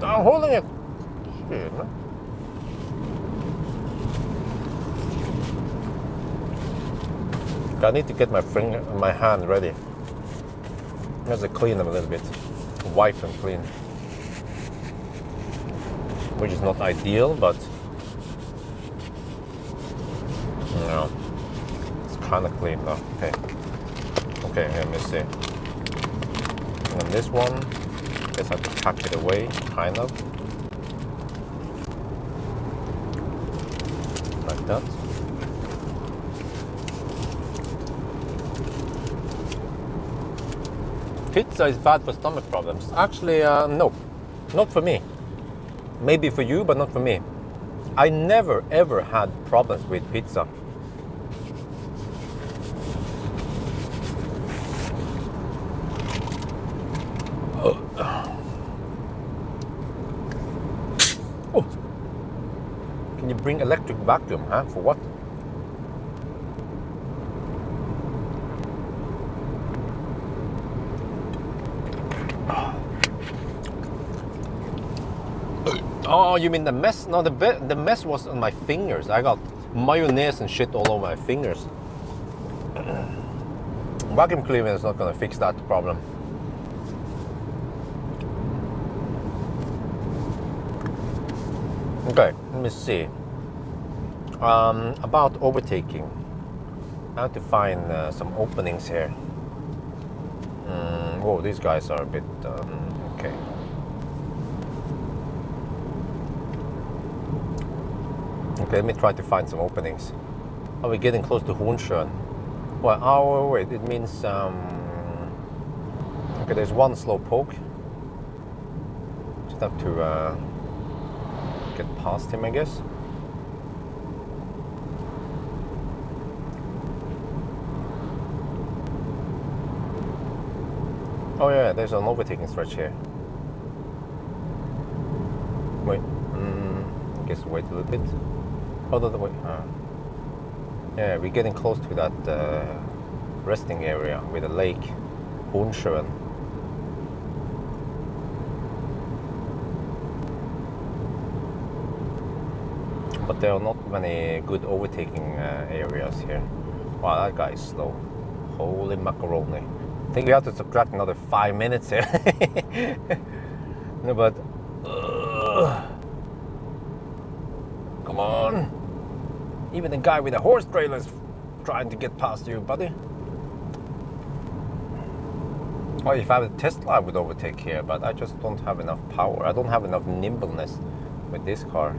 I'm holding it. Shit, man. I need to get my hand ready. Just to clean them a little bit, wipe and clean, which is not ideal, but you know, it's kind of clean now. Okay, let me see. And then this one, I guess I have to pack it away, kind of, like that. Pizza is bad for stomach problems. Actually, no, not for me. Maybe for you, but not for me. I never ever had problems with pizza. Oh, can you bring electric vacuum? Huh? For what? Oh, you mean the mess? No, the mess was on my fingers. I got mayonnaise and shit all over my fingers. Vacuum cleaner is not gonna fix that problem. Okay, let me see. About overtaking. I have to find some openings here. Whoa, these guys are a bit... okay. Okay, let me try to find some openings. Are we getting close to Hornsjøen? Well, oh wait, it means okay, there's one slow poke. Just have to get past him, I guess. Oh yeah, there's an overtaking stretch here. Wait, I guess wait a little bit. Oh, the way. Yeah, we're getting close to that resting area with a lake, Hornsjøen. But there are not many good overtaking areas here. Wow, that guy is slow. Holy macaroni. I think we have to subtract another 5 minutes here. No, but come on. Even the guy with the horse trailer is trying to get past you, buddy. Well, if I had a Tesla, I would overtake here, but I just don't have enough power. I don't have enough nimbleness with this car.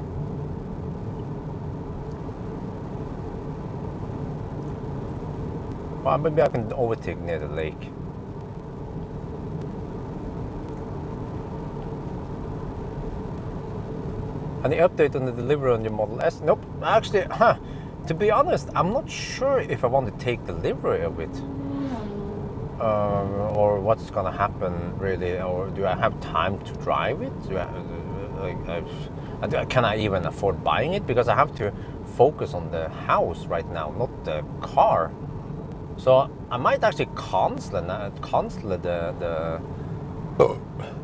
Well, maybe I can overtake near the lake. Any update on the delivery on your Model S? Nope. Actually, to be honest, I'm not sure if I want to take delivery of it. Or what's gonna happen really, or do I have time to drive it? Can I even afford buying it? Because I have to focus on the house right now, not the car. So I might actually cancel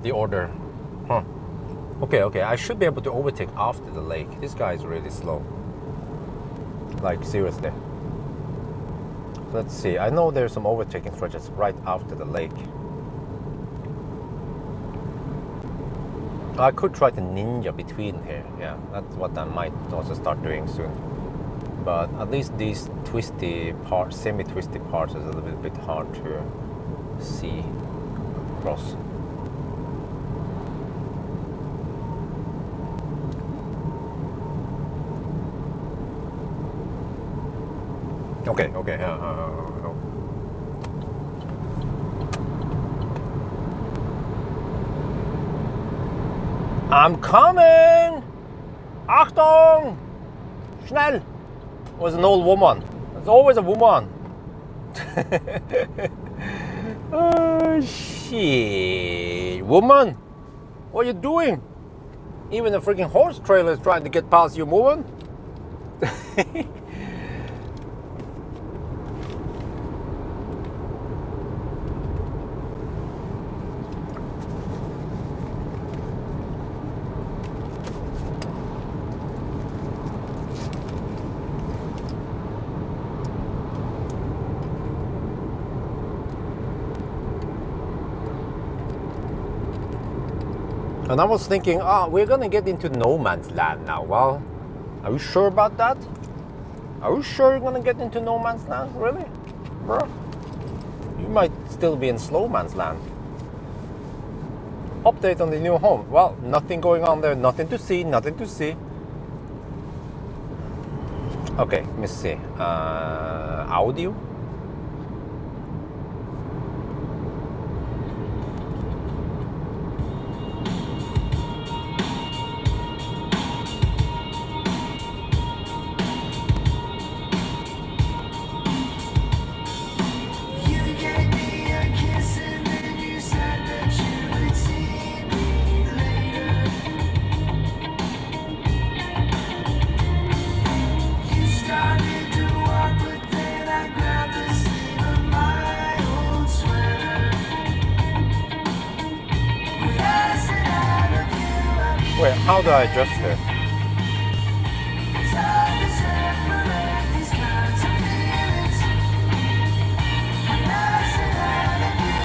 the order. Okay, I should be able to overtake after the lake. This guy is really slow. Like, seriously. Let's see. I know there's some overtaking stretches right after the lake. I could try to ninja between here. Yeah, that's what I might also start doing soon. But at least these twisty parts, semi-twisty parts, is a little bit hard to see across. Okay. I'm coming! Achtung! Schnell! It was an old woman. There's always a woman. Oh, shit. Woman, what are you doing? Even a freaking horse trailer is trying to get past you, woman. And I was thinking, we're gonna get into no man's land now. Well, are you sure about that? Are you sure you're gonna get into no man's land? Really? Bro? You might still be in slow man's land. Update on the new home. Well, nothing going on there. Nothing to see. Okay, let me see. Audio. Wait, how do I adjust this?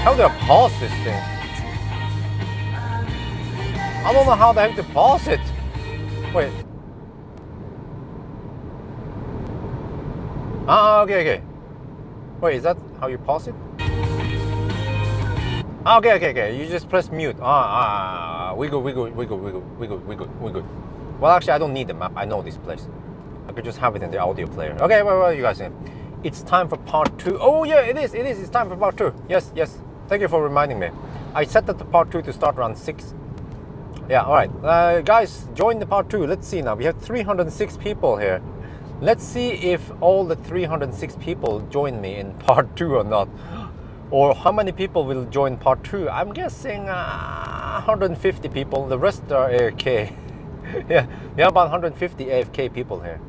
How do I pause this thing? I don't know how the heck to pause it. Wait. Okay. Wait, is that how you pause it? Okay. You just press mute. We good. Well, actually, I don't need the map. I know this place. I could just have it in the audio player. Okay, what are you guys saying? It's time for part 2. Oh yeah, it is. It's time for part 2. Yes. Thank you for reminding me. I set that the part 2 to start around 6. Yeah, all right. Guys, join the part 2. Let's see now. We have 306 people here. Let's see if all the 306 people join me in part 2 or not. Or how many people will join part 2? I'm guessing 150 people. The rest are AFK. Yeah, we have about 150 AFK people here.